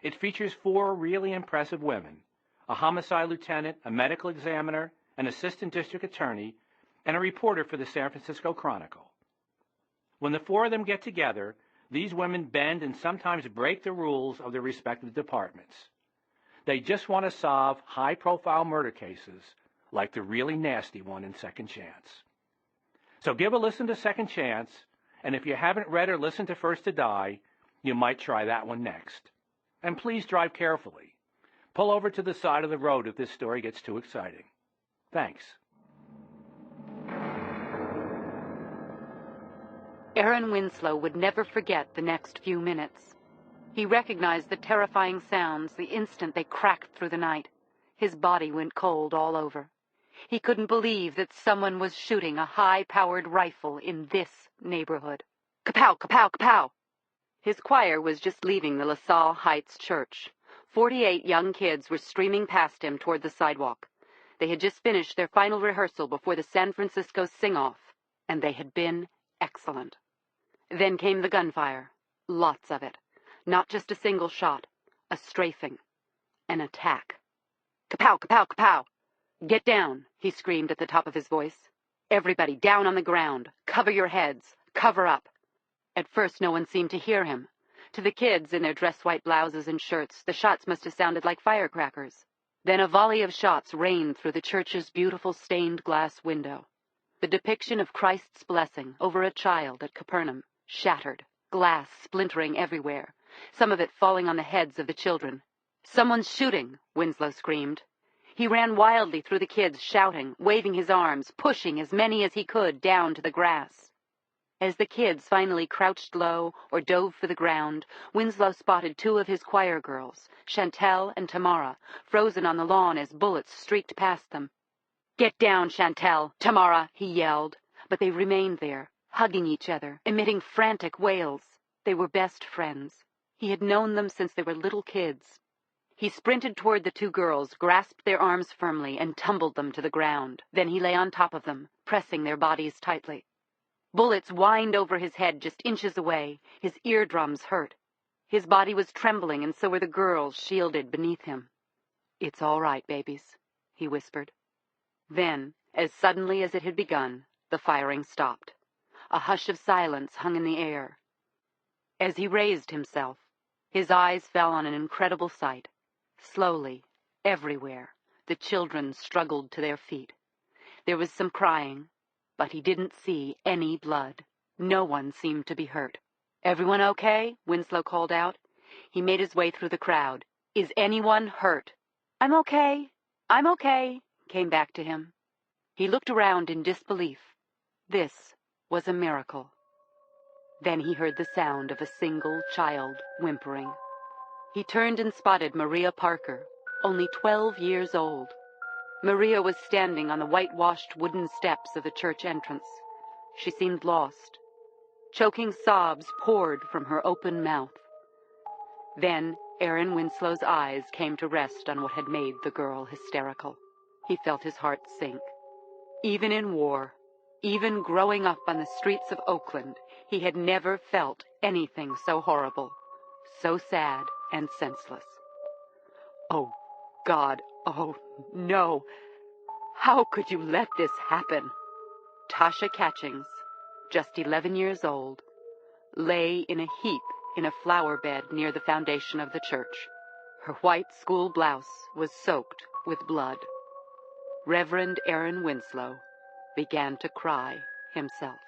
It features 4 really impressive women, a homicide lieutenant, a medical examiner, an assistant district attorney, and a reporter for the San Francisco Chronicle. When the 4 of them get together, these women bend and sometimes break the rules of their respective departments. They just want to solve high-profile murder cases, like the really nasty one in Second Chance. So give a listen to Second Chance, and if you haven't read or listened to First to Die, you might try that one next. And please drive carefully. Pull over to the side of the road if this story gets too exciting. Thanks. Aaron Winslow would never forget the next few minutes. He recognized the terrifying sounds the instant they cracked through the night. His body went cold all over. He couldn't believe that someone was shooting a high-powered rifle in this neighborhood. Kapow, kapow, kapow! His choir was just leaving the LaSalle Heights church. 48 young kids were streaming past him toward the sidewalk. They had just finished their final rehearsal before the San Francisco sing-off, and they had been excellent. Then came the gunfire. Lots of it. Not just a single shot. A strafing. An attack. Kapow, kapow, kapow! Get down, he screamed at the top of his voice. Everybody down on the ground. Cover your heads. Cover up. At first, no one seemed to hear him. To the kids in their dress-white blouses and shirts, the shots must have sounded like firecrackers. Then a volley of shots rained through the church's beautiful stained glass window. The depiction of Christ's blessing over a child at Capernaum shattered, glass splintering everywhere, some of it falling on the heads of the children. "Someone's shooting," Winslow screamed. He ran wildly through the kids, shouting, waving his arms, pushing as many as he could down to the grass. As the kids finally crouched low or dove for the ground, Winslow spotted 2 of his choir girls, Chantel and Tamara, frozen on the lawn as bullets streaked past them. "Get down, Chantel, Tamara," he yelled, but they remained there, hugging each other, emitting frantic wails. They were best friends. He had known them since they were little kids. He sprinted toward the 2 girls, grasped their arms firmly, and tumbled them to the ground. Then he lay on top of them, pressing their bodies tightly. Bullets whined over his head just inches away. His eardrums hurt. His body was trembling, and so were the girls shielded beneath him. "It's all right, babies," he whispered. Then, as suddenly as it had begun, the firing stopped. A hush of silence hung in the air. As he raised himself, his eyes fell on an incredible sight. Slowly, everywhere, the children struggled to their feet. There was some crying, but he didn't see any blood. No one seemed to be hurt. "Everyone okay?" Winslow called out. He made his way through the crowd. "Is anyone hurt?" "I'm okay. I'm okay," came back to him. He looked around in disbelief. This was a miracle. Then he heard the sound of a single child whimpering. He turned and spotted Maria Parker, only 12 years old. Maria was standing on the whitewashed wooden steps of the church entrance. She seemed lost. Choking sobs poured from her open mouth. Then Aaron Winslow's eyes came to rest on what had made the girl hysterical. He felt his heart sink. Even in war, even growing up on the streets of Oakland, he had never felt anything so horrible, so sad and senseless. Oh, God, oh, no. How could you let this happen? Tasha Catchings, just 11 years old, lay in a heap in a flower bed near the foundation of the church. Her white school blouse was soaked with blood. Reverend Aaron Winslow began to cry himself.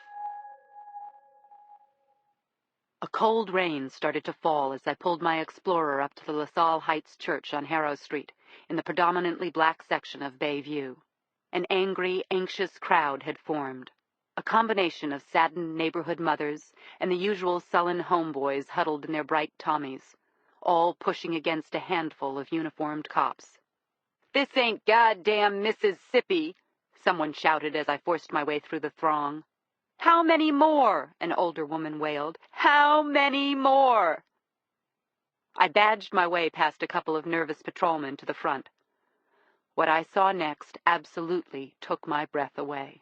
A cold rain started to fall as I pulled my Explorer up to the LaSalle Heights Church on Harrow Street, in the predominantly black section of Bayview. An angry, anxious crowd had formed, a combination of saddened neighborhood mothers and the usual sullen homeboys huddled in their bright Tommies, all pushing against a handful of uniformed cops. "This ain't goddamn Mississippi," someone shouted as I forced my way through the throng. "How many more?" an older woman wailed. "How many more?" I badged my way past a couple of nervous patrolmen to the front. What I saw next absolutely took my breath away.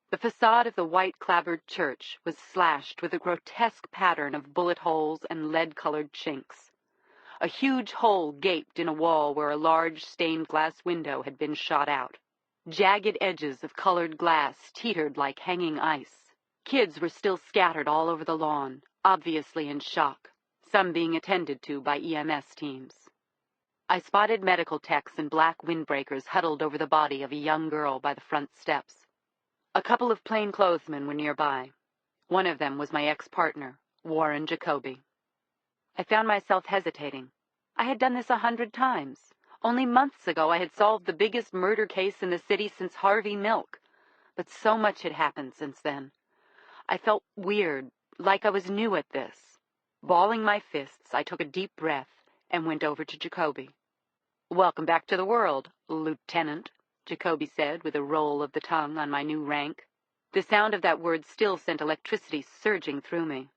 The facade of the white-clapboard church was slashed with a grotesque pattern of bullet holes and lead-colored chinks. A huge hole gaped in a wall where a large stained glass window had been shot out. Jagged edges of colored glass teetered like hanging ice. Kids were still scattered all over the lawn, obviously in shock, some being attended to by EMS teams. I spotted medical techs in black windbreakers huddled over the body of a young girl by the front steps. A couple of plainclothesmen were nearby. One of them was my ex-partner, Warren Jacoby. I found myself hesitating. I had done this 100 times. Only months ago I had solved the biggest murder case in the city since Harvey Milk. But so much had happened since then. I felt weird, like I was new at this. Balling my fists, I took a deep breath and went over to Jacoby. "Welcome back to the world, Lieutenant," Jacoby said with a roll of the tongue on my new rank. The sound of that word still sent electricity surging through me.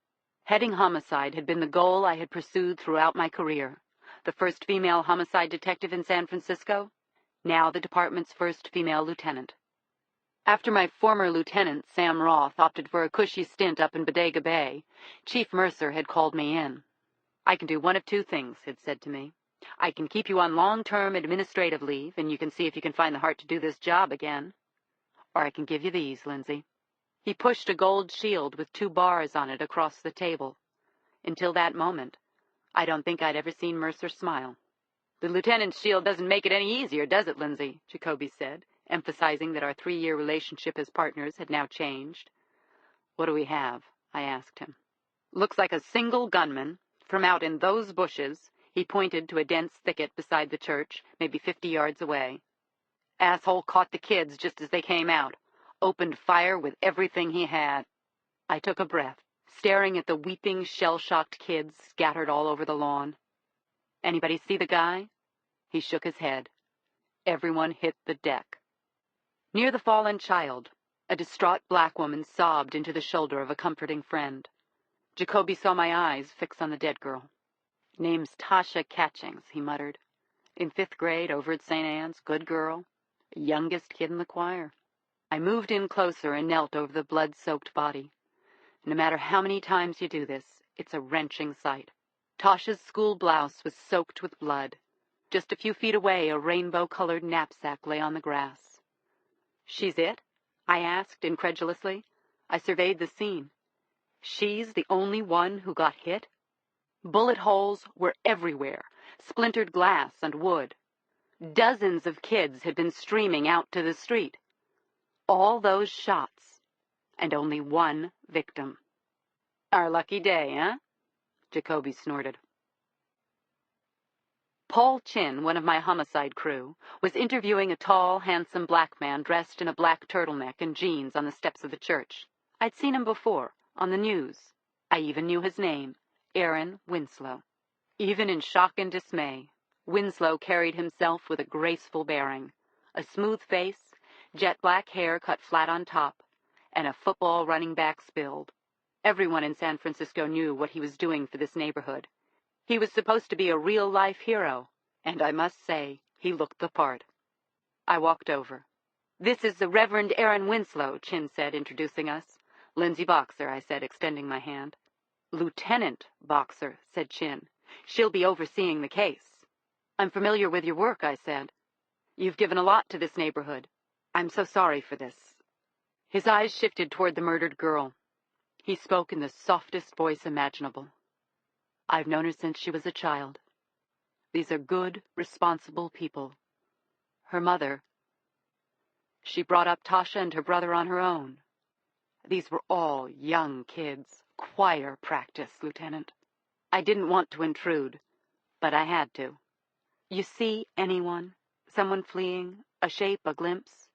Heading homicide had been the goal I had pursued throughout my career. The first female homicide detective in San Francisco, now the department's first female lieutenant. After my former lieutenant, Sam Roth, opted for a cushy stint up in Bodega Bay, Chief Mercer had called me in. "I can do one of two things," he'd said to me. "I can keep you on long-term administrative leave, and you can see if you can find the heart to do this job again. Or I can give you these, Lindsay." He pushed a gold shield with 2 bars on it across the table. Until that moment, I don't think I'd ever seen Mercer smile. "The lieutenant's shield doesn't make it any easier, does it, Lindsay?" Jacoby said, emphasizing that our 3-year relationship as partners had now changed. "What do we have?" I asked him. "Looks like a single gunman. From out in those bushes," he pointed to a dense thicket beside the church, maybe 50 yards away. "Asshole caught the kids just as they came out. Opened fire with everything he had." I took a breath, staring at the weeping, shell-shocked kids scattered all over the lawn. "Anybody see the guy?" He shook his head. Everyone hit the deck. Near the fallen child, a distraught black woman sobbed into the shoulder of a comforting friend. Jacoby saw my eyes fix on the dead girl. "Name's Tasha Catchings," he muttered. "In 5th grade over at St. Anne's, good girl. Youngest kid in the choir." I moved in closer and knelt over the blood-soaked body. No matter how many times you do this, it's a wrenching sight. Tasha's school blouse was soaked with blood. Just a few feet away, a rainbow-colored knapsack lay on the grass. "She's it?" I asked incredulously. I surveyed the scene. "She's the only one who got hit?" Bullet holes were everywhere, splintered glass and wood. Dozens of kids had been streaming out to the street. All those shots, and only one victim. "Our lucky day, eh?" Jacoby snorted. Paul Chin, one of my homicide crew, was interviewing a tall, handsome black man dressed in a black turtleneck and jeans on the steps of the church. I'd seen him before, on the news. I even knew his name, Aaron Winslow. Even in shock and dismay, Winslow carried himself with a graceful bearing, a smooth face, jet black hair cut flat on top, and a football running back's build. Everyone in San Francisco knew what he was doing for this neighborhood. He was supposed to be a real-life hero, and I must say, he looked the part. I walked over. "This is the Reverend Aaron Winslow," Chin said, introducing us. "Lindsay Boxer," I said, extending my hand. "Lieutenant Boxer," said Chin. "She'll be overseeing the case." "I'm familiar with your work," I said. "You've given a lot to this neighborhood. I'm so sorry for this." His eyes shifted toward the murdered girl. He spoke in the softest voice imaginable. "I've known her since she was a child. These are good, responsible people. Her mother, she brought up Tasha and her brother on her own. These were all young kids. Choir practice, Lieutenant. I didn't want to intrude, but I had to. You see anyone? Someone fleeing? A shape, a glimpse?"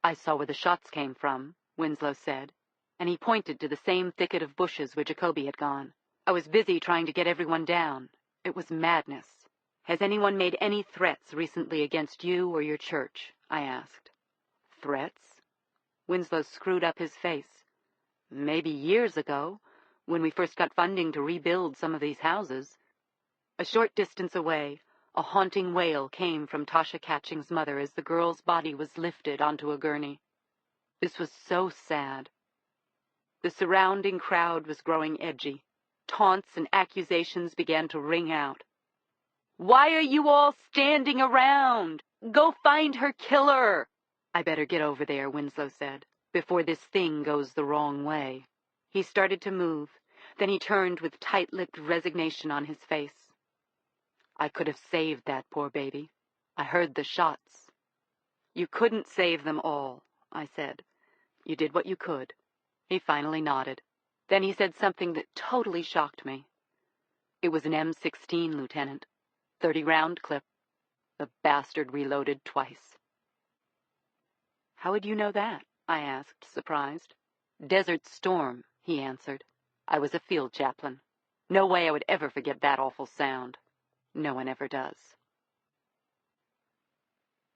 "I saw where the shots came from," Winslow said, and he pointed to the same thicket of bushes where Jacoby had gone. "I was busy trying to get everyone down. It was madness." "Has anyone made any threats recently against you or your church?" I asked. "Threats?" Winslow screwed up his face. "Maybe years ago, when we first got funding to rebuild some of these houses." A short distance away, a haunting wail came from Tasha Catching's mother as the girl's body was lifted onto a gurney. This was so sad. The surrounding crowd was growing edgy. Taunts and accusations began to ring out. "Why are you all standing around? Go find her killer." "I better get over there," Winslow said, "before this thing goes the wrong way." He started to move. Then he turned with tight-lipped resignation on his face. "I could have saved that poor baby. I heard the shots." "You couldn't save them all," I said. "You did what you could." He finally nodded. Then he said something that totally shocked me. "It was an M16, Lieutenant. 30-round clip. The bastard reloaded twice." "How would you know that?" I asked, surprised. "Desert Storm," he answered. "I was a field chaplain. No way I would ever forget that awful sound. No one ever does."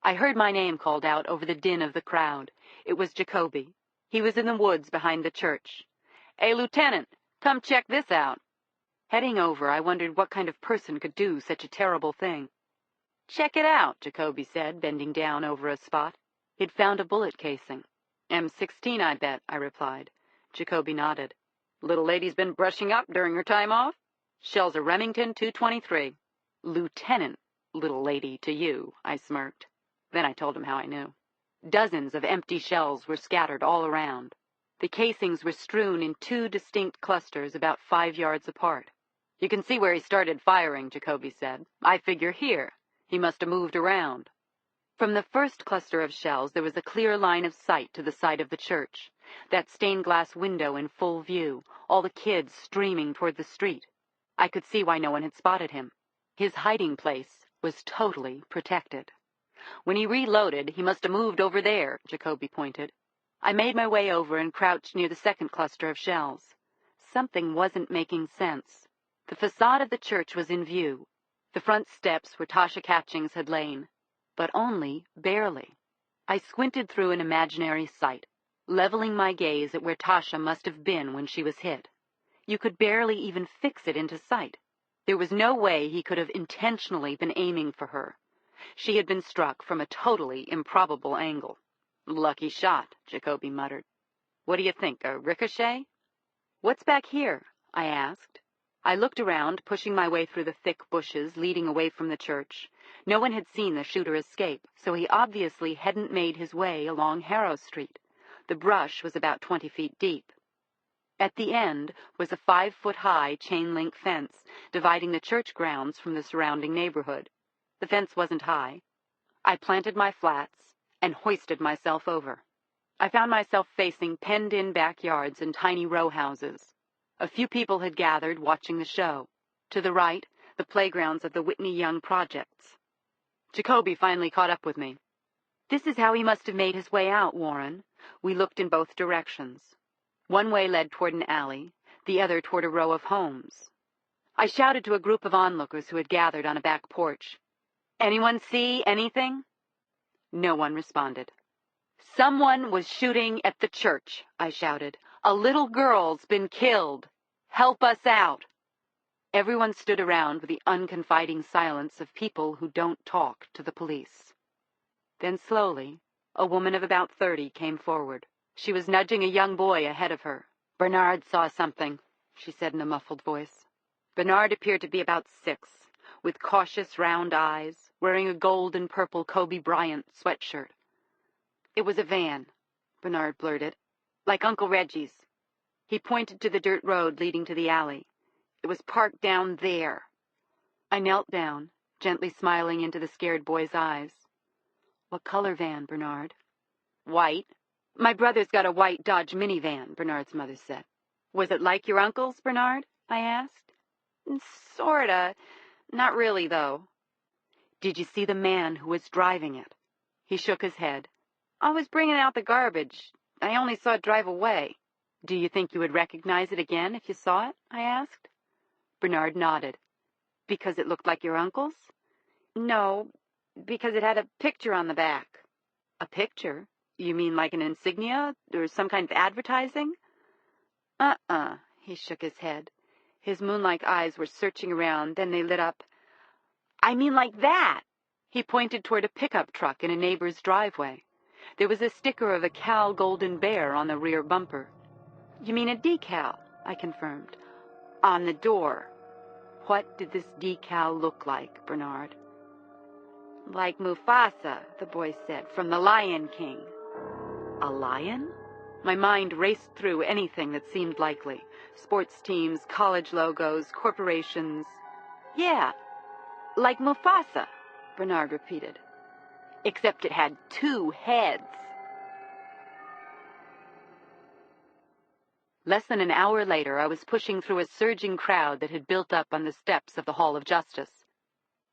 I heard my name called out over the din of the crowd. It was Jacoby. He was in the woods behind the church. "Hey, Lieutenant, come check this out." Heading over, I wondered what kind of person could do such a terrible thing. "Check it out," Jacoby said, bending down over a spot. He'd found a bullet casing. "M16, I bet," I replied. Jacoby nodded. "Little lady's been brushing up during her time off? Shells are Remington 223. Lieutenant, little lady, to you," I smirked. Then I told him how I knew. Dozens of empty shells were scattered all around. The casings were strewn in 2 distinct clusters about 5 yards apart. "You can see where he started firing," Jacoby said. "I figure here. He must have moved around." From the first cluster of shells, there was a clear line of sight to the side of the church, that stained glass window in full view, all the kids streaming toward the street. I could see why no one had spotted him. His hiding place was totally protected. "When he reloaded, he must have moved over there," Jacoby pointed. I made my way over and crouched near the second cluster of shells. Something wasn't making sense. The facade of the church was in view, the front steps where Tasha Catchings had lain, but only barely. I squinted through an imaginary sight, leveling my gaze at where Tasha must have been when she was hit. You could barely even fix it into sight. There was no way he could have intentionally been aiming for her. She had been struck from a totally improbable angle. "Lucky shot," Jacoby muttered. "What do you think, a ricochet?" "What's back here?" I asked. I looked around, pushing my way through the thick bushes leading away from the church. No one had seen the shooter escape, so he obviously hadn't made his way along Harrow Street. The brush was about 20 feet deep. At the end was a 5-foot-high chain-link fence dividing the church grounds from the surrounding neighborhood. The fence wasn't high. I planted my flats and hoisted myself over. I found myself facing penned-in backyards and tiny row houses. A few people had gathered, watching the show. To the right, the playgrounds of the Whitney Young Projects. Jacoby finally caught up with me. "This is how he must have made his way out, Warren." We looked in both directions. One way led toward an alley, the other toward a row of homes. I shouted to a group of onlookers who had gathered on a back porch. "Anyone see anything?" No one responded. "Someone was shooting at the church," I shouted. "A little girl's been killed. Help us out." Everyone stood around with the unconfiding silence of people who don't talk to the police. Then slowly, a woman of about 30 came forward. She was nudging a young boy ahead of her. "Bernard saw something," she said in a muffled voice. Bernard appeared to be about 6, with cautious round eyes, wearing a gold and purple Kobe Bryant sweatshirt. "It was a van," Bernard blurted, "like Uncle Reggie's." He pointed to the dirt road leading to the alley. "It was parked down there." I knelt down, gently smiling into the scared boy's eyes. "What color van, Bernard?" "White." "My brother's got a white Dodge minivan," Bernard's mother said. "Was it like your uncle's, Bernard?" I asked. "Sorta. Not really, though." "Did you see the man who was driving it?" He shook his head. "I was bringing out the garbage. I only saw it drive away." "Do you think you would recognize it again if you saw it?" I asked. Bernard nodded. "Because it looked like your uncle's?" "No, because it had a picture on the back." "A picture? You mean like an insignia or some kind of advertising?" He shook his head. His moon-like eyes were searching around, then they lit up. "I mean like that!" He pointed toward a pickup truck in a neighbor's driveway. There was a sticker of a Cal Golden Bear on the rear bumper. "You mean a decal?" I confirmed. "On the door." What did this decal look like, Bernard? Like Mufasa, the boy said, from The Lion King. A lion? My mind raced through anything that seemed likely. Sports teams, college logos, corporations. Yeah, like Mufasa, Bernard repeated. Except it had 2 heads. Less than an hour later, I was pushing through a surging crowd that had built up on the steps of the Hall of Justice.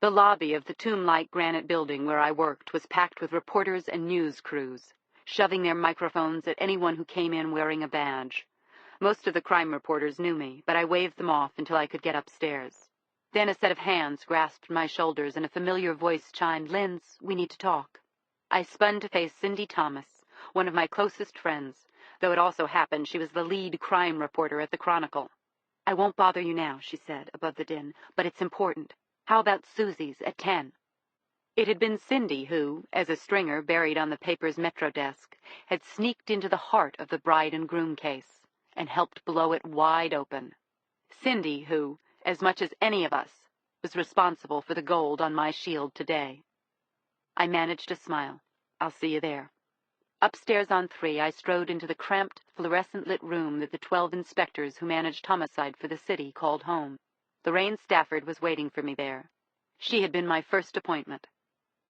The lobby of the tomb-like granite building where I worked was packed with reporters and news crews, shoving their microphones at anyone who came in wearing a badge. Most of the crime reporters knew me, but I waved them off until I could get upstairs. Then a set of hands grasped my shoulders and a familiar voice chimed, "Linz, we need to talk." I spun to face Cindy Thomas, one of my closest friends, though it also happened she was the lead crime reporter at the Chronicle. "I won't bother you now," she said above the din, "but it's important. How about Susie's at 10? It had been Cindy who, as a stringer buried on the paper's metro desk, had sneaked into the heart of the bride and groom case and helped blow it wide open. Cindy who, as much as any of us, was responsible for the gold on my shield today. I managed a smile. "I'll see you there." Upstairs on 3, I strode into the cramped, fluorescent-lit room that the 12 inspectors who managed homicide for the city called home. Lorraine Stafford was waiting for me there. She had been my first appointment,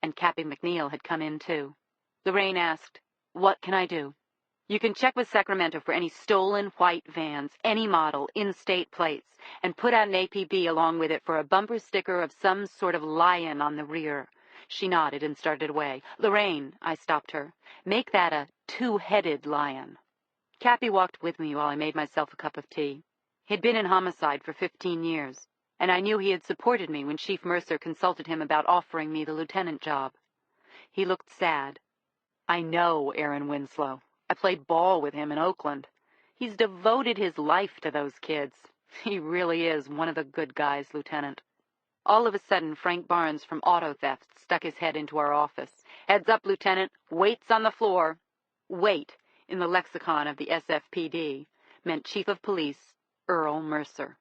and Cappy McNeil had come in too. Lorraine asked, "What can I do?" "You can check with Sacramento for any stolen white vans, any model, in-state plates, and put out an APB along with it for a bumper sticker of some sort of lion on the rear." She nodded and started away. "Lorraine," I stopped her, "make that a 2-headed lion." Cappy walked with me while I made myself a cup of tea. He'd been in homicide for 15 years, and I knew he had supported me when Chief Mercer consulted him about offering me the lieutenant job. He looked sad. "I know Aaron Winslow. I played ball with him in Oakland. He's devoted his life to those kids. He really is one of the good guys, Lieutenant." All of a sudden, Frank Barnes from Auto Theft stuck his head into our office. "Heads up, Lieutenant. Wait's on the floor." Wait, in the lexicon of the SFPD, meant Chief of Police Earl Mercer.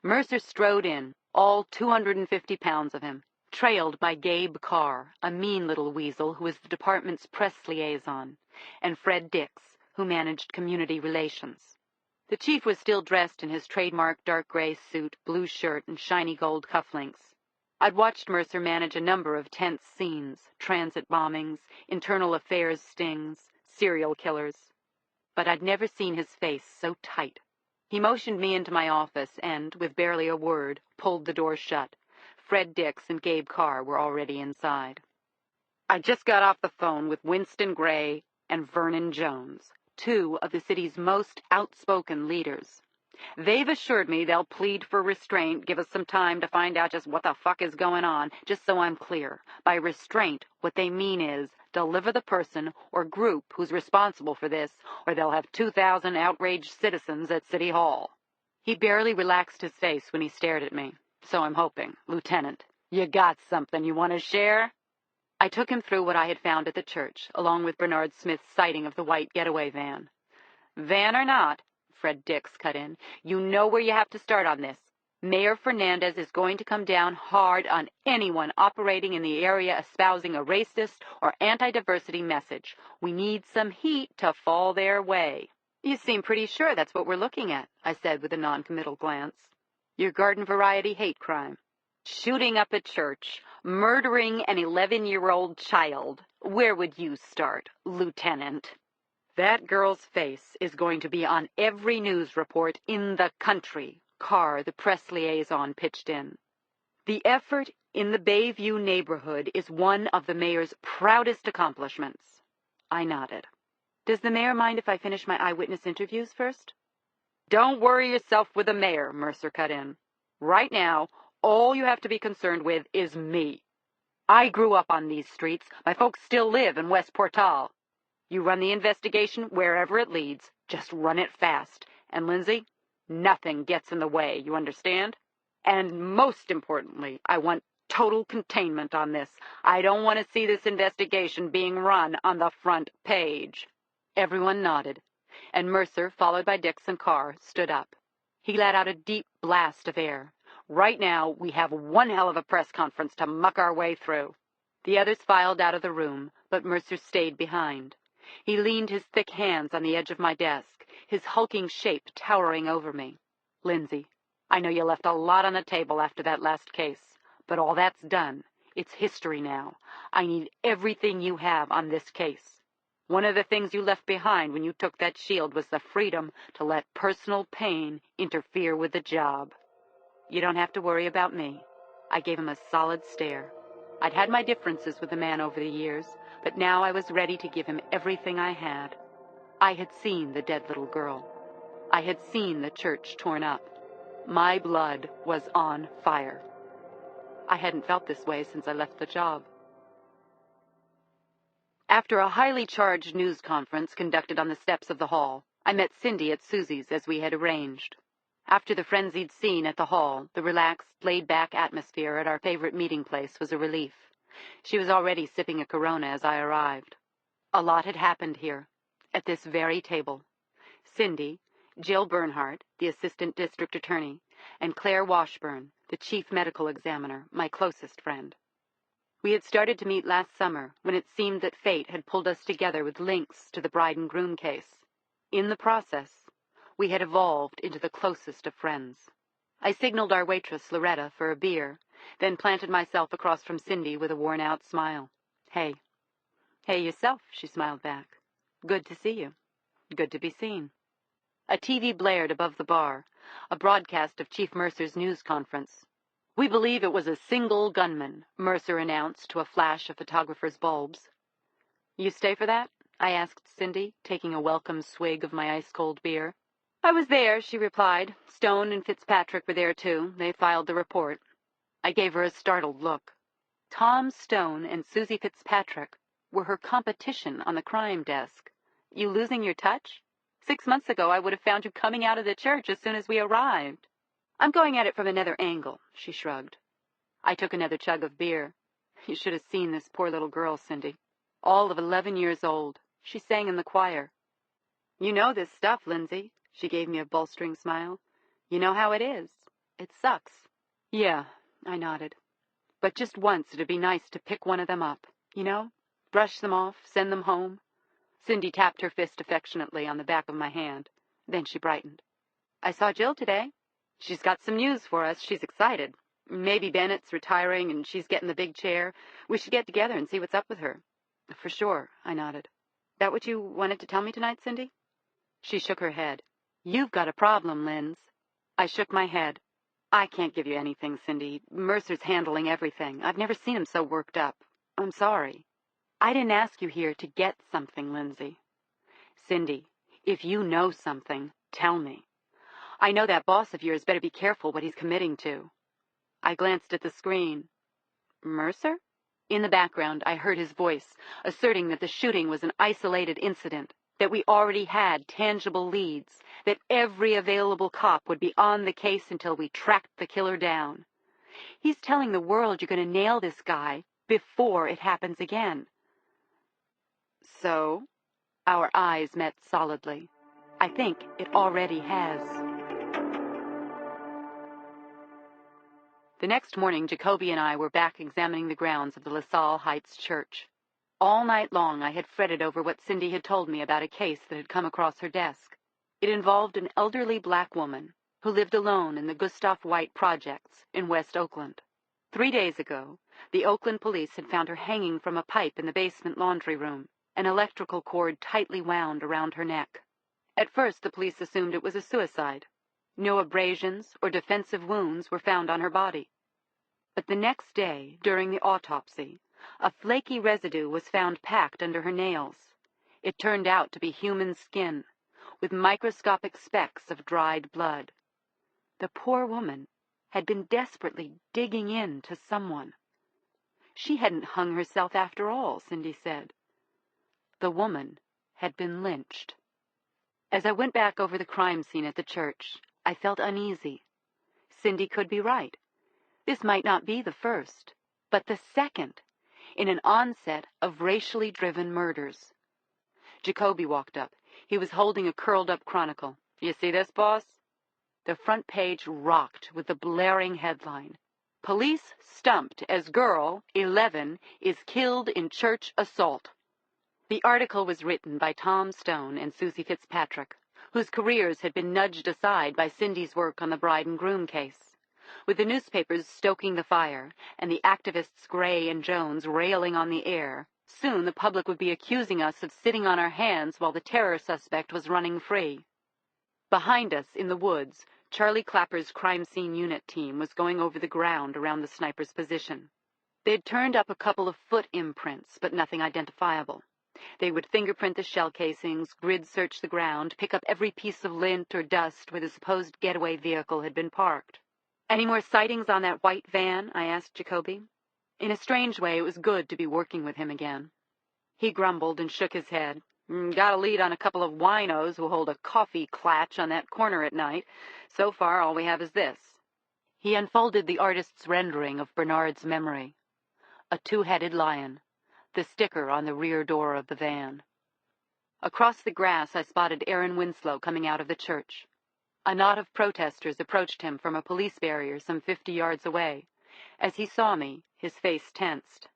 Mercer strode in, all 250 pounds of him, trailed by Gabe Carr, a mean little weasel who was the department's press liaison, and Fred Dix, who managed community relations. The chief was still dressed in his trademark dark gray suit, blue shirt, and shiny gold cufflinks. I'd watched Mercer manage a number of tense scenes, transit bombings, internal affairs stings, serial killers. But I'd never seen his face so tight. He motioned me into my office and, with barely a word, pulled the door shut. Fred Dix and Gabe Carr were already inside. "I just got off the phone with Winston Gray and Vernon Jones, 2 of the city's most outspoken leaders. They've assured me they'll plead for restraint, give us some time to find out just what the fuck is going on. Just so I'm clear, by restraint, what they mean is deliver the person or group who's responsible for this, or they'll have 2,000 outraged citizens at City Hall." He barely relaxed his face when he stared at me. "So I'm hoping, Lieutenant, you got something you want to share?" I took him through what I had found at the church, along with Bernard Smith's sighting of the white getaway van. "Van or not," Fred Dix cut in, "you know where you have to start on this. Mayor Fernandez is going to come down hard on anyone operating in the area espousing a racist or anti-diversity message. We need some heat to fall their way." "You seem pretty sure that's what we're looking at," I said with a non-committal glance. "Your garden variety hate crime. Shooting up a church, murdering an 11-year-old child. Where would you start, Lieutenant?" "That girl's face is going to be on every news report in the country," Carr, the press liaison, pitched in. "The effort in the Bayview neighborhood is one of the mayor's proudest accomplishments." I nodded. "Does the mayor mind if I finish my eyewitness interviews first?" "Don't worry yourself with the mayor," Mercer cut in. "Right now, all you have to be concerned with is me. I grew up on these streets. My folks still live in West Portal. You run the investigation wherever it leads. Just run it fast. And, Lindsay, nothing gets in the way, you understand? And most importantly, I want total containment on this. I don't want to see this investigation being run on the front page." Everyone nodded, and Mercer, followed by Dix and Carr, stood up. He let out a deep blast of air. "Right now, we have one hell of a press conference to muck our way through." The others filed out of the room, but Mercer stayed behind. He leaned his thick hands on the edge of my desk, his hulking shape towering over me. "Lindsay, I know you left a lot on the table after that last case, but all that's done. It's history now. I need everything you have on this case. One of the things you left behind when you took that shield was the freedom to let personal pain interfere with the job. You don't have to worry about me." I gave him a solid stare. I'd had my differences with the man over the years, but now I was ready to give him everything I had. I had seen the dead little girl. I had seen the church torn up. My blood was on fire. I hadn't felt this way since I left the job. After a highly charged news conference conducted on the steps of the hall, I met Cindy at Susie's as we had arranged. After the frenzied scene at the hall, the relaxed, laid-back atmosphere at our favorite meeting place was a relief. She was already sipping a Corona as I arrived. A lot had happened here, at this very table. Cindy, Jill Bernhardt, the assistant district attorney, and Claire Washburn, the chief medical examiner, my closest friend. We had started to meet last summer when it seemed that fate had pulled us together with links to the bride and groom case. In the process, we had evolved into the closest of friends. I signaled our waitress, Loretta, for a beer, then planted myself across from Cindy with a worn-out smile. "Hey." "Hey yourself," she smiled back. "Good to see you. Good to be seen." A TV blared above the bar, a broadcast of Chief Mercer's news conference. "We believe it was a single gunman," Mercer announced to a flash of photographer's bulbs. "You stay for that?" I asked Cindy, taking a welcome swig of my ice-cold beer. "I was there," she replied. "Stone and Fitzpatrick were there, too. They filed the report." I gave her a startled look. Tom Stone and Susie Fitzpatrick were her competition on the crime desk. "You losing your touch? 6 months ago, I would have found you coming out of the church as soon as we arrived." "I'm going at it from another angle," she shrugged. I took another chug of beer. "You should have seen this poor little girl, Cindy. All of 11 years old. She sang in the choir." "You know this stuff, Lindsay." She gave me a bolstering smile. "You know how it is. It sucks." "Yeah," I nodded. "But just once it'd be nice to pick one of them up, you know? Brush them off, send them home." Cindy tapped her fist affectionately on the back of my hand. Then she brightened. "I saw Jill today. She's got some news for us. She's excited. Maybe Bennett's retiring and she's getting the big chair. We should get together and see what's up with her." "For sure," I nodded. "That what you wanted to tell me tonight, Cindy?" She shook her head. "You've got a problem, Linz." I shook my head. "I can't give you anything, Cindy. Mercer's handling everything. I've never seen him so worked up. I'm sorry." "I didn't ask you here to get something, Lindsay." "Cindy, if you know something, tell me. I know that boss of yours better be careful what he's committing to." I glanced at the screen. "Mercer?" In the background, I heard his voice, asserting that the shooting was an isolated incident, that we already had tangible leads, that every available cop would be on the case until we tracked the killer down. He's telling the world you're going to nail this guy before it happens again. So? Our eyes met solidly. I think it already has. The next morning, Jacoby and I were back examining the grounds of the LaSalle Heights Church. All night long, I had fretted over what Cindy had told me about a case that had come across her desk. It involved an elderly black woman who lived alone in the Gustav White Projects in West Oakland. 3 days ago, the Oakland police had found her hanging from a pipe in the basement laundry room, an electrical cord tightly wound around her neck. At first, the police assumed it was a suicide. No abrasions or defensive wounds were found on her body. But the next day, during the autopsy, a flaky residue was found packed under her nails. It turned out to be human skin, with microscopic specks of dried blood. The poor woman had been desperately digging in to someone. She hadn't hung herself after all, Cindy said. The woman had been lynched. As I went back over the crime scene at the church, I felt uneasy. Cindy could be right. This might not be the first, but the second, in an onset of racially driven murders. Jacoby walked up. He was holding a curled-up chronicle. "You see this, boss?" The front page rocked with the blaring headline, "Police Stumped as Girl, 11, is Killed in Church Assault." The article was written by Tom Stone and Susie Fitzpatrick, whose careers had been nudged aside by Cindy's work on the bride and groom case. With the newspapers stoking the fire and the activists Gray and Jones railing on the air, soon the public would be accusing us of sitting on our hands while the terror suspect was running free. Behind us, in the woods, Charlie Clapper's crime scene unit team was going over the ground around the sniper's position. They'd turned up a couple of foot imprints, but nothing identifiable. They would fingerprint the shell casings, grid search the ground, pick up every piece of lint or dust where the supposed getaway vehicle had been parked. "Any more sightings on that white van?" I asked Jacoby. In a strange way, it was good to be working with him again. He grumbled and shook his head. "Got a lead on a couple of winos who hold a coffee clatch on that corner at night. So far, all we have is this." He unfolded the artist's rendering of Bernard's memory. A two-headed lion, the sticker on the rear door of the van. Across the grass, I spotted Aaron Winslow coming out of the church. A knot of protesters approached him from a police barrier some 50 yards away. As he saw me, his face tensed.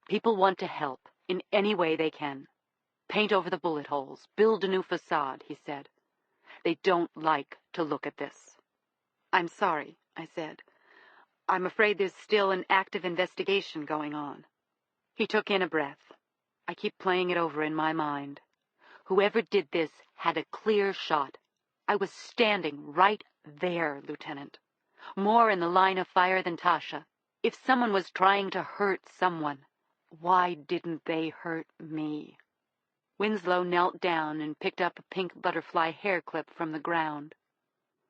"People want to help in any way they can. Paint over the bullet holes, build a new facade," he said. "They don't like to look at this." "I'm sorry," I said. "I'm afraid there's still an active investigation going on." He took in a breath. I keep playing it over in my mind. Whoever did this had a clear shot. I was standing right there, Lieutenant. More in the line of fire than Tasha. If someone was trying to hurt someone, why didn't they hurt me? Winslow knelt down and picked up a pink butterfly hair clip from the ground.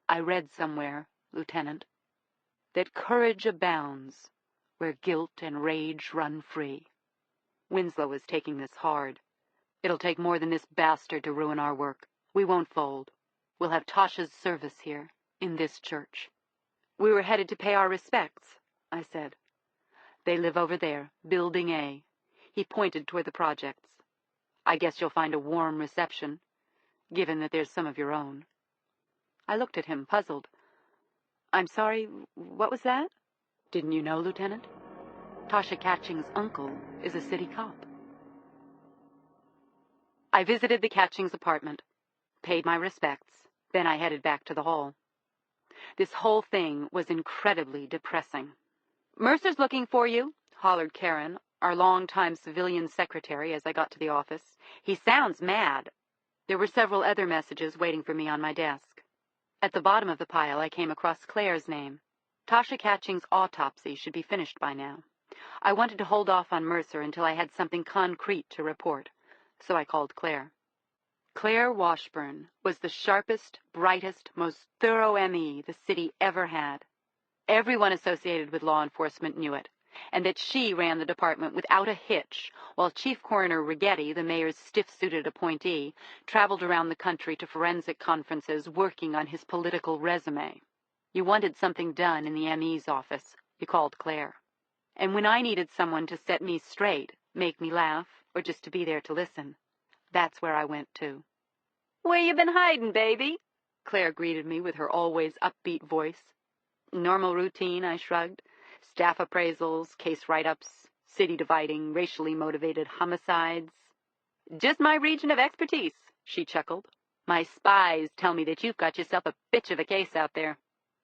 "I read somewhere, Lieutenant, that courage abounds where guilt and rage run free." Winslow was taking this hard. "It'll take more than this bastard to ruin our work. We won't fold. We'll have Tasha's service here, in this church." "We were headed to pay our respects," I said. "They live over there, Building A." He pointed toward the projects. "I guess you'll find a warm reception, given that there's some of your own." I looked at him, puzzled. "I'm sorry, what was that?" "Didn't you know, Lieutenant? Tasha Catching's uncle is a city cop." I visited the Catchings' apartment, paid my respects, then I headed back to the hall. This whole thing was incredibly depressing. "Mercer's looking for you," hollered Karen, our longtime civilian secretary, as I got to the office. "He sounds mad." There were several other messages waiting for me on my desk. At the bottom of the pile, I came across Claire's name. Tasha Catching's autopsy should be finished by now. I wanted to hold off on Mercer until I had something concrete to report, so I called Claire. Claire Washburn was the sharpest, brightest, most thorough M.E. the city ever had. Everyone associated with law enforcement knew it, and that she ran the department without a hitch, while Chief Coroner Righetti, the mayor's stiff-suited appointee, traveled around the country to forensic conferences working on his political resume. You wanted something done in the M.E.'s office, you called Claire. And when I needed someone to set me straight, make me laugh, or just to be there to listen, that's where I went to. "Where you been hiding, baby?" Claire greeted me with her always upbeat voice. "Normal routine," I shrugged. "Staff appraisals, case write-ups, city dividing, racially motivated homicides." "Just my region of expertise," she chuckled. "My spies tell me that you've got yourself a bitch of a case out there.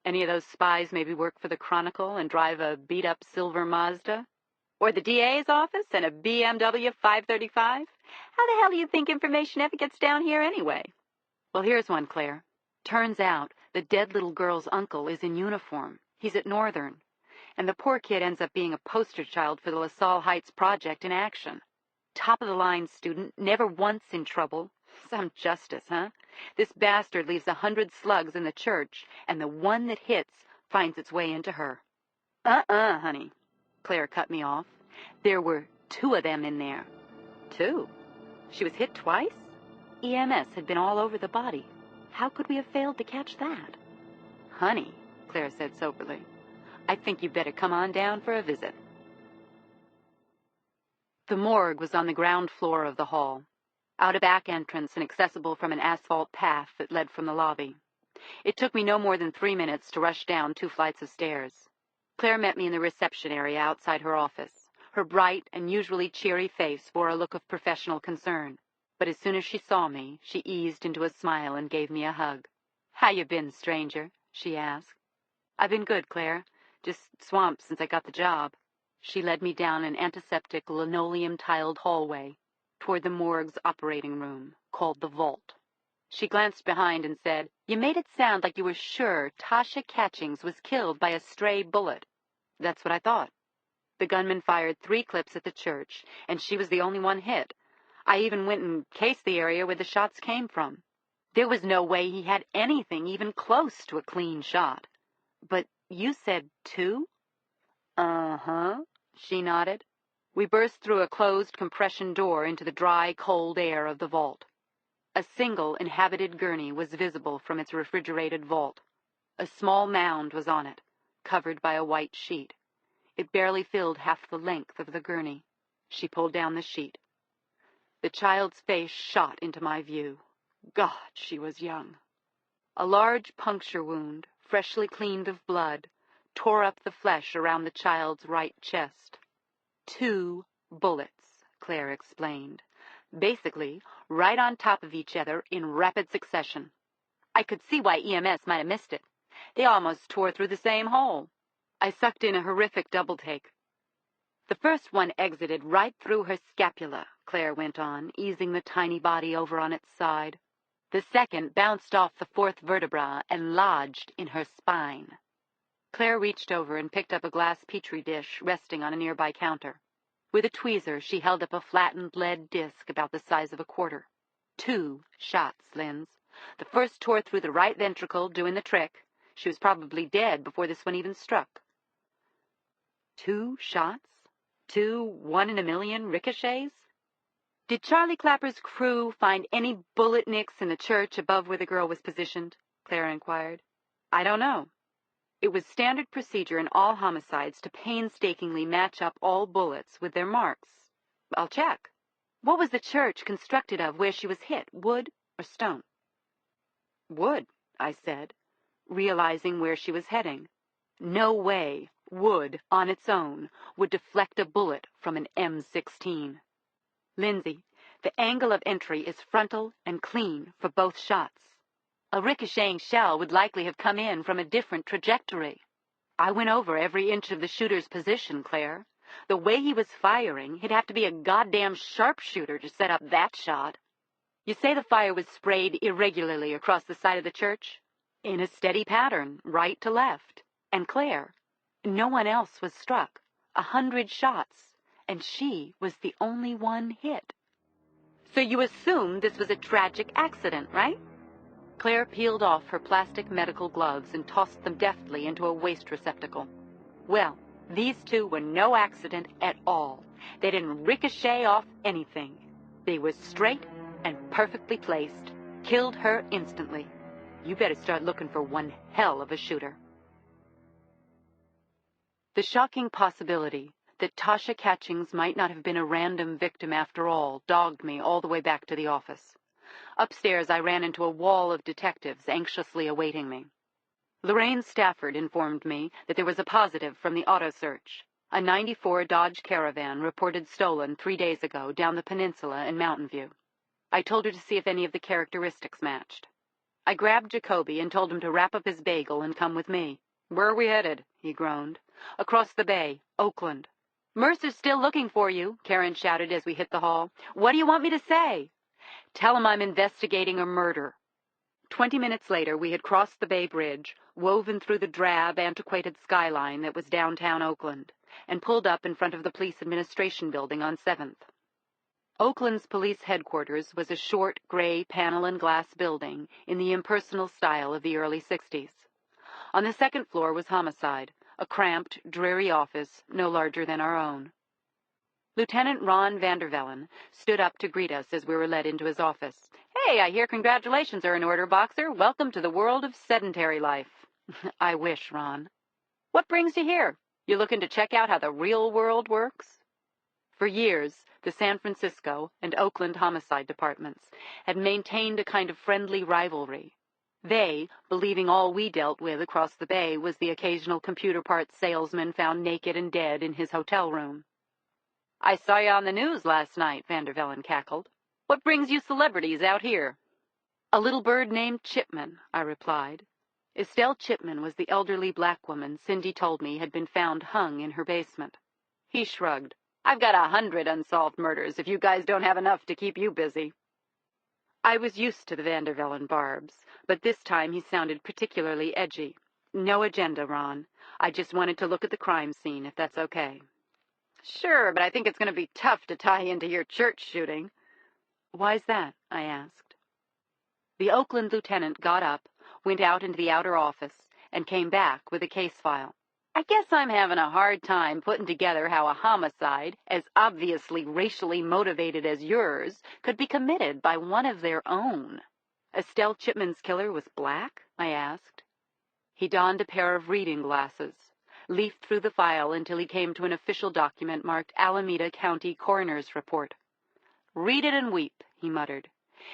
Any of those spies maybe work for the Chronicle and drive a beat-up silver Mazda? Or the DA's office and a BMW 535? How the hell do you think information ever gets down here anyway?" "Well, here's one, Claire. Turns out the dead little girl's uncle is in uniform. He's at Northern. And the poor kid ends up being a poster child for the LaSalle Heights project in action. Top-of-the-line student, never once in trouble. Some justice, huh? This bastard leaves 100 slugs in the church, and the one that hits finds its way into her." Honey," Claire cut me off. "There were 2 of them in there." 2? She was hit twice? EMS had been all over the body. How could we have failed to catch that? "Honey," Claire said soberly, "I think you better come on down for a visit." The morgue was on the ground floor of the hall, out a back entrance and accessible from an asphalt path that led from the lobby. It took me no more than 3 minutes to rush down 2 flights of stairs. Claire met me in the reception area outside her office. Her bright and usually cheery face bore a look of professional concern. But as soon as she saw me, she eased into a smile and gave me a hug. "How you been, stranger?" she asked. "I've been good, Claire. Just swamped since I got the job." She led me down an antiseptic, linoleum-tiled hallway toward the morgue's operating room, called the Vault. She glanced behind and said, "You made it sound like you were sure Tasha Catchings was killed by a stray bullet." "That's what I thought. The gunman fired 3 clips at the church, and she was the only one hit. I even went and cased the area where the shots came from. There was no way he had anything even close to a clean shot." "But you said 2? "Uh-huh," she nodded. We burst through a closed compression door into the dry, cold air of the vault. A single inhabited gurney was visible from its refrigerated vault. A small mound was on it, covered by a white sheet. It barely filled half the length of the gurney. She pulled down the sheet. The child's face shot into my view. God, she was young. A large puncture wound, freshly cleaned of blood, tore up the flesh around the child's right chest. 2 bullets, Claire explained. Basically, right on top of each other in rapid succession. I could see why EMS might have missed it. They almost tore through the same hole. I sucked in a horrific double-take. "The first one exited right through her scapula," Claire went on, easing the tiny body over on its side. "The second bounced off the 4th vertebra and lodged in her spine." Claire reached over and picked up a glass petri dish resting on a nearby counter. With a tweezer, she held up a flattened lead disc about the size of a quarter. 2 shots, Linz. The first tore through the right ventricle, doing the trick. She was probably dead before this one even struck. 2 shots? 2 1-in-a-million ricochets? "Did Charlie Clapper's crew find any bullet nicks in the church above where the girl was positioned?" Claire inquired. "I don't know. It was standard procedure in all homicides to painstakingly match up all bullets with their marks. I'll check." "What was the church constructed of where she was hit, wood or stone?" "Wood," I said, realizing where she was heading. No way wood on its own would deflect a bullet from an M16. "Lindsay, the angle of entry is frontal and clean for both shots. A ricocheting shell would likely have come in from a different trajectory." "I went over every inch of the shooter's position, Claire. The way he was firing, he'd have to be a goddamn sharpshooter to set up that shot." "You say the fire was sprayed irregularly across the side of the church?" "In a steady pattern, right to left. And Claire, no one else was struck. 100 shots, and she was the only one hit." "So you assume this was a tragic accident, right?" Claire peeled off her plastic medical gloves and tossed them deftly into a waste receptacle. "Well, these 2 were no accident at all. They didn't ricochet off anything. They were straight and perfectly placed. Killed her instantly. You better start looking for one hell of a shooter." The shocking possibility that Tasha Catchings might not have been a random victim after all dogged me all the way back to the office. Upstairs, I ran into a wall of detectives anxiously awaiting me. Lorraine Stafford informed me that there was a positive from the auto search. A '94 Dodge Caravan reported stolen 3 days ago down the peninsula in Mountain View. I told her to see if any of the characteristics matched. I grabbed Jacoby and told him to wrap up his bagel and come with me. "Where are we headed?" he groaned. "Across the bay, Oakland." "Mercer's still looking for you," Karen shouted as we hit the hall. "What do you want me to say?" "Tell him I'm investigating a murder." 20 minutes later, we had crossed the Bay Bridge, woven through the drab, antiquated skyline that was downtown Oakland, and pulled up in front of the police administration building on 7th. Oakland's police headquarters was a short, gray panel-and-glass building in the impersonal style of the early 60s. On the 2nd floor was homicide, a cramped, dreary office no larger than our own. Lieutenant Ron Vandervellen stood up to greet us as we were led into his office. "Hey, I hear congratulations are in order, Boxer. Welcome to the world of sedentary life." "I wish, Ron." "What brings you here? You looking to check out how the real world works?" For years, the San Francisco and Oakland homicide departments had maintained a kind of friendly rivalry. They, believing all we dealt with across the bay was the occasional computer parts salesman found naked and dead in his hotel room. "I saw you on the news last night," Vandervellen cackled. "What brings you celebrities out here?" "A little bird named Chipman," I replied. Estelle Chipman was the elderly black woman Cindy told me had been found hung in her basement. He shrugged. "I've got 100 unsolved murders if you guys don't have enough to keep you busy." I was used to the Vandervellen barbs, but this time he sounded particularly edgy. "No agenda, Ron. I just wanted to look at the crime scene, if that's okay." "Sure, but I think it's going to be tough to tie into your church shooting." "Why's that?" I asked. The Oakland lieutenant got up, went out into the outer office, and came back with a case file. "I guess I'm having a hard time putting together how a homicide, as obviously racially motivated as yours, could be committed by one of their own." "Estelle Chipman's killer was black?" I asked. He donned a pair of reading glasses, leafed through the file until he came to an official document marked Alameda County Coroner's Report. "Read it and weep," he muttered.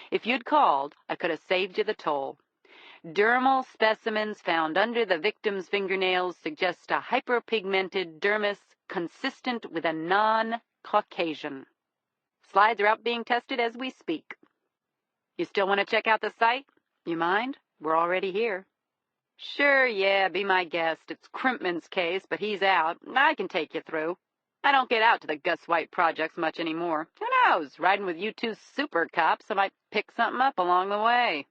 "If you'd called, I could have saved you the toll. Dermal specimens found under the victim's fingernails suggest a hyperpigmented dermis consistent with a non-Caucasian. Slides are out being tested as we speak. You still want to check out the site? You mind? We're already here." "Sure, yeah, be my guest. It's Crimpman's case, but he's out. I can take you through. I don't get out to the Gus White projects much anymore. Who knows? Riding with you two super cops, I might pick something up along the way."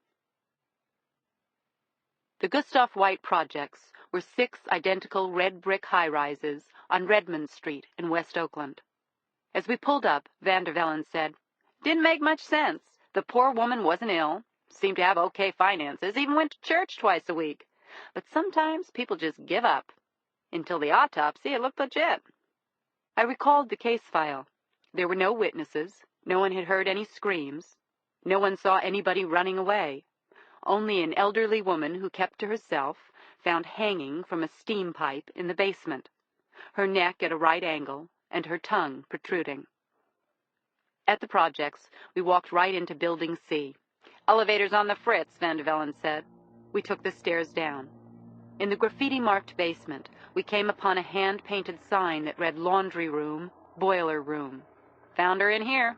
The Gustav White projects were 6 identical red brick high-rises on Redmond Street in West Oakland. As we pulled up, Vandervellen said, "Didn't make much sense. The poor woman wasn't ill, seemed to have okay finances, even went to church twice a week. But sometimes people just give up. Until the autopsy, it looked legit." I recalled the case file. There were no witnesses. No one had heard any screams. No one saw anybody running away. Only an elderly woman who kept to herself, found hanging from a steam pipe in the basement, her neck at a right angle and her tongue protruding. At the projects, we walked right into Building C. "Elevators on the fritz," Vandervellen said. We took the stairs down. In the graffiti-marked basement, we came upon a hand-painted sign that read "Laundry Room, Boiler Room." "Found her in here."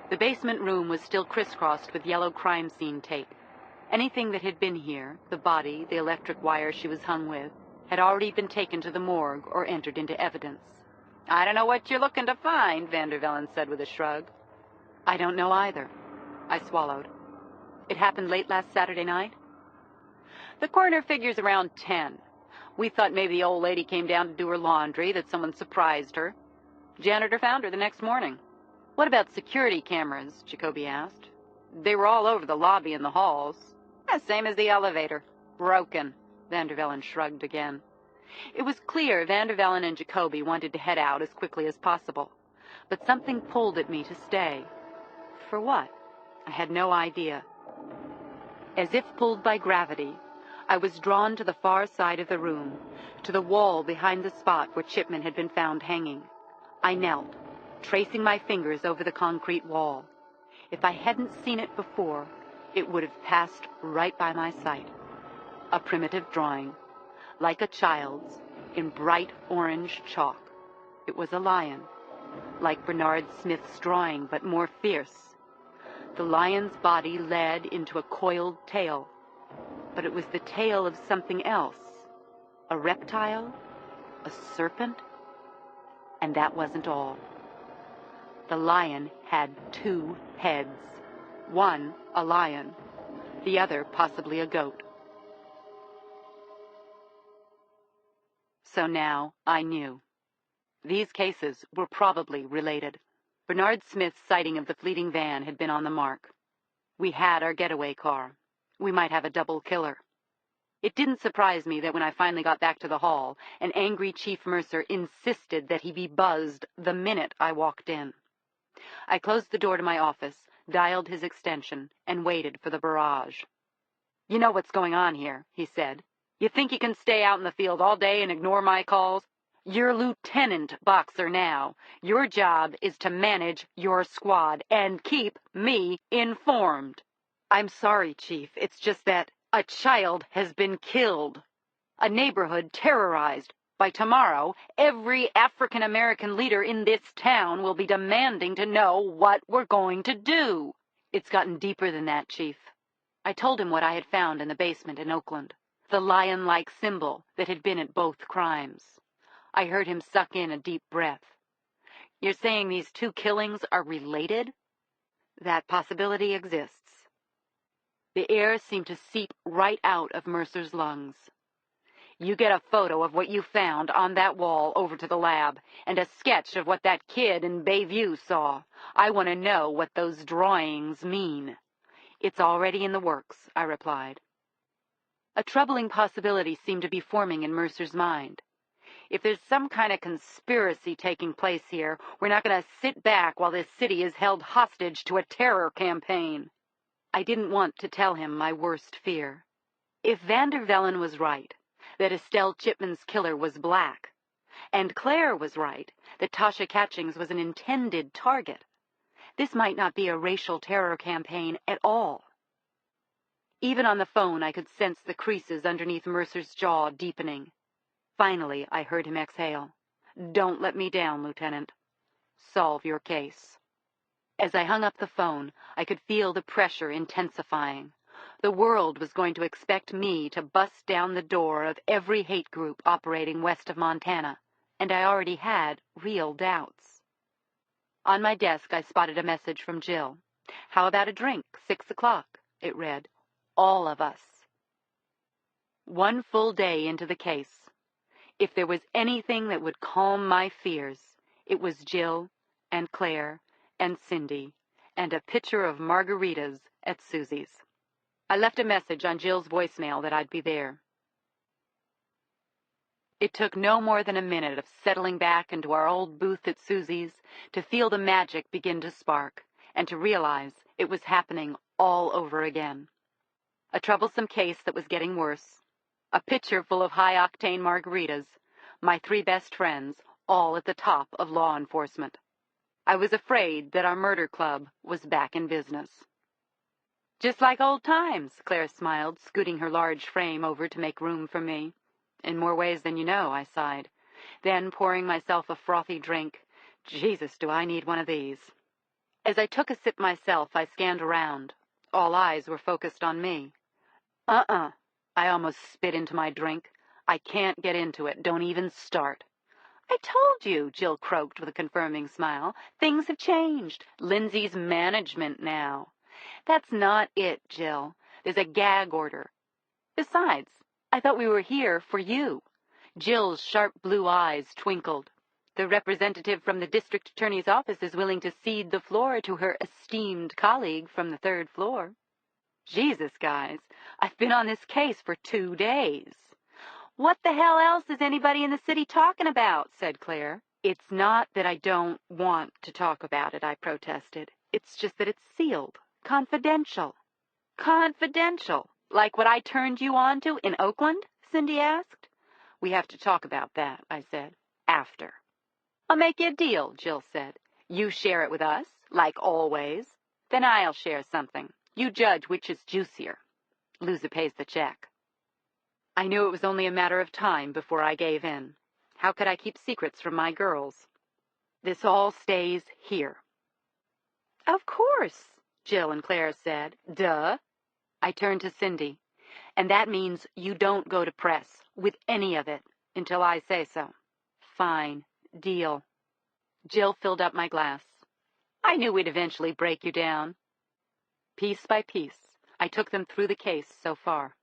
The basement room was still crisscrossed with yellow crime scene tape. Anything that had been here, the body, the electric wire she was hung with, had already been taken to the morgue or entered into evidence. "I don't know what you're looking to find," Vandervellen said with a shrug. "I don't know either." I swallowed. "It happened late last Saturday night?" "The coroner figures around 10. We thought maybe the old lady came down to do her laundry, that someone surprised her. Janitor found her the next morning." "What about security cameras?" Jacoby asked. "They were all over the lobby and the halls." "Same as the elevator. Broken." Vandervellen shrugged again. It was clear Vandervellen and Jacoby wanted to head out as quickly as possible, but something pulled at me to stay. For what? I had no idea. As if pulled by gravity, I was drawn to the far side of the room, to the wall behind the spot where Chipman had been found hanging. I knelt, tracing my fingers over the concrete wall. If I hadn't seen it before, it would have passed right by my sight. A primitive drawing, like a child's, in bright orange chalk. It was a lion, like Bernard Smith's drawing, but more fierce. The lion's body led into a coiled tail, but it was the tail of something else. A reptile? A serpent? And that wasn't all. The lion had 2 heads. One, a lion. The other, possibly a goat. So now I knew. These cases were probably related. Bernard Smith's sighting of the fleeting van had been on the mark. We had our getaway car. We might have a double killer. It didn't surprise me that when I finally got back to the hall, an angry Chief Mercer insisted that he be buzzed the minute I walked in. I closed the door to my office, dialed his extension, and waited for the barrage. "You know what's going on here," he said. "You think you can stay out in the field all day and ignore my calls? You're Lieutenant Boxer now. Your job is to manage your squad and keep me informed." "I'm sorry, Chief. It's just that..." A child has been killed. A neighborhood terrorized. By tomorrow, every African-American leader in this town will be demanding to know what we're going to do. It's gotten deeper than that, Chief. I told him what I had found in the basement in Oakland, the lion-like symbol that had been at both crimes. I heard him suck in a deep breath. You're saying these two killings are related? That possibility exists. The air seemed to seep right out of Mercer's lungs. You get a photo of what you found on that wall over to the lab, and a sketch of what that kid in Bayview saw. I want to know what those drawings mean. It's already in the works, I replied. A troubling possibility seemed to be forming in Mercer's mind. If there's some kind of conspiracy taking place here, we're not going to sit back while this city is held hostage to a terror campaign. I didn't want to tell him my worst fear. If Vander Vellen was right, that Estelle Chipman's killer was black, and Claire was right, that Tasha Catchings was an intended target, this might not be a racial terror campaign at all. Even on the phone, I could sense the creases underneath Mercer's jaw deepening. Finally, I heard him exhale. Don't let me down, Lieutenant. Solve your case. As I hung up the phone, I could feel the pressure intensifying. The world was going to expect me to bust down the door of every hate group operating west of Montana, and I already had real doubts. On my desk, I spotted a message from Jill. How about a drink? 6 o'clock, it read. All of us. 1 full day into the case. If there was anything that would calm my fears, it was Jill and Claire and Cindy and a pitcher of margaritas at Susie's. I left a message on Jill's voicemail that I'd be there. It took no more than a minute of settling back into our old booth at Susie's to feel the magic begin to spark and to realize it was happening all over again. A troublesome case that was getting worse. A pitcher full of high-octane margaritas. My 3 best friends, all at the top of law enforcement. I was afraid that our murder club was back in business. Just like old times, Claire smiled, scooting her large frame over to make room for me. In more ways than you know, I sighed. Then, pouring myself a frothy drink, Jesus, do I need one of these. As I took a sip myself, I scanned around. All eyes were focused on me. I almost spit into my drink. I can't get into it. Don't even start. I told you, Jill croaked with a confirming smile. Things have changed. Lindsay's management now. That's not it, Jill. There's a gag order. Besides, I thought we were here for you. Jill's sharp blue eyes twinkled. The representative from the district attorney's office is willing to cede the floor to her esteemed colleague from the 3rd floor. Jesus, guys, I've been on this case for 2 days. What the hell else is anybody in the city talking about? Said Claire. It's not that I don't want to talk about it, I protested. It's just that it's sealed. Confidential. Confidential? Like what I turned you on to in Oakland? Cindy asked. We have to talk about that, I said. After. I'll make you a deal, Jill said. You share it with us, like always. Then I'll share something. You judge which is juicier. Loser pays the check. I knew it was only a matter of time before I gave in. How could I keep secrets from my girls? This all stays here. Of course, Jill and Claire said. Duh. I turned to Cindy. And that means you don't go to press with any of it until I say so. Fine. Deal. Jill filled up my glass. I knew we'd eventually break you down. Piece by piece, I took them through the case so far.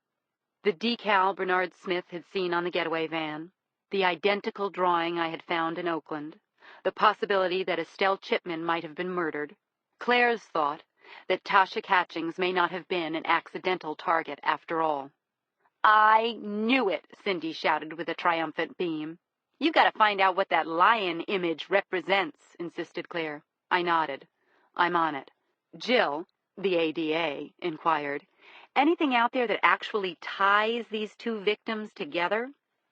The decal Bernard Smith had seen on the getaway van, the identical drawing I had found in Oakland, the possibility that Estelle Chipman might have been murdered, Claire's thought that Tasha Catchings may not have been an accidental target after all. I knew it, Cindy shouted with a triumphant beam. You got to find out what that lion image represents, insisted Claire. I nodded. I'm on it. Jill, the ADA, inquired, anything out there that actually ties these two victims together?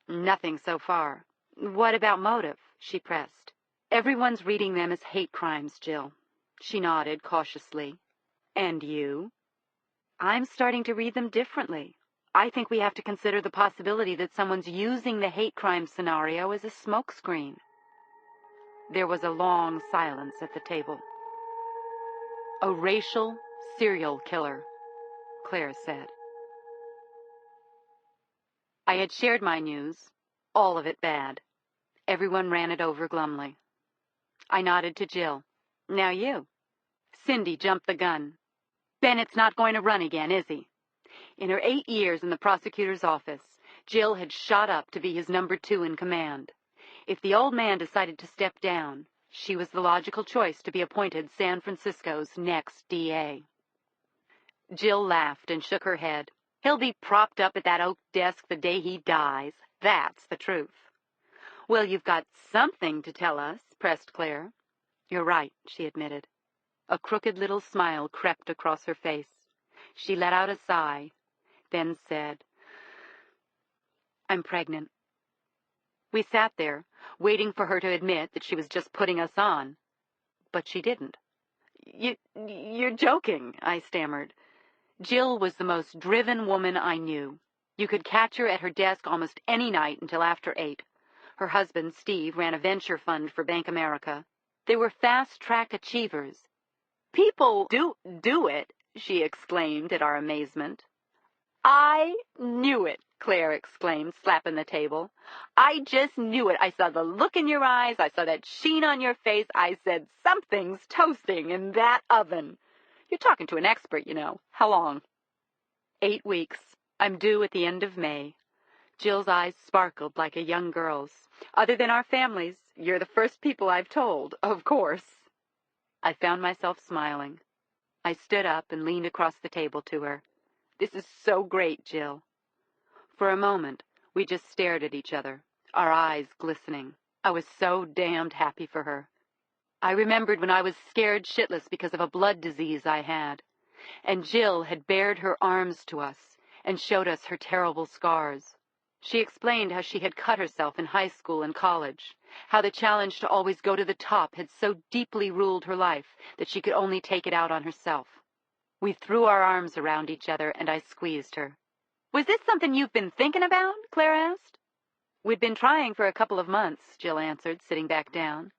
Nothing so far. What about motive? She pressed. Everyone's reading them as hate crimes, Jill. She nodded cautiously. And you? I'm starting to read them differently. I think we have to consider the possibility that someone's using the hate crime scenario as a smokescreen. There was a long silence at the table. A racial serial killer, Claire said. I had shared my news, all of it bad. Everyone ran it over glumly. I nodded to Jill. Now you. Cindy jumped the gun. Bennett's not going to run again, is he? In her 8 years in the prosecutor's office, Jill had shot up to be his number 2 in command. If the old man decided to step down, she was the logical choice to be appointed San Francisco's next DA. Jill laughed and shook her head. He'll be propped up at that oak desk the day he dies. That's the truth. Well, you've got something to tell us, pressed Claire. You're right, she admitted. A crooked little smile crept across her face. She let out a sigh, then said, I'm pregnant. We sat there, waiting for her to admit that she was just putting us on. But she didn't. You're joking, I stammered. Jill was the most driven woman I knew. You could catch her at her desk almost any night until after 8. Her husband, Steve, ran a venture fund for Bank America. They were fast-track achievers. People do it, she exclaimed at our amazement. I knew it, Claire exclaimed, slapping the table. I just knew it. I saw the look in your eyes. I saw that sheen on your face. I said, something's toasting in that oven. You're talking to an expert, you know. How long? 8 weeks. I'm due at the end of May. Jill's eyes sparkled like a young girl's. Other than our families, you're the first people I've told, of course. I found myself smiling. I stood up and leaned across the table to her. This is so great, Jill. For a moment, we just stared at each other, our eyes glistening. I was so damned happy for her. I remembered when I was scared shitless because of a blood disease I had, and Jill had bared her arms to us and showed us her terrible scars. She explained how she had cut herself in high school and college, how the challenge to always go to the top had so deeply ruled her life that she could only take it out on herself. We threw our arms around each other, and I squeezed her. Was this something you've been thinking about? Claire asked. We'd been trying for a couple of months, Jill answered, sitting back down.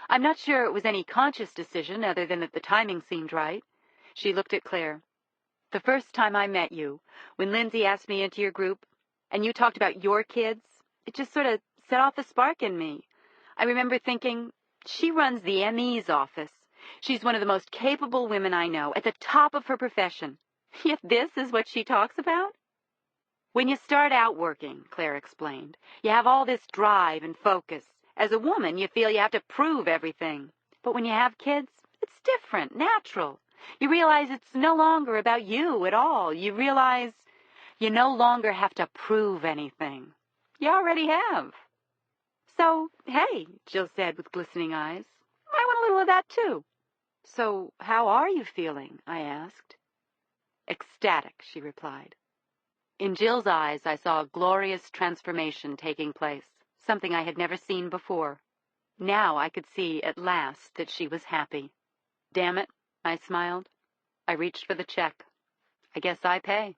I'm not sure it was any conscious decision other than that the timing seemed right. She looked at Claire. The first time I met you, when Lindsay asked me into your group, and you talked about your kids, it just sort of set off a spark in me. I remember thinking, she runs the ME's office. She's one of the most capable women I know, at the top of her profession. Yet this is what she talks about? When you start out working, Claire explained, you have all this drive and focus. As a woman, you feel you have to prove everything. But when you have kids, it's different, natural. You realize it's no longer about you at all. You realize you no longer have to prove anything. You already have. So, hey, Jill said with glistening eyes, I want a little of that too. So, how are you feeling? I asked. Ecstatic, she replied. In Jill's eyes, I saw a glorious transformation taking place, something I had never seen before. Now I could see at last that she was happy. Damn it, I smiled. I reached for the check. I guess I pay.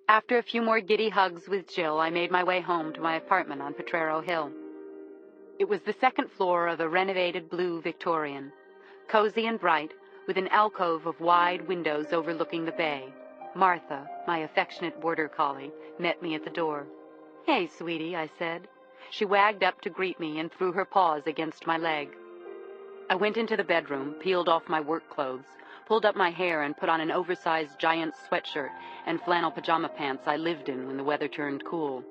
After a few more giddy hugs with Jill, I made my way home to my apartment on Potrero Hill. It was the second floor of a renovated blue Victorian, cozy and bright, with an alcove of wide windows overlooking the bay. Martha, my affectionate border collie, met me at the door. Hey, sweetie, I said. She wagged up to greet me and threw her paws against my leg. I went into the bedroom, peeled off my work clothes, pulled up my hair and put on an oversized giant sweatshirt and flannel pajama pants I lived in when the weather turned cool.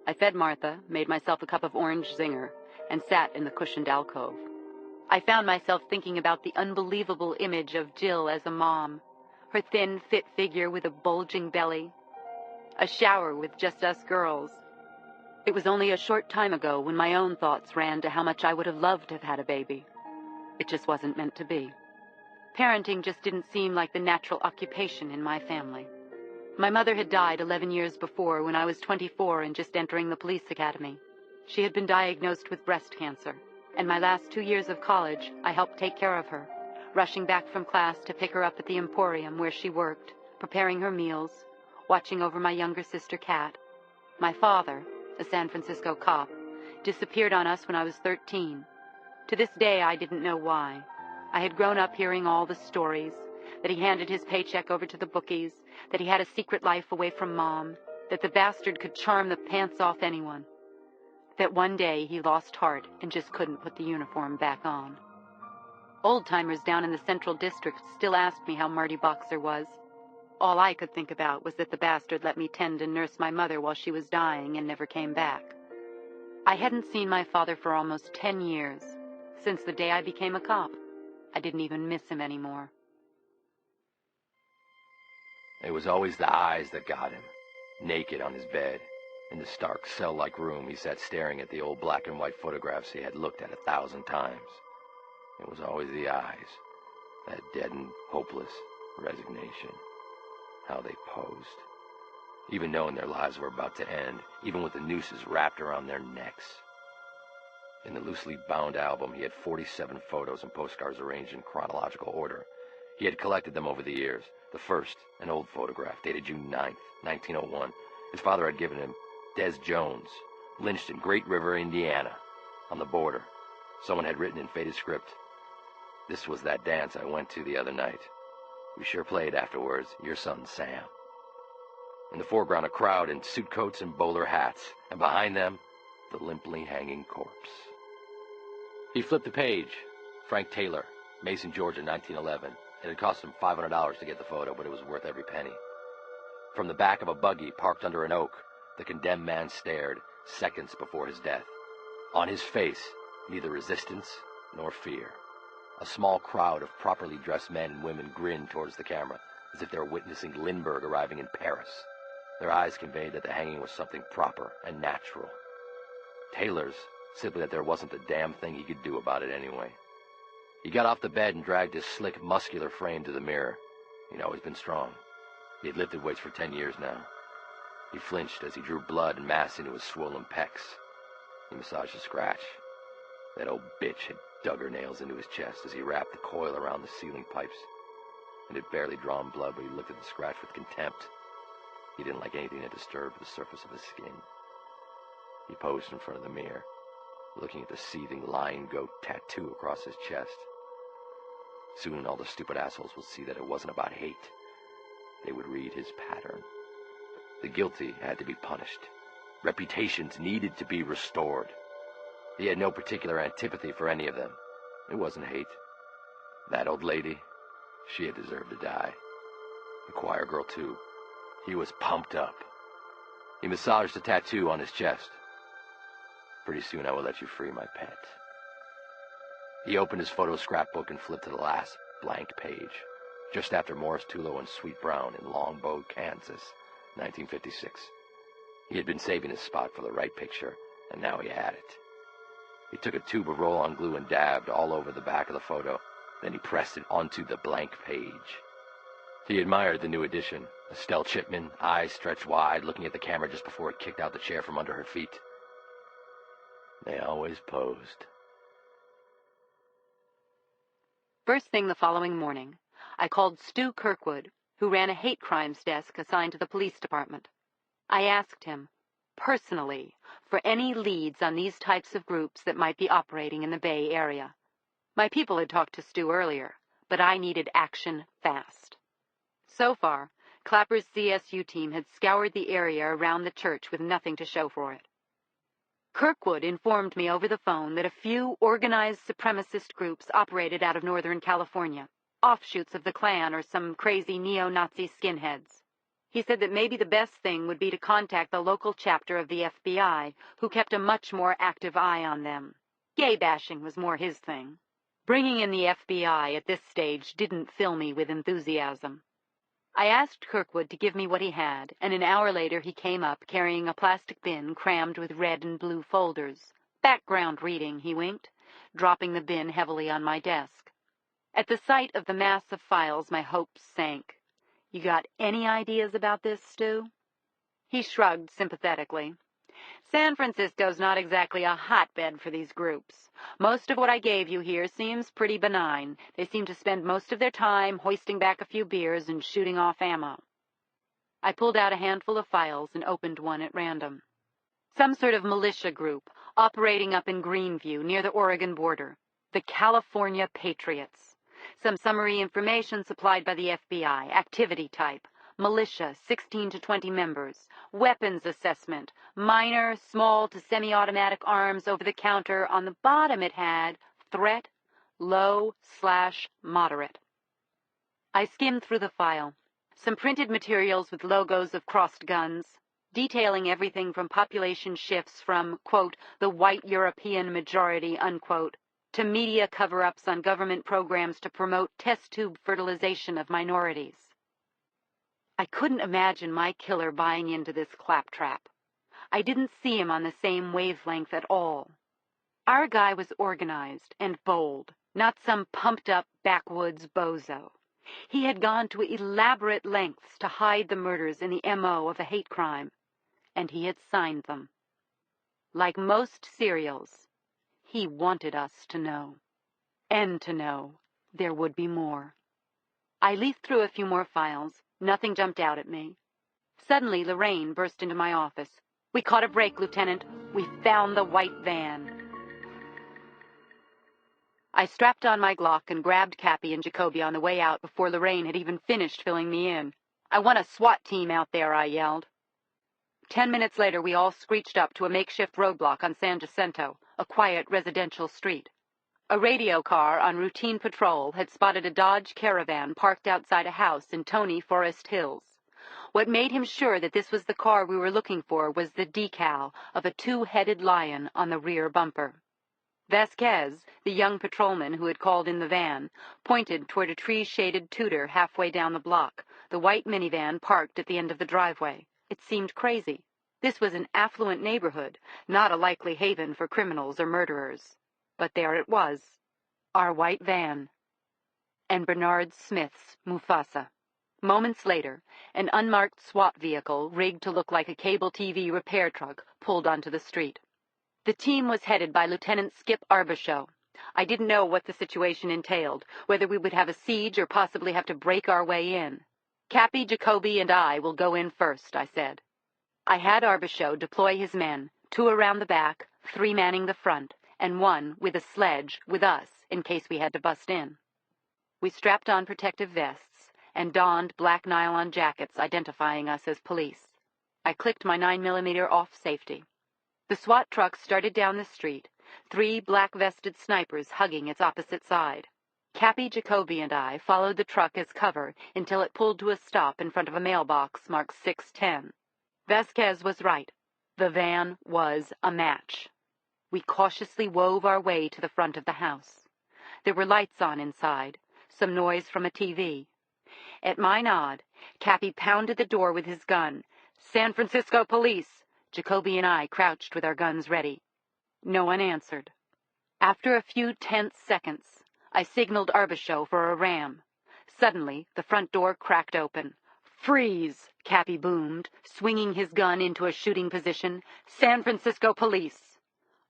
I fed Martha, made myself a cup of orange zinger, and sat in the cushioned alcove. I found myself thinking about the unbelievable image of Jill as a mom, her thin, fit figure with a bulging belly, a shower with just us girls. It was only a short time ago when my own thoughts ran to how much I would have loved to have had a baby. It just wasn't meant to be. Parenting just didn't seem like the natural occupation in my family. My mother had died 11 years before when I was 24 and just entering the police academy. She had been diagnosed with breast cancer, and my last 2 years of college, I helped take care of her, rushing back from class to pick her up at the Emporium where she worked, preparing her meals, watching over my younger sister, Kat. My father, a San Francisco cop, disappeared on us when I was 13. To this day, I didn't know why. I had grown up hearing all the stories, that he handed his paycheck over to the bookies, that he had a secret life away from Mom, that the bastard could charm the pants off anyone, that one day he lost heart and just couldn't put the uniform back on. Old-timers down in the Central District still asked me how Marty Boxer was. All I could think about was that the bastard let me tend and nurse my mother while she was dying and never came back. I hadn't seen my father for almost 10 years, since the day I became a cop. I didn't even miss him anymore. It was always the eyes that got him. Naked on his bed, in the stark cell-like room, he sat staring at the old black and white photographs he had looked at 1,000 times. It was always the eyes, that deadened, hopeless resignation. How they posed. Even knowing their lives were about to end, even with the nooses wrapped around their necks. In the loosely bound album, he had 47 photos and postcards arranged in chronological order. He had collected them over the years. The first, an old photograph, dated June 9th, 1901. His father had given him Des Jones, lynched in Great River, Indiana, on the border. Someone had written in faded script, "This was that dance I went to the other night. We sure played afterwards, your son Sam." In the foreground, a crowd in suit coats and bowler hats, and behind them, the limply hanging corpse. He flipped the page. Frank Taylor, Mason, Georgia, 1911. It had cost him $500 to get the photo, but it was worth every penny. From the back of a buggy parked under an oak, the condemned man stared, seconds before his death. On his face, neither resistance nor fear. A small crowd of properly dressed men and women grinned towards the camera, as if they were witnessing Lindbergh arriving in Paris. Their eyes conveyed that the hanging was something proper and natural. Taylor's, simply that there wasn't a damn thing he could do about it anyway. He got off the bed and dragged his slick, muscular frame to the mirror. He'd always been strong. He had lifted weights for 10 years now. He flinched as he drew blood and mass into his swollen pecs. He massaged a scratch. That old bitch had dug her nails into his chest as he wrapped the coil around the ceiling pipes. It had barely drawn blood, but he looked at the scratch with contempt. He didn't like anything that disturbed the surface of his skin. He posed in front of the mirror, looking at the seething lion goat tattoo across his chest. Soon all the stupid assholes would see that it wasn't about hate. They would read his pattern. The guilty had to be punished. Reputations needed to be restored. He had no particular antipathy for any of them. It wasn't hate. That old lady, she had deserved to die. The choir girl, too. He was pumped up. He massaged the tattoo on his chest. "Pretty soon I will let you free, my pet." He opened his photo scrapbook and flipped to the last blank page, just after Morris Tulo and Sweet Brown in Longbow, Kansas, 1956. He had been saving his spot for the right picture, and now he had it. He took a tube of roll-on glue and dabbed all over the back of the photo. Then he pressed it onto the blank page. He admired the new addition, Estelle Chipman, eyes stretched wide, looking at the camera just before it kicked out the chair from under her feet. They always posed. First thing the following morning, I called Stu Kirkwood, who ran a hate crimes desk assigned to the police department. I asked him, personally, for any leads on these types of groups that might be operating in the Bay Area. My people had talked to Stu earlier, but I needed action fast. So far, Clapper's CSU team had scoured the area around the church with nothing to show for it. Kirkwood informed me over the phone that a few organized supremacist groups operated out of Northern California, offshoots of the Klan or some crazy neo-Nazi skinheads. He said that maybe the best thing would be to contact the local chapter of the FBI, who kept a much more active eye on them. Gay bashing was more his thing. Bringing in the FBI at this stage didn't fill me with enthusiasm. I asked Kirkwood to give me what he had, and an hour later he came up carrying a plastic bin crammed with red and blue folders. Background reading, he winked, dropping the bin heavily on my desk. At the sight of the mass of files, my hopes sank. "You got any ideas about this, Stu?" He shrugged sympathetically. "San Francisco's not exactly a hotbed for these groups. Most of what I gave you here seems pretty benign. They seem to spend most of their time hoisting back a few beers and shooting off ammo. I pulled out a handful of files and opened one at random. Some sort of militia group operating up in Greenview near the Oregon border. The California Patriots. Some summary information supplied by the FBI. Activity type. Militia, 16 to 20 members. Weapons assessment. Minor, small to semi-automatic arms over the counter. On the bottom it had threat, low/moderate. I skimmed through the file. Some printed materials with logos of crossed guns, detailing everything from population shifts from, quote, the white European majority, unquote, to media cover-ups on government programs to promote test tube fertilization of minorities. I couldn't imagine my killer buying into this claptrap. I didn't see him on the same wavelength at all. Our guy was organized and bold, not some pumped-up backwoods bozo. He had gone to elaborate lengths to hide the murders in the M.O. of a hate crime, and he had signed them. Like most serials, he wanted us to know. And to know there would be more. I leafed through a few more files. Nothing jumped out at me. Suddenly, Lorraine burst into my office. "We caught a break, Lieutenant. We found the white van." I strapped on my Glock and grabbed Cappy and Jacoby on the way out before Lorraine had even finished filling me in. "I want a SWAT team out there," I yelled. 10 minutes later, we all screeched up to a makeshift roadblock on San Jacinto, a quiet residential street. A radio car on routine patrol had spotted a Dodge Caravan parked outside a house in Tony Forest Hills. What made him sure that this was the car we were looking for was the decal of a two-headed lion on the rear bumper. Vasquez, the young patrolman who had called in the van, pointed toward a tree-shaded Tudor halfway down the block, the white minivan parked at the end of the driveway. It seemed crazy. This was an affluent neighborhood, not a likely haven for criminals or murderers. But there it was, our white van, and Bernard Smith's Mufasa. Moments later, an unmarked SWAT vehicle, rigged to look like a cable TV repair truck, pulled onto the street. The team was headed by Lieutenant Skip Arbushow. I didn't know what the situation entailed, whether we would have a siege or possibly have to break our way in. "Cappy, Jacoby, and I will go in first," I said. I had Arbushow deploy his men, 2 around the back, 3 manning the front, and 1 with a sledge with us in case we had to bust in. We strapped on protective vests and donned black nylon jackets identifying us as police. I clicked my 9mm off safety. The SWAT truck started down the street, 3 black-vested snipers hugging its opposite side. Cappy, Jacoby, and I followed the truck as cover until it pulled to a stop in front of a mailbox marked 610. Vasquez was right. The van was a match. We cautiously wove our way to the front of the house. There were lights on inside, some noise from a TV. At my nod, Cappy pounded the door with his gun. "San Francisco Police!" Jacoby and I crouched with our guns ready. No one answered. After a few tense seconds, I signaled Arbushow for a ram. Suddenly, the front door cracked open. "Freeze!" Cappy boomed, swinging his gun into a shooting position. "San Francisco Police!"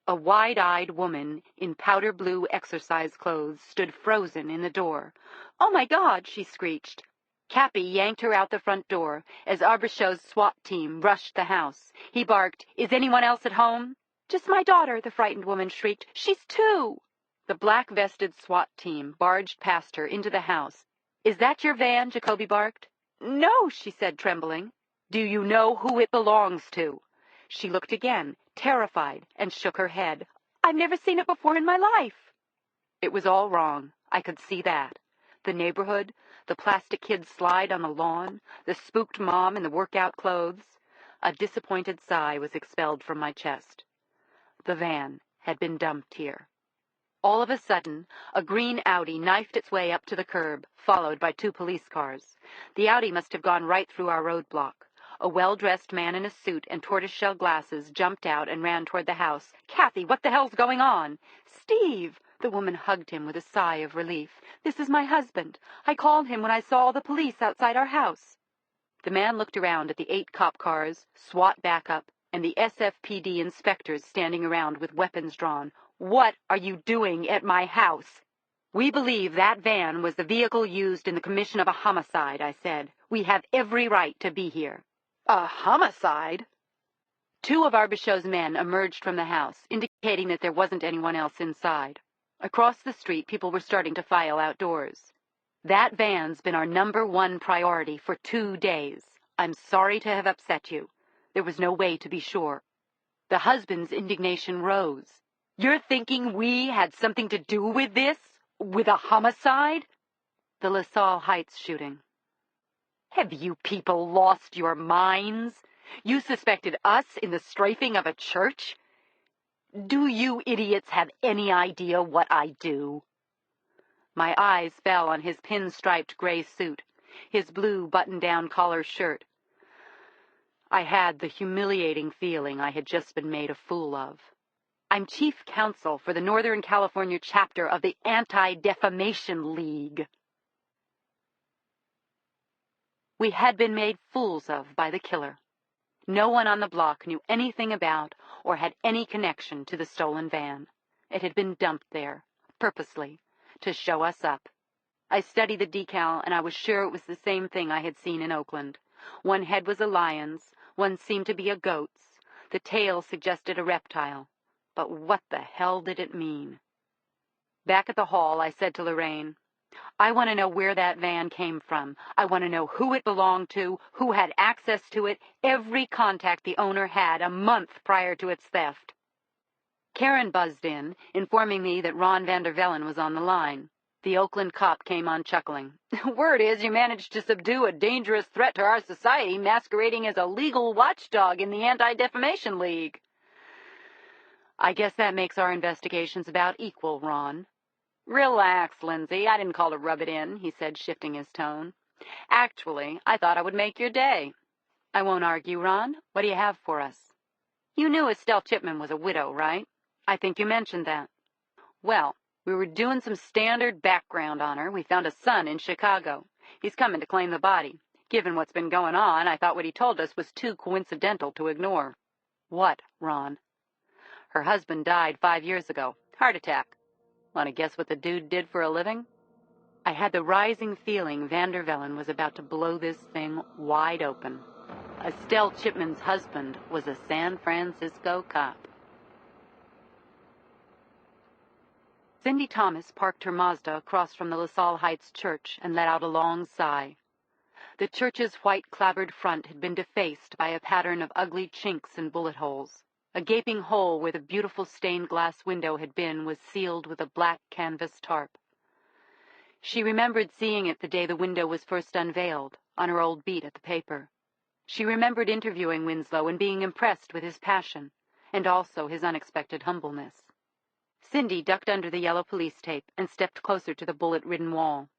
A wide-eyed woman in powder blue exercise clothes stood frozen in the door. "Oh, my God!" she screeched. Cappy yanked her out the front door as Arbushow's SWAT team rushed the house. He barked, "Is anyone else at home?" "Just my daughter," the frightened woman shrieked. "She's 2." The black-vested SWAT team barged past her into the house. "Is that your van?" Jacoby barked. "No," she said, trembling. "Do you know who it belongs to?" She looked again, terrified, and shook her head. "I've never seen it before in my life." It was all wrong. I could see that. The neighborhood, the plastic kid slide on the lawn, the spooked mom in the workout clothes. A disappointed sigh was expelled from my chest. The van had been dumped here. All of a sudden, a green Audi knifed its way up to the curb, followed by 2 police cars. The Audi must have gone right through our roadblock. A well-dressed man in a suit and tortoiseshell glasses jumped out and ran toward the house. "Kathy, what the hell's going on?" "Steve!" The woman hugged him with a sigh of relief. "This is my husband. I called him when I saw all the police outside our house." The man looked around at the 8 cop cars, SWAT backup, and the SFPD inspectors standing around with weapons drawn. "What are you doing at my house?" We believe that van was the vehicle used in the commission of a homicide, I said. We have every right to be here. A homicide? Two of Arbishow's men emerged from the house, indicating that there wasn't anyone else inside. Across the street, people were starting to file outdoors. That van's been our #1 priority for 2 days. I'm sorry to have upset you. There was no way to be sure. The husband's indignation rose. You're thinking we had something to do with this? With a homicide? The LaSalle Heights shooting. Have you people lost your minds? You suspected us in the strafing of a church? Do you idiots have any idea what I do? My eyes fell on his pinstriped gray suit, his blue button-down collar shirt. I had the humiliating feeling I had just been made a fool of. I'm chief counsel for the Northern California chapter of the Anti-Defamation League. We had been made fools of by the killer. No one on the block knew anything about or had any connection to the stolen van. It had been dumped there, purposely, to show us up. I studied the decal, and I was sure it was the same thing I had seen in Oakland. One head was a lion's, one seemed to be a goat's. The tail suggested a reptile. But what the hell did it mean? Back at the hall, I said to Lorraine, I want to know where that van came from. I want to know who it belonged to, who had access to it, every contact the owner had a month prior to its theft. Karen buzzed in, informing me that Ron Vandervellen was on the line. The Oakland cop came on chuckling. Word is you managed to subdue a dangerous threat to our society masquerading as a legal watchdog in the Anti-Defamation League. I guess that makes our investigations about equal, Ron. Relax, Lindsay. I didn't call to rub it in, he said, shifting his tone. Actually, I thought I would make your day. I won't argue, Ron. What do you have for us? You knew Estelle Chipman was a widow, right? I think you mentioned that. Well, we were doing some standard background on her. We found a son in Chicago. He's coming to claim the body. Given what's been going on, I thought what he told us was too coincidental to ignore. What, Ron? Her husband died 5 years ago. Heart attack. Want to guess what the dude did for a living? I had the rising feeling Vandervellen was about to blow this thing wide open. Estelle Chipman's husband was a San Francisco cop. Cindy Thomas parked her Mazda across from the LaSalle Heights church and let out a long sigh. The church's white clapboard front had been defaced by a pattern of ugly chinks and bullet holes. A gaping hole where the beautiful stained glass window had been was sealed with a black canvas tarp. She remembered seeing it the day the window was first unveiled, on her old beat at the paper. She remembered interviewing Winslow and being impressed with his passion, and also his unexpected humbleness. Cindy ducked under the yellow police tape and stepped closer to the bullet-ridden wall.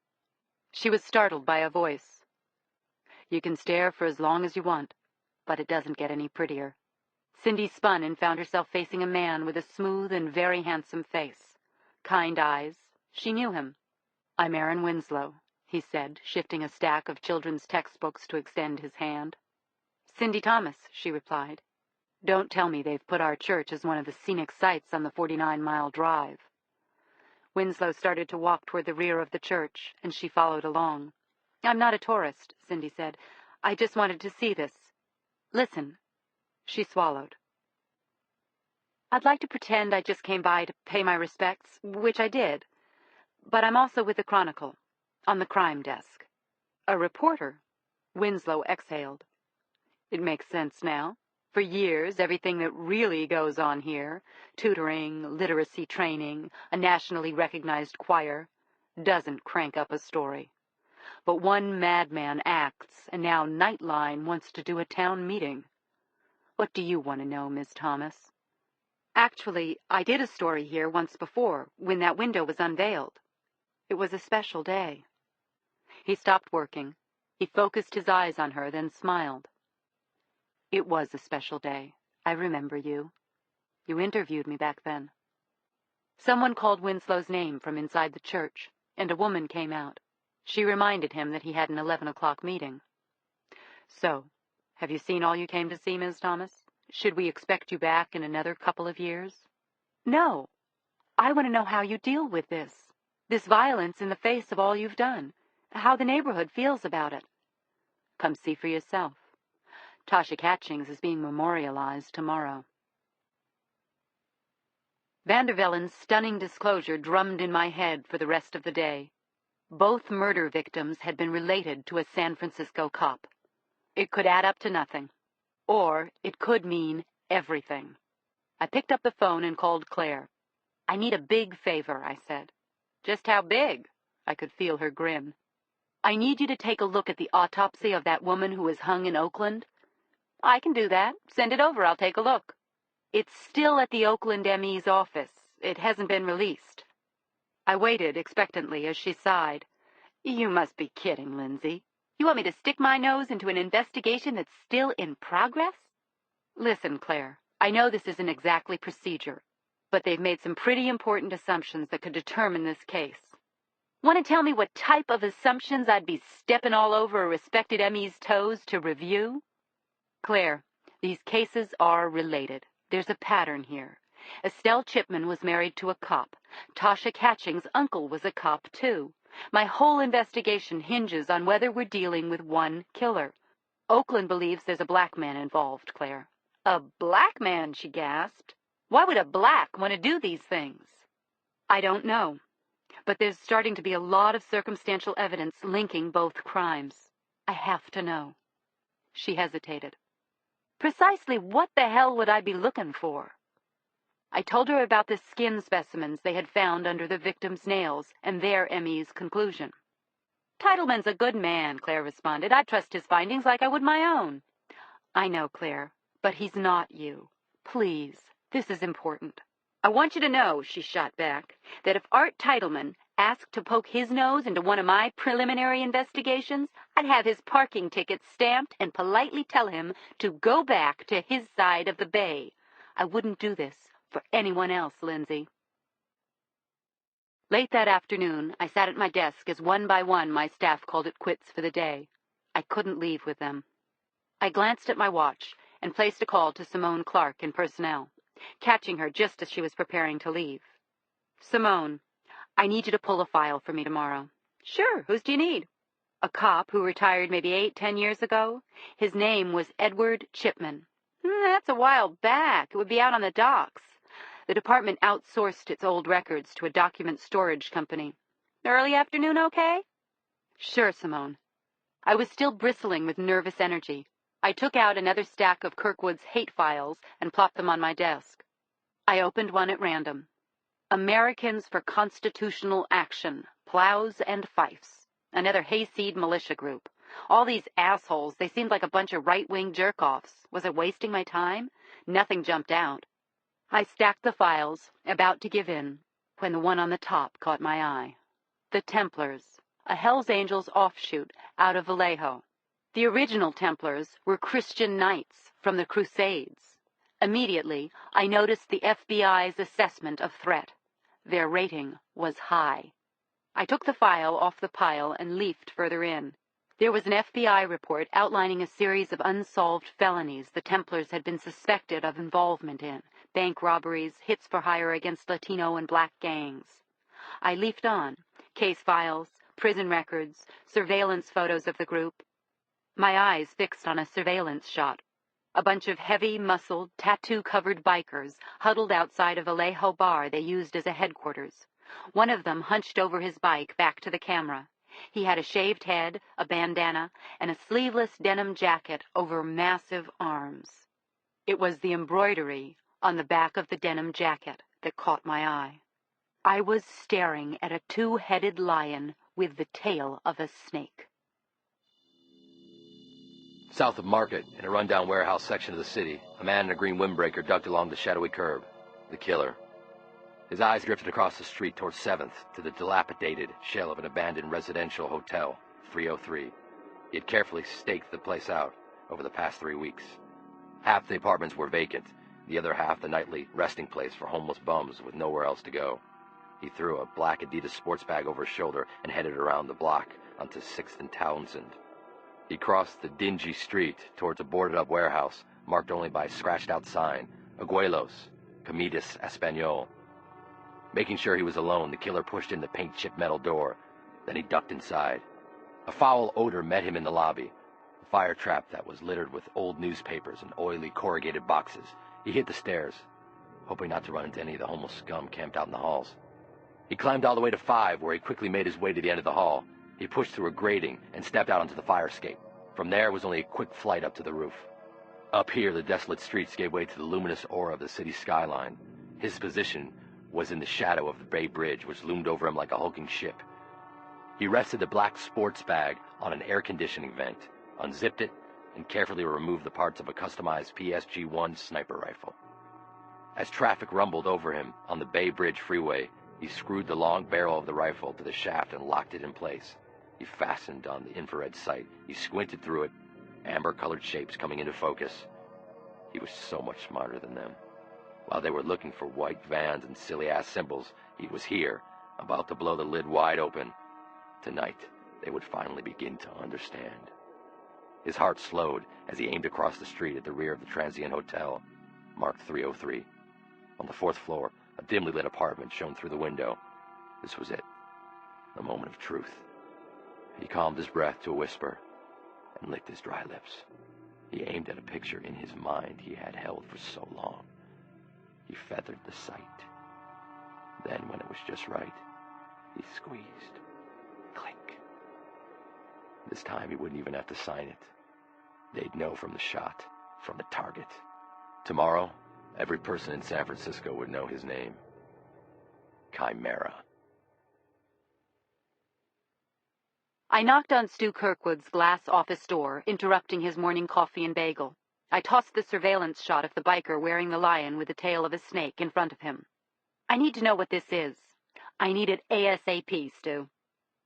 She was startled by a voice. You can stare for as long as you want, but it doesn't get any prettier. Cindy spun and found herself facing a man with a smooth and very handsome face. Kind eyes. She knew him. I'm Aaron Winslow, he said, shifting a stack of children's textbooks to extend his hand. Cindy Thomas, she replied. Don't tell me they've put our church as one of the scenic sights on the 49-mile drive. Winslow started to walk toward the rear of the church, and she followed along. I'm not a tourist, Cindy said. I just wanted to see this. Listen. She swallowed. I'd like to pretend I just came by to pay my respects, which I did. But I'm also with the Chronicle, on the crime desk. A reporter? Winslow exhaled. It makes sense now. For years, everything that really goes on here, tutoring, literacy training, a nationally recognized choir, doesn't crank up a story. But one madman acts, and now Nightline wants to do a town meeting. What do you want to know, Miss Thomas? Actually, I did a story here once before, when that window was unveiled. It was a special day. He stopped working. He focused his eyes on her, then smiled. It was a special day. I remember you. You interviewed me back then. Someone called Winslow's name from inside the church, and a woman came out. She reminded him that he had an 11 o'clock meeting. So, have you seen all you came to see, Ms. Thomas? Should we expect you back in another couple of years? No. I want to know how you deal with this. This violence in the face of all you've done. How the neighborhood feels about it. Come see for yourself. Tasha Catchings is being memorialized tomorrow. Vandervelden's stunning disclosure drummed in my head for the rest of the day. Both murder victims had been related to a San Francisco cop. It could add up to nothing. Or it could mean everything. I picked up the phone and called Claire. "I need a big favor," I said. "Just how big?" I could feel her grin. "I need you to take a look at the autopsy of that woman who was hung in Oakland." "I can do that. Send it over. I'll take a look." "It's still at the Oakland ME's office. It hasn't been released." I waited expectantly as she sighed. "You must be kidding, Lindsay. You want me to stick my nose into an investigation that's still in progress?" "Listen, Claire, I know this isn't exactly procedure, but they've made some pretty important assumptions that could determine this case." "Want to tell me what type of assumptions I'd be stepping all over a respected ME's toes to review?" "Claire, these cases are related. There's a pattern here. Estelle Chipman was married to a cop. Tasha Catchings' uncle was a cop, too. My whole investigation hinges on whether we're dealing with one killer. Oakland believes there's a black man involved, Claire." "A black man?" she gasped. "Why would a black want to do these things?" "I don't know. But there's starting to be a lot of circumstantial evidence linking both crimes. I have to know." She hesitated. "Precisely what the hell would I be looking for?" I told her about the skin specimens they had found under the victim's nails and their ME's conclusion. "Titleman's a good man," Claire responded. "I trust his findings like I would my own." "I know, Claire, but he's not you. Please, this is important." "I want you to know," she shot back, "that if Art Titleman asked to poke his nose into one of my preliminary investigations, I'd have his parking ticket stamped and politely tell him to go back to his side of the bay. I wouldn't do this for anyone else, Lindsay." Late that afternoon, I sat at my desk as one by one my staff called it quits for the day. I couldn't leave with them. I glanced at my watch and placed a call to Simone Clark in personnel, catching her just as she was preparing to leave. "Simone, I need you to pull a file for me tomorrow." "Sure. Whose do you need?" "A cop who retired maybe 8-10 years ago. His name was Edward Chipman." "That's a while back. It would be out on the docks. The department outsourced its old records to a document storage company. Early afternoon okay?" "Sure, Simone." I was still bristling with nervous energy. I took out another stack of Kirkwood's hate files and plopped them on my desk. I opened one at random. "Americans for Constitutional Action, Plows and Fifes." Another hayseed militia group. All these assholes, they seemed like a bunch of right-wing jerk-offs. Was I wasting my time? Nothing jumped out. I stacked the files, about to give in, when the one on the top caught my eye. The Templars, a Hells Angels offshoot out of Vallejo. The original Templars were Christian knights from the Crusades. Immediately, I noticed the FBI's assessment of threat. Their rating was high. I took the file off the pile and leafed further in. There was an FBI report outlining a series of unsolved felonies the Templars had been suspected of involvement in: bank robberies, hits for hire against Latino and black gangs. I leafed on. Case files, prison records, surveillance photos of the group. My eyes fixed on a surveillance shot. A bunch of heavy-muscled, tattoo-covered bikers huddled outside a Vallejo bar they used as a headquarters. One of them hunched over his bike back to the camera. He had a shaved head, a bandana, and a sleeveless denim jacket over massive arms. It was the embroidery on the back of the denim jacket that caught my eye. I was staring at a two-headed lion with the tail of a snake. South of Market, in a rundown warehouse section of the city, a man in a green windbreaker ducked along the shadowy curb. The killer. His eyes drifted across the street towards 7th to the dilapidated shell of an abandoned residential hotel, 303. He had carefully staked the place out over the past 3 weeks. Half the apartments were vacant, the other half the nightly resting place for homeless bums with nowhere else to go. He threw a black Adidas sports bag over his shoulder and headed around the block onto 6th and Townsend. He crossed the dingy street towards a boarded-up warehouse marked only by a scratched-out sign, Abuelos, Comidas Español. Making sure he was alone, the killer pushed in the paint-chipped metal door. Then he ducked inside. A foul odor met him in the lobby. A fire trap that was littered with old newspapers and oily corrugated boxes. He hit the stairs, hoping not to run into any of the homeless scum camped out in the halls. He climbed all the way to 5, where he quickly made his way to the end of the hall. He pushed through a grating and stepped out onto the fire escape. From there was only a quick flight up to the roof. Up here, the desolate streets gave way to the luminous aura of the city skyline. His position was in the shadow of the Bay Bridge, which loomed over him like a hulking ship. He rested the black sports bag on an air conditioning vent, unzipped it, and carefully removed the parts of a customized PSG-1 sniper rifle. As traffic rumbled over him on the Bay Bridge freeway, he screwed the long barrel of the rifle to the shaft and locked it in place. He fastened on the infrared sight. He squinted through it, amber-colored shapes coming into focus. He was so much smarter than them. While they were looking for white vans and silly-ass symbols, he was here, about to blow the lid wide open. Tonight, they would finally begin to understand. His heart slowed as he aimed across the street at the rear of the transient hotel, marked 303. On the 4th floor, a dimly lit apartment shone through the window. This was it, the moment of truth. He calmed his breath to a whisper and licked his dry lips. He aimed at a picture in his mind he had held for so long. He feathered the sight. Then, when it was just right, he squeezed. Click. This time he wouldn't even have to sign it. They'd know from the shot, from the target. Tomorrow, every person in San Francisco would know his name. Chimera. I knocked on Stu Kirkwood's glass office door, interrupting his morning coffee and bagel. I tossed the surveillance shot of the biker wearing the lion with the tail of a snake in front of him. I need to know what this is. I need it ASAP, Stu.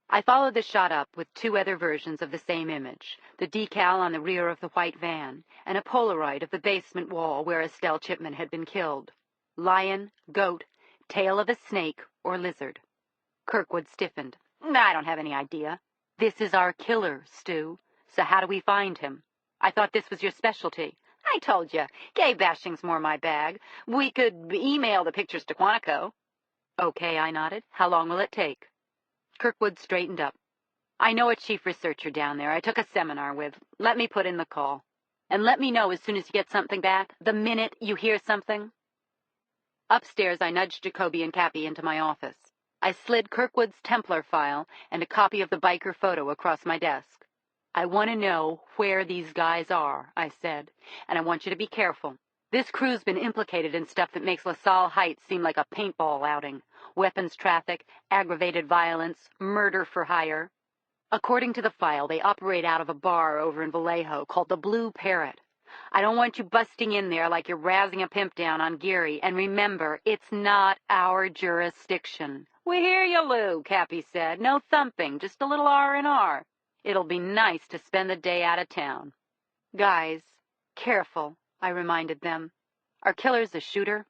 I followed the shot up with 2 other versions of the same image, the decal on the rear of the white van, and a Polaroid of the basement wall where Estelle Chipman had been killed. Lion, goat, tail of a snake, or lizard. Kirkwood stiffened. I don't have any idea. This is our killer, Stu. So how do we find him? I thought this was your specialty. I told you, gay bashing's more my bag. We could email the pictures to Quantico. Okay, I nodded. How long will it take? Kirkwood straightened up. I know a chief researcher down there I took a seminar with. Let me put in the call. And let me know as soon as you get something back, the minute you hear something. Upstairs, I nudged Jacoby and Cappy into my office. I slid Kirkwood's Templar file and a copy of the biker photo across my desk. I want to know where these guys are, I said, and I want you to be careful. This crew's been implicated in stuff that makes LaSalle Heights seem like a paintball outing. Weapons traffic, aggravated violence, murder for hire. According to the file, they operate out of a bar over in Vallejo called the Blue Parrot. I don't want you busting in there like you're razzing a pimp down on Geary. And remember, it's not our jurisdiction. We hear you, Lou, Cappy said. No thumping, just a little R&R. It'll be nice to spend the day out of town. Guys, careful, I reminded them. Our killer's a shooter.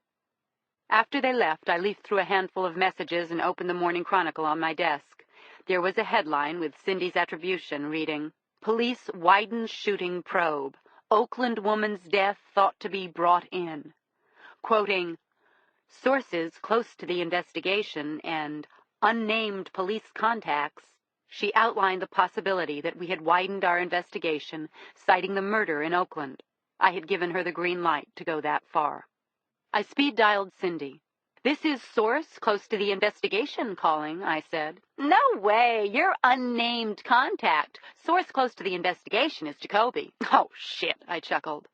After they left, I leafed through a handful of messages and opened the Morning Chronicle on my desk. There was a headline with Cindy's attribution reading, Police widen shooting probe. Oakland woman's death thought to be brought in. Quoting, sources close to the investigation and unnamed police contacts, she outlined the possibility that we had widened our investigation, citing the murder in Oakland. I had given her the green light to go that far. I speed-dialed Cindy. This is source close to the investigation calling, I said. No way, you're unnamed contact. Source close to the investigation is Jacoby. Oh, shit, I chuckled.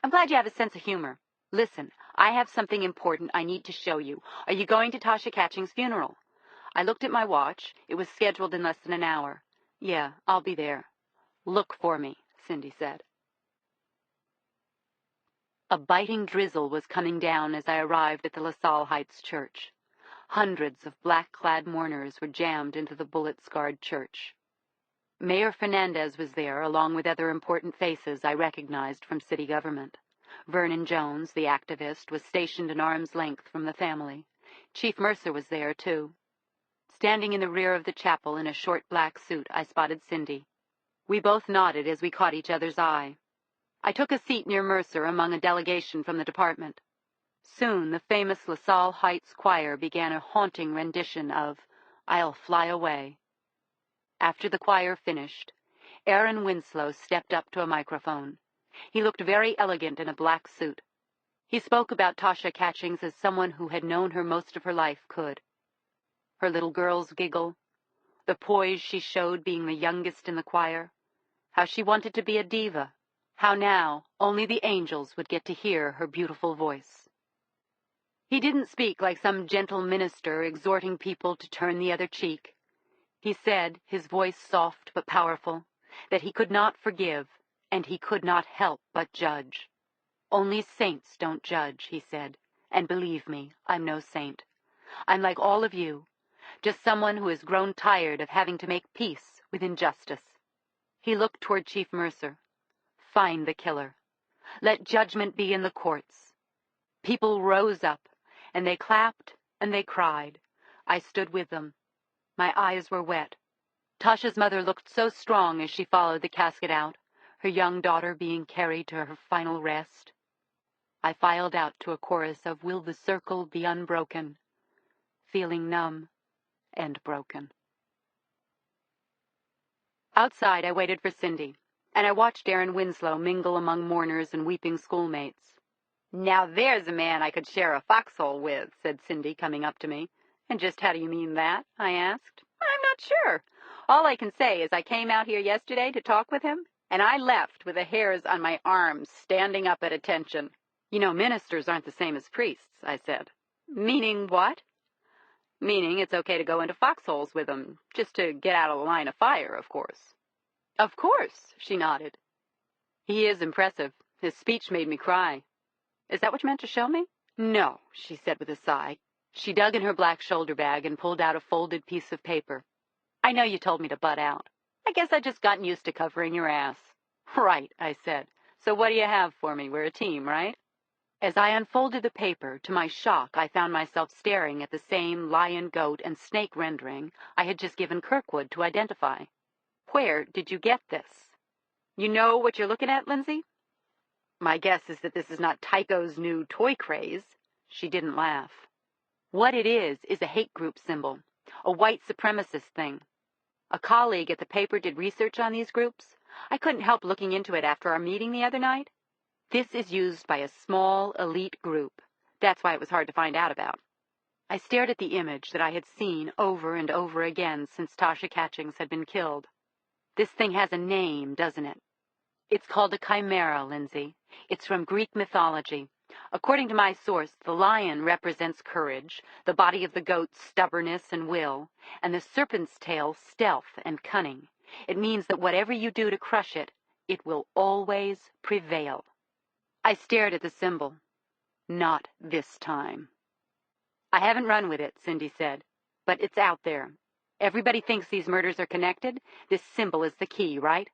I'm glad you have a sense of humor. Listen, I have something important I need to show you. Are you going to Tasha Catching's funeral? I looked at my watch. It was scheduled in less than an hour. Yeah, I'll be there. Look for me, Cindy said. A biting drizzle was coming down as I arrived at the LaSalle Heights church. Hundreds of black-clad mourners were jammed into the bullet-scarred church. Mayor Fernandez was there, along with other important faces I recognized from city government. Vernon Jones, the activist, was stationed an arm's length from the family. Chief Mercer was there, too. Standing in the rear of the chapel in a short black suit, I spotted Cindy. We both nodded as we caught each other's eye. I took a seat near Mercer among a delegation from the department. Soon the famous LaSalle Heights choir began a haunting rendition of "I'll Fly Away." After the choir finished, Aaron Winslow stepped up to a microphone. He looked very elegant in a black suit. He spoke about Tasha Catchings as someone who had known her most of her life could. Her little girl's giggle, the poise she showed being the youngest in the choir, how she wanted to be a diva, how now only the angels would get to hear her beautiful voice. He didn't speak like some gentle minister exhorting people to turn the other cheek. He said, his voice soft but powerful, that he could not forgive, and he could not help but judge. Only saints don't judge, he said, and believe me, I'm no saint. I'm like all of you, just someone who has grown tired of having to make peace with injustice. He looked toward Chief Mercer. Find the killer. Let judgment be in the courts. People rose up, and they clapped and they cried. I stood with them. My eyes were wet. Tasha's mother looked so strong as she followed the casket out, her young daughter being carried to her final rest. I filed out to a chorus of "Will the Circle Be Unbroken," feeling numb and broken. Outside, I waited for Cindy, and I watched Aaron Winslow mingle among mourners and weeping schoolmates. "Now there's a man I could share a foxhole with," said Cindy, coming up to me. "And just how do you mean that?" I asked. "I'm not sure. All I can say is I came out here yesterday to talk with him, and I left with the hairs on my arms standing up at attention." "You know, ministers aren't the same as priests," I said. "Meaning what?" "Meaning it's okay to go into foxholes with them, just to get out of the line of fire, of course." "Of course," she nodded. "He is impressive. His speech made me cry." "Is that what you meant to show me?" "No," she said with a sigh. She dug in her black shoulder bag and pulled out a folded piece of paper. "I know you told me to butt out. I guess I've just gotten used to covering your ass." "Right," I said. "So what do you have for me? We're a team, right?" As I unfolded the paper, to my shock, I found myself staring at the same lion, goat, and snake rendering I had just given Kirkwood to identify. "Where did you get this?" "You know what you're looking at, Lindsay?" "My guess is that this is not Tycho's new toy craze." She didn't laugh. "What it is a hate group symbol, a white supremacist thing. A colleague at the paper did research on these groups. I couldn't help looking into it after our meeting the other night. This is used by a small, elite group. That's why it was hard to find out about." I stared at the image that I had seen over and over again since Tasha Catchings had been killed. "This thing has a name, doesn't it?" "It's called a chimera, Lindsay. It's from Greek mythology. According to my source, the lion represents courage, the body of the goat stubbornness and will, and the serpent's tail stealth and cunning. It means that whatever you do to crush it, it will always prevail." I stared at the symbol. "Not this time." "I haven't run with it," Cindy said, "but it's out there. Everybody thinks these murders are connected. This symbol is the key, right?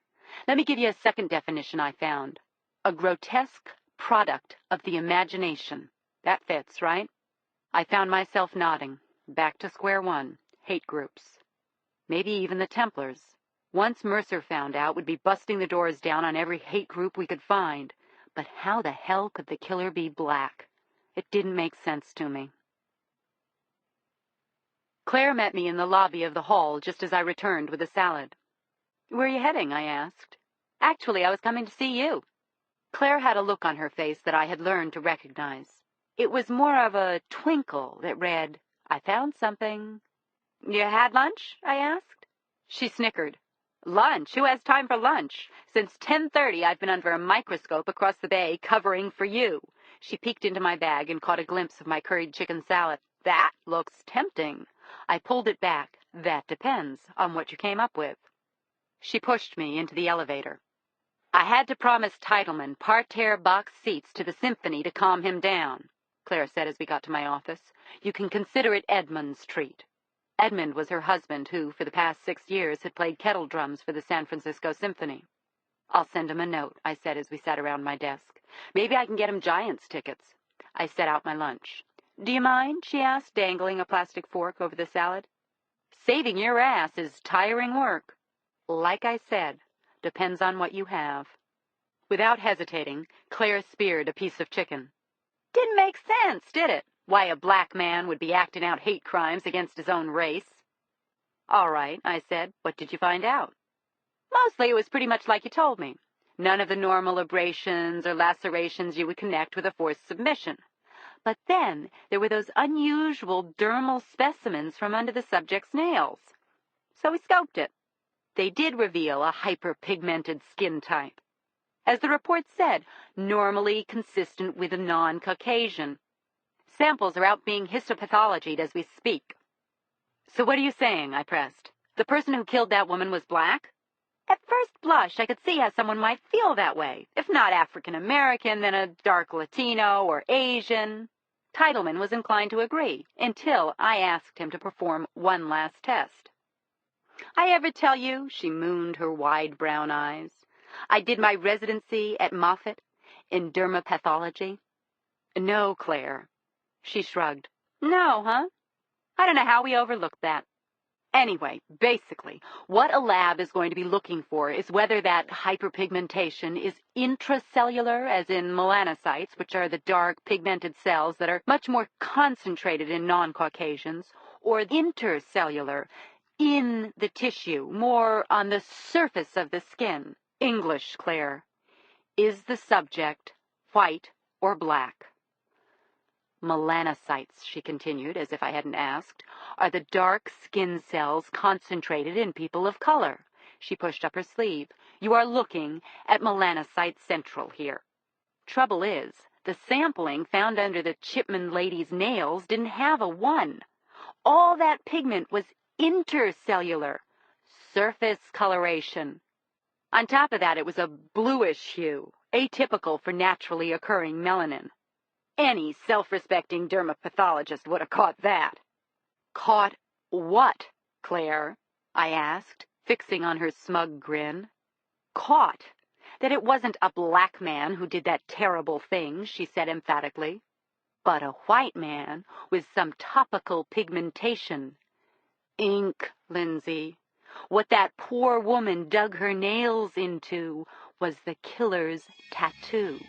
Let me give you a second definition I found. A grotesque product of the imagination. That fits, right?" I found myself nodding. Back to square one. Hate groups. Maybe even the Templars. Once Mercer found out, would be busting the doors down on every hate group we could find. But how the hell could the killer be black? It didn't make sense to me. Claire met me in the lobby of the hall just as I returned with a salad. "Where are you heading?" I asked. "Actually, I was coming to see you." Claire had a look on her face that I had learned to recognize. It was more of a twinkle that read, "I found something." "You had lunch?" I asked. She snickered. "Lunch? Who has time for lunch? Since 10:30 I've been under a microscope across the bay covering for you." She peeked into my bag and caught a glimpse of my curried chicken salad. "That looks tempting." I pulled it back. "That depends on what you came up with." She pushed me into the elevator. "I had to promise Titleman parterre box seats to the symphony to calm him down," Claire said as we got to my office. "You can consider it Edmund's treat." Edmund was her husband who, for the past 6 years, had played kettle drums for the San Francisco Symphony. "I'll send him a note," I said as we sat around my desk. "Maybe I can get him Giants tickets." I set out my lunch. "Do you mind?" she asked, dangling a plastic fork over the salad. "Saving your ass is tiring work." "Like I said, depends on what you have." Without hesitating, Claire speared a piece of chicken. Didn't make sense, did it? Why a black man would be acting out hate crimes against his own race. All right, I said. What did you find out? Mostly it was pretty much like you told me. None of the normal abrasions or lacerations you would connect with a forced submission. But then there were those unusual dermal specimens from under the subject's nails. So we scoped it. They did reveal a hyperpigmented skin type. As the report said, normally consistent with a non-Caucasian. Samples are out being histopathologied as we speak. So what are you saying? I pressed. The person who killed that woman was black? At first blush, I could see how someone might feel that way. If not African American, then a dark Latino or Asian. Titleman was inclined to agree, until I asked him to perform one last test. I ever tell you, she mooned her wide brown eyes, I did my residency at Moffitt in dermapathology? No, Claire. She shrugged. No, huh? I don't know how we overlooked that. Anyway, basically, what a lab is going to be looking for is whether that hyperpigmentation is intracellular, as in melanocytes, which are the dark pigmented cells that are much more concentrated in non-Caucasians, or intercellular, in the tissue, more on the surface of the skin. English, Claire. Is the subject white or black? Melanocytes, she continued, as if I hadn't asked, are the dark skin cells concentrated in people of color. She pushed up her sleeve. You are looking at melanocyte central here. Trouble is, the sampling found under the Chipman lady's nails didn't have a 1. All that pigment was intercellular, surface coloration. On top of that, it was a bluish hue, atypical for naturally occurring melanin. Any self-respecting dermapathologist would have caught that. Caught what, Claire? I asked, fixing on her smug grin. Caught that it wasn't a black man who did that terrible thing, she said emphatically, but a white man with some topical pigmentation. Ink, Lindsay. What that poor woman dug her nails into was the killer's tattoo.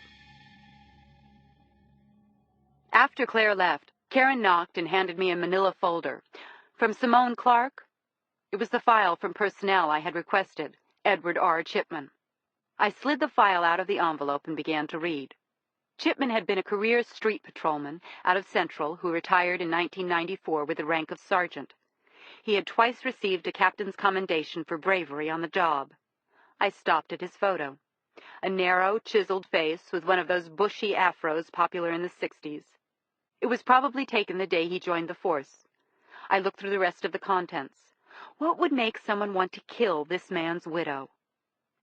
After Claire left, Karen knocked and handed me a manila folder. From Simone Clark? It was the file from personnel I had requested, Edward R. Chipman. I slid the file out of the envelope and began to read. Chipman had been a career street patrolman out of Central who retired in 1994 with the rank of sergeant. He had twice received a captain's commendation for bravery on the job. I stopped at his photo. A narrow, chiseled face with one of those bushy afros popular in the 60s. It was probably taken the day he joined the force. I looked through the rest of the contents. What would make someone want to kill this man's widow?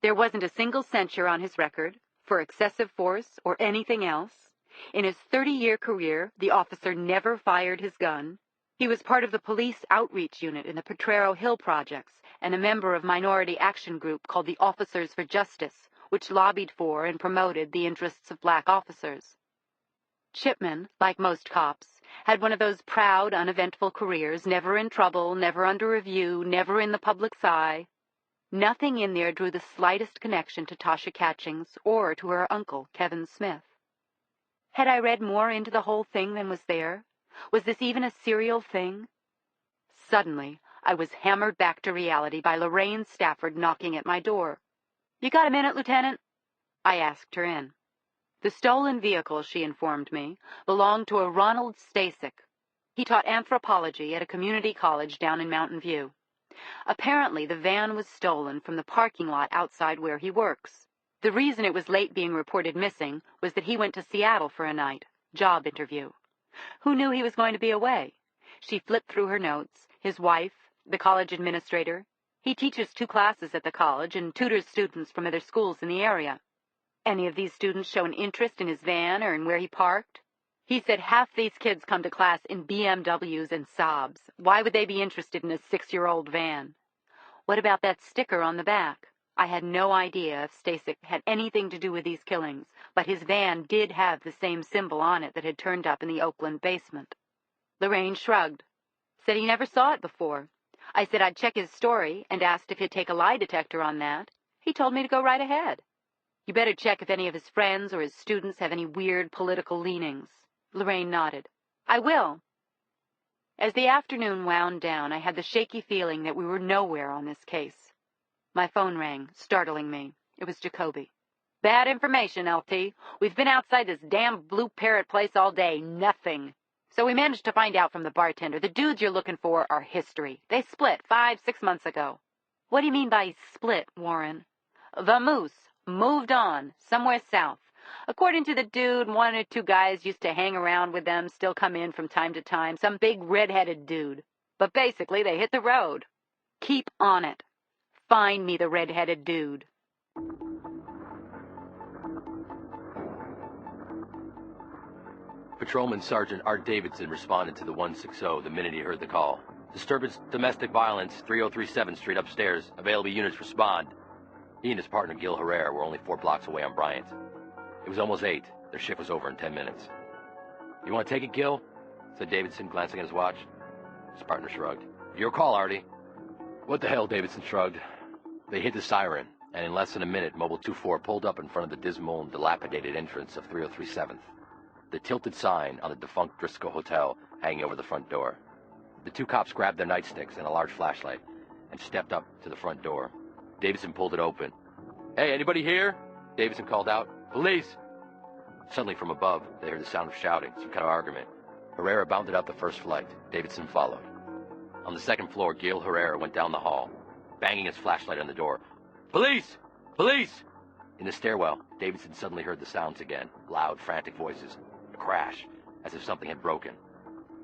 There wasn't a single censure on his record for excessive force or anything else. In his 30-year career, the officer never fired his gun. He was part of the police outreach unit in the Potrero Hill projects and a member of minority action group called the Officers for Justice, which lobbied for and promoted the interests of black officers. Chipman, like most cops, had one of those proud, uneventful careers, never in trouble, never under review, never in the public's eye. Nothing in there drew the slightest connection to Tasha Catchings or to her uncle, Kevin Smith. Had I read more into the whole thing than was there? Was this even a serial thing? Suddenly, I was hammered back to reality by Lorraine Stafford knocking at my door. You got a minute, Lieutenant? I asked her in. The stolen vehicle, she informed me, belonged to a Ronald Stasek. He taught anthropology at a community college down in Mountain View. Apparently, the van was stolen from the parking lot outside where he works. The reason it was late being reported missing was that he went to Seattle for a night, job interview. Who knew he was going to be away? She flipped through her notes. His wife, the college administrator. He teaches 2 classes at the college and tutors students from other schools in the area. Any of these students show an interest in his van or in where he parked? He said half these kids come to class in BMWs and Saabs. Why would they be interested in a 6-year-old van? What about that sticker on the back? I had no idea if Stasek had anything to do with these killings, but his van did have the same symbol on it that had turned up in the Oakland basement. Lorraine shrugged. Said he never saw it before. I said I'd check his story and asked if he'd take a lie detector on that. He told me to go right ahead. You better check if any of his friends or his students have any weird political leanings. Lorraine nodded. I will. As the afternoon wound down, I had the shaky feeling that we were nowhere on this case. My phone rang, startling me. It was Jacoby. Bad information, LT. We've been outside this damn Blue Parrot place all day. Nothing. So we managed to find out from the bartender. The dudes you're looking for are history. They split 5-6 months ago. What do you mean by split, Warren? The Moose moved on, somewhere south. According to the dude, 1 or 2 guys used to hang around with them, still come in from time to time, some big red-headed dude. But basically, they hit the road. Keep on it. Find me the red-headed dude. Patrolman Sergeant Art Davidson responded to the 160 the minute he heard the call. Disturbance, domestic violence, 3037 Street upstairs. Available units respond. He and his partner Gil Herrera were only 4 blocks away on Bryant. It was almost 8. Their shift was over in 10 minutes. You want to take it, Gil? Said Davidson, glancing at his watch. His partner shrugged. Your call, Artie. What the hell, Davidson shrugged. They hit the siren, and in less than a minute, Mobile 24 pulled up in front of the dismal and dilapidated entrance of 3037th. The tilted sign on the defunct Driscoll Hotel hanging over the front door. The 2 cops grabbed their nightsticks and a large flashlight and stepped up to the front door. Davidson pulled it open. Hey, anybody here? Davidson called out. Police! Suddenly from above, they heard the sound of shouting, some kind of argument. Herrera bounded up the first flight. Davidson followed. On the second floor, Gil Herrera went down the hall, banging his flashlight on the door. Police! Police! In the stairwell, Davidson suddenly heard the sounds again, loud, frantic voices. A crash, as if something had broken.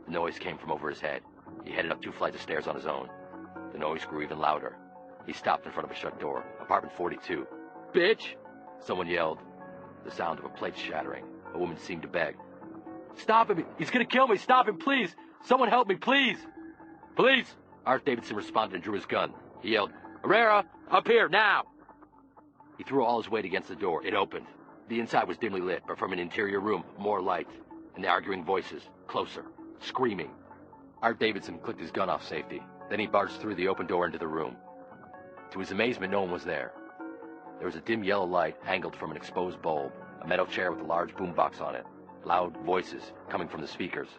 The noise came from over his head. He headed up 2 flights of stairs on his own. The noise grew even louder. He stopped in front of a shut door. Apartment 42. Bitch! Someone yelled. The sound of a plate shattering. A woman seemed to beg. Stop him! He's gonna kill me! Stop him, please! Someone help me, please! Police! Art Davidson responded and drew his gun. He yelled, Herrera, up here, now! He threw all his weight against the door. It opened. The inside was dimly lit, but from an interior room, more light. And the arguing voices, closer, screaming. Art Davidson clicked his gun off safety. Then he barged through the open door into the room. To his amazement, no one was there. There was a dim yellow light angled from an exposed bulb, a metal chair with a large boombox on it, loud voices coming from the speakers.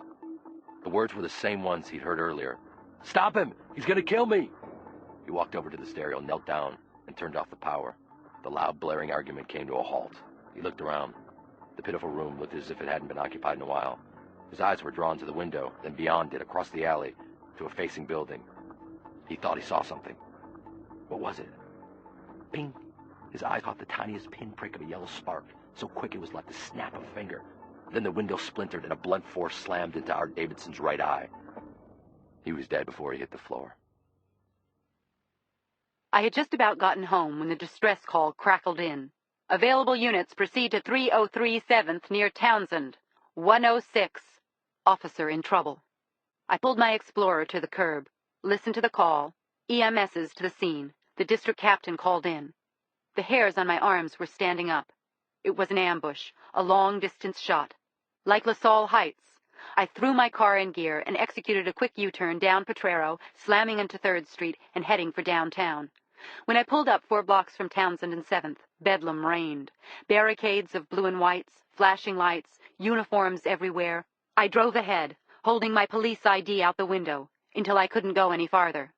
The words were the same ones he'd heard earlier. Stop him! He's gonna kill me! He walked over to the stereo, knelt down, and turned off the power. The loud, blaring argument came to a halt. He looked around. The pitiful room looked as if it hadn't been occupied in a while. His eyes were drawn to the window, then beyond it, across the alley, to a facing building. He thought he saw something. What was it? Ping! His eye caught the tiniest pinprick of a yellow spark, so quick it was like the snap of a finger. Then the window splintered and a blunt force slammed into Art Davidson's right eye. He was dead before he hit the floor. I had just about gotten home when the distress call crackled in. Available units proceed to 3037th near Townsend. 106. Officer in trouble. I pulled my Explorer to the curb, listened to the call, EMSs to the scene. The district captain called in. The hairs on my arms were standing up. It was an ambush, a long-distance shot. Like LaSalle Heights, I threw my car in gear and executed a quick U-turn down Potrero, slamming into 3rd Street and heading for downtown. When I pulled up 4 blocks from Townsend and 7th, bedlam reigned. Barricades of blue and whites, flashing lights, uniforms everywhere. I drove ahead, holding my police ID out the window, until I couldn't go any farther.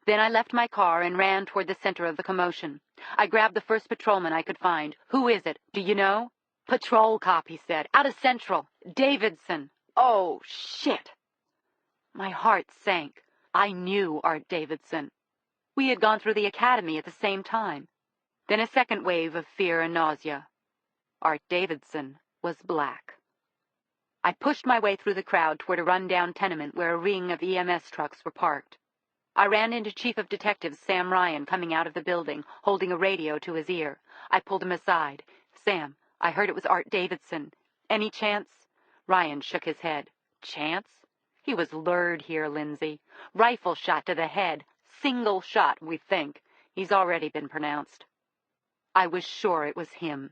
Then I left my car and ran toward the center of the commotion. I grabbed the first patrolman I could find. Who is it? Do you know? Patrol cop, he said. Out of Central. Davidson. Oh, shit. My heart sank. I knew Art Davidson. We had gone through the academy at the same time. Then a second wave of fear and nausea. Art Davidson was black. I pushed my way through the crowd toward a rundown tenement where a ring of EMS trucks were parked. I ran into Chief of Detectives Sam Ryan coming out of the building, holding a radio to his ear. I pulled him aside. Sam, I heard it was Art Davidson. Any chance? Ryan shook his head. Chance? He was lured here, Lindsay. Rifle shot to the head. Single shot, we think. He's already been pronounced. I was sure it was him.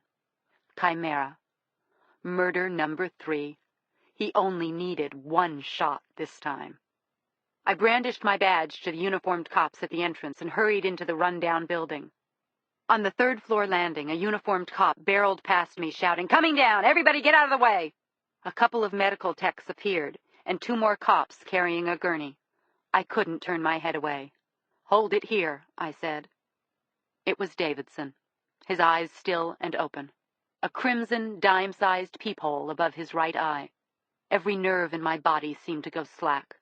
Chimera. Murder number 3. He only needed 1 shot this time. I brandished my badge to the uniformed cops at the entrance and hurried into the rundown building. On the 3rd floor landing, a uniformed cop barreled past me, shouting, "Coming down! Everybody get out of the way!" A couple of medical techs appeared, and 2 more cops carrying a gurney. I couldn't turn my head away. "Hold it here," I said. It was Davidson, his eyes still and open, a crimson, dime-sized peephole above his right eye. Every nerve in my body seemed to go slack.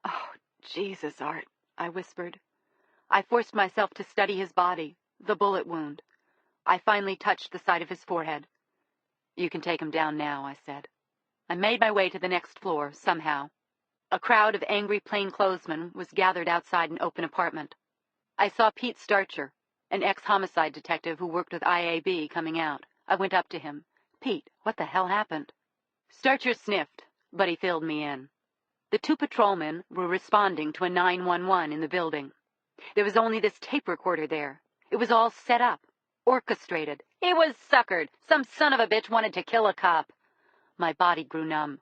"Oh, Jesus, Art," I whispered. I forced myself to study his body, the bullet wound. I finally touched the side of his forehead. "You can take him down now," I said. I made my way to the next floor, somehow. A crowd of angry plainclothesmen was gathered outside an open apartment. I saw Pete Starcher, an ex-homicide detective who worked with IAB, coming out. I went up to him. "Pete, what the hell happened?" Starcher sniffed, but he filled me in. The 2 patrolmen were responding to a 911 in the building. There was only this tape recorder there. It was all set up, orchestrated. He was suckered. Some son of a bitch wanted to kill a cop. My body grew numb.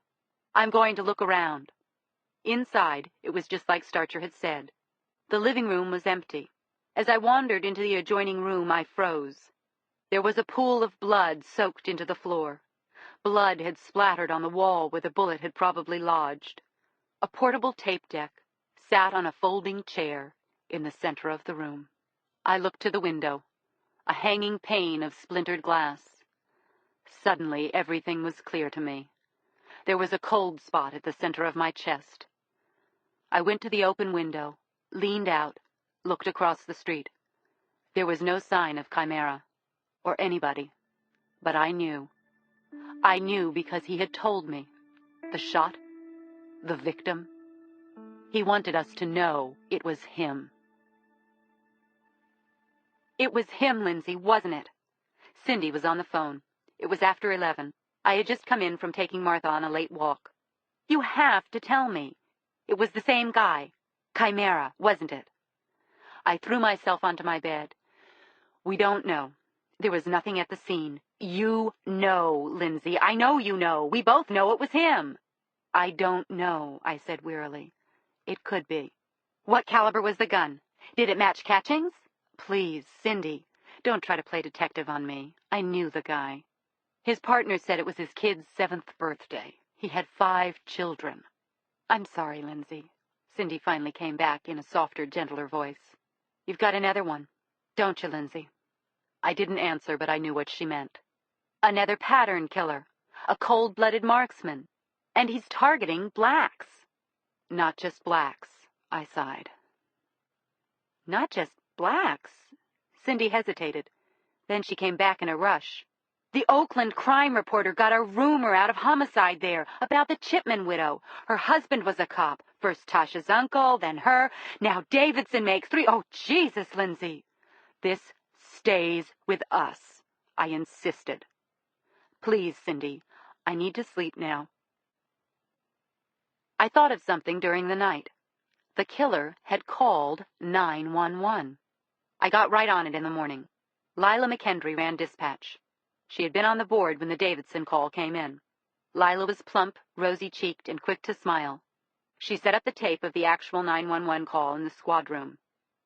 "I'm going to look around." Inside, it was just like Starcher had said. The living room was empty. As I wandered into the adjoining room, I froze. There was a pool of blood soaked into the floor. Blood had splattered on the wall where the bullet had probably lodged. A portable tape deck sat on a folding chair in the center of the room. I looked to the window, a hanging pane of splintered glass. Suddenly, everything was clear to me. There was a cold spot at the center of my chest. I went to the open window, leaned out, looked across the street. There was no sign of Chimera, or anybody, but I knew. I knew because he had told me. The shot, the victim. He wanted us to know it was him. It was him, Lindsay, wasn't it? Cindy was on the phone. It was after 11. I had just come in from taking Martha on a late walk. "You have to tell me. It was the same guy. Chimera, wasn't it?" I threw myself onto my bed. "We don't know. There was nothing at the scene. You know, Lindsay. I know you know. We both know it was him." "I don't know," I said wearily. "It could be." "What caliber was the gun? Did it match Catchings?" "Please, Cindy, don't try to play detective on me. I knew the guy. His partner said it was his kid's 7th birthday. He had 5 children." "I'm sorry, Lindsay." Cindy finally came back in a softer, gentler voice. "You've got another one, don't you, Lindsay?" I didn't answer, but I knew what she meant. "Another pattern killer, a cold-blooded marksman. And he's targeting blacks." "Not just blacks," I sighed. "Not just blacks?" Cindy hesitated. Then she came back in a rush. "The Oakland crime reporter got a rumor out of homicide there about the Chipman widow. Her husband was a cop. First Tasha's uncle, then her. Now Davidson makes 3. Oh, Jesus, Lindsay. This stays with us," I insisted. "Please, Cindy, I need to sleep now." I thought of something during the night. The killer had called 911. I got right on it in the morning. Lila McHenry ran dispatch. She had been on the board when the Davidson call came in. Lila was plump, rosy-cheeked, and quick to smile. She set up the tape of the actual 911 call in the squad room.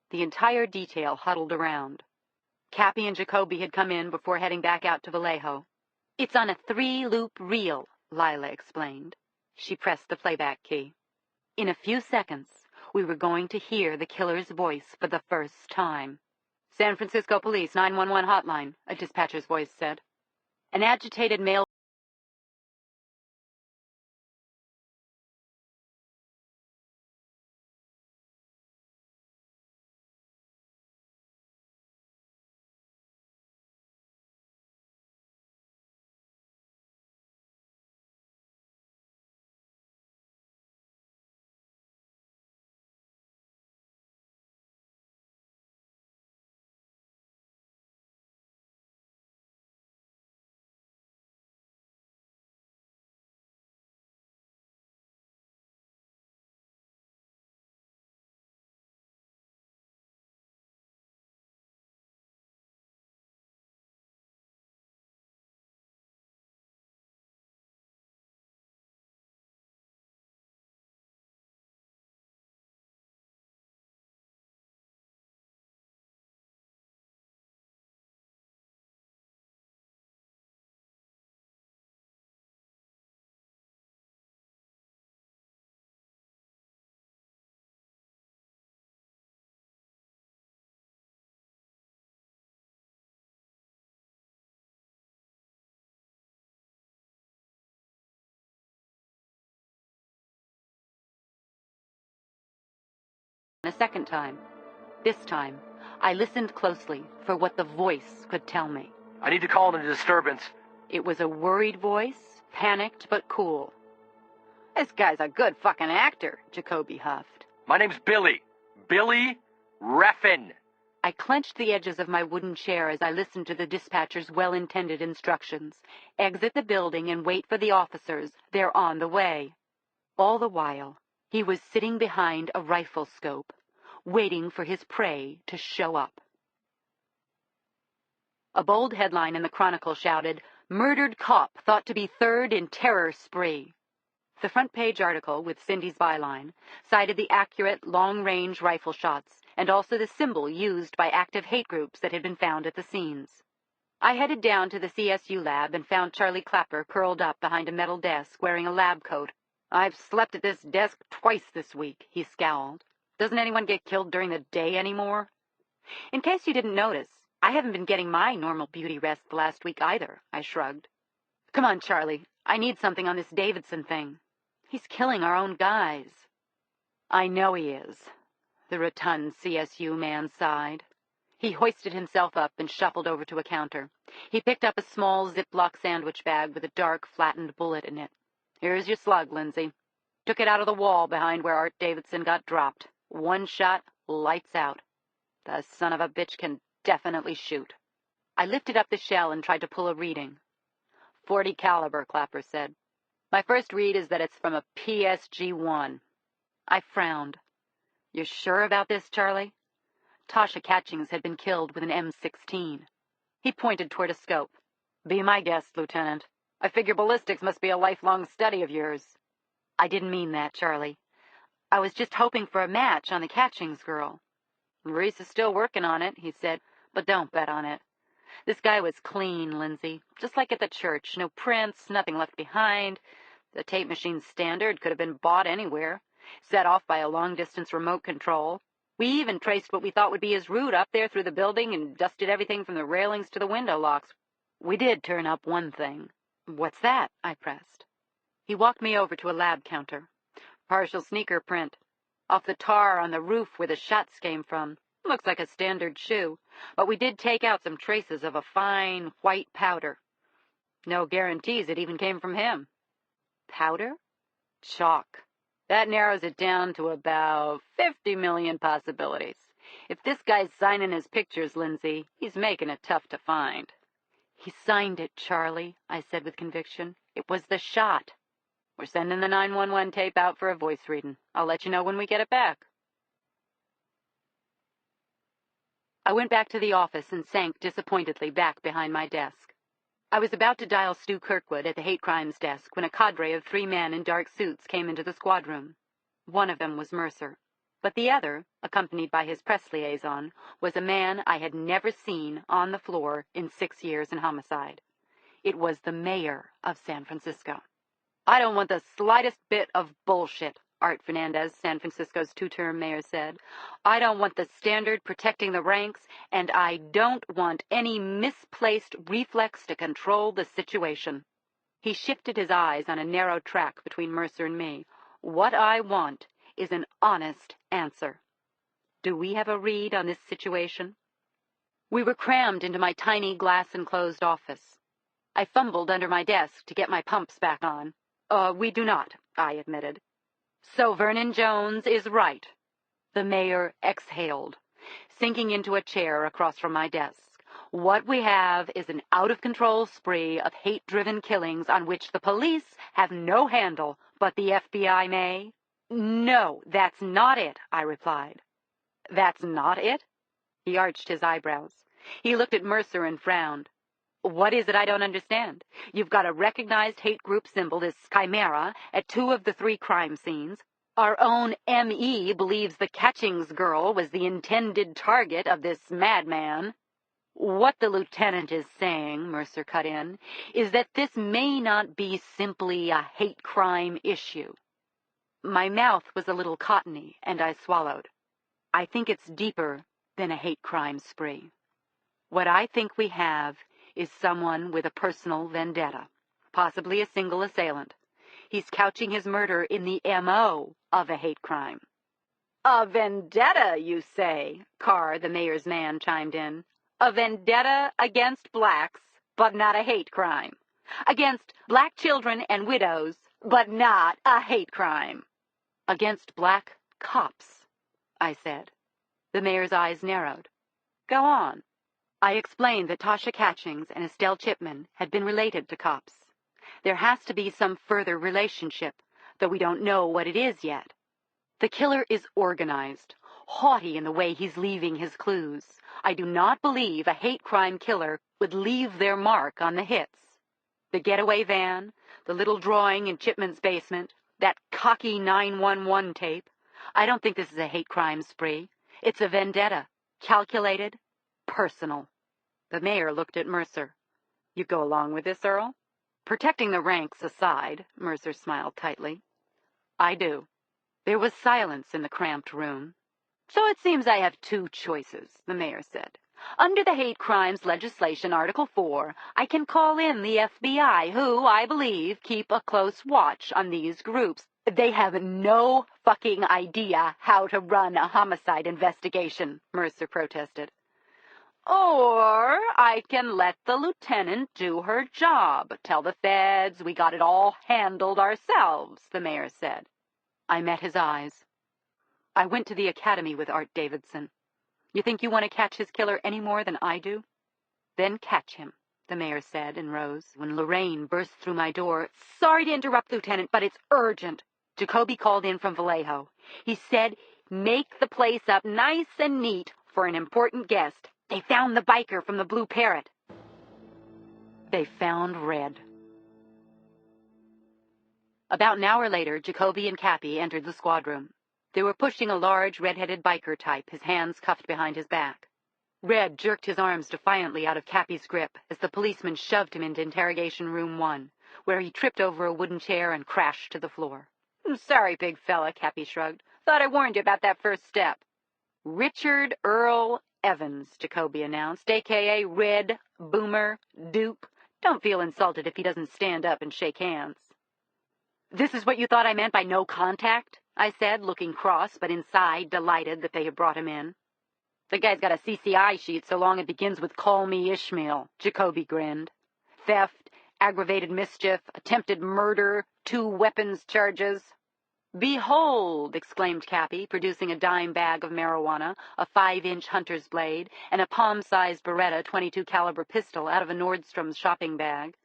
The entire detail huddled around. Cappy and Jacoby had come in before heading back out to Vallejo. "It's on a 3-loop reel," Lila explained. She pressed the playback key. In a few seconds, we were going to hear the killer's voice for the first time. "San Francisco Police 911 hotline," a dispatcher's voice said. An agitated male a second time. This time, I listened closely for what the voice could tell me. I need to call in a disturbance. It was a worried voice, panicked but cool. This guy's a good fucking actor, Jacoby huffed. My name's Billy. Billy Reffin. I clenched the edges of my wooden chair as I listened to the dispatcher's well-intended instructions. Exit the building and wait for the officers. They're on the way. All the while, he was sitting behind a rifle scope, waiting for his prey to show up. A bold headline in the Chronicle shouted, "Murdered Cop Thought to be Third in Terror Spree." The front-page article, with Cindy's byline, cited the accurate, long-range rifle shots and also the symbol used by active hate groups that had been found at the scenes. I headed down to the CSU lab and found Charlie Clapper curled up behind a metal desk wearing a lab coat. "I've slept at this desk twice this week," he scowled. "Doesn't anyone get killed during the day anymore?" "In case you didn't notice, I haven't been getting my normal beauty rest the last week either," I shrugged. "Come on, Charlie. I need something on this Davidson thing. He's killing our own guys." "I know he is," the rotund CSU man sighed. He hoisted himself up and shuffled over to a counter. He picked up a small Ziploc sandwich bag with a dark, flattened bullet in it. "Here's your slug, Lindsay. Took it out of the wall behind where Art Davidson got dropped. One shot, lights out. The son of a bitch can definitely shoot." I lifted up the shell and tried to pull a reading. "40 caliber, Clapper said. My first read is that it's from a PSG-1. I frowned. "You're sure about this, Charlie?" Tasha Catchings had been killed with an M16. He pointed toward a scope. "Be my guest, Lieutenant. I figure ballistics must be a lifelong study of yours." "I didn't mean that, Charlie. I was just hoping for a match on the Catchings girl." "Reese is still working on it," he said, "but don't bet on it. This guy was clean, Lindsay, just like at the church. No prints, nothing left behind. The tape machine standard could have been bought anywhere, set off by a long-distance remote control. We even traced what we thought would be his route up there through the building and dusted everything from the railings to the window locks. We did turn up one thing." "What's that?" I pressed. He walked me over to a lab counter. "Partial sneaker print. Off the tar on the roof where the shots came from. Looks like a standard shoe, but we did take out some traces of a fine, white powder. No guarantees it even came from him." "Powder?" "Chalk. That narrows it down to about 50 million possibilities. If this guy's signing his pictures, Lindsay, he's making it tough to find." "He signed it, Charlie," I said with conviction. "It was the shot." "We're sending the 911 tape out for a voice reading. I'll let you know when we get it back." I went back to the office and sank disappointedly back behind my desk. I was about to dial Stu Kirkwood at the hate crimes desk when a cadre of 3 men in dark suits came into the squad room. One of them was Mercer, but the other, accompanied by his press liaison, was a man I had never seen on the floor in 6 years in homicide. It was the mayor of San Francisco. "I don't want the slightest bit of bullshit," Art Fernandez, San Francisco's 2-term mayor, said. "I don't want the standard protecting the ranks, and I don't want any misplaced reflex to control the situation." He shifted his eyes on a narrow track between Mercer and me. "What I want is an honest answer. Do we have a read on this situation?" We were crammed into my tiny glass-enclosed office. I fumbled under my desk to get my pumps back on. We do not," I admitted. "So Vernon Jones is right." The mayor exhaled, sinking into a chair across from my desk. "What we have is an out-of-control spree of hate-driven killings on which the police have no handle, but the FBI may." "No, that's not it," I replied. "That's not it?" He arched his eyebrows. He looked at Mercer and frowned. "What is it I don't understand? You've got a recognized hate group symbol, this chimera, at 2 of the 3 crime scenes. Our own M.E. believes the Catchings girl was the intended target of this madman." "What the lieutenant is saying," Mercer cut in, "is that this may not be simply a hate crime issue." My mouth was a little cottony, and I swallowed. "I think it's deeper than a hate crime spree. What I think we have is someone with a personal vendetta, possibly a single assailant. He's couching his murder in the M.O. of a hate crime." A vendetta, you say? Carr, the mayor's man, chimed in. A vendetta against blacks, but not a hate crime. Against black children and widows, but not a hate crime. Against black cops, I said. The mayor's eyes narrowed. Go on. I explained that Tasha Catchings and Estelle Chipman had been related to cops. There has to be some further relationship, though we don't know what it is yet. The killer is organized, haughty in the way he's leaving his clues. I do not believe a hate crime killer would leave their mark on the hits. The getaway van, the little drawing in Chipman's basement, that cocky 911 tape. I don't think this is a hate crime spree. It's a vendetta, calculated, personal. The mayor looked at Mercer. You go along with this, Earl? Protecting the ranks aside, Mercer smiled tightly. I do. There was silence in the cramped room. So it seems I have two choices, the mayor said. Under the hate crimes legislation, Article 4, I can call in the FBI, who, I believe, keep a close watch on these groups. They have no fucking idea how to run a homicide investigation, Mercer protested. Or I can let the lieutenant do her job. Tell the feds we got it all handled ourselves, the mayor said. I met his eyes. I went to the academy with Art Davidson. You think you want to catch his killer any more than I do? Then catch him, the mayor said and rose. When Lorraine burst through my door, Sorry to interrupt, Lieutenant, but it's urgent. Jacoby called in from Vallejo. He said, make the place up nice and neat for an important guest. They found the biker from the Blue Parrot. They found Red. About an hour later, Jacoby and Cappy entered the squad room. They were pushing a large, red-headed biker type, his hands cuffed behind his back. Red jerked his arms defiantly out of Cappy's grip as the policeman shoved him into Interrogation Room 1, where he tripped over a wooden chair and crashed to the floor. Sorry, big fella, Cappy shrugged. Thought I warned you about that first step. Richard Earl Evans, Jacoby announced, a.k.a. Red, Boomer, Dupe. Don't feel insulted if he doesn't stand up and shake hands. This is what you thought I meant by no contact? I said, looking cross, but inside delighted that they had brought him in. The guy's got a CCI sheet so long it begins with Call Me Ishmael, Jacoby grinned. Theft, aggravated mischief, attempted murder, 2 weapons charges. Behold, exclaimed Cappy, producing a dime bag of marijuana, a 5-inch hunter's blade, and a palm-sized Beretta .22 caliber pistol out of a Nordstrom's shopping bag.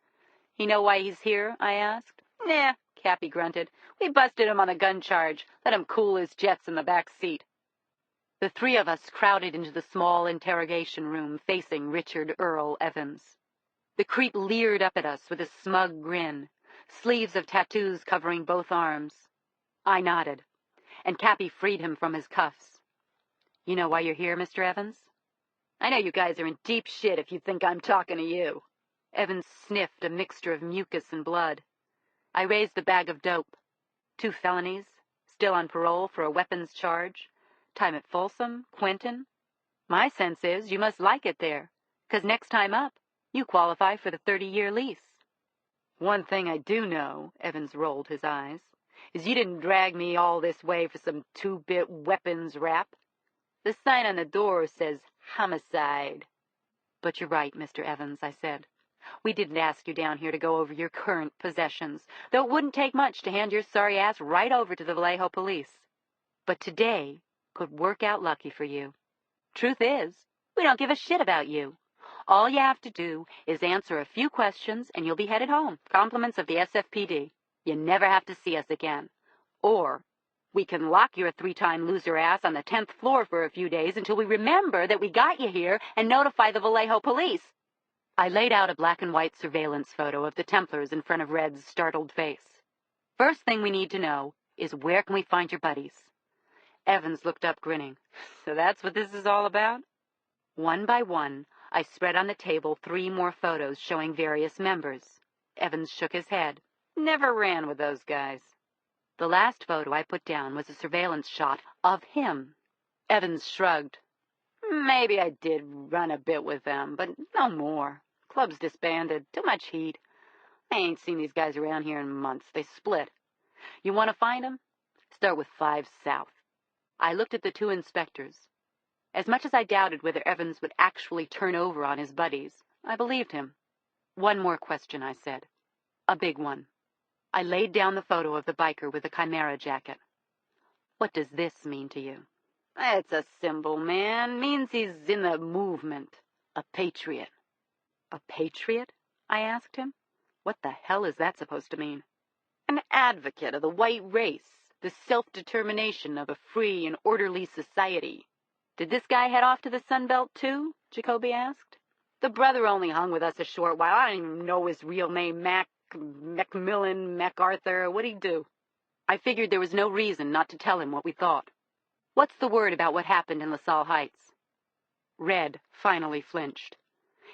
You know why he's here? I asked. Nah, Cappy grunted. We busted him on a gun charge. Let him cool his jets in the back seat. The 3 of us crowded into the small interrogation room facing Richard Earl Evans. The creep leered up at us with a smug grin, sleeves of tattoos covering both arms. I nodded, and Cappy freed him from his cuffs. You know why you're here, Mr. Evans? I know you guys are in deep shit if you think I'm talking to you. Evans sniffed a mixture of mucus and blood. I raised the bag of dope. 2 felonies, still on parole for a weapons charge. Time at Folsom, Quentin. My sense is you must like it there, 'cause next time up, you qualify for the 30-year lease. One thing I do know, Evans rolled his eyes, is you didn't drag me all this way for some 2-bit weapons rap. The sign on the door says homicide. But you're right, Mr. Evans, I said. We didn't ask you down here to go over your current possessions, though it wouldn't take much to hand your sorry ass right over to the Vallejo police. But today could work out lucky for you. Truth is, we don't give a shit about you. All you have to do is answer a few questions and you'll be headed home. Compliments of the SFPD. You never have to see us again. Or we can lock your 3-time loser ass on the 10th floor for a few days until we remember that we got you here and notify the Vallejo police. I laid out a black and white surveillance photo of the Templars in front of Red's startled face. First thing we need to know is where can we find your buddies? Evans looked up grinning. So that's what this is all about? One by one, I spread on the table 3 more photos showing various members. Evans shook his head. Never ran with those guys. The last photo I put down was a surveillance shot of him. Evans shrugged. Maybe I did run a bit with them, but no more. Club's disbanded. Too much heat. I ain't seen these guys around here in months. They split. You want to find them? Start with 5 South. I looked at the two inspectors. As much as I doubted whether Evans would actually turn over on his buddies, I believed him. One more question, I said. A big one. I laid down the photo of the biker with the Chimera jacket. What does this mean to you? It's a symbol, man. Means he's in the movement. A patriot. A patriot? I asked him. What the hell is that supposed to mean? An advocate of the white race, the self-determination of a free and orderly society. Did this guy head off to the Sunbelt too? Jacoby asked. The brother only hung with us a short while. I don't even know his real name. Macmillan, MacArthur. What'd he do? I figured there was no reason not to tell him what we thought. What's the word about what happened in LaSalle Heights? Red finally flinched.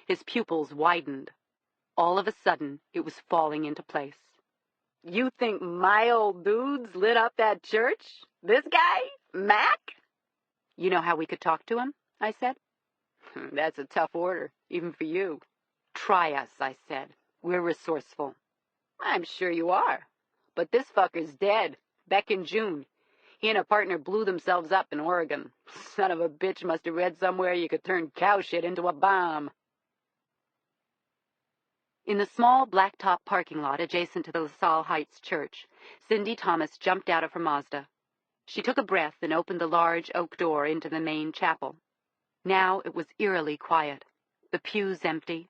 His pupils widened. All of a sudden, it was falling into place. You think my old dudes lit up that church? This guy? Mac? You know how we could talk to him? I said. That's a tough order, even for you. Try us, I said. We're resourceful. I'm sure you are. But this fucker's dead. Back in June. He and a partner blew themselves up in Oregon. Son of a bitch must have read somewhere you could turn cow shit into a bomb. In the small blacktop parking lot adjacent to the LaSalle Heights church, Cindy Thomas jumped out of her Mazda. She took a breath and opened the large oak door into the main chapel. Now it was eerily quiet, the pews empty.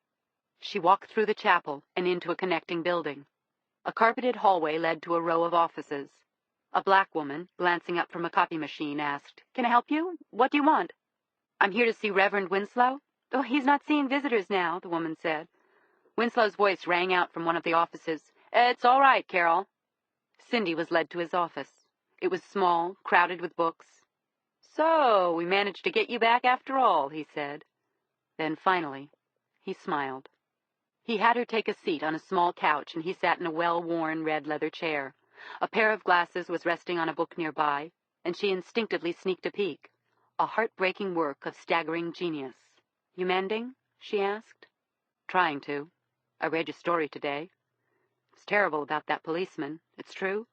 She walked through the chapel and into a connecting building. A carpeted hallway led to a row of offices. A black woman, glancing up from a copy machine, asked, "Can I help you? What do you want?" "I'm here to see Reverend Winslow." "Oh, he's not seeing visitors now," the woman said. Winslow's voice rang out from one of the offices. "It's all right, Carol." Cindy was led to his office. It was small, crowded with books. "So, we managed to get you back after all," he said. Then finally, he smiled. He had her take a seat on a small couch, and he sat in a well-worn red leather chair. A pair of glasses was resting on a book nearby, and she instinctively sneaked a peek. A heartbreaking work of staggering genius. "You mending?" she asked. "Trying to. I read your story today. It's terrible about that policeman. It's true?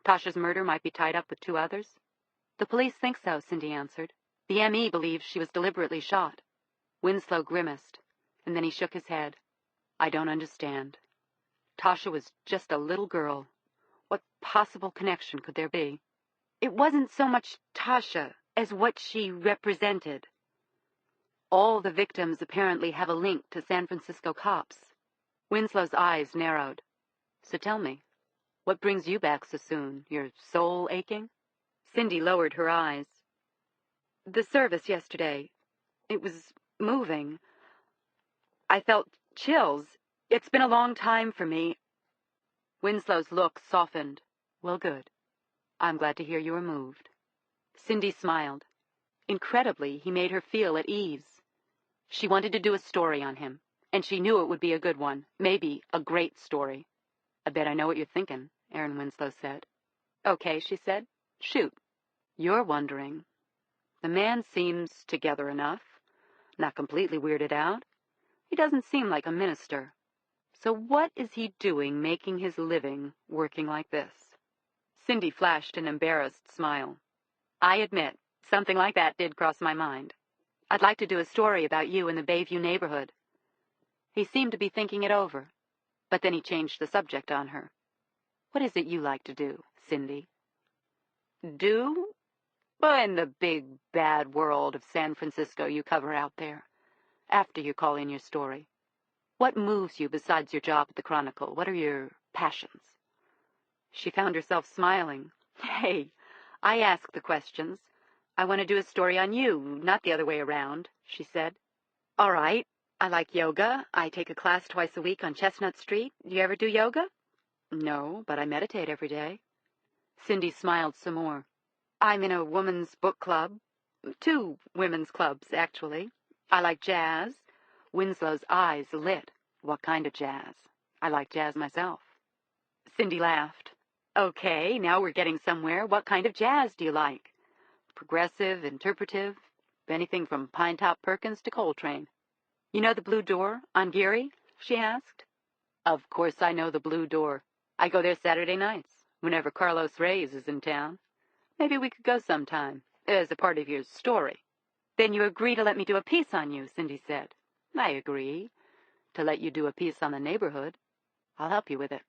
Tasha's murder might be tied up with two others?" "The police think so," Cindy answered. "The M.E. believes she was deliberately shot." Winslow grimaced, and then he shook his head. "I don't understand. Tasha was just a little girl. What possible connection could there be?" "It wasn't so much Tasha as what she represented. All the victims apparently have a link to San Francisco cops." Winslow's eyes narrowed. "So tell me, what brings you back so soon? Your soul aching?" Cindy lowered her eyes. "The service yesterday. It was moving. I felt chills. It's been a long time for me." Winslow's look softened. "Well, good. I'm glad to hear you were moved." Cindy smiled. Incredibly, he made her feel at ease. She wanted to do a story on him, and she knew it would be a good one, maybe a great story. "I bet I know what you're thinking," Aaron Winslow said. "Okay," she said. "Shoot." "You're wondering. The man seems together enough, not completely weirded out. He doesn't seem like a minister. So what is he doing making his living working like this?" Cindy flashed an embarrassed smile. "I admit, something like that did cross my mind. I'd like to do a story about you in the Bayview neighborhood." He seemed to be thinking it over, but then he changed the subject on her. "What is it you like to do, Cindy?" "Do? But in the big, bad world of San Francisco you cover out there, after you call in your story. What moves you besides your job at the Chronicle? What are your passions?" She found herself smiling. "Hey, I ask the questions. I want to do a story on you, not the other way around," she said. "All right. I like yoga. I take a class twice a week on Chestnut Street. Do you ever do yoga?" "No, but I meditate every day." Cindy smiled some more. "I'm in a women's book club. 2 women's clubs, actually. I like jazz." Winslow's eyes lit. "What kind of jazz?" "I like jazz myself." Cindy laughed. "Okay, now we're getting somewhere. What kind of jazz do you like? Progressive, interpretive, anything from Pinetop Perkins to Coltrane." "You know the Blue Door on Geary?" she asked. "Of course I know the Blue Door. I go there Saturday nights, whenever Carlos Reyes is in town. Maybe we could go sometime. As a part of your story. Then you agree to let me do a piece on you, Cindy said. I agree. To let you do a piece on the neighborhood. I'll help you with it.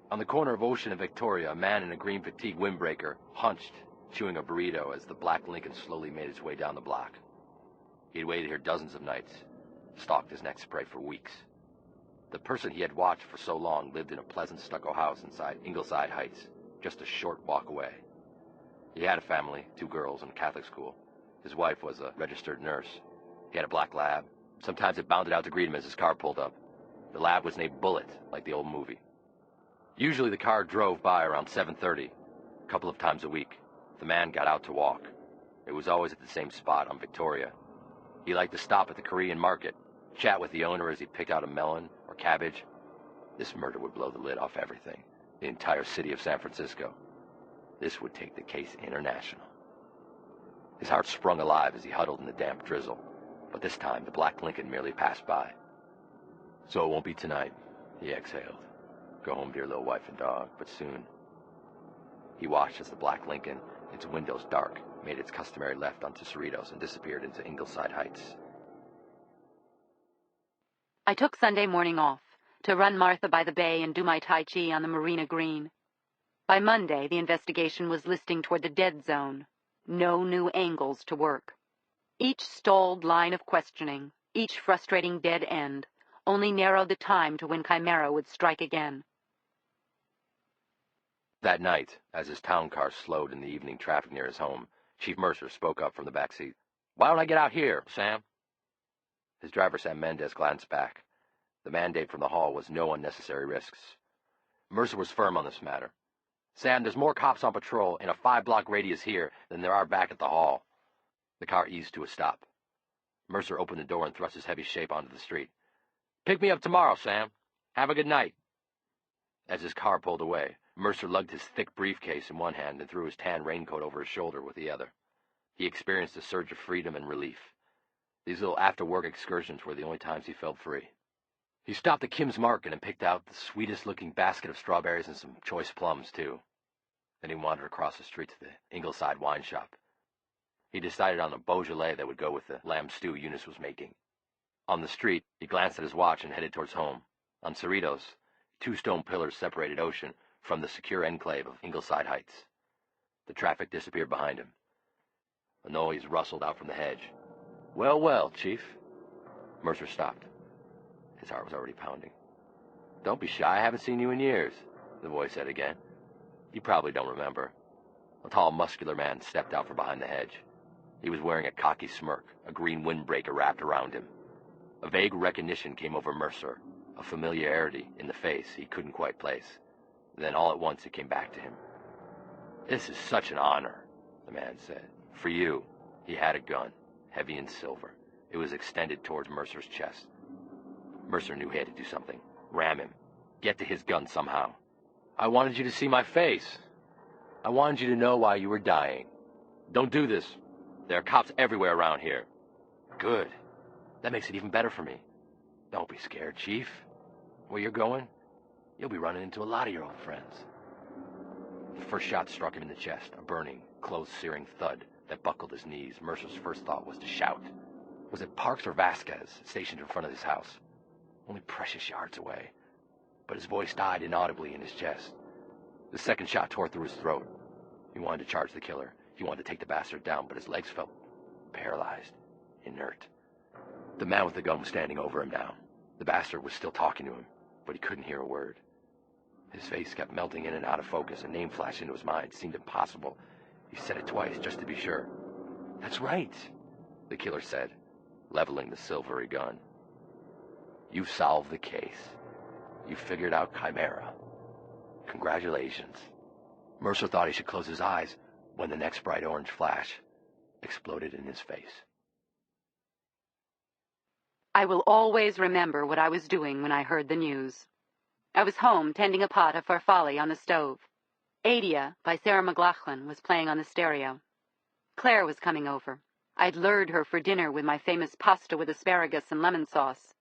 On the corner of Ocean and Victoria, a man in a green fatigue windbreaker hunched, chewing a burrito as the black Lincoln slowly made its way down the block. He'd waited here dozens of nights, stalked his next prey for weeks. The person he had watched for so long lived in a pleasant stucco house inside Ingleside Heights, just a short walk away. He had a family, 2 girls, and a Catholic school. His wife was a registered nurse. He had a black lab. Sometimes it bounded out to greet him as his car pulled up. The lab was named Bullet, like the old movie. Usually the car drove by around 7:30, a couple of times a week. The man got out to walk. It was always at the same spot on Victoria. He liked to stop at the Korean market, chat with the owner as he picked out a melon or cabbage. This murder would blow the lid off everything, the entire city of San Francisco. This would take the case international. His heart sprung alive as he huddled in the damp drizzle, but this time the black Lincoln merely passed by. So it won't be tonight, he exhaled. Go home to your little wife and dog, but soon. He watched as the black Lincoln, its windows dark, made its customary left onto Cerritos and disappeared into Ingleside Heights. I took Sunday morning off to run Martha by the bay and do my Tai Chi on the Marina Green. By Monday, the investigation was listing toward the dead zone. No new angles to work. Each stalled line of questioning, each frustrating dead end, only narrowed the time to when Chimera would strike again. That night, as his town car slowed in the evening traffic near his home, Chief Mercer spoke up from the back seat. "Why don't I get out here, Sam?" His driver, Sam Mendez, glanced back. The mandate from the hall was no unnecessary risks. Mercer was firm on this matter. "Sam, there's more cops on patrol in a 5-block radius here than there are back at the hall." The car eased to a stop. Mercer opened the door and thrust his heavy shape onto the street. "Pick me up tomorrow, Sam. Have a good night." As his car pulled away, Mercer lugged his thick briefcase in one hand and threw his tan raincoat over his shoulder with the other. He experienced a surge of freedom and relief. These little after-work excursions were the only times he felt free. He stopped at Kim's Market and picked out the sweetest-looking basket of strawberries and some choice plums, too. Then he wandered across the street to the Ingleside wine shop. He decided on a Beaujolais that would go with the lamb stew Eunice was making. On the street, he glanced at his watch and headed towards home. On Cerritos, 2 stone pillars separated Ocean from the secure enclave of Ingleside Heights. The traffic disappeared behind him. A noise rustled out from the hedge. "Well, well, Chief." Mercer stopped. His heart was already pounding. "Don't be shy, I haven't seen you in years," the voice said again. "You probably don't remember." A tall, muscular man stepped out from behind the hedge. He was wearing a cocky smirk, a green windbreaker wrapped around him. A vague recognition came over Mercer, a familiarity in the face he couldn't quite place. Then all at once it came back to him. "This is such an honor," the man said. "For you." He had a gun, heavy and silver. It was extended towards Mercer's chest. Mercer knew he had to do something. Ram him. Get to his gun somehow. "I wanted you to see my face. I wanted you to know why you were dying. Don't do this. There are cops everywhere around here." "Good. That makes it even better for me." "Don't be scared, Chief. Where you're going, you'll be running into a lot of your old friends." The first shot struck him in the chest, a burning, clothes-searing thud that buckled his knees. Mercer's first thought was to shout. Was it Parks or Vasquez, stationed in front of his house? Only precious yards away. But his voice died inaudibly in his chest. The second shot tore through his throat. He wanted to charge the killer. He wanted to take the bastard down, but his legs felt paralyzed, inert. The man with the gun was standing over him now. The bastard was still talking to him, but he couldn't hear a word. His face kept melting in and out of focus. A name flashed into his mind. It seemed impossible. He said it twice, just to be sure. "That's right," the killer said, leveling the silvery gun. "You've solved the case. You figured out Chimera. Congratulations." Mercer thought he should close his eyes when the next bright orange flash exploded in his face. I will always remember what I was doing when I heard the news. I was home tending a pot of farfalle on the stove. Adia by Sarah McLachlan was playing on the stereo. Claire was coming over. I'd lured her for dinner with my famous pasta with asparagus and lemon sauce.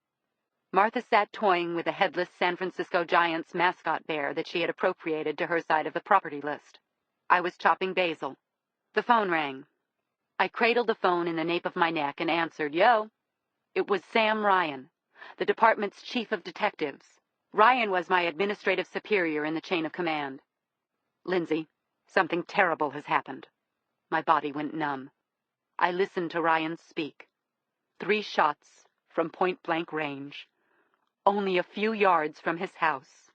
Martha sat toying with a headless San Francisco Giants mascot bear that she had appropriated to her side of the property list. I was chopping basil. The phone rang. I cradled the phone in the nape of my neck and answered, "Yo." It was Sam Ryan, the department's chief of detectives. Ryan was my administrative superior in the chain of command. "Lindsay, something terrible has happened." My body went numb. I listened to Ryan speak. 3 shots from point-blank range. Only a few yards from his house.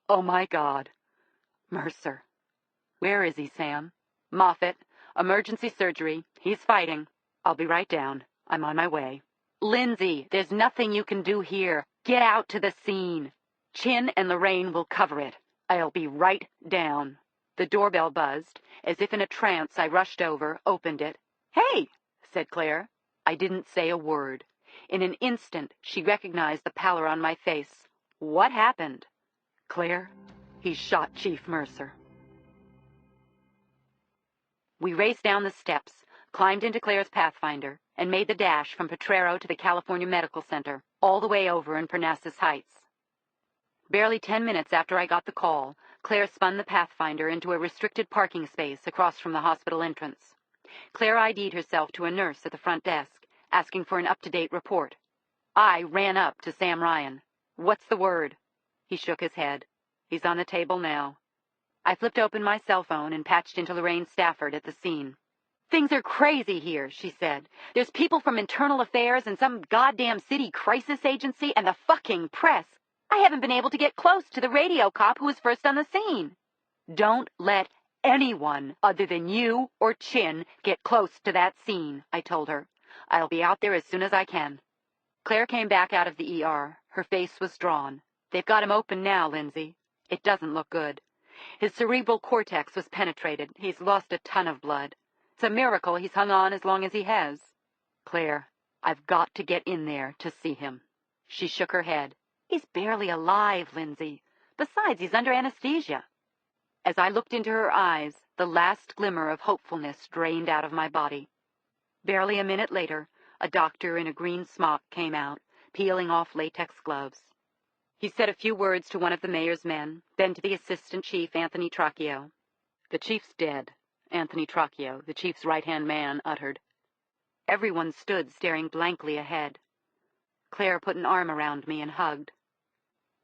Oh, my God. Mercer. "Where is he, Sam?" "Moffat. Emergency surgery. He's fighting." "I'll be right down. I'm on my way." "Lindsay, there's nothing you can do here. Get out to the scene. Chin and Lorraine will cover it. I'll be right down." The doorbell buzzed. As if in a trance, I rushed over, opened it. "Hey," said Claire. I didn't say a word. In an instant, she recognized the pallor on my face. "What happened?" "Claire, he shot Chief Mercer." We raced down the steps, climbed into Claire's Pathfinder, and made the dash from Potrero to the California Medical Center, all the way over in Parnassus Heights. Barely 10 minutes after I got the call, Claire spun the Pathfinder into a restricted parking space across from the hospital entrance. Claire ID'd herself to a nurse at the front desk, asking for an up-to-date report. I ran up to Sam Ryan. "What's the word?" He shook his head. "He's on the table now." I flipped open my cell phone and patched into Lorraine Stafford at the scene. "Things are crazy here," she said. "There's people from Internal Affairs and some goddamn city crisis agency and the fucking press. I haven't been able to get close to the radio cop who was first on the scene." "Don't let anyone other than you or Chin get close to that scene," I told her. "I'll be out there as soon as I can." Claire came back out of the ER. Her face was drawn. "They've got him open now, Lindsay. It doesn't look good. His cerebral cortex was penetrated. He's lost a ton of blood. It's a miracle he's hung on as long as he has." "Claire, I've got to get in there to see him." She shook her head. "He's barely alive, Lindsay. Besides, he's under anesthesia." As I looked into her eyes, the last glimmer of hopefulness drained out of my body. Barely a minute later, a doctor in a green smock came out, peeling off latex gloves. He said a few words to one of the mayor's men, then to the assistant chief, Anthony Trocchio. "The chief's dead," Anthony Trocchio, the chief's right-hand man, uttered. Everyone stood staring blankly ahead. Claire put an arm around me and hugged.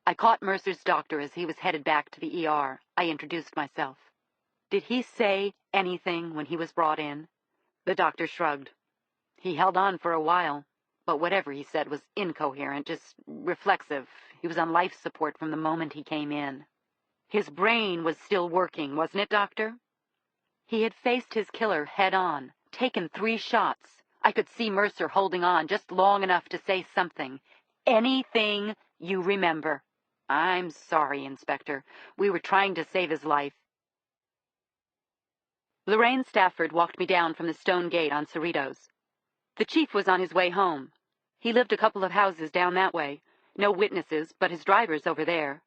I caught Mercer's doctor as he was headed back to the ER. I introduced myself. "Did he say anything when he was brought in?" The doctor shrugged. "He held on for a while, but whatever he said was incoherent, just reflexive. He was on life support from the moment he came in." "His brain was still working, wasn't it, Doctor?" He had faced his killer head-on, taken 3 shots. I could see Mercer holding on just long enough to say something. "Anything you remember." "I'm sorry, Inspector. We were trying to save his life." Lorraine Stafford walked me down from the stone gate on Cerritos. The chief was on his way home. He lived a couple of houses down that way. No witnesses, but his driver's over there.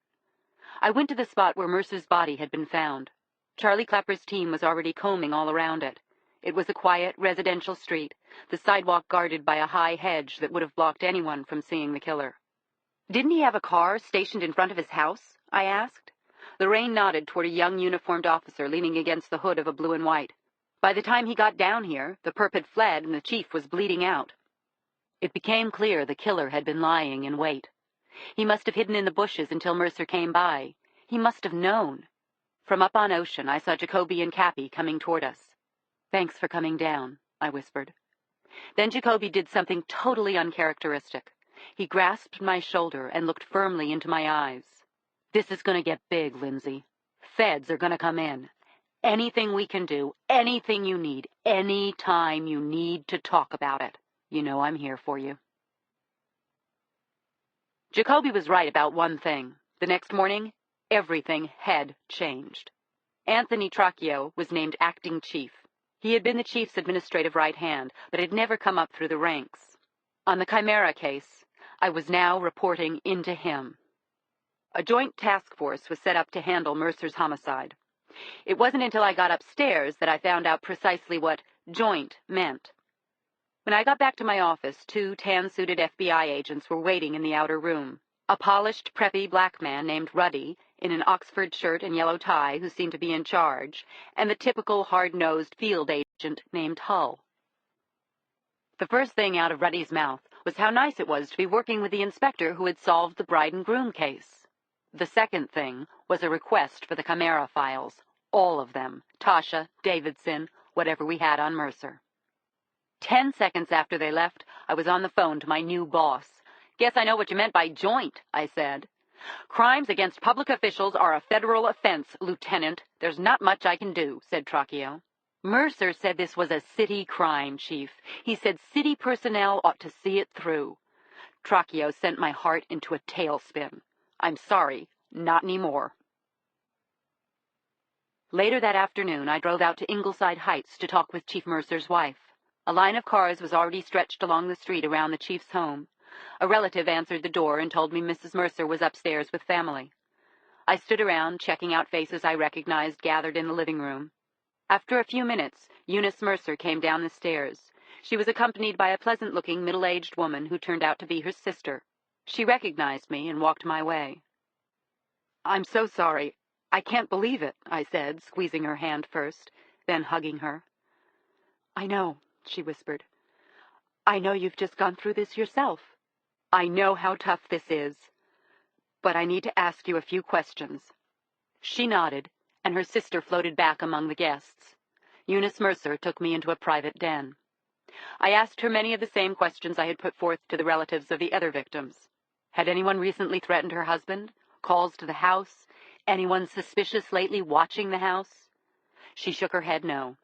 I went to the spot where Mercer's body had been found. Charlie Clapper's team was already combing all around it. It was a quiet, residential street, the sidewalk guarded by a high hedge that would have blocked anyone from seeing the killer. "Didn't he have a car stationed in front of his house?" I asked. Lorraine nodded toward a young uniformed officer leaning against the hood of a blue and white. "By the time he got down here, the perp had fled and the chief was bleeding out." It became clear the killer had been lying in wait. He must have hidden in the bushes until Mercer came by. He must have known. From up on Ocean, I saw Jacoby and Cappy coming toward us. "Thanks for coming down," I whispered. Then Jacoby did something totally uncharacteristic. He grasped my shoulder and looked firmly into my eyes. "This is going to get big, Lindsay. Feds are going to come in. Anything we can do, anything you need, any time you need to talk about it. You know I'm here for you." Jacoby was right about one thing. The next morning, everything had changed. Anthony Trocchio was named acting chief. He had been the chief's administrative right hand, but had never come up through the ranks. On the Chimera case, I was now reporting into him. A joint task force was set up to handle Mercer's homicide. It wasn't until I got upstairs that I found out precisely what joint meant. When I got back to my office, 2 tan-suited FBI agents were waiting in the outer room. A polished, preppy black man named Ruddy, in an Oxford shirt and yellow tie who seemed to be in charge, and the typical hard-nosed field agent named Hull. The first thing out of Ruddy's mouth was how nice it was to be working with the inspector who had solved the bride and groom case. The second thing was a request for the Chimera files, all of them, Tasha, Davidson, whatever we had on Mercer. 10 seconds after they left, I was on the phone to my new boss. "Guess I know what you meant by joint," I said. "Crimes against public officials are a federal offense, Lieutenant. There's not much I can do," said Trocchio. "Mercer said this was a city crime, Chief. He said city personnel ought to see it through." Trocchio sent my heart into a tailspin. "I'm sorry, not anymore." Later that afternoon, I drove out to Ingleside Heights to talk with Chief Mercer's wife. A line of cars was already stretched along the street around the chief's home. A relative answered the door and told me Mrs. Mercer was upstairs with family. I stood around, checking out faces I recognized gathered in the living room. After a few minutes, Eunice Mercer came down the stairs. She was accompanied by a pleasant-looking, middle-aged woman who turned out to be her sister. She recognized me and walked my way. "I'm so sorry. I can't believe it," I said, squeezing her hand first, then hugging her. "I know," she whispered. "I know you've just gone through this yourself. I know how tough this is. But I need to ask you a few questions." She nodded, and her sister floated back among the guests. Eunice Mercer took me into a private den. I asked her many of the same questions I had put forth to the relatives of the other victims. Had anyone recently threatened her husband? Calls to the house? Anyone suspicious lately watching the house? She shook her head no.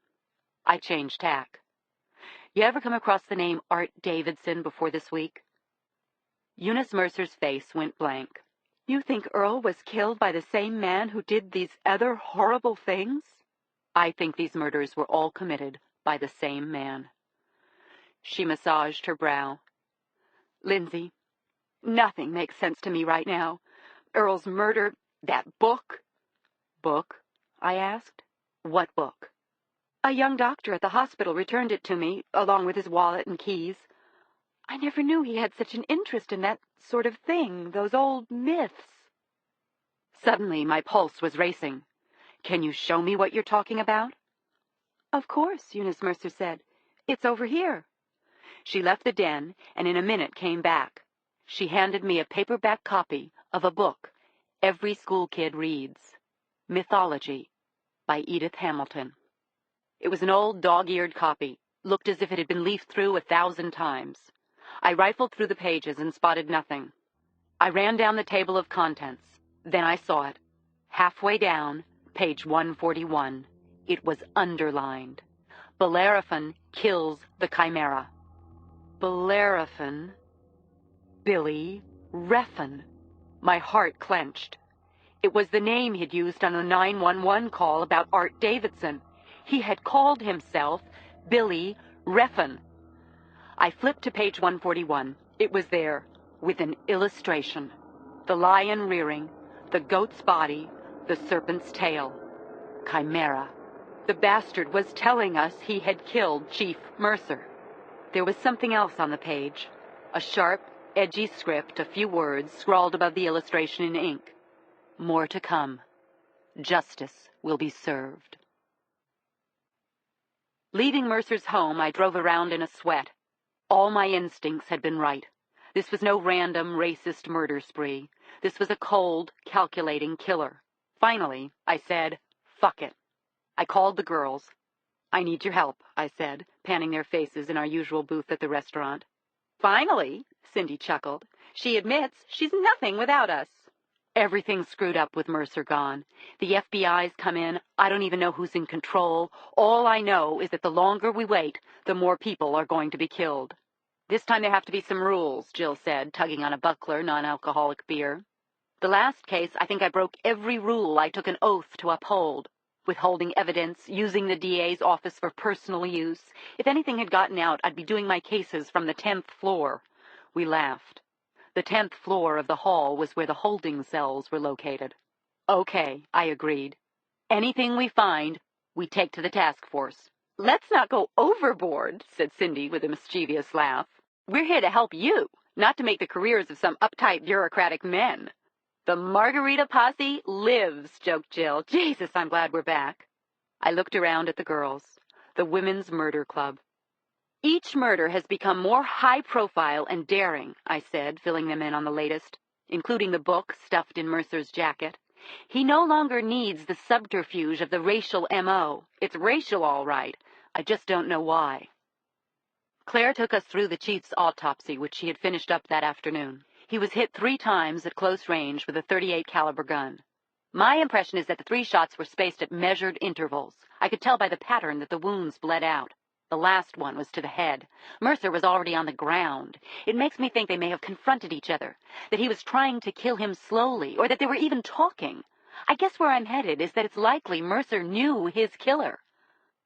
I changed tack. "You ever come across the name Art Davidson before this week?" Eunice Mercer's face went blank. "You think Earl was killed by the same man who did these other horrible things?" "I think these murders were all committed by the same man." She massaged her brow. "Lindsay, nothing makes sense to me right now. Earl's murder, that book." "Book?" I asked. "What book?" "A young doctor at the hospital returned it to me, along with his wallet and keys. I never knew he had such an interest in that sort of thing, those old myths." Suddenly, my pulse was racing. "Can you show me what you're talking about?" "Of course," Eunice Mercer said. "It's over here." She left the den, and in a minute came back. She handed me a paperback copy of a book every school kid reads, Mythology, by Edith Hamilton. It was an old dog-eared copy, looked as if it had been leafed through 1,000 times. I rifled through the pages and spotted nothing. I ran down the table of contents. Then I saw it. Halfway down, page 141. It was underlined. Bellerophon kills the Chimera. Bellerophon. Billy Reffin. My heart clenched. It was the name he'd used on the 911 call about Art Davidson. He had called himself Billy Reffin. I flipped to page 141. It was there, with an illustration. The lion rearing, the goat's body, the serpent's tail. Chimera. The bastard was telling us he had killed Chief Mercer. There was something else on the page. A sharp, edgy script, a few words scrawled above the illustration in ink. More to come. Justice will be served. Leaving Mercer's home, I drove around in a sweat. All my instincts had been right. This was no random, racist murder spree. This was a cold, calculating killer. Finally, I said, fuck it. I called the girls. "I need your help," I said, panning their faces in our usual booth at the restaurant. "Finally," Cindy chuckled. "She admits she's nothing without us." Everything's screwed up with Mercer gone. The FBI's come in. I don't even know who's in control. All I know is that the longer we wait, the more people are going to be killed. "This time there have to be some rules," Jill said, tugging on a Buckler non-alcoholic beer. "The last case, I think I broke every rule I took an oath to uphold. Withholding evidence, using the DA's office for personal use. If anything had gotten out, I'd be doing my cases from the 10th floor. We laughed. The 10th floor of the hall was where the holding cells were located. "Okay," I agreed. "Anything we find, we take to the task force." "Let's not go overboard," said Cindy with a mischievous laugh. "We're here to help you, not to make the careers of some uptight bureaucratic men." The Margarita Posse lives, joked Jill. Jesus, I'm glad we're back. I looked around at the girls. The Women's Murder Club. Each murder has become more high-profile and daring, I said, filling them in on the latest, including the book stuffed in Mercer's jacket. He no longer needs the subterfuge of the racial M.O. It's racial, all right. I just don't know why. Claire took us through the chief's autopsy, which she had finished up that afternoon. He was hit 3 times at close range with a .38 caliber gun. My impression is that the 3 shots were spaced at measured intervals. I could tell by the pattern that the wounds bled out. The last one was to the head. Mercer was already on the ground. It makes me think they may have confronted each other, that he was trying to kill him slowly, or that they were even talking. I guess where I'm headed is that it's likely Mercer knew his killer.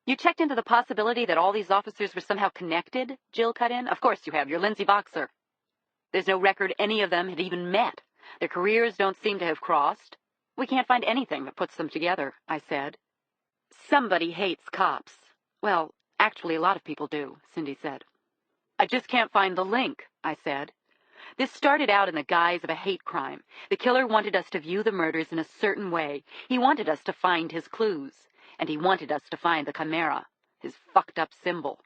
You checked into the possibility that all these officers were somehow connected? Jill cut in. Of course you have. You're Lindsay Boxer. There's no record any of them had even met. Their careers don't seem to have crossed. We can't find anything that puts them together, I said. Somebody hates cops. Well, actually, a lot of people do, Cindy said. I just can't find the link, I said. This started out in the guise of a hate crime. The killer wanted us to view the murders in a certain way. He wanted us to find his clues. And he wanted us to find the chimera, his fucked-up symbol.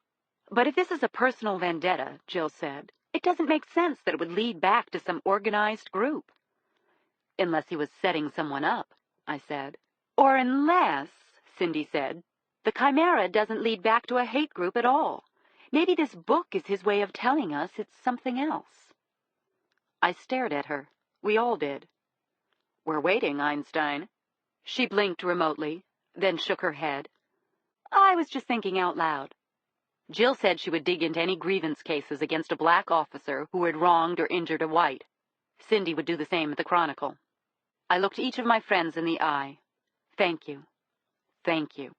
But if this is a personal vendetta, Jill said, it doesn't make sense that it would lead back to some organized group. Unless he was setting someone up, I said. Or unless, Cindy said, the chimera doesn't lead back to a hate group at all. Maybe this book is his way of telling us it's something else. I stared at her. We all did. We're waiting, Einstein. She blinked remotely, then shook her head. I was just thinking out loud. Jill said she would dig into any grievance cases against a black officer who had wronged or injured a white. Cindy would do the same at the Chronicle. I looked each of my friends in the eye. Thank you. Thank you.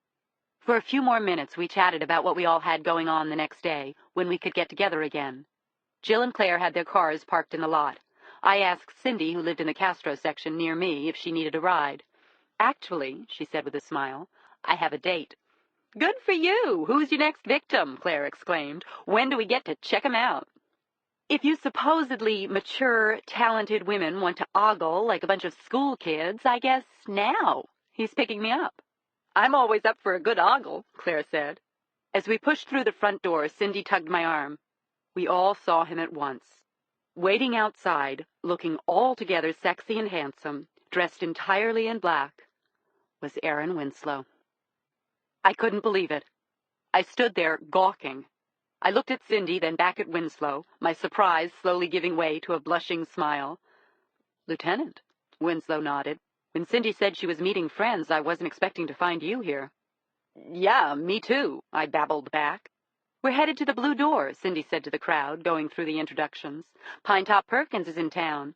For a few more minutes, we chatted about what we all had going on the next day, when we could get together again. Jill and Claire had their cars parked in the lot. I asked Cindy, who lived in the Castro section near me, if she needed a ride. Actually, she said with a smile, I have a date. Good for you! Who's your next victim? Claire exclaimed. When do we get to check him out? If you supposedly mature, talented women want to ogle like a bunch of school kids, I guess now he's picking me up. I'm always up for a good ogle, Claire said. As we pushed through the front door, Cindy tugged my arm. We all saw him at once. Waiting outside, looking altogether sexy and handsome, dressed entirely in black, was Aaron Winslow. I couldn't believe it. I stood there, gawking. I looked at Cindy, then back at Winslow, my surprise slowly giving way to a blushing smile. Lieutenant, Winslow nodded. When Cindy said she was meeting friends, I wasn't expecting to find you here. Yeah, me too, I babbled back. We're headed to the Blue Door, Cindy said to the crowd, going through the introductions. Pinetop Perkins is in town.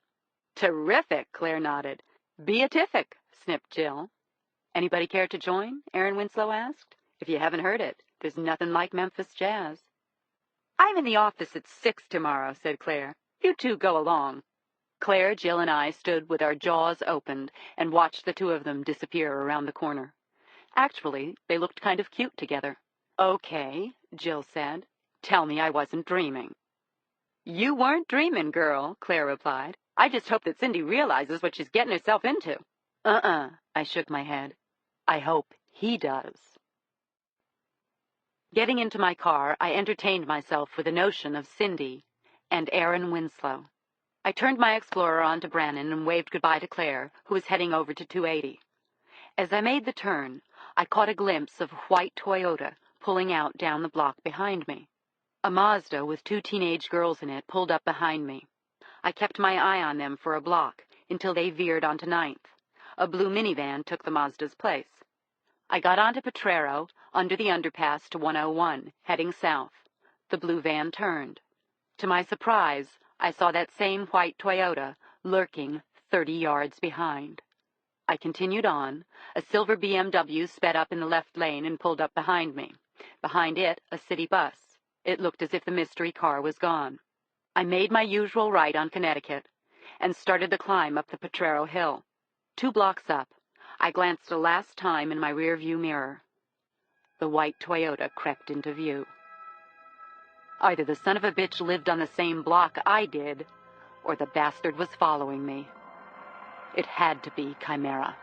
Terrific, Claire nodded. Beatific, snipped Jill. Anybody care to join? Aaron Winslow asked. If you haven't heard it, there's nothing like Memphis jazz. I'm in the office at 6 tomorrow, said Claire. You two go along. Claire, Jill, and I stood with our jaws opened and watched the two of them disappear around the corner. Actually, they looked kind of cute together. Okay, Jill said. Tell me I wasn't dreaming. You weren't dreaming, girl, Claire replied. I just hope that Cindy realizes what she's getting herself into. I shook my head. I hope he does. Getting into my car, I entertained myself with the notion of Cindy and Aaron Winslow. I turned my Explorer onto Brannon and waved goodbye to Claire, who was heading over to 280. As I made the turn, I caught a glimpse of a white Toyota pulling out down the block behind me. A Mazda with 2 teenage girls in it pulled up behind me. I kept my eye on them for a block until they veered onto 9th. A blue minivan took the Mazda's place. I got onto Potrero, under the underpass to 101, heading south. The blue van turned. To my surprise, I saw that same white Toyota lurking 30 yards behind. I continued on. A silver BMW sped up in the left lane and pulled up behind me. Behind it, a city bus. It looked as if the mystery car was gone. I made my usual right on Connecticut and started the climb up the Potrero Hill. 2 blocks up, I glanced a last time in my rearview mirror. The white Toyota crept into view. Either the son of a bitch lived on the same block I did, or the bastard was following me. It had to be Chimera.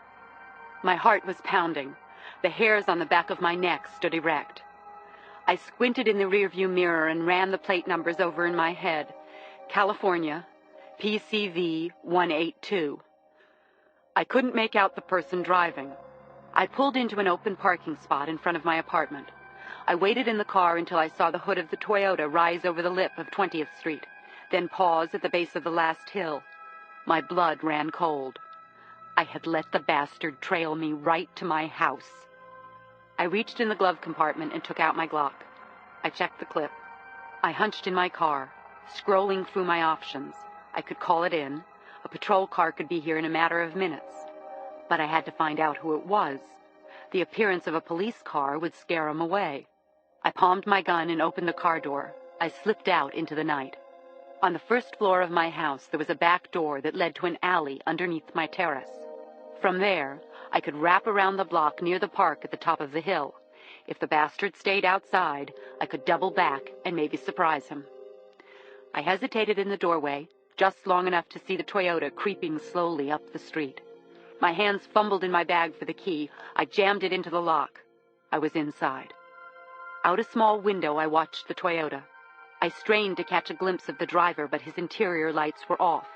My heart was pounding. The hairs on the back of my neck stood erect. I squinted in the rearview mirror and ran the plate numbers over in my head. California, PCV 182. I couldn't make out the person driving. I pulled into an open parking spot in front of my apartment. I waited in the car until I saw the hood of the Toyota rise over the lip of 20th Street, then pause at the base of the last hill. My blood ran cold. I had let the bastard trail me right to my house. I reached in the glove compartment and took out my Glock. I checked the clip. I hunched in my car, scrolling through my options. I could call it in. A patrol car could be here in a matter of minutes. But I had to find out who it was. The appearance of a police car would scare him away. I palmed my gun and opened the car door. I slipped out into the night. On the first floor of my house, there was a back door that led to an alley underneath my terrace. From there, I could wrap around the block near the park at the top of the hill. If the bastard stayed outside, I could double back and maybe surprise him. I hesitated in the doorway, just long enough to see the Toyota creeping slowly up the street. My hands fumbled in my bag for the key. I jammed it into the lock. I was inside. Out a small window, I watched the Toyota. I strained to catch a glimpse of the driver, but his interior lights were off.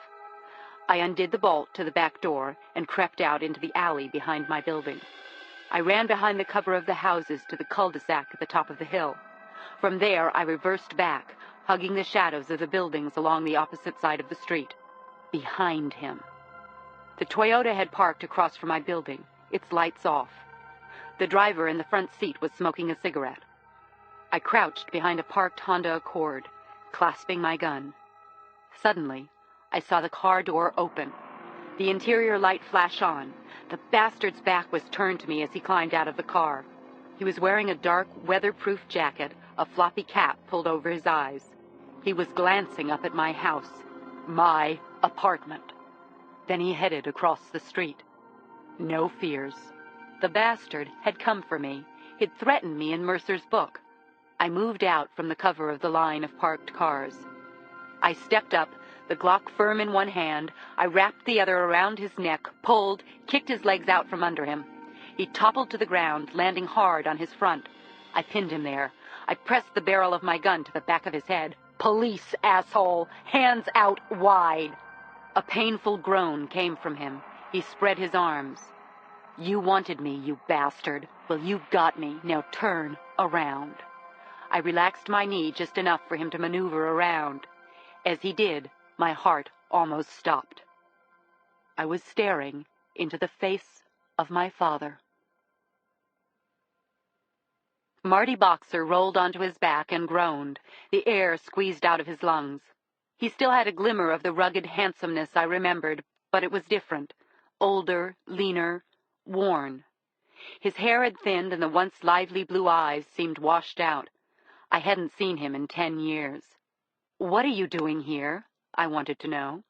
I undid the bolt to the back door and crept out into the alley behind my building. I ran behind the cover of the houses to the cul-de-sac at the top of the hill. From there, I reversed back, hugging the shadows of the buildings along the opposite side of the street. Behind him. The Toyota had parked across from my building, its lights off. The driver in the front seat was smoking a cigarette. I crouched behind a parked Honda Accord, clasping my gun. Suddenly, I saw the car door open. The interior light flash on. The bastard's back was turned to me as he climbed out of the car. He was wearing a dark, weatherproof jacket, a floppy cap pulled over his eyes. He was glancing up at my house, my apartment. Then he headed across the street. No fears. The bastard had come for me. He'd threatened me in Mercer's book. I moved out from the cover of the line of parked cars. I stepped up, the Glock firm in one hand. I wrapped the other around his neck, pulled, kicked his legs out from under him. He toppled to the ground, landing hard on his front. I pinned him there. I pressed the barrel of my gun to the back of his head. Police, asshole! Hands out wide! A painful groan came from him. He spread his arms. You wanted me, you bastard. Well, you got me. Now turn around. I relaxed my knee just enough for him to maneuver around. As he did, my heart almost stopped. I was staring into the face of my father. Marty Boxer rolled onto his back and groaned, the air squeezed out of his lungs. He still had a glimmer of the rugged handsomeness I remembered, but it was different. Older, leaner, worn. His hair had thinned and the once lively blue eyes seemed washed out. I hadn't seen him in 10 years. What are you doing here? I wanted to know.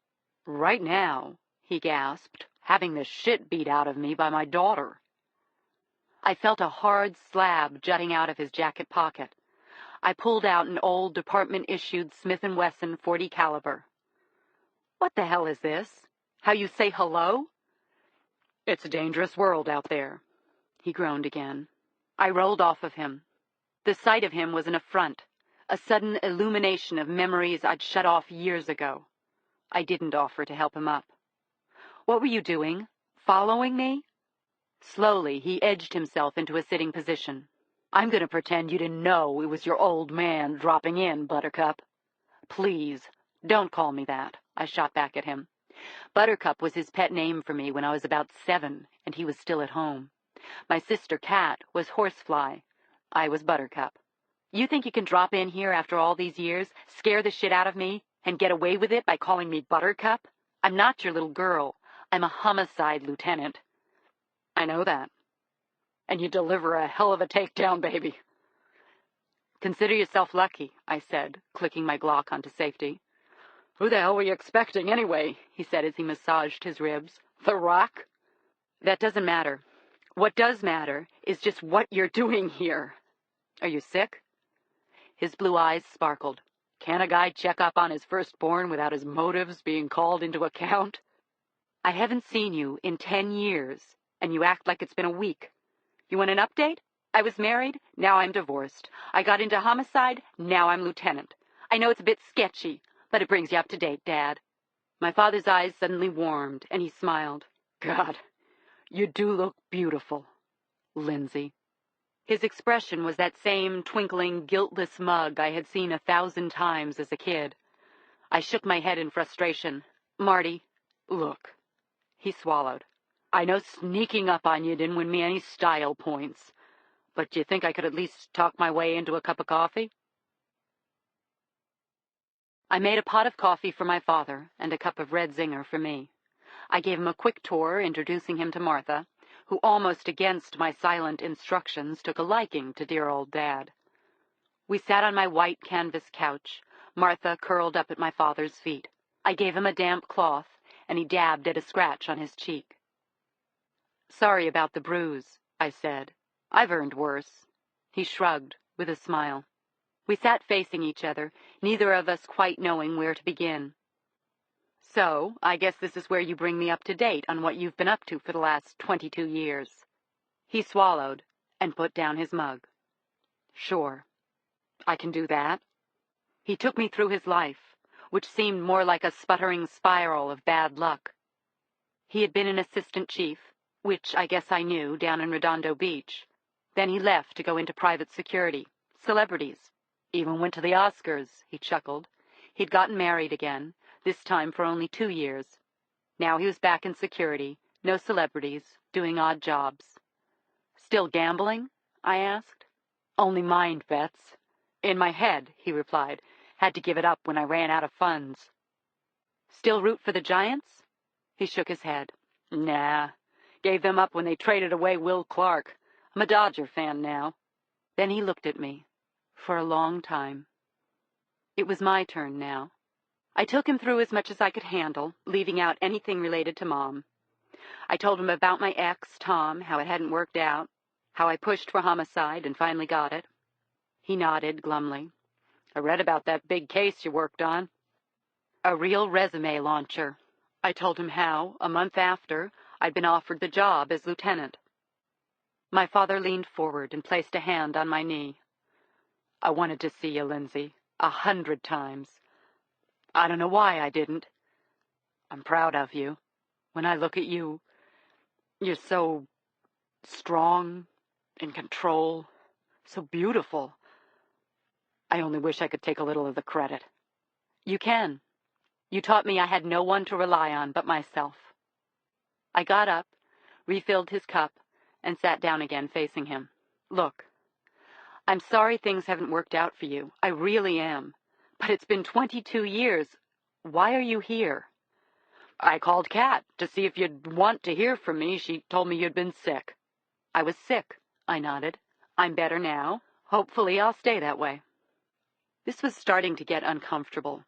Right now, he gasped, having the shit beat out of me by my daughter. I felt a hard slab jutting out of his jacket pocket. I pulled out an old department-issued Smith & Wesson .40 caliber. What the hell is this? How you say hello? It's a dangerous world out there. He groaned again. I rolled off of him. The sight of him was an affront, a sudden illumination of memories I'd shut off years ago. I didn't offer to help him up. What were you doing? Following me? Slowly, he edged himself into a sitting position. I'm going to pretend you didn't know it was your old man dropping in, Buttercup. Please, don't call me that, I shot back at him. Buttercup was his pet name for me when I was about 7, and he was still at home. My sister Cat was Horsefly. I was Buttercup. You think you can drop in here after all these years, scare the shit out of me, and get away with it by calling me Buttercup? I'm not your little girl. I'm a homicide lieutenant. I know that. And you deliver a hell of a takedown, baby. Consider yourself lucky, I said, clicking my Glock onto safety. Who the hell were you expecting anyway? He said as he massaged his ribs. The Rock? That doesn't matter. What does matter is just what you're doing here. Are you sick? His blue eyes sparkled. Can a guy check up on his firstborn without his motives being called into account? I haven't seen you in 10 years, and you act like it's been a week. You want an update? I was married, now I'm divorced. I got into homicide, now I'm lieutenant. I know it's a bit sketchy, but it brings you up to date, Dad. My father's eyes suddenly warmed, and he smiled. God, you do look beautiful, Lindsay. His expression was that same twinkling, guiltless mug I had seen 1,000 times as a kid. I shook my head in frustration. Marty, look. He swallowed. I know sneaking up on you didn't win me any style points, but do you think I could at least talk my way into a cup of coffee? I made a pot of coffee for my father and a cup of red zinger for me. I gave him a quick tour, introducing him to Martha, who almost against my silent instructions took a liking to dear old Dad. We sat on my white canvas couch, Martha curled up at my father's feet. I gave him a damp cloth, and he dabbed at a scratch on his cheek. Sorry about the bruise, I said. I've earned worse. He shrugged, with a smile. We sat facing each other, neither of us quite knowing where to begin. So, I guess this is where you bring me up to date on what you've been up to for the last 22 years. He swallowed and put down his mug. Sure, I can do that. He took me through his life, which seemed more like a sputtering spiral of bad luck. He had been an assistant chief, which I guess I knew, down in Redondo Beach. Then he left to go into private security, celebrities. Even went to the Oscars, he chuckled. He'd gotten married again, this time for only 2 years. Now he was back in security, no celebrities, doing odd jobs. Still gambling? I asked. Only mind bets. In my head, he replied. Had to give it up when I ran out of funds. Still root for the Giants? He shook his head. Nah. Gave them up when they traded away Will Clark. I'm a Dodger fan now. Then he looked at me. For a long time. It was my turn now. I took him through as much as I could handle, leaving out anything related to Mom. I told him about my ex, Tom, how it hadn't worked out, how I pushed for homicide and finally got it. He nodded glumly. I read about that big case you worked on. A real resume launcher. I told him how, a month after, I'd been offered the job as lieutenant. My father leaned forward and placed a hand on my knee. I wanted to see you, Lindsay, 100 times. I don't know why I didn't. I'm proud of you. When I look at you, you're so strong, in control, so beautiful. I only wish I could take a little of the credit. You can. You taught me I had no one to rely on but myself. I got up, refilled his cup, and sat down again facing him. Look. I'm sorry things haven't worked out for you. I really am. But it's been 22 years. Why are you here? I called Kat to see if you'd want to hear from me. She told me you'd been sick. I was sick, I nodded. I'm better now. Hopefully I'll stay that way. This was starting to get uncomfortable.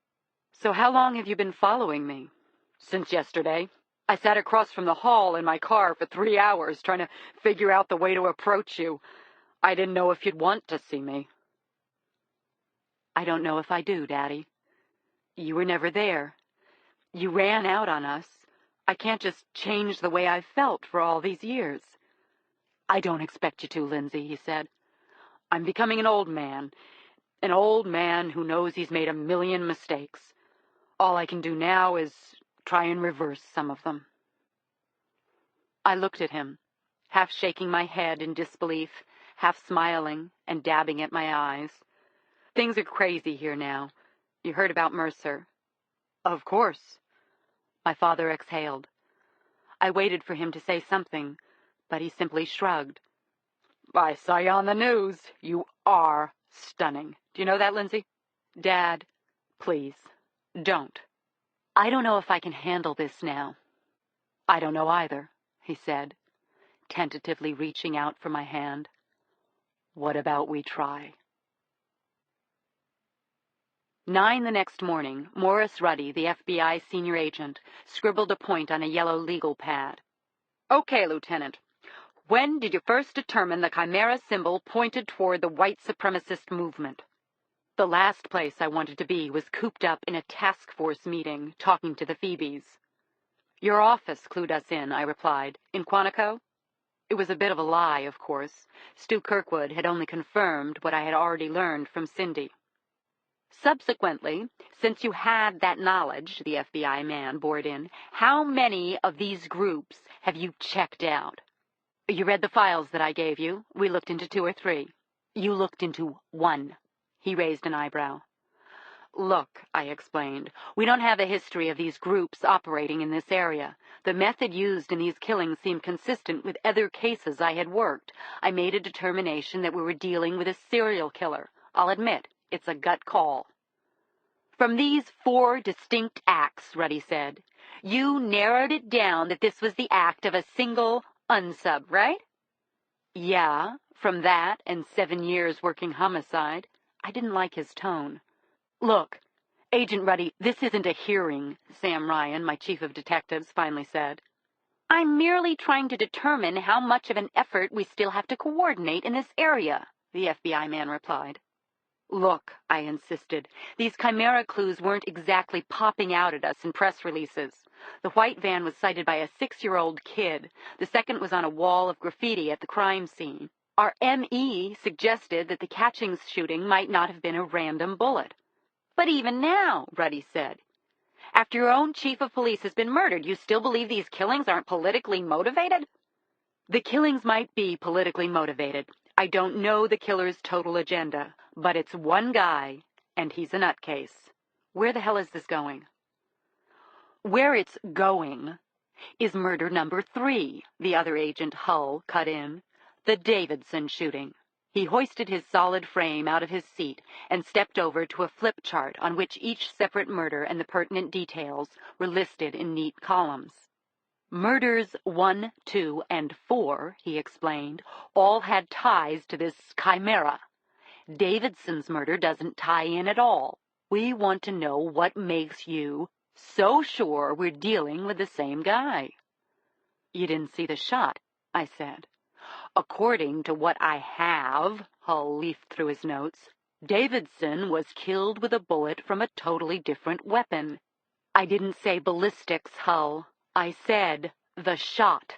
So how long have you been following me? Since yesterday. I sat across from the hall in my car for 3 hours trying to figure out the way to approach you. I didn't know if you'd want to see me. I don't know if I do, Daddy. You were never there. You ran out on us. I can't just change the way I've felt for all these years. I don't expect you to, Lindsay, he said. I'm becoming an old man who knows he's made a million mistakes. All I can do now is try and reverse some of them. I looked at him, half shaking my head in disbelief, half smiling and dabbing at my eyes. Things are crazy here now. You heard about Mercer. Of course. My father exhaled. I waited for him to say something, but he simply shrugged. I saw you on the news. You are stunning. Do you know that, Lindsay? Dad, please, don't. I don't know if I can handle this now. I don't know either, he said, tentatively reaching out for my hand. What about we try? 9 the next morning, Morris Ruddy, the FBI senior agent, scribbled a point on a yellow legal pad. Okay, Lieutenant. When did you first determine the Chimera symbol pointed toward the white supremacist movement? The last place I wanted to be was cooped up in a task force meeting, talking to the Phoebes. Your office clued us in, I replied. In Quantico? It was a bit of a lie, of course. Stu Kirkwood had only confirmed what I had already learned from Cindy. Subsequently, since you had that knowledge, the FBI man bored in, how many of these groups have you checked out? You read the files that I gave you. We looked into 2 or 3. You looked into 1. He raised an eyebrow. Look, I explained, we don't have a history of these groups operating in this area. The method used in these killings seemed consistent with other cases I had worked. I made a determination that we were dealing with a serial killer. I'll admit, it's a gut call. From these 4 distinct acts, Ruddy said, you narrowed it down that this was the act of a single unsub, right? Yeah, from that and 7 years working homicide. I didn't like his tone. Look, Agent Ruddy, this isn't a hearing, Sam Ryan, my chief of detectives, finally said. I'm merely trying to determine how much of an effort we still have to coordinate in this area, the FBI man replied. Look, I insisted, these chimera clues weren't exactly popping out at us in press releases. The white van was sighted by a 6-year-old kid. The second was on a wall of graffiti at the crime scene. Our ME suggested that the Catchings shooting might not have been a random bullet. But even now, Ruddy said, after your own chief of police has been murdered, you still believe these killings aren't politically motivated? The killings might be politically motivated. I don't know the killer's total agenda, but it's one guy, and he's a nutcase. Where the hell is this going? Where it's going is murder number 3, the other agent, Hull, cut in. The Davidson shooting. He hoisted his solid frame out of his seat and stepped over to a flip chart on which each separate murder and the pertinent details were listed in neat columns. Murders 1, 2, and 4, he explained, all had ties to this chimera. Davidson's murder doesn't tie in at all. We want to know what makes you so sure we're dealing with the same guy. You didn't see the shot, I said. According to what I have, Hull leafed through his notes, Davidson was killed with a bullet from a totally different weapon. I didn't say ballistics, Hull. I said the shot.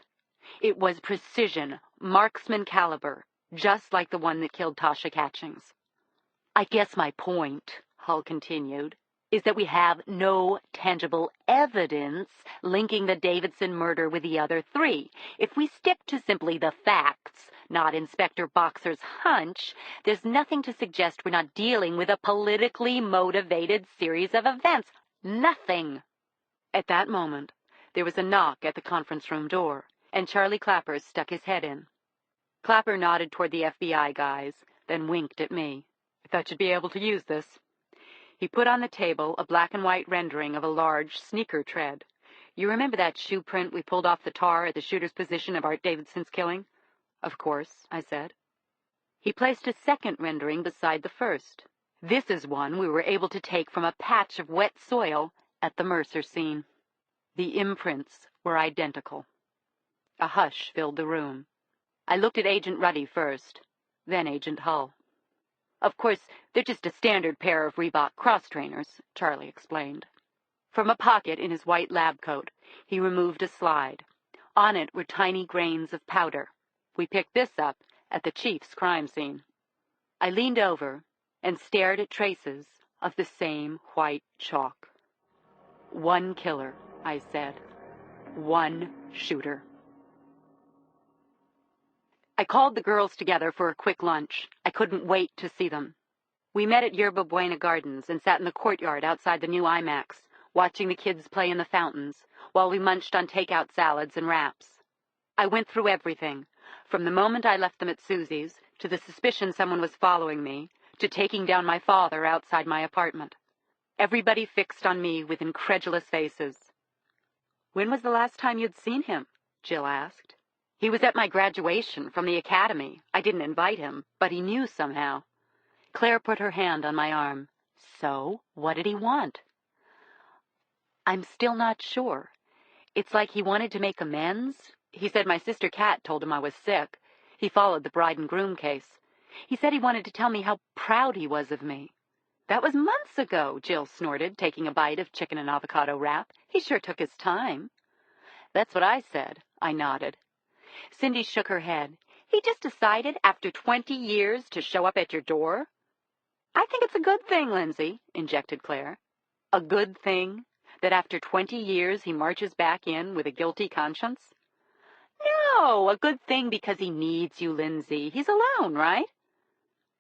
It was precision, marksman caliber, just like the one that killed Tasha Catchings. I guess my point, Hull continued, is that we have no tangible evidence linking the Davidson murder with the other 3. If we stick to simply the facts, not Inspector Boxer's hunch, there's nothing to suggest we're not dealing with a politically motivated series of events. Nothing. At that moment, there was a knock at the conference room door, and Charlie Clapper stuck his head in. Clapper nodded toward the FBI guys, then winked at me. I thought you'd be able to use this. He put on the table a black and white rendering of a large sneaker tread. You remember that shoe print we pulled off the tar at the shooter's position of Art Davidson's killing? Of course, I said. He placed a second rendering beside the first. This is one we were able to take from a patch of wet soil at the Mercer scene. The imprints were identical. A hush filled the room. I looked at Agent Ruddy first, then Agent Hull. Of course, they're just a standard pair of Reebok cross-trainers, Charlie explained. From a pocket in his white lab coat, he removed a slide. On it were tiny grains of powder. We picked this up at the chief's crime scene. I leaned over and stared at traces of the same white chalk. One killer, I said. One shooter. I called the girls together for a quick lunch. I couldn't wait to see them. We met at Yerba Buena Gardens and sat in the courtyard outside the new IMAX, watching the kids play in the fountains, while we munched on takeout salads and wraps. I went through everything, from the moment I left them at Susie's, to the suspicion someone was following me, to taking down my father outside my apartment. Everybody fixed on me with incredulous faces. When was the last time you'd seen him? Jill asked. He was at my graduation from the academy. I didn't invite him, but he knew somehow. Claire put her hand on my arm. So, what did he want? I'm still not sure. It's like he wanted to make amends. He said my sister Kat told him I was sick. He followed the bride and groom case. He said he wanted to tell me how proud he was of me. That was months ago, Jill snorted, taking a bite of chicken and avocado wrap. He sure took his time. That's what I said, I nodded. Cindy shook her head. He just decided after 20 years to show up at your door? I think it's a good thing, Lindsay, injected Claire. A good thing? That after 20 years he marches back in with a guilty conscience? No, a good thing because he needs you, Lindsay. He's alone, right?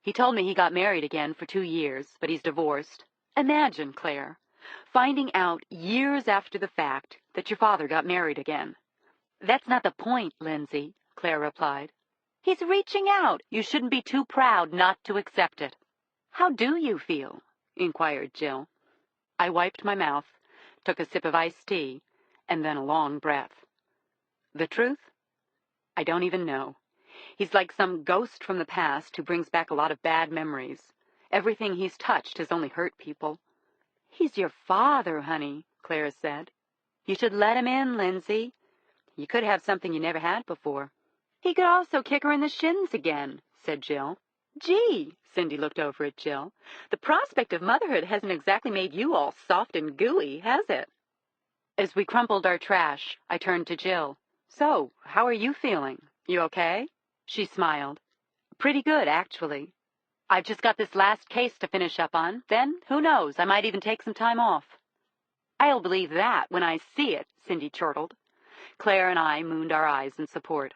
He told me he got married again for 2 years, but he's divorced. Imagine, Claire, finding out years after the fact that your father got married again. That's not the point, Lindsay, Claire replied. He's reaching out. You shouldn't be too proud not to accept it. How do you feel? Inquired Jill. I wiped my mouth, took a sip of iced tea, and then a long breath. The truth? I don't even know. He's like some ghost from the past who brings back a lot of bad memories. Everything he's touched has only hurt people. He's your father, honey, Claire said. You should let him in, Lindsay. You could have something you never had before. He could also kick her in the shins again, said Jill. Gee, Cindy looked over at Jill. The prospect of motherhood hasn't exactly made you all soft and gooey, has it? As we crumpled our trash, I turned to Jill. So, how are you feeling? You okay? She smiled. Pretty good, actually. I've just got this last case to finish up on. Then, who knows, I might even take some time off. I'll believe that when I see it, Cindy chortled. Claire and I mooned our eyes in support.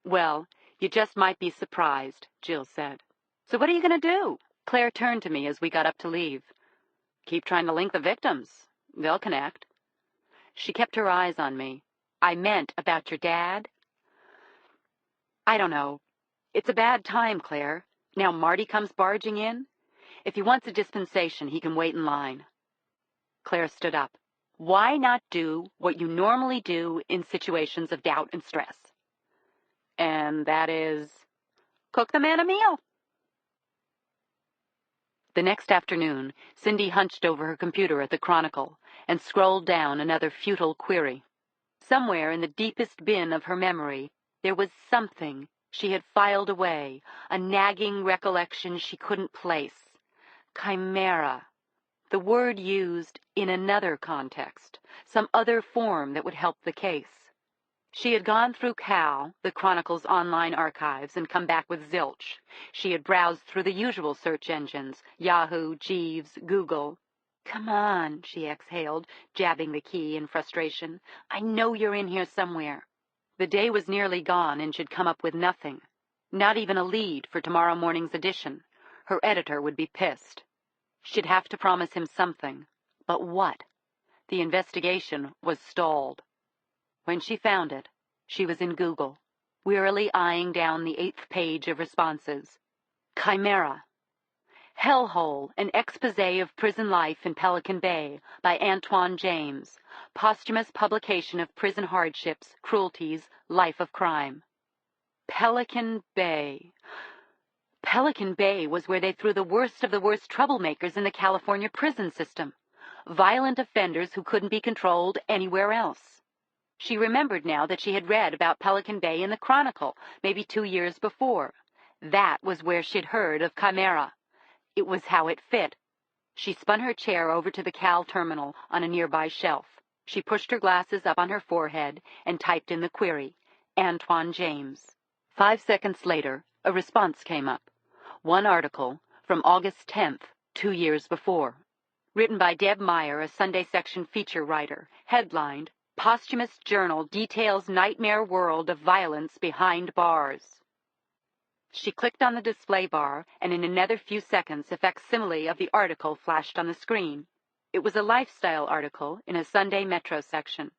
Well, you just might be surprised, Jill said. So what are you going to do? Claire turned to me as we got up to leave. Keep trying to link the victims. They'll connect. She kept her eyes on me. I meant about your dad. I don't know. It's a bad time, Claire. Now Marty comes barging in. If he wants a dispensation, he can wait in line. Claire stood up. Why not do what you normally do in situations of doubt and stress? And that is, cook the man a meal. The next afternoon, Cindy hunched over her computer at the Chronicle and scrolled down another futile query. Somewhere in the deepest bin of her memory, there was something she had filed away, a nagging recollection she couldn't place. Chimera. The word used in another context, some other form that would help the case. She had gone through Cal, the Chronicle's online archives, and come back with zilch. She had browsed through the usual search engines, Yahoo, Jeeves, Google. Come on, she exhaled, jabbing the key in frustration. I know you're in here somewhere. The day was nearly gone, and she'd come up with nothing. Not even a lead for tomorrow morning's edition. Her editor would be pissed. She'd have to promise him something. But what? The investigation was stalled. When she found it, she was in Google, wearily eyeing down the 8th page of responses. Chimera. Hellhole, an exposé of prison life in Pelican Bay by Antoine James. Posthumous publication of prison hardships, cruelties, life of crime. Pelican Bay. Pelican Bay was where they threw the worst of the worst troublemakers in the California prison system. Violent offenders who couldn't be controlled anywhere else. She remembered now that she had read about Pelican Bay in the Chronicle, maybe 2 years before. That was where she'd heard of Chimera. It was how it fit. She spun her chair over to the Cal terminal on a nearby shelf. She pushed her glasses up on her forehead and typed in the query, Antoine James. 5 seconds later, a response came up. One article from August 10th, 2 years before. Written by Deb Meyer, a Sunday section feature writer. Headlined, Posthumous Journal Details Nightmare World of Violence Behind Bars. She clicked on the display bar, and in another few seconds a facsimile of the article flashed on the screen. It was a lifestyle article in a Sunday Metro section.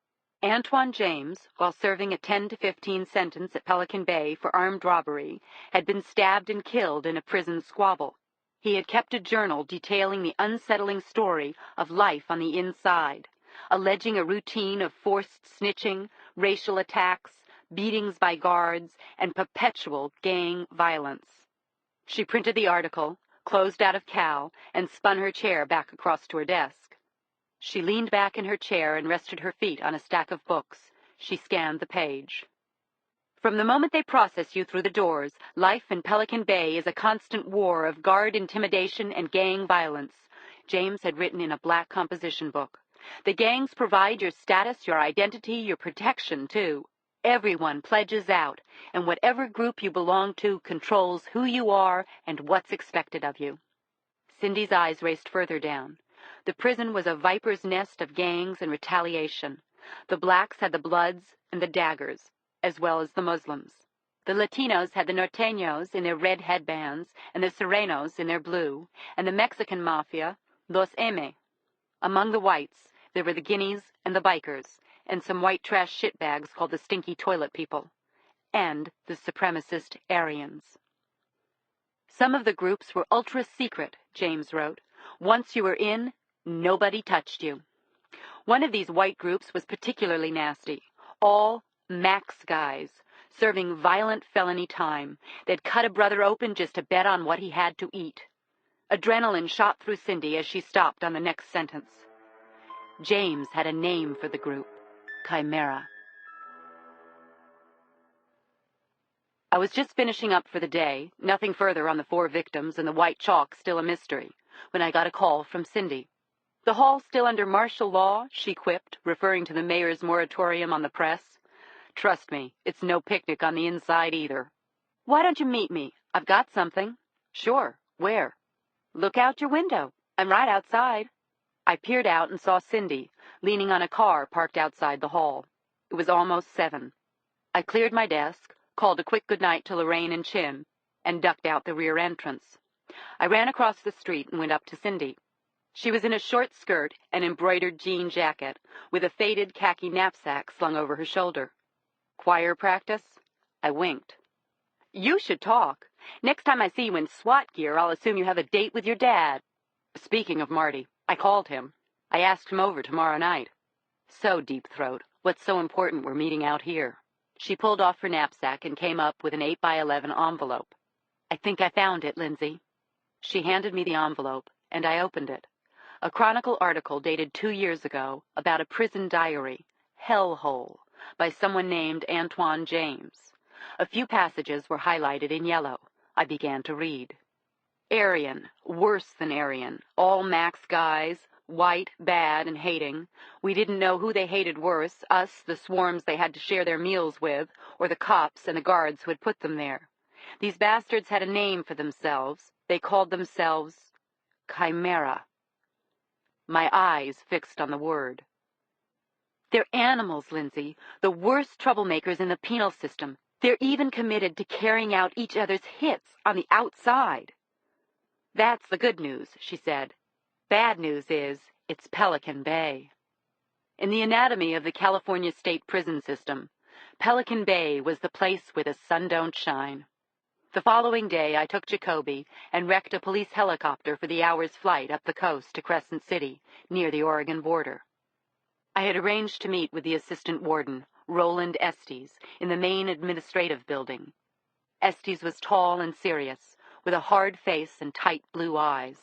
Antoine James, while serving a 10 to 15 sentence at Pelican Bay for armed robbery, had been stabbed and killed in a prison squabble. He had kept a journal detailing the unsettling story of life on the inside, alleging a routine of forced snitching, racial attacks, beatings by guards, and perpetual gang violence. She printed the article, closed out of Cal, and spun her chair back across to her desk. She leaned back in her chair and rested her feet on a stack of books. She scanned the page. From the moment they process you through the doors, life in Pelican Bay is a constant war of guard intimidation and gang violence, James had written in a black composition book. The gangs provide your status, your identity, your protection, too. Everyone pledges out, and whatever group you belong to controls who you are and what's expected of you. Cindy's eyes raced further down. The prison was a viper's nest of gangs and retaliation. The blacks had the Bloods and the Daggers, as well as the Muslims. The Latinos had the Norteños in their red headbands and the Serenos in their blue, and the Mexican mafia, Los M. Among the whites, there were the Guineas and the Bikers, and some white trash shitbags called the Stinky Toilet People, and the supremacist Aryans. Some of the groups were ultra-secret, James wrote. Once you were in, nobody touched you. One of these white groups was particularly nasty. All Max guys, serving violent felony time. They'd cut a brother open just to bet on what he had to eat. Adrenaline shot through Cindy as she stopped on the next sentence. James had a name for the group, Chimera. I was just finishing up for the day, nothing further on the 4 victims and the white chalk still a mystery, when I got a call from Cindy. The hall still under martial law, she quipped, referring to the mayor's moratorium on the press. Trust me, it's no picnic on the inside either. Why don't you meet me? I've got something. Sure. Where? Look out your window. I'm right outside. I peered out and saw Cindy, leaning on a car parked outside the hall. It was almost 7. I cleared my desk, called a quick goodnight to Lorraine and Chin, and ducked out the rear entrance. I ran across the street and went up to Cindy. She was in a short skirt and embroidered jean jacket, with a faded khaki knapsack slung over her shoulder. Choir practice? I winked. You should talk. Next time I see you in SWAT gear, I'll assume you have a date with your dad. Speaking of Marty, I called him. I asked him over tomorrow night. So, Deep Throat, what's so important we're meeting out here? She pulled off her knapsack and came up with an 8x11 envelope. I think I found it, Lindsay. She handed me the envelope, and I opened it. A Chronicle article dated 2 years ago about a prison diary, Hellhole, by someone named Antoine James. A few passages were highlighted in yellow. I began to read. Aryan, worse than Aryan, all Max guys, white, bad, and hating. We didn't know who they hated worse, us, the swarms they had to share their meals with, or the cops and the guards who had put them there. These bastards had a name for themselves. They called themselves Chimera. My eyes fixed on the word. They're animals, Lindsay, the worst troublemakers in the penal system. They're even committed to carrying out each other's hits on the outside. That's the good news, she said. Bad news is, it's Pelican Bay. In the anatomy of the California state prison system, Pelican Bay was the place where the sun don't shine. The following day, I took Jacoby and wrecked a police helicopter for the hour's flight up the coast to Crescent City, near the Oregon border. I had arranged to meet with the assistant warden, Roland Estes, in the main administrative building. Estes was tall and serious, with a hard face and tight blue eyes.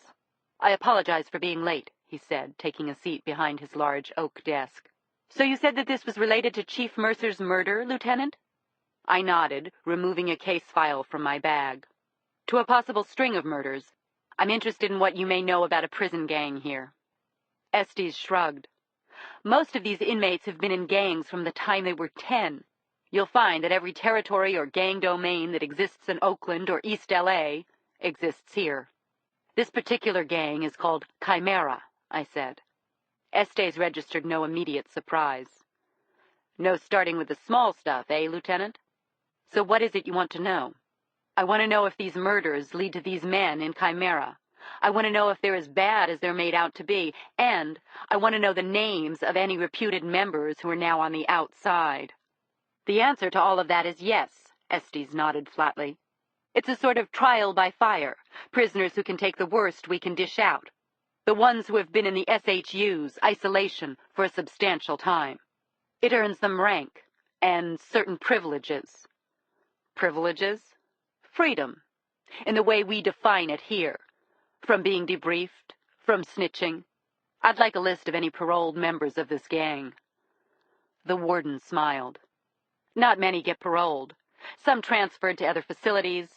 I apologize for being late, he said, taking a seat behind his large oak desk. So you said that this was related to Chief Mercer's murder, Lieutenant? I nodded, removing a case file from my bag. To a possible string of murders. I'm interested in what you may know about a prison gang here. Estes shrugged. Most of these inmates have been in gangs from the time they were 10. You'll find that every territory or gang domain that exists in Oakland or East L.A. exists here. This particular gang is called Chimera, I said. Estes registered no immediate surprise. No starting with the small stuff, eh, Lieutenant? So what is it you want to know? I want to know if these murders lead to these men in Chimera. I want to know if they're as bad as they're made out to be, and I want to know the names of any reputed members who are now on the outside. The answer to all of that is yes, Estes nodded flatly. It's a sort of trial by fire, prisoners who can take the worst we can dish out. The ones who have been in the SHU's, isolation, for a substantial time. It earns them rank, and certain privileges. Privileges? Freedom, in the way we define it here. From being debriefed, from snitching. I'd like a list of any paroled members of this gang. The warden smiled. Not many get paroled. Some transferred to other facilities.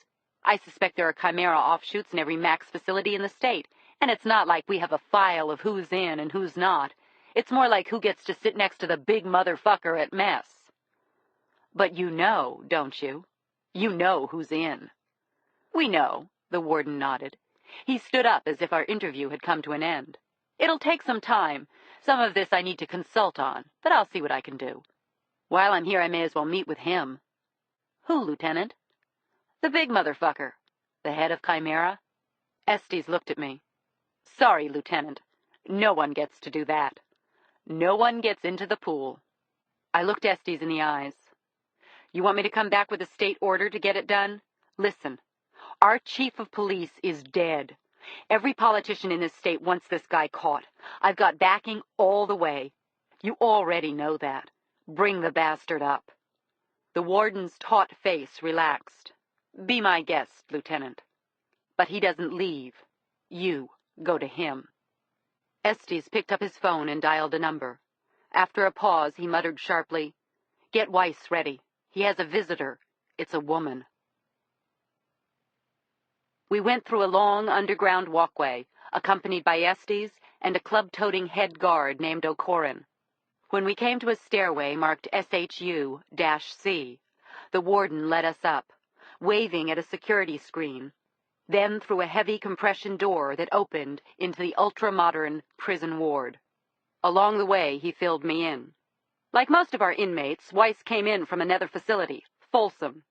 I suspect there are Chimera offshoots in every Max facility in the state, and it's not like we have a file of who's in and who's not. It's more like who gets to sit next to the big motherfucker at mess. But you know, don't you? You know who's in. We know, the warden nodded. He stood up as if our interview had come to an end. It'll take some time. Some of this I need to consult on, but I'll see what I can do. While I'm here, I may as well meet with him. Who, Lieutenant? The big motherfucker. The head of Chimera? Estes looked at me. Sorry, Lieutenant. No one gets to do that. No one gets into the pool. I looked Estes in the eyes. You want me to come back with a state order to get it done? Listen, our chief of police is dead. Every politician in this state wants this guy caught. I've got backing all the way. You already know that. Bring the bastard up. The warden's taut face relaxed. Be my guest, Lieutenant. But he doesn't leave. You go to him. Estes picked up his phone and dialed a number. After a pause, he muttered sharply, Get Weiss ready. He has a visitor. It's a woman. We went through a long underground walkway, accompanied by Estes and a club-toting head guard named O'Corin. When we came to a stairway marked SHU-C, the warden led us up, waving at a security screen, then through a heavy compression door that opened into the ultra-modern prison ward. Along the way, he filled me in. Like most of our inmates, Weiss came in from another facility, Folsom.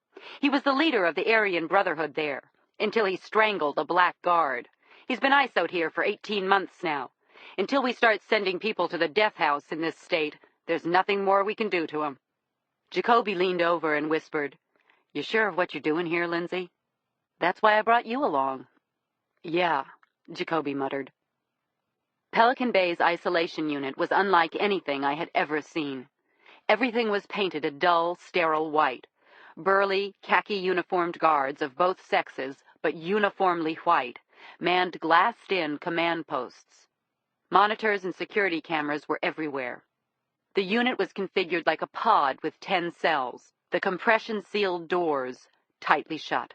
He was the leader of the Aryan Brotherhood there, until he strangled a black guard. He's been ISO'd here for 18 months now. Until we start sending people to the death house in this state, there's nothing more we can do to him. Jacoby leaned over and whispered, You sure of what you're doing here, Lindsay? That's why I brought you along. Yeah, Jacoby muttered. Pelican Bay's isolation unit was unlike anything I had ever seen. Everything was painted a dull, sterile white. Burly, khaki-uniformed guards of both sexes, but uniformly white, manned glassed-in command posts. Monitors and security cameras were everywhere. The unit was configured like a pod with 10 cells, the compression-sealed doors tightly shut.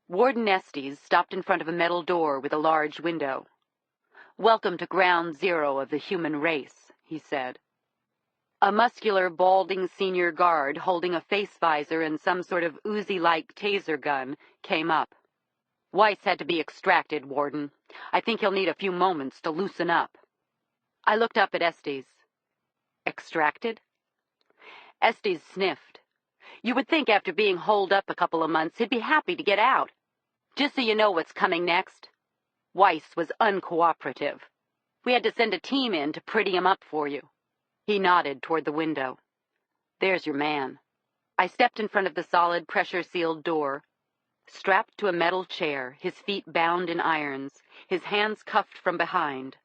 Warden Estes stopped in front of a metal door with a large window. Welcome to Ground Zero of the human race, he said. A muscular, balding senior guard holding a face visor and some sort of Uzi-like taser gun came up. Weiss had to be extracted, Warden. I think he'll need a few moments to loosen up. I looked up at Estes. Extracted? Estes sniffed. You would think after being holed up a couple of months he'd be happy to get out. Just so you know what's coming next. Weiss was uncooperative. We had to send a team in to pretty him up for you. He nodded toward the window. There's your man. I stepped in front of the solid, pressure-sealed door. Strapped to a metal chair, his feet bound in irons, his hands cuffed from behind,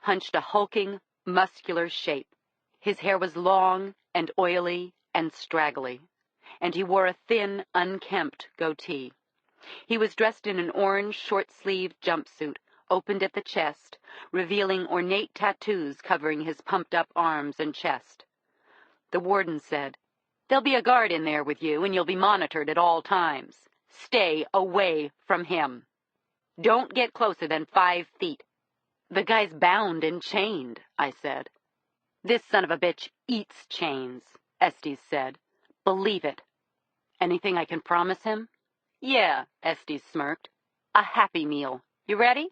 hunched a hulking, muscular shape. His hair was long and oily and straggly, and he wore a thin, unkempt goatee. He was dressed in an orange, short-sleeved jumpsuit, opened at the chest, revealing ornate tattoos covering his pumped-up arms and chest. The warden said, There'll be a guard in there with you, and you'll be monitored at all times. Stay away from him. Don't get closer than 5 feet. The guy's bound and chained, I said. This son of a bitch eats chains, Estes said. Believe it. Anything I can promise him? Yeah, Estes smirked. A happy meal. You ready?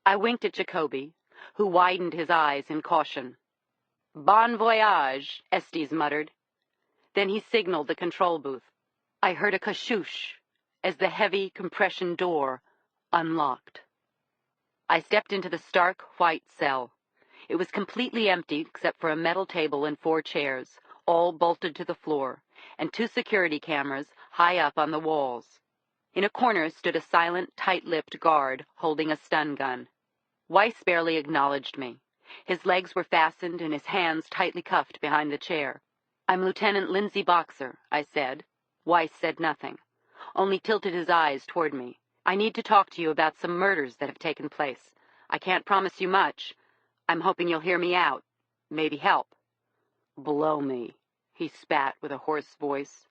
I winked at Jacoby, who widened his eyes in caution. Bon voyage, Estes muttered. Then he signaled the control booth. I heard a kashoosh as the heavy compression door unlocked. I stepped into the stark white cell. It was completely empty except for a metal table and 4 chairs, all bolted to the floor, and 2 security cameras high up on the walls. In a corner stood a silent, tight-lipped guard holding a stun gun. Weiss barely acknowledged me. His legs were fastened and his hands tightly cuffed behind the chair. I'm Lieutenant Lindsay Boxer, I said. Weiss said nothing, only tilted his eyes toward me. I need to talk to you about some murders that have taken place. I can't promise you much. I'm hoping you'll hear me out. Maybe help. Blow me, he spat with a hoarse voice.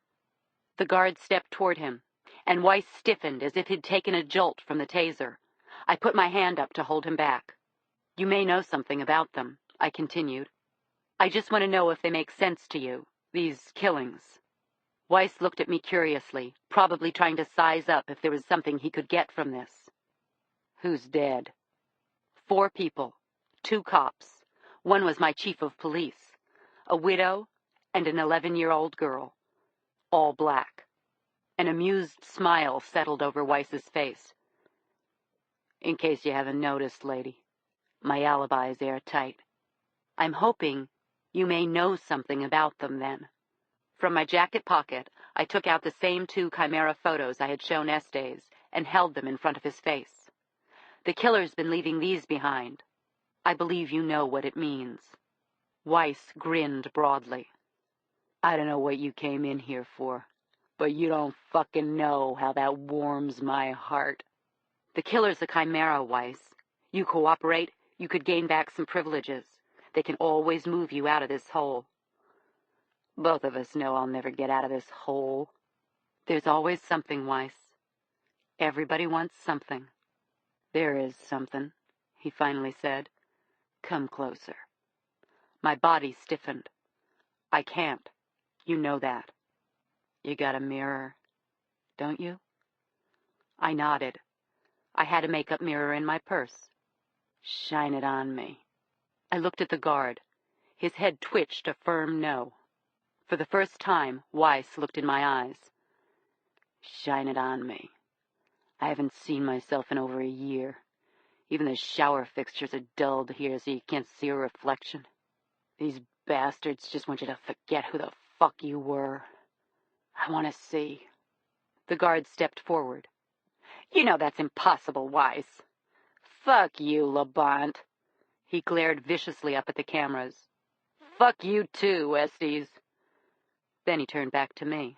The guard stepped toward him, and Weiss stiffened as if he'd taken a jolt from the taser. I put my hand up to hold him back. You may know something about them, I continued. I just want to know if they make sense to you, these killings. Weiss looked at me curiously, probably trying to size up if there was something he could get from this. Who's dead? 4 people, 2 cops. One was my chief of police, a widow, and an 11-year-old girl. All black. An amused smile settled over Weiss's face. In case you haven't noticed, lady, my alibi is airtight. I'm hoping you may know something about them then. From my jacket pocket, I took out the same 2 chimera photos I had shown Estes and held them in front of his face. The killer's been leaving these behind. I believe you know what it means. Weiss grinned broadly. I don't know what you came in here for, but you don't fucking know how that warms my heart. The killer's a chimera, Weiss. You cooperate, you could gain back some privileges. They can always move you out of this hole. Both of us know I'll never get out of this hole. There's always something, Weiss. Everybody wants something. There is something, he finally said. Come closer. My body stiffened. I can't. You know that. You got a mirror, don't you? I nodded. I had a makeup mirror in my purse. Shine it on me. I looked at the guard. His head twitched a firm no. For the first time, Weiss looked in my eyes. Shine it on me. I haven't seen myself in over a year. Even the shower fixtures are dulled here so you can't see a reflection. These bastards just want you to forget who the fuck you were. I want to see. The guard stepped forward. You know that's impossible, Weiss. Fuck you, Labont. He glared viciously up at the cameras. Fuck you too, Estes. Then he turned back to me.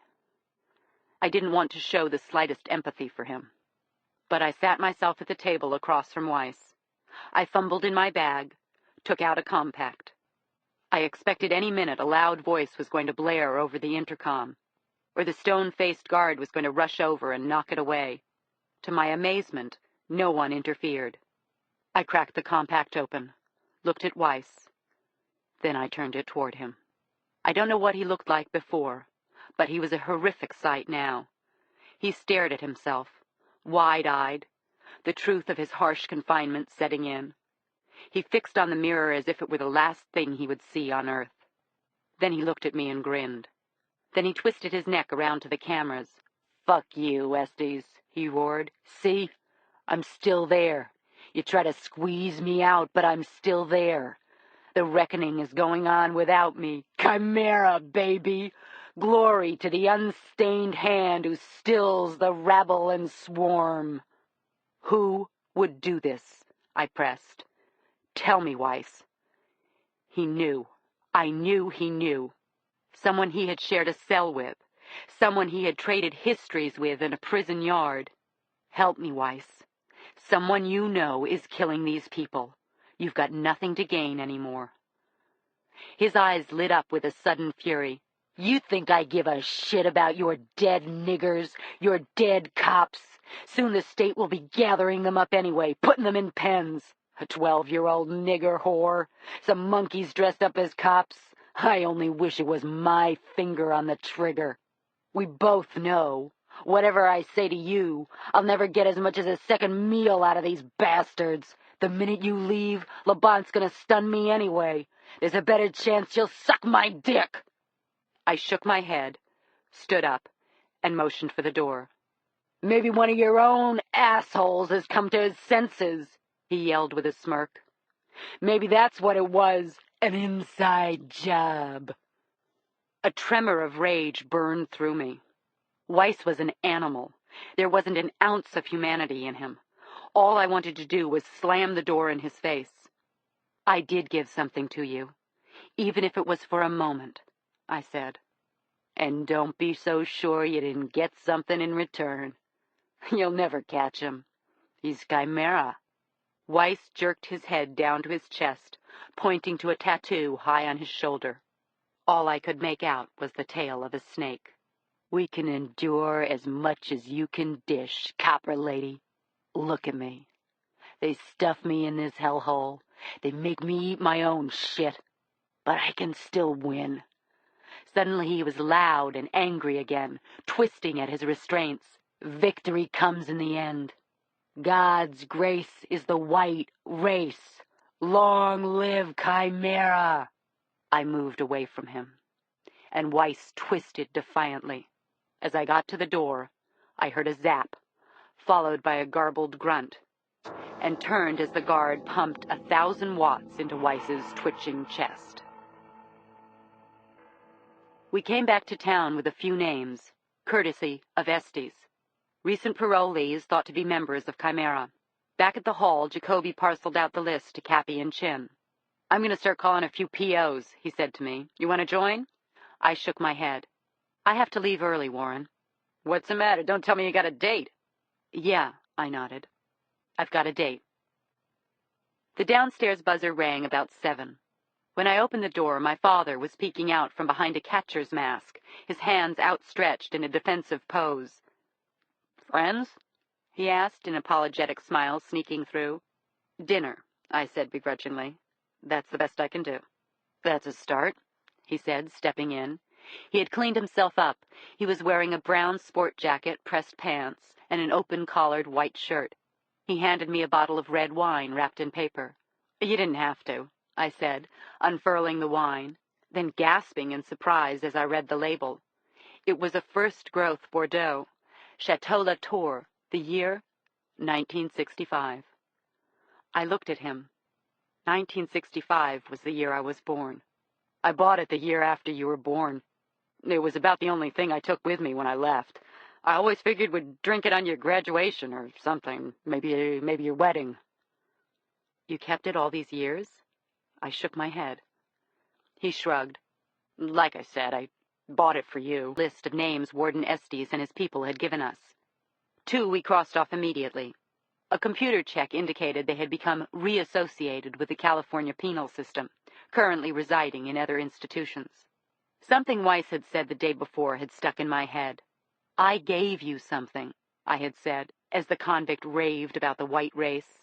I didn't want to show the slightest empathy for him. But I sat myself at the table across from Weiss. I fumbled in my bag, took out a compact. I expected any minute a loud voice was going to blare over the intercom, or the stone-faced guard was going to rush over and knock it away. To my amazement, no one interfered. I cracked the compact open, looked at Weiss. Then I turned it toward him. I don't know what he looked like before, but he was a horrific sight now. He stared at himself, wide-eyed, the truth of his harsh confinement setting in. He fixed on the mirror as if it were the last thing he would see on earth. Then he looked at me and grinned. Then he twisted his neck around to the cameras. Fuck you, Estes, he roared. See? I'm still there. You try to squeeze me out, but I'm still there. The reckoning is going on without me. Chimera, baby! Glory to the unstained hand who stills the rabble and swarm. Who would do this? I pressed. Tell me, Weiss. He knew. I knew he knew. Someone he had shared a cell with. Someone he had traded histories with in a prison yard. Help me, Weiss. Someone you know is killing these people. You've got nothing to gain anymore. His eyes lit up with a sudden fury. You think I give a shit about your dead niggers, your dead cops? Soon the state will be gathering them up anyway, putting them in pens. A 12-year-old nigger whore. Some monkeys dressed up as cops. I only wish it was my finger on the trigger. We both know. Whatever I say to you, I'll never get as much as a second meal out of these bastards. The minute you leave, Labont's gonna stun me anyway. There's a better chance you'll suck my dick. I shook my head, stood up, and motioned for the door. Maybe one of your own assholes has come to his senses, he yelled with a smirk. Maybe that's what it was, an inside job. A tremor of rage burned through me. Weiss was an animal. There wasn't an ounce of humanity in him. All I wanted to do was slam the door in his face. I did give something to you, even if it was for a moment, I said. And don't be so sure you didn't get something in return. You'll never catch him. He's chimera. Weiss jerked his head down to his chest, pointing to a tattoo high on his shoulder. All I could make out was the tail of a snake. We can endure as much as you can dish, copper lady. Look at me. They stuff me in this hellhole. They make me eat my own shit. but I can still win. Suddenly he was loud and angry again, twisting at his restraints. Victory comes in the end. God's grace is the white race. Long live Chimera! I moved away from him, and Weiss twisted defiantly. As I got to the door, I heard a zap, followed by a garbled grunt, and turned as the guard pumped 1,000 watts into Weiss's twitching chest. We came back to town with a few names, courtesy of Estes. Recent parolees thought to be members of Chimera. Back at the hall, Jacoby parceled out the list to Cappy and Chin. "I'm going to start calling a few POs," he said to me. "You want to join?" I shook my head. "I have to leave early, Warren." "What's the matter? Don't tell me you got a date." "Yeah," I nodded. "I've got a date." The downstairs buzzer rang about 7. When I opened the door, my father was peeking out from behind a catcher's mask, his hands outstretched in a defensive pose. "Friends?" he asked, an apologetic smile sneaking through. "Dinner," I said begrudgingly. "That's the best I can do." "That's a start," he said, stepping in. He had cleaned himself up. He was wearing a brown sport jacket, pressed pants, and an open-collared white shirt. He handed me a bottle of red wine wrapped in paper. "You didn't have to," I said, unfurling the wine, then gasping in surprise as I read the label. It was a first-growth Bordeaux, Chateau Latour, the year 1965. I looked at him. 1965 was the year I was born. "I bought it the year after you were born. It was about the only thing I took with me when I left. I always figured we'd drink it on your graduation or something, maybe your wedding." "You kept it all these years?" I shook my head. He shrugged. "Like I said, I bought it for you." List of names Warden Estes and his people had given us. 2 we crossed off immediately. A computer check indicated they had become reassociated with the California penal system, currently residing in other institutions. Something Weiss had said the day before had stuck in my head. "I gave you something," I had said, as the convict raved about the white race.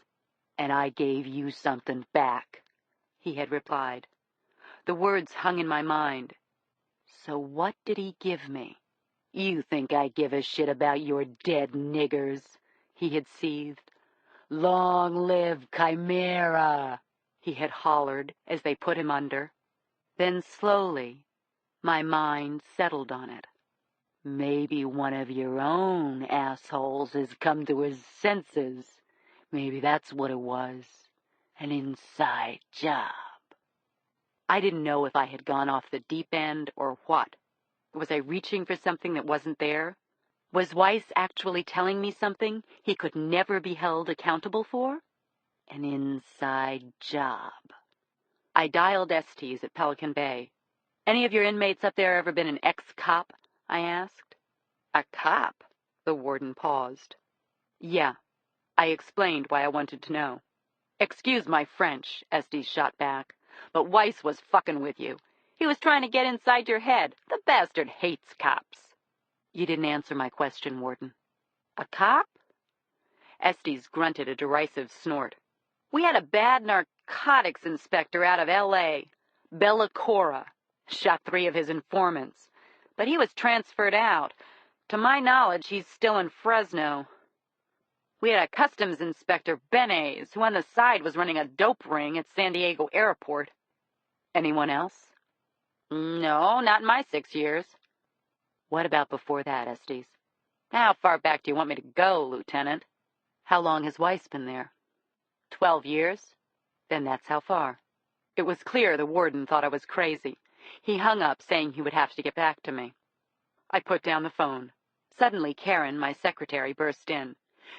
"And I gave you something back," he had replied. The words hung in my mind. So what did he give me? "You think I give a shit about your dead niggers," he had seethed. "Long live Chimera," he had hollered as they put him under. Then slowly, my mind settled on it. Maybe one of your own assholes has come to his senses. Maybe that's what it was. An inside job. I didn't know if I had gone off the deep end or what. Was I reaching for something that wasn't there? Was Weiss actually telling me something he could never be held accountable for? An inside job. I dialed Estes at Pelican Bay. "Any of your inmates up there ever been an ex-cop?" I asked. "A cop?" The warden paused. "Yeah." I explained why I wanted to know. "Excuse my French," Estes shot back, "but Weiss was fucking with you. He was trying to get inside your head. The bastard hates cops." "You didn't answer my question, Warden." "A cop?" Estes grunted a derisive snort. "We had a bad narcotics inspector out of L.A., Bellacora. Shot 3 of his informants. But he was transferred out. To my knowledge, he's still in Fresno. We had a customs inspector, Benes, who on the side was running a dope ring at San Diego Airport." "Anyone else?" "No, not in my 6 years." "What about before that, Estes?" "How far back do you want me to go, Lieutenant?" "How long has Weiss been there?" 12 years. "Then that's how far." It was clear the warden thought I was crazy. He hung up, saying he would have to get back to me. I put down the phone. Suddenly, Karen, my secretary, burst in.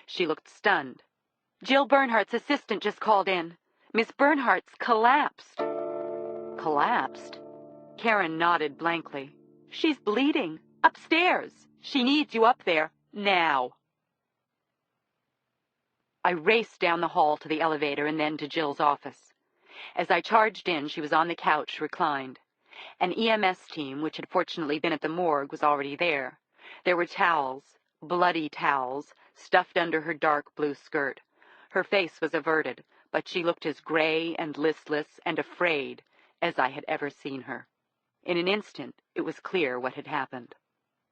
She looked stunned. "Jill Bernhardt's assistant just called in. Miss Bernhardt's collapsed." "Collapsed?" Karen nodded blankly. "She's bleeding. Upstairs. She needs you up there. Now." I raced down the hall to the elevator and then to Jill's office. As I charged in, she was on the couch, reclined. An EMS team, which had fortunately been at the morgue, was already there. There were towels, bloody towels, stuffed under her dark blue skirt. Her face was averted, but she looked as gray and listless and afraid as I had ever seen her. In an instant, it was clear what had happened.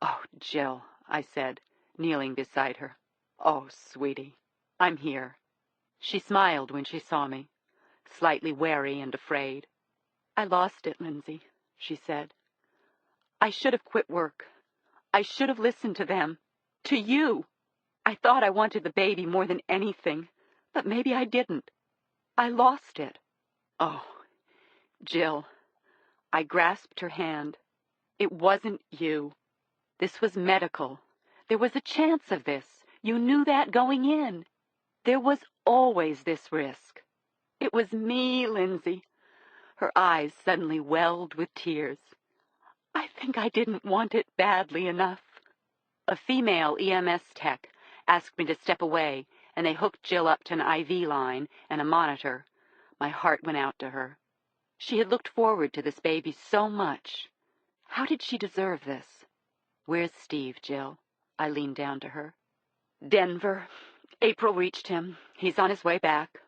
"Oh, Jill," I said, kneeling beside her. "Oh, sweetie, I'm here." She smiled when she saw me, slightly wary and afraid. "I lost it, Lindsay," she said. "I should have quit work. I should have listened to them. To you. I thought I wanted the baby more than anything, but maybe I didn't. I lost it." "Oh, Jill." I grasped her hand. "It wasn't you. This was medical. There was a chance of this. You knew that going in. There was always this risk. It was me, Lindsay." Her eyes suddenly welled with tears. "I think I didn't want it badly enough." A female EMS tech asked me to step away, and they hooked Jill up to an IV line and a monitor. My heart went out to her. She had looked forward to this baby so much. How did she deserve this? "Where's Steve, Jill?" I leaned down to her. "Denver. April reached him. He's on his way back."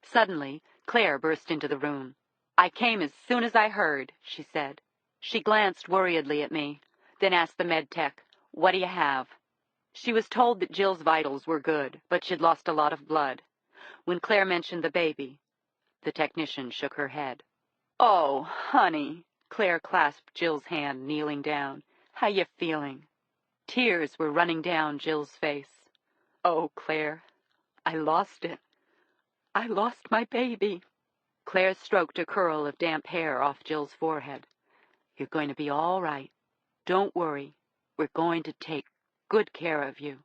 Suddenly, Claire burst into the room. "I came as soon as I heard," she said. She glanced worriedly at me, then asked the med tech, "What do you have?" She was told that Jill's vitals were good, but she'd lost a lot of blood. When Claire mentioned the baby, the technician shook her head. "Oh, honey." Claire clasped Jill's hand, kneeling down. "How you feeling?" Tears were running down Jill's face. "Oh, Claire, I lost it. I lost my baby." Claire stroked a curl of damp hair off Jill's forehead. "You're going to be all right. Don't worry. We're going to take good care of you."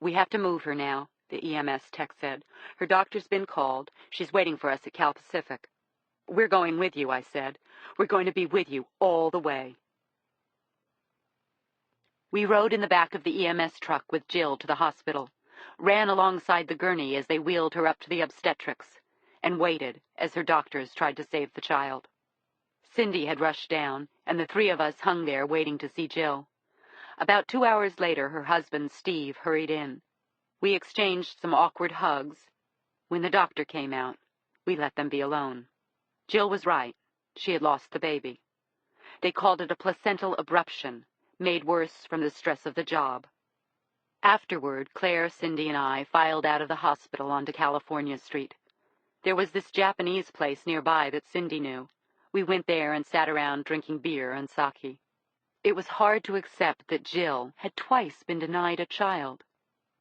"We have to move her now," the EMS tech said. "Her doctor's been called. She's waiting for us at Cal Pacific." "We're going with you," I said. "We're going to be with you all the way." We rode in the back of the EMS truck with Jill to the hospital, ran alongside the gurney as they wheeled her up to the obstetrics, and waited as her doctors tried to save the child. Cindy had rushed down, and the three of us hung there waiting to see Jill. About 2 hours later, her husband, Steve, hurried in. We exchanged some awkward hugs. When the doctor came out, we let them be alone. Jill was right. She had lost the baby. They called it a placental abruption, made worse from the stress of the job. Afterward, Claire, Cindy, and I filed out of the hospital onto California Street. There was this Japanese place nearby that Cindy knew. We went there and sat around drinking beer and sake. It was hard to accept that Jill had twice been denied a child.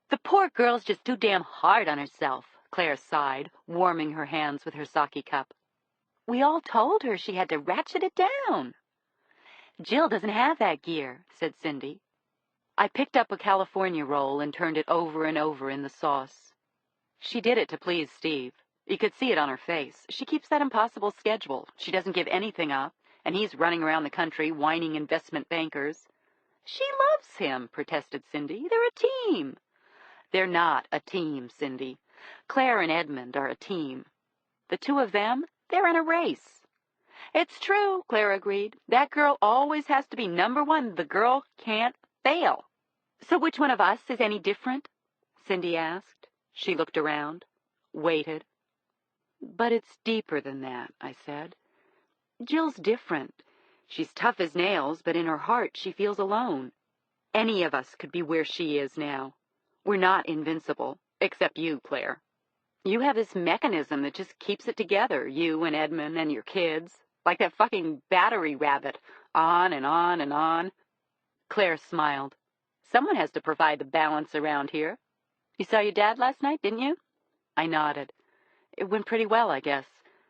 "The poor girl's just too damn hard on herself," Claire sighed, warming her hands with her sake cup. "We all told her she had to ratchet it down." "Jill doesn't have that gear," said Cindy. I picked up a California roll and turned it over and over in the sauce. She did it to please Steve. You could see it on her face. She keeps that impossible schedule. She doesn't give anything up, and he's running around the country whining investment bankers. "She loves him," protested Cindy. "They're a team." "They're not a team, Cindy. Claire and Edmund are a team. The two of them, they're in a race." "It's true," Claire agreed. "That girl always has to be number one. The girl can't fail." "So which one of us is any different?" Cindy asked. She looked around, waited. "But it's deeper than that," I said. "Jill's different. She's tough as nails, but in her heart she feels alone. Any of us could be where she is now. We're not invincible, except you, Claire. You have this mechanism that just keeps it together, you and Edmund and your kids, like that fucking battery rabbit, on and on and on." Claire smiled. "Someone has to provide the balance around here. You saw your dad last night, didn't you?" I nodded. "It went pretty well, I guess.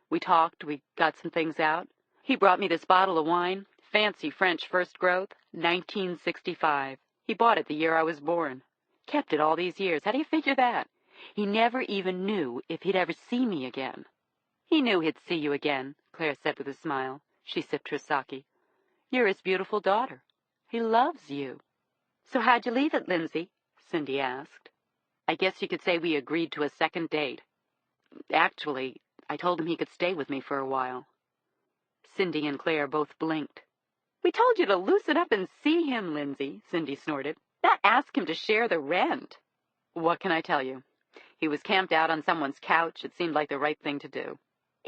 We talked, we got some things out. He brought me this bottle of wine, fancy French first growth, 1965. He bought it the year I was born. Kept it all these years. How do you figure that? He never even knew if he'd ever see me again." "He knew he'd see you again," Claire said with a smile. She sipped her sake. "You're his beautiful daughter. He loves you." "So how'd you leave it, Lindsay?" Cindy asked. "I guess you could say we agreed to a second date. Actually, I told him he could stay with me for a while." Cindy and Claire both blinked. "We told you to loosen up and see him, Lindsay," Cindy snorted. "Not ask him to share the rent." "What can I tell you? He was camped out on someone's couch. It seemed like the right thing to do."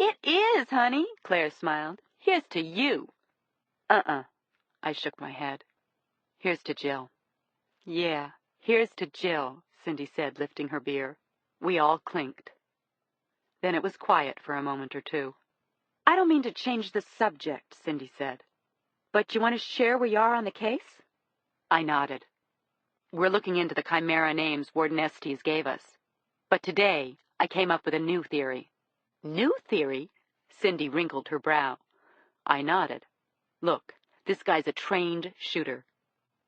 It is, honey, Claire smiled. Here's to you. I shook my head. Here's to Jill. Yeah, here's to Jill, Cindy said, lifting her beer. We all clinked. Then it was quiet for a moment or two. I don't mean to change the subject, Cindy said. But you want to share where you are on the case? I nodded. We're looking into the chimera names Warden Estes gave us. But today, I came up with a new theory. New theory? Cindy wrinkled her brow. I nodded. Look, this guy's a trained shooter.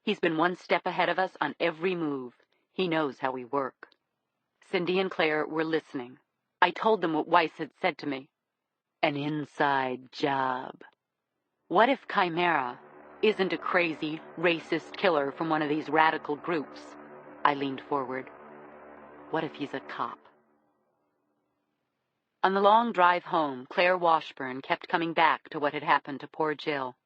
He's been one step ahead of us on every move. He knows how we work. Cindy and Claire were listening. I told them what Weiss had said to me. An inside job. What if Chimera isn't a crazy, racist killer from one of these radical groups? I leaned forward. What if he's a cop? On the long drive home, Claire Washburn kept coming back to what had happened to poor Jill.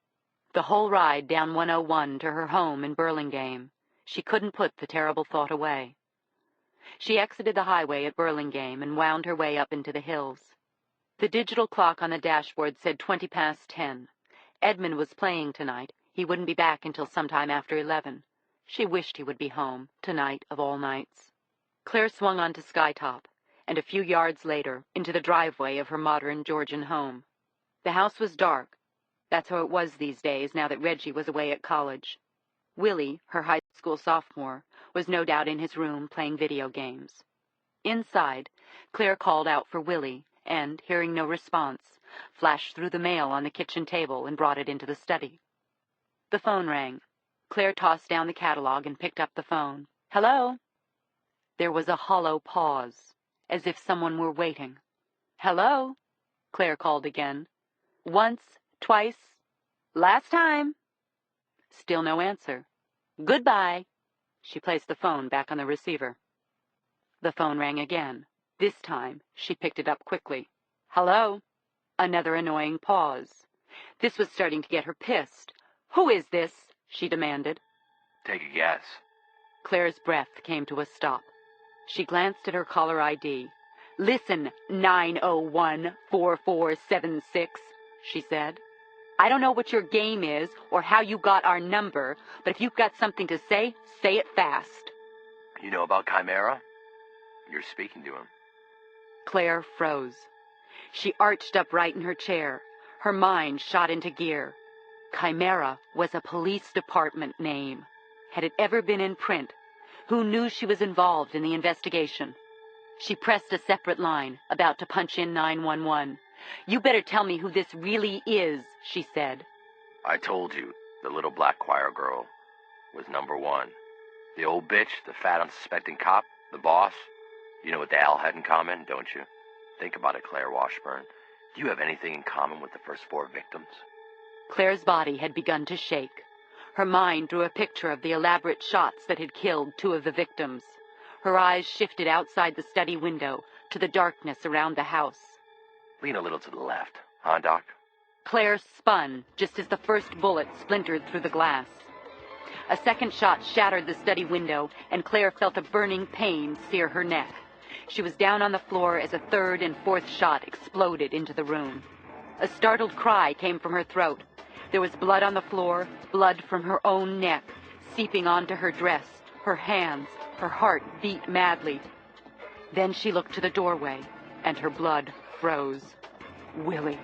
The whole ride down 101 to her home in Burlingame, she couldn't put the terrible thought away. She exited the highway at Burlingame and wound her way up into the hills. The digital clock on the dashboard said 20 past 10. Edmund was playing tonight. He wouldn't be back until sometime after 11. She wished he would be home, tonight of all nights. Claire swung onto Skytop, and a few yards later, into the driveway of her modern Georgian home. The house was dark. That's how it was these days, now that Reggie was away at college. Willie, her high school sophomore, was no doubt in his room playing video games. Inside, Claire called out for Willie, and, hearing no response, flashed through the mail on the kitchen table and brought it into the study. The phone rang. Claire tossed down the catalog and picked up the phone. Hello? There was a hollow pause, as if someone were waiting. Hello? Claire called again. Once, twice. Last time. Still no answer. Goodbye. She placed the phone back on the receiver. The phone rang again. This time, she picked it up quickly. Hello? Another annoying pause. This was starting to get her pissed. Who is this? She demanded. Take a guess. Claire's breath came to a stop. She glanced at her caller ID. Listen, 901-4476, she said. I don't know what your game is or how you got our number, but if you've got something to say it fast. You know about Chimera? You're speaking to him. Claire froze. She arched upright in her chair. Her mind shot into gear. Chimera was a police department name. Had it ever been in print? Who knew she was involved in the investigation? She pressed a separate line, about to punch in 911. You better tell me who this really is, she said. I told you, the little black choir girl was number one. The old bitch, the fat unsuspecting cop, the boss. You know what they all had in common, don't you? Think about it, Claire Washburn. Do you have anything in common with the first 4 victims? Claire's body had begun to shake. Her mind drew a picture of the elaborate shots that had killed 2 of the victims. Her eyes shifted outside the study window to the darkness around the house. Lean a little to the left, huh, Doc? Claire spun just as the first bullet splintered through the glass. A second shot shattered the study window, and Claire felt a burning pain sear her neck. She was down on the floor as a third and fourth shot exploded into the room. A startled cry came from her throat. There was blood on the floor, blood from her own neck, seeping onto her dress, her hands. Her heart beat madly. Then she looked to the doorway, and her blood froze. Willie.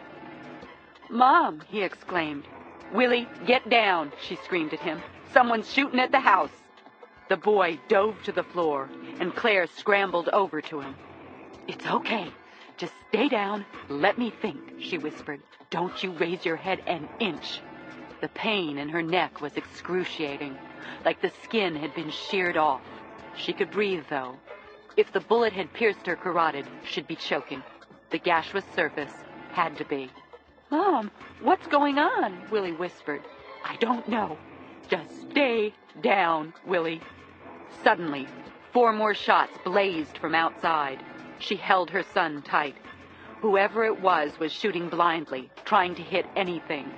Mom, he exclaimed. Willie, get down, she screamed at him. Someone's shooting at the house. The boy dove to the floor, and Claire scrambled over to him. It's okay. Just stay down. Let me think, she whispered. Don't you raise your head an inch. The pain in her neck was excruciating, like the skin had been sheared off. She could breathe, though. If the bullet had pierced her carotid, she'd be choking. The gash was surface. Had to be. Mom, what's going on? Willie whispered. I don't know. Just stay down, Willie. Suddenly, 4 more shots blazed from outside. She held her son tight. Whoever it was shooting blindly, trying to hit anything.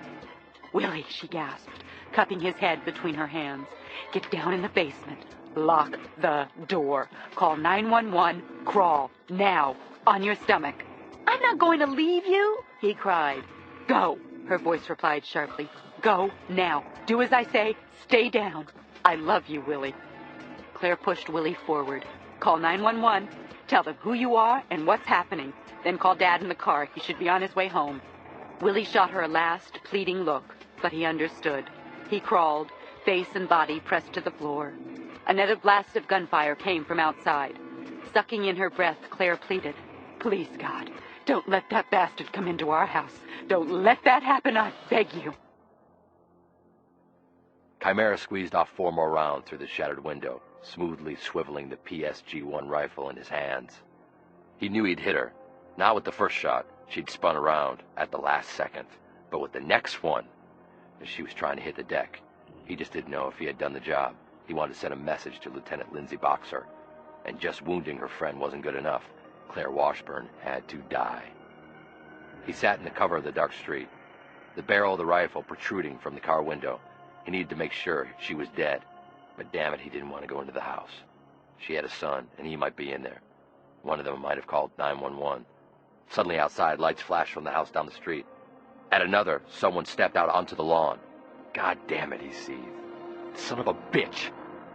Willie, she gasped, cupping his head between her hands. Get down in the basement. Lock the door. Call 911. Crawl. Now. On your stomach. I'm not going to leave you, he cried. Go, her voice replied sharply. Go now. Do as I say. Stay down. I love you, Willie. Claire pushed Willie forward. Call 911. Tell them who you are and what's happening. Then call Dad in the car. He should be on his way home. Willie shot her a last, pleading look, but he understood. He crawled, face and body pressed to the floor. Another blast of gunfire came from outside. Sucking in her breath, Claire pleaded, Please, God, don't let that bastard come into our house. Don't let that happen, I beg you. Chimera squeezed off 4 more rounds through the shattered window, smoothly swiveling the PSG-1 rifle in his hands. He knew he'd hit her. Not with the first shot. She'd spun around at the last second. But with the next one, as she was trying to hit the deck, he just didn't know if he had done the job. He wanted to send a message to Lieutenant Lindsay Boxer. And just wounding her friend wasn't good enough. Claire Washburn had to die. He sat in the cover of the dark street, the barrel of the rifle protruding from the car window. He needed to make sure she was dead, but damn it, he didn't want to go into the house. She had a son, and he might be in there. One of them might have called 911. Suddenly outside, lights flashed from the house down the street. At another, someone stepped out onto the lawn. God damn it, he seethed. Son of a bitch!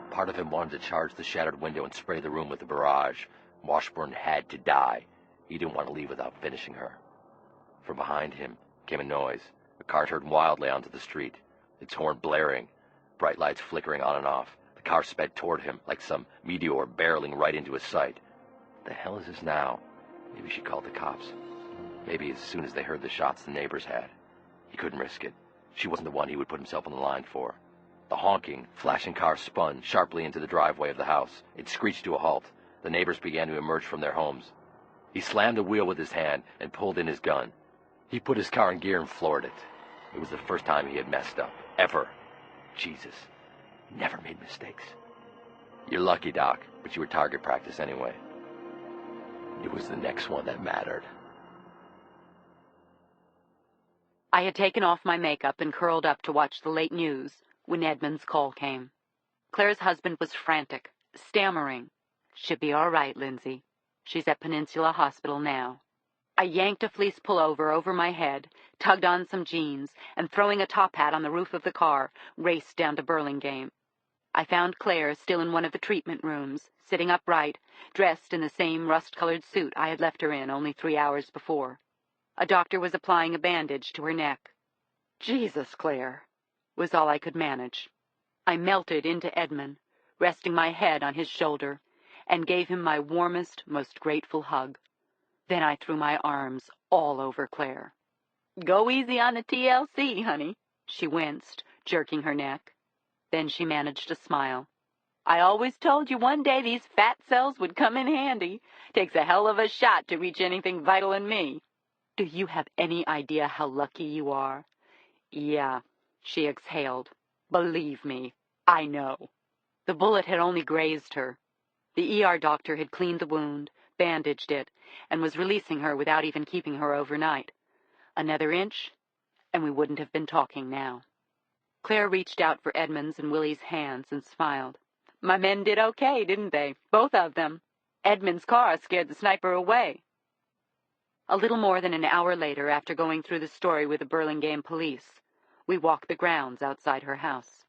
Part of him wanted to charge the shattered window and spray the room with the barrage. Washburn had to die. He didn't want to leave without finishing her. From behind him came a noise. A car turned wildly onto the street, its horn blaring, bright lights flickering on and off. The car sped toward him like some meteor barreling right into his sight. The hell is this now? Maybe she called the cops. Maybe as soon as they heard the shots the neighbors had. He couldn't risk it. She wasn't the one he would put himself on the line for. The honking, flashing car spun sharply into the driveway of the house. It screeched to a halt. The neighbors began to emerge from their homes. He slammed the wheel with his hand and pulled in his gun. He put his car in gear and floored it. It was the first time he had messed up. Ever. Jesus. Never made mistakes. You're lucky, Doc, but you were target practice anyway. It was the next one that mattered. I had taken off my makeup and curled up to watch the late news when Edmund's call came. Claire's husband was frantic, stammering. She'll be all right, Lindsay. She's at Peninsula Hospital now. I yanked a fleece pullover over my head, tugged on some jeans, and throwing a top hat on the roof of the car, raced down to Burlingame. I found Claire still in one of the treatment rooms, sitting upright, dressed in the same rust-colored suit I had left her in only 3 hours before. A doctor was applying a bandage to her neck. Jesus, Claire, was all I could manage. I melted into Edmund, resting my head on his shoulder, and gave him my warmest, most grateful hug. Then I threw my arms all over Claire. Go easy on the TLC, honey, she winced, jerking her neck. Then she managed to smile. I always told you one day these fat cells would come in handy. Takes a hell of a shot to reach anything vital in me. Do you have any idea how lucky you are? Yeah, she exhaled. Believe me, I know. The bullet had only grazed her. The ER doctor had cleaned the wound, bandaged it, and was releasing her without even keeping her overnight. Another inch, and we wouldn't have been talking now. Claire reached out for Edmund's and Willie's hands and smiled. My men did okay, didn't they? Both of them. Edmund's car scared the sniper away. A little more than an hour later, after going through the story with the Burlingame police, we walked the grounds outside her house.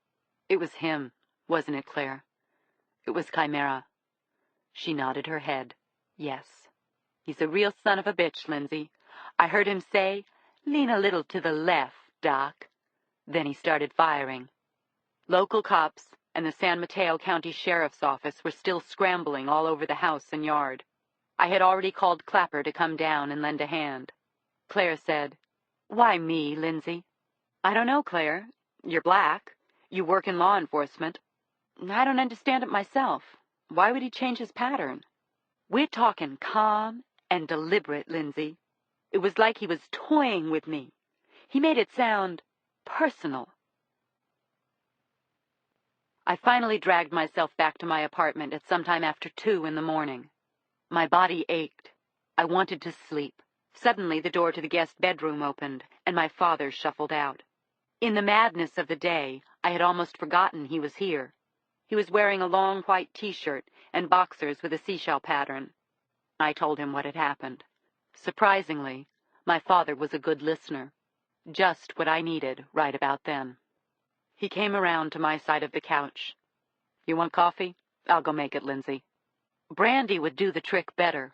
It was him, wasn't it, Claire? It was Chimera. She nodded her head. Yes. He's a real son of a bitch, Lindsay. I heard him say, lean a little to the left, Doc. Then he started firing. Local cops and the San Mateo County Sheriff's Office were still scrambling all over the house and yard. I had already called Clapper to come down and lend a hand. Claire said, Why me, Lindsay? I don't know, Claire. You're black. You work in law enforcement. I don't understand it myself. Why would he change his pattern? We're talking calm and deliberate, Lindsay. It was like he was toying with me. He made it sound personal. I finally dragged myself back to my apartment at sometime after 2 in the morning. My body ached. I wanted to sleep. Suddenly the door to the guest bedroom opened, and my father shuffled out. In the madness of the day, I had almost forgotten he was here. He was wearing a long white T-shirt and boxers with a seashell pattern. I told him what had happened. Surprisingly, my father was a good listener. Just what I needed right about then. He came around to my side of the couch. "You want coffee? I'll go make it, Lindsay." Brandy would do the trick better.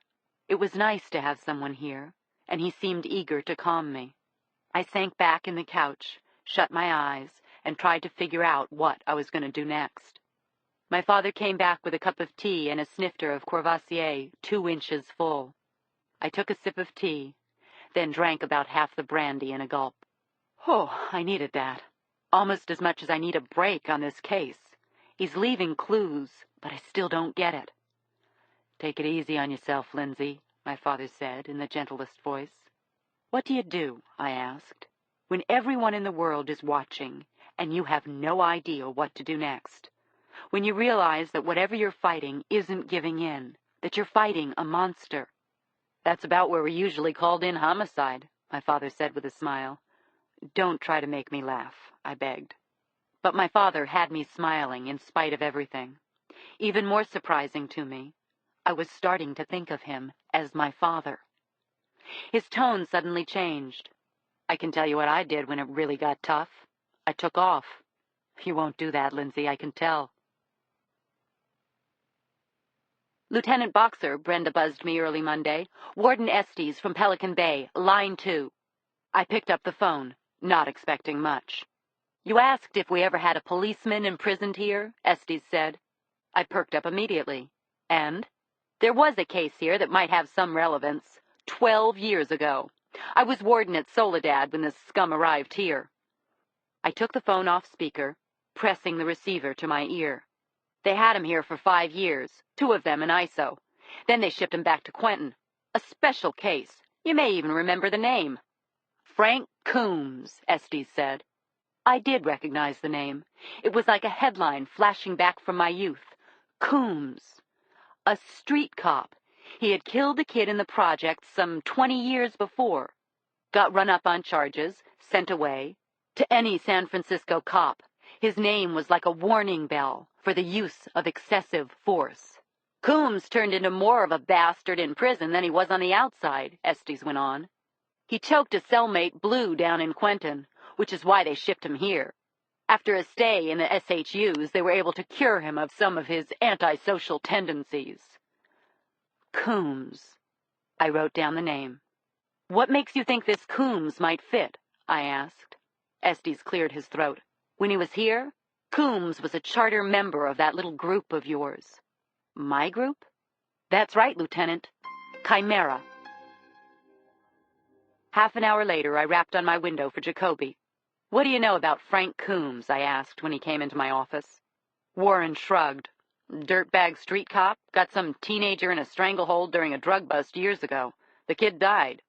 It was nice to have someone here, and he seemed eager to calm me. I sank back in the couch, shut my eyes, and tried to figure out what I was going to do next. My father came back with a cup of tea and a snifter of Courvoisier 2 inches full. I took a sip of tea, then drank about half the brandy in a gulp. Oh, I needed that. Almost as much as I need a break on this case. He's leaving clues, but I still don't get it. "Take it easy on yourself, Lindsay," my father said in the gentlest voice. "What do you do," I asked, "when everyone in the world is watching and you have no idea what to do next? When you realize that whatever you're fighting isn't giving in, that you're fighting a monster?" "That's about where we usually called in homicide," my father said with a smile. "Don't try to make me laugh," I begged. But my father had me smiling in spite of everything. Even more surprising to me, I was starting to think of him as my father. His tone suddenly changed. "I can tell you what I did when it really got tough. I took off." "You won't do that, Lindsay, I can tell." "Lieutenant Boxer," Brenda buzzed me early Monday. "Warden Estes from Pelican Bay, line 2. I picked up the phone, not expecting much. "You asked if we ever had a policeman imprisoned here," Estes said. I perked up immediately. "And?" "There was a case here that might have some relevance. 12 years ago. I was warden at Soledad when this scum arrived here." I took the phone off speaker, pressing the receiver to my ear. "They had him here for 5 years, 2 of them in ISO. Then they shipped him back to Quentin. A special case. You may even remember the name." "Frank Coombs," Estes said. I did recognize the name. It was like a headline flashing back from my youth. Coombs. A street cop. He had killed a kid in the project some 20 years before. Got run up on charges, sent away. To any San Francisco cop, his name was like a warning bell for the use of excessive force. "Coombs turned into more of a bastard in prison than he was on the outside," Estes went on. "He choked a cellmate blue down in Quentin, which is why they shipped him here. After a stay in the SHUs, they were able to cure him of some of his antisocial tendencies." Coombs. I wrote down the name. "What makes you think this Coombs might fit?" I asked. Estes cleared his throat. "When he was here, Coombs was a charter member of that little group of yours." "My group?" "That's right, Lieutenant. Chimera." Half an hour later, I rapped on my window for Jacoby. "What do you know about Frank Coombs?" I asked when he came into my office. Warren shrugged. "Dirtbag street cop, got some teenager in a stranglehold during a drug bust years ago. The kid died.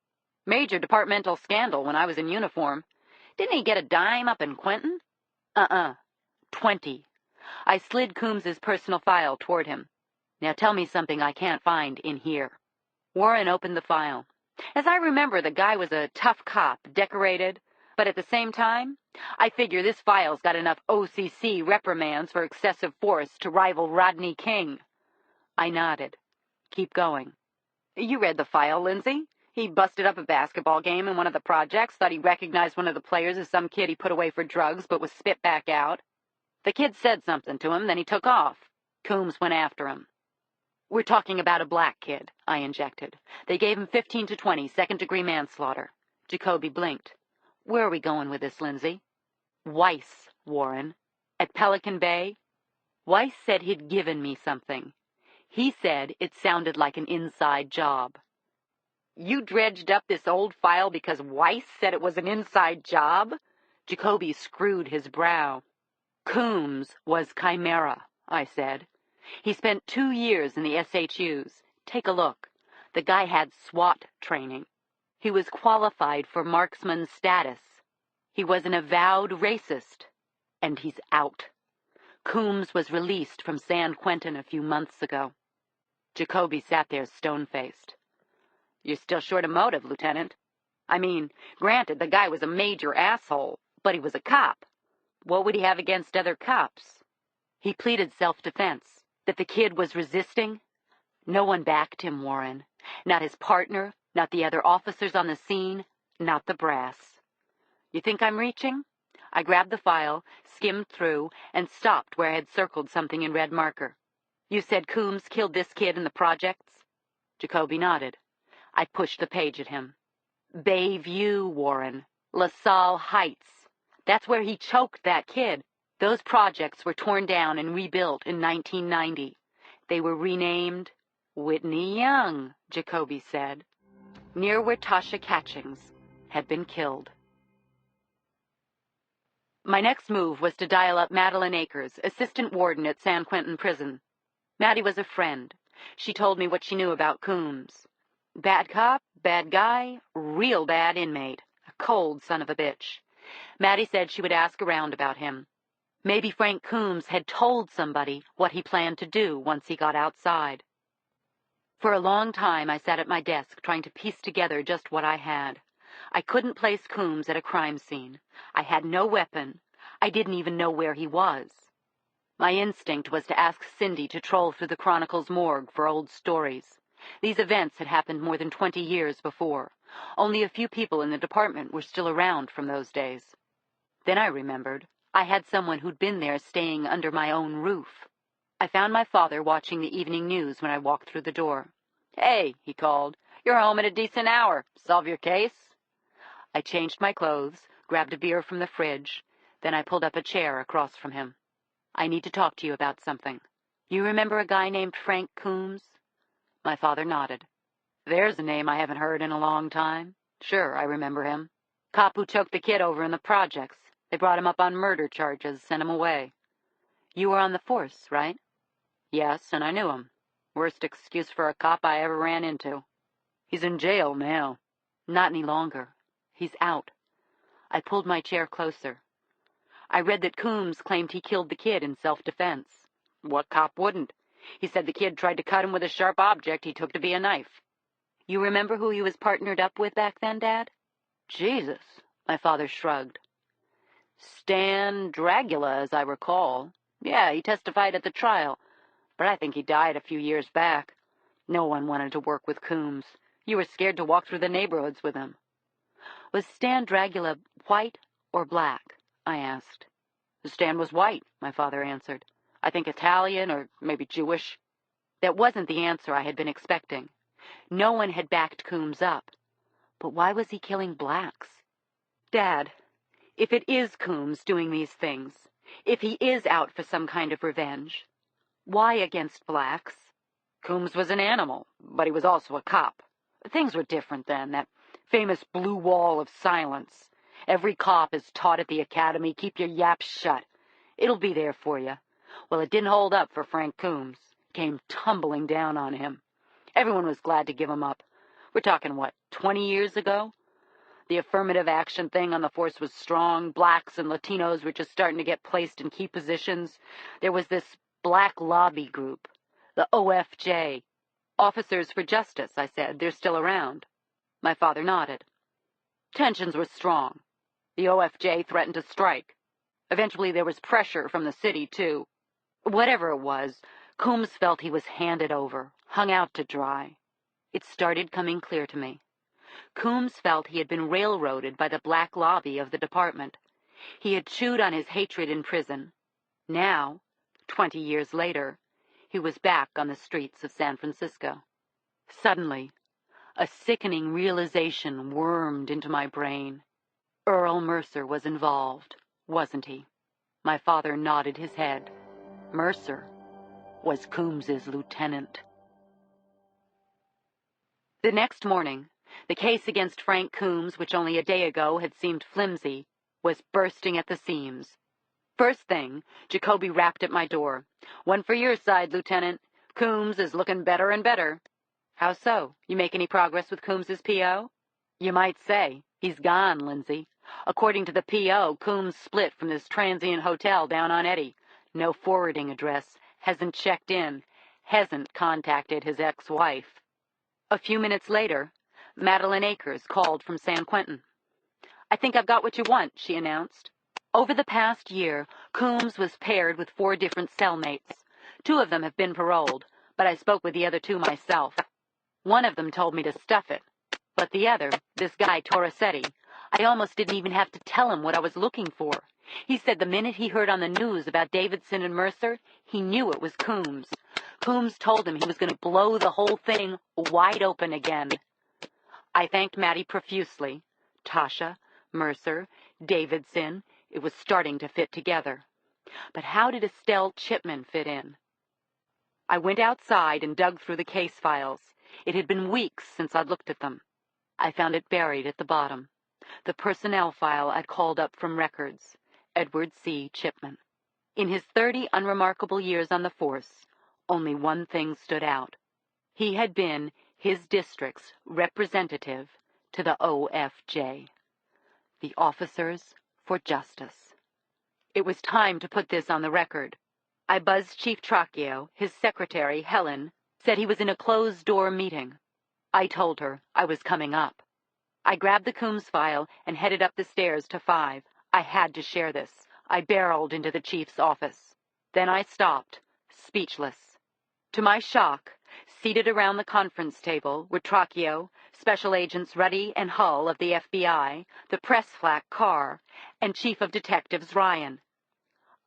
Major departmental scandal when I was in uniform. Didn't he get a dime up in Quentin?" 20. I slid Coombs's personal file toward him. "Now tell me something I can't find in here." Warren opened the file. "As I remember, the guy was a tough cop, decorated, but at the same time, I figure this file's got enough OCC reprimands for excessive force to rival Rodney King." I nodded. "Keep going." "You read the file, Lindsay. He busted up a basketball game in one of the projects, thought he recognized one of the players as some kid he put away for drugs but was spit back out. The kid said something to him, then he took off. Coombs went after him. We're talking about a black kid," I injected. "They gave him 15 to 20, second-degree manslaughter." Jacoby blinked. "Where are we going with this, Lindsay?" "Weiss, Warren. At Pelican Bay. Weiss said he'd given me something. He said it sounded like an inside job." "You dredged up this old file because Weiss said it was an inside job?" Jacoby screwed his brow. "Coombs was Chimera," I said. "He spent 2 years in the SHUs. Take a look. The guy had SWAT training. He was qualified for marksman status. He was an avowed racist. And he's out. Coombs was released from San Quentin a few months ago." Jacoby sat there stone-faced. "You're still short of motive, Lieutenant. I mean, granted, the guy was a major asshole, but he was a cop. What would he have against other cops?" "He pleaded self-defense. That the kid was resisting. No one backed him, Warren. Not his partner, Not the other officers on the scene, not the brass. You think I'm reaching? I grabbed the file, skimmed through, and stopped where I had circled something in red marker. You said Coombs killed this kid in the projects? Jacoby nodded. I pushed the page at him. Bayview, Warren. LaSalle Heights. That's where he choked that kid. Those projects were torn down and rebuilt in 1990. They were renamed Whitney Young, Jacoby said, near where Tasha Catchings had been killed. My next move was to dial up Madeline Akers, assistant warden at San Quentin Prison. Maddie was a friend. She told me what she knew about Coombs. Bad cop, bad guy, real bad inmate, a cold son of a bitch. Maddie said she would ask around about him. Maybe Frank Coombs had told somebody what he planned to do once he got outside. For a long time I sat at my desk trying to piece together just what I had. I couldn't place Coombs at a crime scene. I had no weapon. I didn't even know where he was. My instinct was to ask Cindy to troll through the Chronicle's morgue for old stories. These events had happened more than 20 years before. Only a few people in the department were still around from those days. Then I remembered I had someone who'd been there staying under my own roof. I found my father watching the evening news when I walked through the door. "Hey," he called, "you're home at a decent hour. Solve your case?" I changed my clothes, grabbed a beer from the fridge, then I pulled up a chair across from him. "I need to talk to you about something. You remember a guy named Frank Coombs?" My father nodded. "There's a name I haven't heard in a long time. Sure, I remember him. Cop who choked the kid over in the projects. They brought him up on murder charges, sent him away." "You were on the force, right?" "Yes, and I knew him. Worst excuse for a cop I ever ran into. He's in jail now." "Not any longer. He's out." I pulled my chair closer. "I read that Coombs claimed he killed the kid in self-defense." "What cop wouldn't? He said the kid tried to cut him with a sharp object he took to be a knife." "You remember who he was partnered up with back then, Dad?" "Jesus," my father shrugged. "Stan Dragula, as I recall. Yeah, he testified at the trial, but I think he died a few years back. No one wanted to work with Coombs. You were scared to walk through the neighborhoods with him." "Was Stan Dragula white or black?" I asked. "Stan was white," my father answered. "I think Italian or maybe Jewish." That wasn't the answer I had been expecting. No one had backed Coombs up. But why was he killing blacks? "Dad, if it is Coombs doing these things, if he is out for some kind of revenge, why against blacks?" "Coombs was an animal, but he was also a cop. Things were different then, that famous blue wall of silence. Every cop is taught at the academy, keep your yaps shut. It'll be there for you. Well, it didn't hold up for Frank Coombs. It came tumbling down on him. Everyone was glad to give him up. We're talking, 20 years ago? The affirmative action thing on the force was strong. Blacks and Latinos were just starting to get placed in key positions. There was this black lobby group, the OFJ. Officers for Justice, I said. They're still around." My father nodded. "Tensions were strong. The OFJ threatened to strike. Eventually there was pressure from the city, too. Whatever it was, Coombs felt he was handed over, hung out to dry. It started coming clear to me. Coombs felt he had been railroaded by the black lobby of the department. He had chewed on his hatred in prison. Now, 20 years later, he was back on the streets of San Francisco. Suddenly, a sickening realization wormed into my brain. Earl Mercer was involved, wasn't he? My father nodded his head. Mercer was Coombs's lieutenant. The next morning, the case against Frank Coombs, which only a day ago had seemed flimsy, was bursting at the seams. First thing, Jacoby rapped at my door. "One for your side, Lieutenant. Coombs is looking better and better." "How so? You make any progress with Coombs's P.O.?" "You might say. He's gone, Lindsay. According to the P.O., Coombs split from this transient hotel down on Eddy. No forwarding address. Hasn't checked in. Hasn't contacted his ex-wife." A few minutes later, Madeline Akers called from San Quentin. "I think I've got what you want," she announced. Over the past year, Coombs was paired with 4 different cellmates. 2 of them have been paroled, but I spoke with the other 2 myself. One of them told me to stuff it. But the other, this guy Torricetti, I almost didn't even have to tell him what I was looking for. He said the minute he heard on the news about Davidson and Mercer, he knew it was Coombs. Coombs told him he was going to blow the whole thing wide open again. I thanked Mattie profusely. Tasha, Mercer, Davidson, it was starting to fit together. But how did Estelle Chipman fit in? I went outside and dug through the case files. It had been weeks since I'd looked at them. I found it buried at the bottom. The personnel file I'd called up from records. Edward C. Chipman. In his 30 unremarkable years on the force, only one thing stood out. He had been his district's representative to the OFJ, the Officers for Justice. It was time to put this on the record. I buzzed Chief Tracchio. His secretary, Helen, said he was in a closed-door meeting. I told her I was coming up. I grabbed the Coombs file and headed up the stairs to 5. I had to share this. I barreled into the chief's office. Then I stopped, speechless. To my shock, seated around the conference table were Tracchio, Special Agents Ruddy and Hull of the FBI, the press flak Carr, and Chief of Detectives Ryan.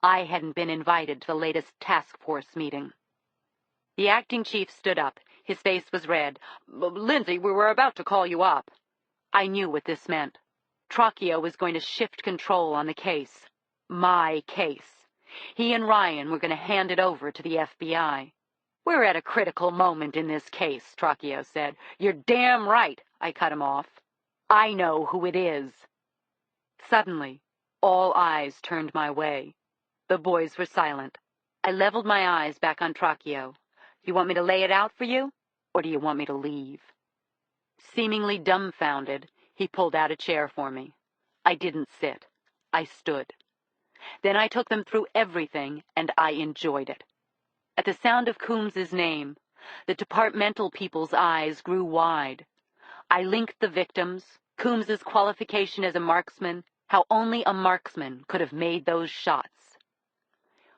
I hadn't been invited to the latest task force meeting. The acting chief stood up. His face was red. "Lindsay, we were about to call you up." I knew what this meant. Tracchio was going to shift control on the case. My case. He and Ryan were going to hand it over to the FBI. "We're at a critical moment in this case," Tracchio said. "You're damn right," I cut him off. "I know who it is." Suddenly, all eyes turned my way. The boys were silent. I leveled my eyes back on Tracchio. "You want me to lay it out for you, or do you want me to leave?" Seemingly dumbfounded, he pulled out a chair for me. I didn't sit. I stood. Then I took them through everything, and I enjoyed it. At the sound of Coombs's name, the departmental people's eyes grew wide. I linked the victims, Coombs's qualification as a marksman, how only a marksman could have made those shots.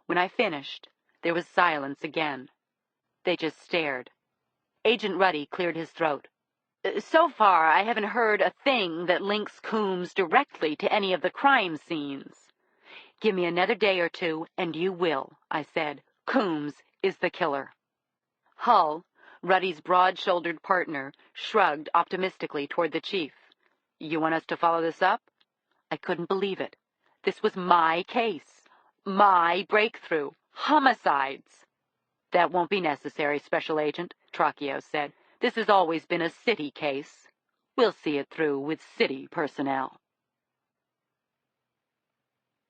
When I finished, there was silence again. They just stared. Agent Ruddy cleared his throat. "So far, I haven't heard a thing that links Coombs directly to any of the crime scenes." "Give me another day or two, and you will," I said. "Coombs is the killer." Hull, Ruddy's broad-shouldered partner, shrugged optimistically toward the chief. "You want us to follow this up?" I couldn't believe it. This was my case. My breakthrough. Homicides. "That won't be necessary, Special Agent," Tracchio said. "This has always been a city case. We'll see it through with city personnel."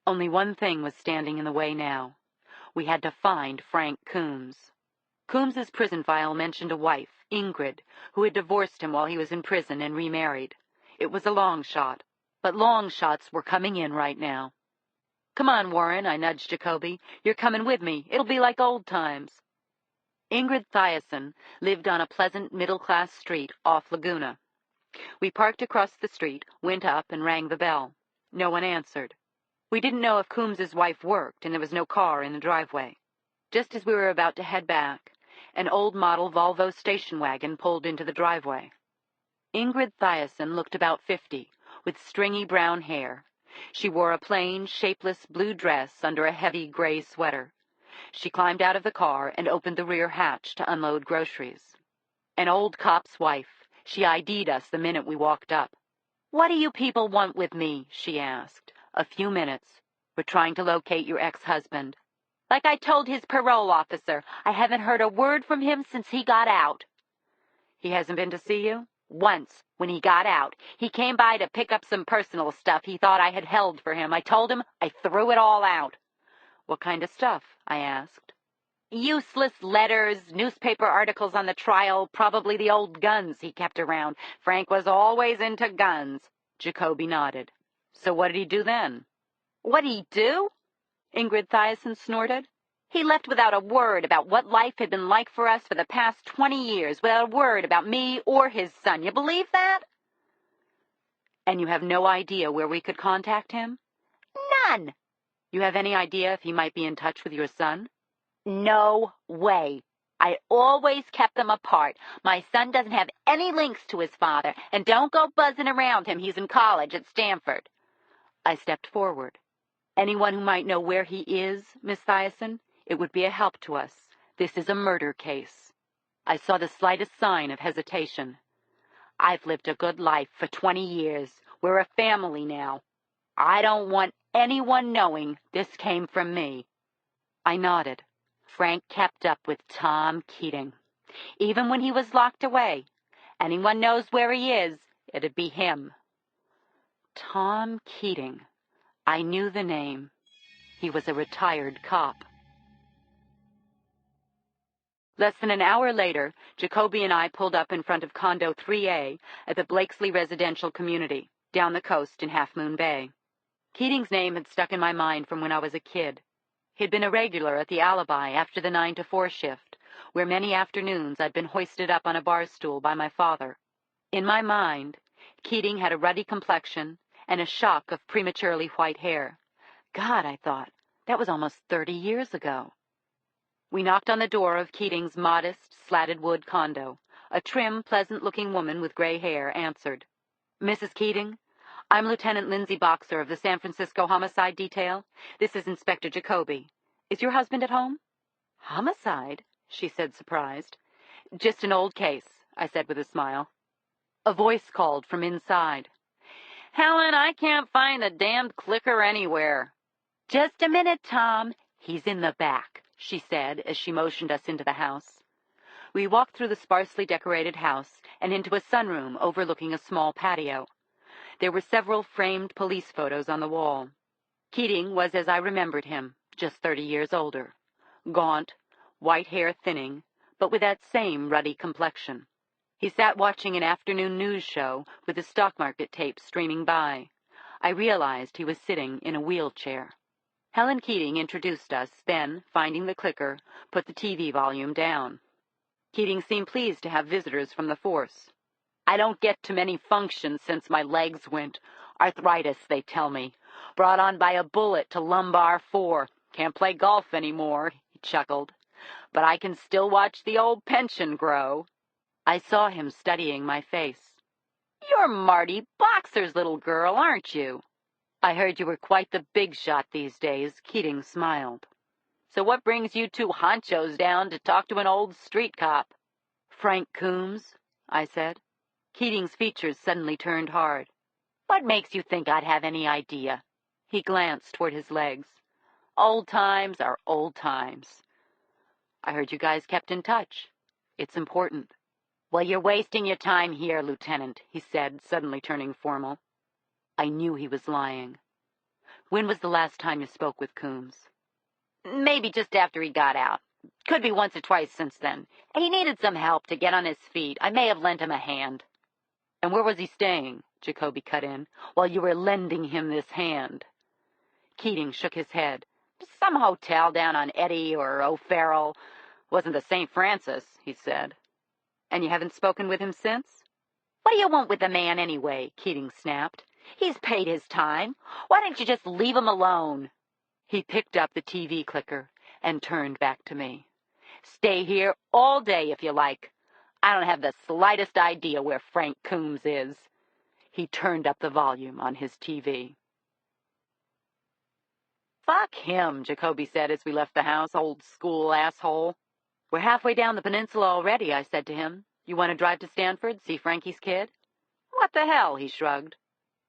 Only one thing was standing in the way now. We had to find Frank Coombs. Coombs's prison file mentioned a wife, Ingrid, who had divorced him while he was in prison and remarried. It was a long shot, but long shots were coming in right now. "Come on, Warren," I nudged Jacoby. "You're coming with me. It'll be like old times." Ingrid Thiason lived on a pleasant middle-class street off Laguna. We parked across the street, went up, and rang the bell. No one answered. We didn't know if Coombs's wife worked, and there was no car in the driveway. Just as we were about to head back, an old model Volvo station wagon pulled into the driveway. Ingrid Thiason looked about 50, with stringy brown hair. She wore a plain, shapeless blue dress under a heavy gray sweater. She climbed out of the car and opened the rear hatch to unload groceries. An old cop's wife. She ID'd us the minute we walked up. "What do you people want with me?" she asked. "A few minutes. We're trying to locate your ex-husband." "Like I told his parole officer, I haven't heard a word from him since he got out." "He hasn't been to see you?" "Once, when he got out. He came by to pick up some personal stuff he thought I had held for him. I told him I threw it all out." "What kind of stuff?" I asked. "Useless letters, newspaper articles on the trial, probably the old guns he kept around. Frank was always into guns." Jacoby nodded. "So what did he do then?" "What'd he do?" Ingrid Thiason snorted. "He left without a word about what life had been like for us for the past 20 years, without a word about me or his son. You believe that?" "And you have no idea where we could contact him?" "None." "You have any idea if he might be in touch with your son?" "No way. I always kept them apart. My son doesn't have any links to his father, and don't go buzzing around him. He's in college at Stanford. I stepped forward. Anyone who might know where he is, Miss Thiessen? It would be a help to us. This is a murder case. I saw the slightest sign of hesitation. I've lived a good life for 20 years. We're a family now. I don't want anyone knowing this came from me. I nodded. Frank kept up with Tom Keating. Even when he was locked away. Anyone knows where he is, it'd be him. Tom Keating. I knew the name. He was a retired cop. Less than an hour later, Jacoby and I pulled up in front of Condo 3A at the Blakesley Residential Community, down the coast in Half Moon Bay. Keating's name had stuck in my mind from when I was a kid. He'd been a regular at the Alibi after the 9 to 4 shift, where many afternoons I'd been hoisted up on a bar stool by my father. In my mind, Keating had a ruddy complexion and a shock of prematurely white hair. God, I thought, that was almost 30 years ago. We knocked on the door of Keating's modest, slatted wood condo. A trim, pleasant-looking woman with gray hair answered. Mrs. Keating? I'm Lieutenant Lindsay Boxer of the San Francisco Homicide Detail. This is Inspector Jacoby. Is your husband at home? Homicide? She said, surprised. Just an old case, I said with a smile. A voice called from inside. Helen, I can't find the damned clicker anywhere. Just a minute, Tom. He's in the back, she said as she motioned us into the house. We walked through the sparsely decorated house and into a sunroom overlooking a small patio. There were several framed police photos on the wall. Keating was as I remembered him, just 30 years older. Gaunt, white hair thinning, but with that same ruddy complexion. He sat watching an afternoon news show with the stock market tape streaming by. I realized he was sitting in a wheelchair. Helen Keating introduced us, then, finding the clicker, put the TV volume down. Keating seemed pleased to have visitors from the force. I don't get to many functions since my legs went. Arthritis, they tell me. Brought on by a bullet to lumbar 4. Can't play golf anymore, he chuckled. But I can still watch the old pension grow. I saw him studying my face. You're Marty Boxer's little girl, aren't you? I heard you were quite the big shot these days. Keating smiled. So what brings you two honchos down to talk to an old street cop? Frank Coombs, I said. Keating's features suddenly turned hard. What makes you think I'd have any idea? He glanced toward his legs. Old times are old times. I heard you guys kept in touch. It's important. Well, you're wasting your time here, Lieutenant, he said, suddenly turning formal. I knew he was lying. When was the last time you spoke with Coombs? Maybe just after he got out. Could be once or twice since then. He needed some help to get on his feet. I may have lent him a hand. And where was he staying? Jacoby cut in. While you were lending him this hand. Keating shook his head. Some hotel down on Eddy or O'Farrell. Wasn't the St. Francis, he said. And you haven't spoken with him since? What do you want with the man anyway? Keating snapped. He's paid his time. Why don't you just leave him alone? He picked up the TV clicker and turned back to me. Stay here all day if you like. I don't have the slightest idea where Frank Coombs is. He turned up the volume on his TV. Fuck him, Jacoby said as we left the house, old school asshole. We're halfway down the peninsula already, I said to him. You want to drive to Stanford, see Frankie's kid? What the hell, he shrugged.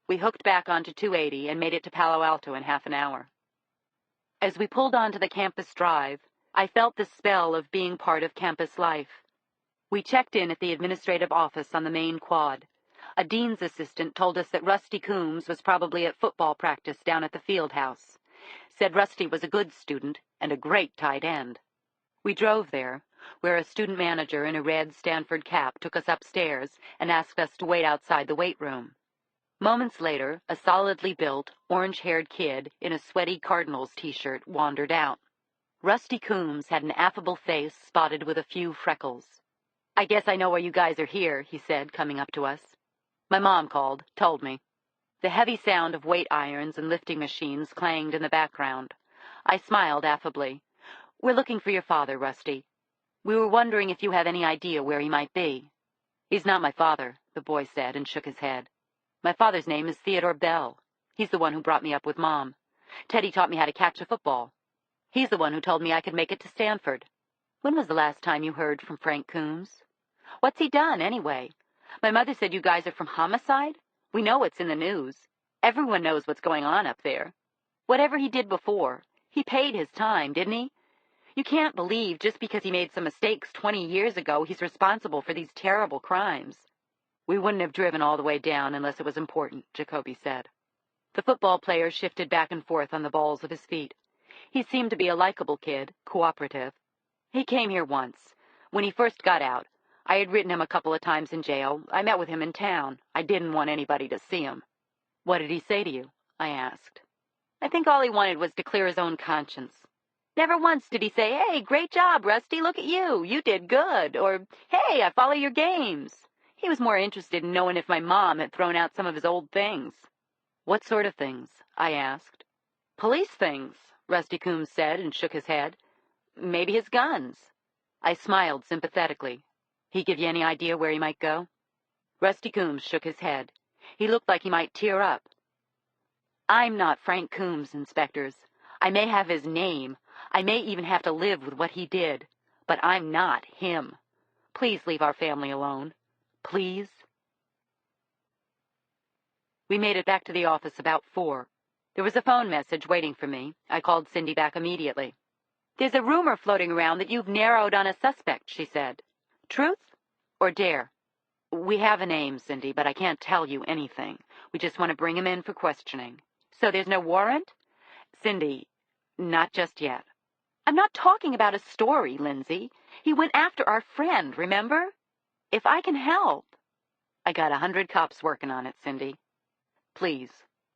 We hooked back onto 280 and made it to Palo Alto in half an hour. As we pulled onto the campus drive, I felt the spell of being part of campus life. We checked in at the administrative office on the main quad. A dean's assistant told us that Rusty Coombs was probably at football practice down at the field house. Said Rusty was a good student and a great tight end. We drove there, where a student manager in a red Stanford cap took us upstairs and asked us to wait outside the weight room. Moments later, a solidly built, orange-haired kid in a sweaty Cardinals t-shirt wandered out. Rusty Coombs had an affable face spotted with a few freckles. I guess I know why you guys are here, he said, coming up to us. My mom called, told me. The heavy sound of weight irons and lifting machines clanged in the background. I smiled affably. We're looking for your father, Rusty. We were wondering if you have any idea where he might be." "He's not my father," the boy said and shook his head. "My father's name is Theodore Bell. He's the one who brought me up with Mom. Teddy taught me how to catch a football. He's the one who told me I could make it to Stanford." "When was the last time you heard from Frank Coombs?" "What's he done, anyway? My mother said you guys are from Homicide. We know it's in the news. Everyone knows what's going on up there. Whatever he did before, he paid his time, didn't he? You can't believe just because he made some mistakes 20 years ago he's responsible for these terrible crimes." "We wouldn't have driven all the way down unless it was important," Jacoby said. The football player shifted back and forth on the balls of his feet. He seemed to be a likable kid, cooperative. "He came here once. When he first got out, I had written him a couple of times in jail. I met with him in town. I didn't want anybody to see him." "What did he say to you?" I asked. "I think all he wanted was to clear his own conscience. Never once did he say, 'Hey, great job, Rusty, look at you. You did good.' Or, 'Hey, I follow your games.' He was more interested in knowing if my mom had thrown out some of his old things." "What sort of things?" I asked. "Police things," Rusty Coombs said and shook his head. "Maybe his guns." I smiled sympathetically. "He give you any idea where he might go?" Rusty Coombs shook his head. He looked like he might tear up. "I'm not Frank Coombs, inspectors. I may have his name. I may even have to live with what he did. But I'm not him. Please leave our family alone. Please." We made it back to the office about 4. There was a phone message waiting for me. I called Cindy back immediately. "There's a rumor floating around that you've narrowed on a suspect," she said. "Truth or dare?" "We have a name, Cindy, but I can't tell you anything. We just want to bring him in for questioning." "So there's no warrant?" "Cindy, not just yet." "I'm not talking about a story, Lindsay. He went after our friend, remember? If I can help." "I got 100 cops working on it, Cindy. Please,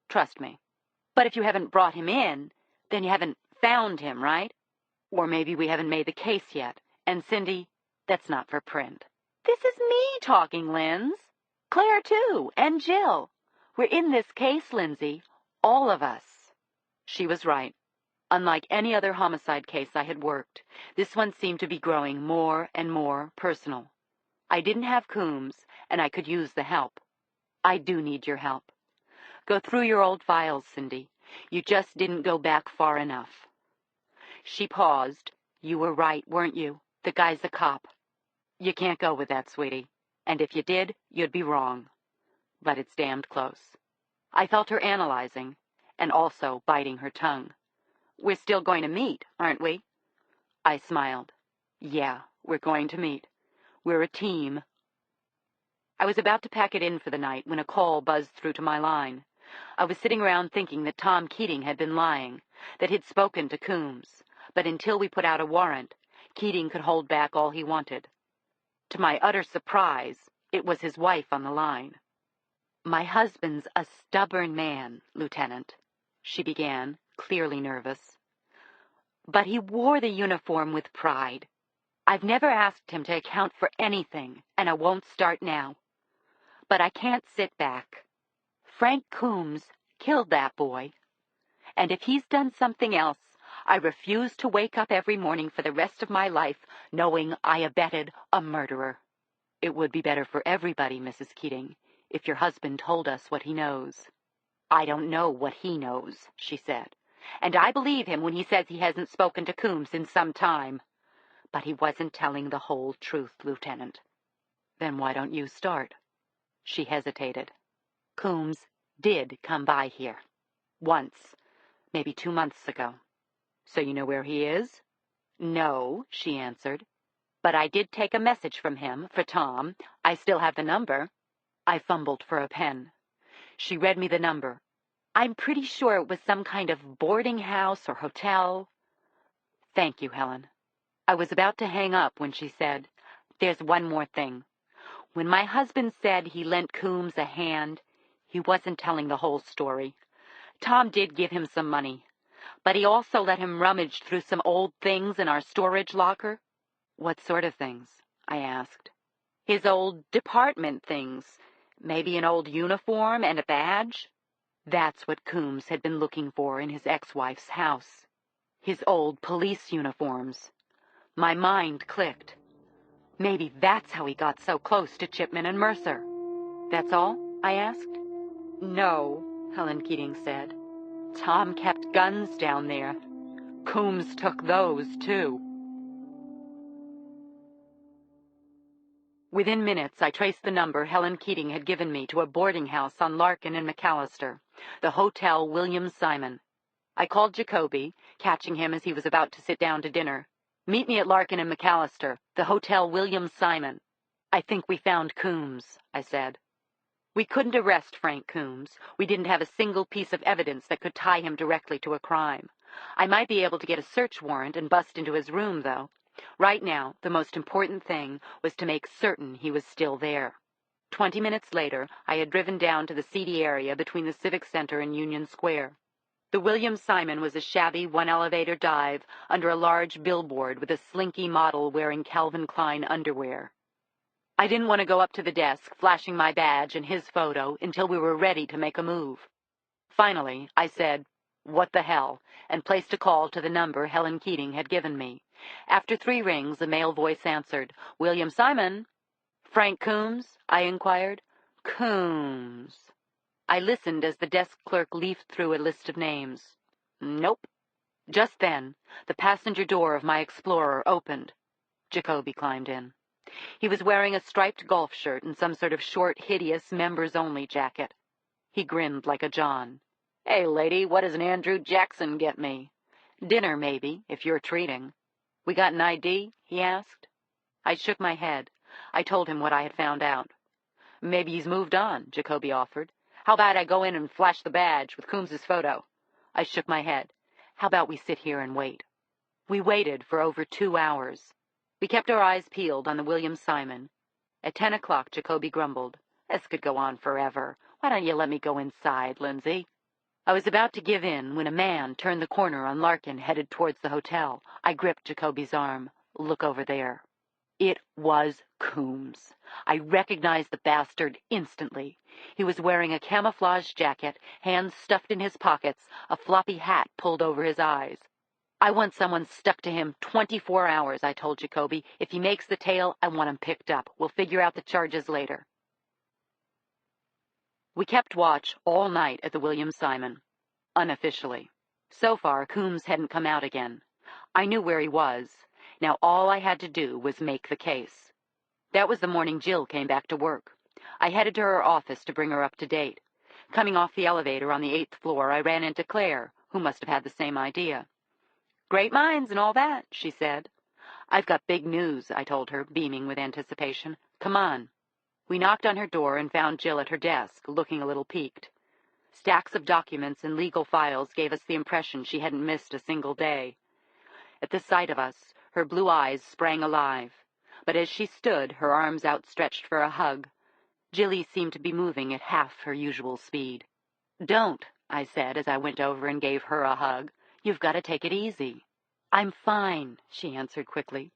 trust me." "But if you haven't brought him in, then you haven't found him, right? Or maybe we haven't made the case yet. And Cindy, that's not for print." "This is me talking, Linz. Claire, too, and Jill. We're in this case, Lindsay. All of us." She was right. Unlike any other homicide case I had worked, this one seemed to be growing more and more personal. I didn't have Coombs, and I could use the help. I do need your help. Go through your old files, Cindy. You just didn't go back far enough." She paused. "You were right, weren't you? The guy's a cop." "You can't go with that, sweetie. And if you did, you'd be wrong. But it's damned close." I felt her analyzing, and also biting her tongue. "We're still going to meet, aren't we?" I smiled. "Yeah, we're going to meet. We're a team." I was about to pack it in for the night when a call buzzed through to my line. I was sitting around thinking that Tom Keating had been lying, that he'd spoken to Coombs, but until we put out a warrant, Keating could hold back all he wanted. To my utter surprise, it was his wife on the line. "My husband's a stubborn man, Lieutenant," she began, clearly nervous. "But he wore the uniform with pride. I've never asked him to account for anything, and I won't start now. But I can't sit back. Frank Coombs killed that boy. And if he's done something else, I refuse to wake up every morning for the rest of my life knowing I abetted a murderer." "It would be better for everybody, Mrs. Keating, if your husband told us what he knows." "I don't know what he knows," she said. "And I believe him when he says he hasn't spoken to Coombs in some time. But he wasn't telling the whole truth, Lieutenant." "Then why don't you start?" She hesitated. "Coombs did come by here. Once, maybe 2 months ago." "So you know where he is?" "No," she answered. "But I did take a message from him for Tom. I still have the number." I fumbled for a pen. She read me the number. "I'm pretty sure it was some kind of boarding house or hotel." "Thank you, Helen." I was about to hang up when she said, "There's one more thing. When my husband said he lent Coombs a hand, he wasn't telling the whole story. Tom did give him some money, but he also let him rummage through some old things in our storage locker." "What sort of things?" I asked. "His old department things. Maybe an old uniform and a badge." That's what Coombs had been looking for in his ex-wife's house. His old police uniforms. My mind clicked. Maybe that's how he got so close to Chipman and Mercer. That's all? I asked. No, Helen Keating said. Tom kept guns down there. Coombs took those, too. Within minutes, I traced the number Helen Keating had given me to a boarding house on Larkin and McAllister, the Hotel William Simon. I called Jacoby, catching him as he was about to sit down to dinner. Meet me at Larkin and McAllister, the Hotel William Simon. I think we found Coombs, I said. We couldn't arrest Frank Coombs. We didn't have a single piece of evidence that could tie him directly to a crime. I might be able to get a search warrant and bust into his room, though. Right now, the most important thing was to make certain he was still there. 20 minutes later, I had driven down to the seedy area between the Civic Center and Union Square. The William Simon was a shabby one-elevator dive under a large billboard with a slinky model wearing Calvin Klein underwear. I didn't want to go up to the desk, flashing my badge and his photo, until we were ready to make a move. Finally, I said, "What the hell?" and placed a call to the number Helen Keating had given me. After 3 rings, a male voice answered. "William Simon." "Frank Coombs?" I inquired. "Coombs." I listened as the desk clerk leafed through a list of names. Nope. Just then, the passenger door of my Explorer opened. Jacoby climbed in. He was wearing a striped golf shirt and some sort of short, hideous, members-only jacket. He grinned like a John. "Hey, lady, what does an Andrew Jackson get me?" "Dinner, maybe, if you're treating." "We got an ID?" he asked. I shook my head. I told him what I had found out. "Maybe he's moved on," Jacoby offered. "How about I go in and flash the badge with Coombs's photo?" I shook my head. "How about we sit here and wait?" We waited for over 2 hours. We kept our eyes peeled on the William Simon. At 10 o'clock, Jacoby grumbled. "This could go on forever. Why don't you let me go inside, Lindsay?" I was about to give in when a man turned the corner on Larkin, headed towards the hotel. I gripped Jacoby's arm. "Look over there." It was Coombs. I recognized the bastard instantly. He was wearing a camouflage jacket, hands stuffed in his pockets, a floppy hat pulled over his eyes. "I want someone stuck to him 24 hours, I told Jacoby. "If he makes the tail, I want him picked up. We'll figure out the charges later." We kept watch all night at the William Simon, unofficially. So far, Coombs hadn't come out again. I knew where he was. Now all I had to do was make the case. That was the morning Jill came back to work. I headed to her office to bring her up to date. Coming off the elevator on the 8th floor, I ran into Claire, who must have had the same idea. "Great minds and all that," she said. "I've got big news," I told her, beaming with anticipation. "Come on." We knocked on her door and found Jill at her desk, looking a little peaked. Stacks of documents and legal files gave us the impression she hadn't missed a single day. At the sight of us, her blue eyes sprang alive. But as she stood, her arms outstretched for a hug, Jilly seemed to be moving at half her usual speed. "Don't," I said as I went over and gave her a hug. "You've got to take it easy." "I'm fine," she answered quickly.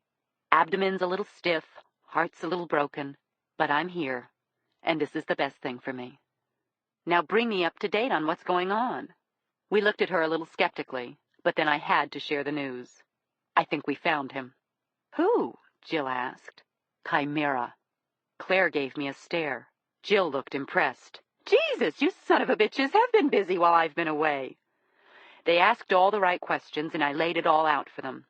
"Abdomen's a little stiff, heart's a little broken, but I'm here, and this is the best thing for me. Now bring me up to date on what's going on." We looked at her a little skeptically, but then I had to share the news. "I think we found him." "Who?" Jill asked. "Chimera." Claire gave me a stare. Jill looked impressed. "Jesus, you son of a bitches have been busy while I've been away." They asked all the right questions, and I laid it all out for them.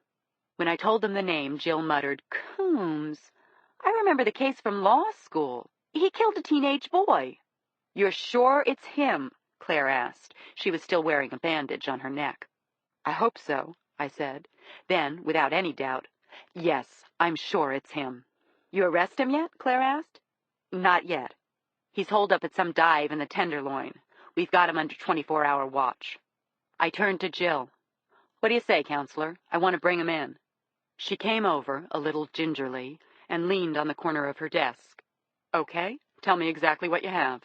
When I told them the name, Jill muttered, "Coombs. I remember the case from law school. He killed a teenage boy." "You're sure it's him?" Claire asked. She was still wearing a bandage on her neck. "I hope so," I said. Then, without any doubt, "Yes, I'm sure it's him." "You arrest him yet?" Claire asked. "Not yet. He's holed up at some dive in the Tenderloin. We've got him under 24-hour watch." I turned to Jill. "What do you say, Counselor? I want to bring him in." She came over, a little gingerly, and leaned on the corner of her desk. "Okay, tell me exactly what you have."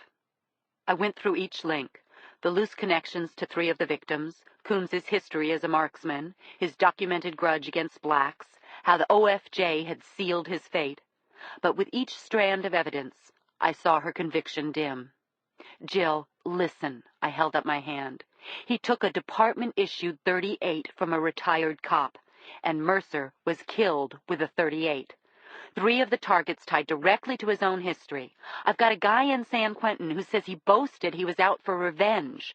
I went through each link, the loose connections to 3 of the victims, Coombs's history as a marksman, his documented grudge against blacks, how the OFJ had sealed his fate. But with each strand of evidence, I saw her conviction dim. "Jill, listen," I held up my hand. "He took a department-issued .38 from a retired cop. and Mercer was killed with a .38. 3 of the targets tied directly to his own history. I've got a guy in San Quentin who says he boasted he was out for revenge.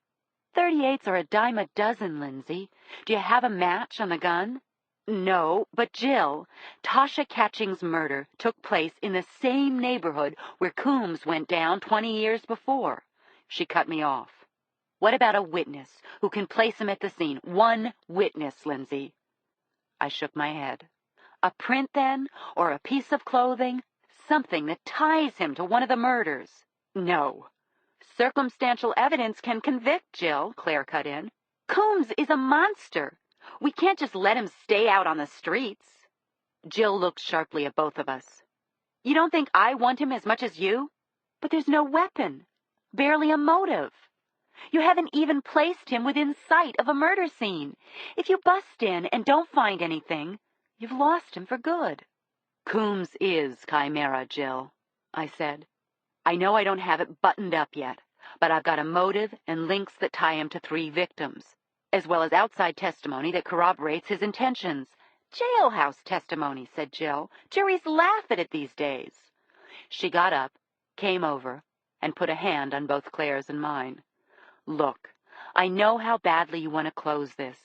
.38s are a dime a dozen, Lindsay. Do you have a match on the gun? No, but Jill, Tasha Catching's murder took place in the same neighborhood where Coombs went down 20 years before. She cut me off. What about a witness who can place him at the scene? One witness, Lindsay. I shook my head. A print, then, or a piece of clothing? Something that ties him to one of the murders. No. Circumstantial evidence can convict, Jill, Claire cut in. Coombs is a monster. We can't just let him stay out on the streets. Jill looked sharply at both of us. You don't think I want him as much as you? But there's no weapon. Barely a motive. You haven't even placed him within sight of a murder scene. If you bust in and don't find anything, you've lost him for good. Coombs is Chimera, Jill, I said. I know I don't have it buttoned up yet, but I've got a motive and links that tie him to 3 victims, as well as outside testimony that corroborates his intentions. Jailhouse testimony, said Jill. Juries laugh at it these days. She got up, came over, and put a hand on both Claire's and mine. Look, I know how badly you want to close this.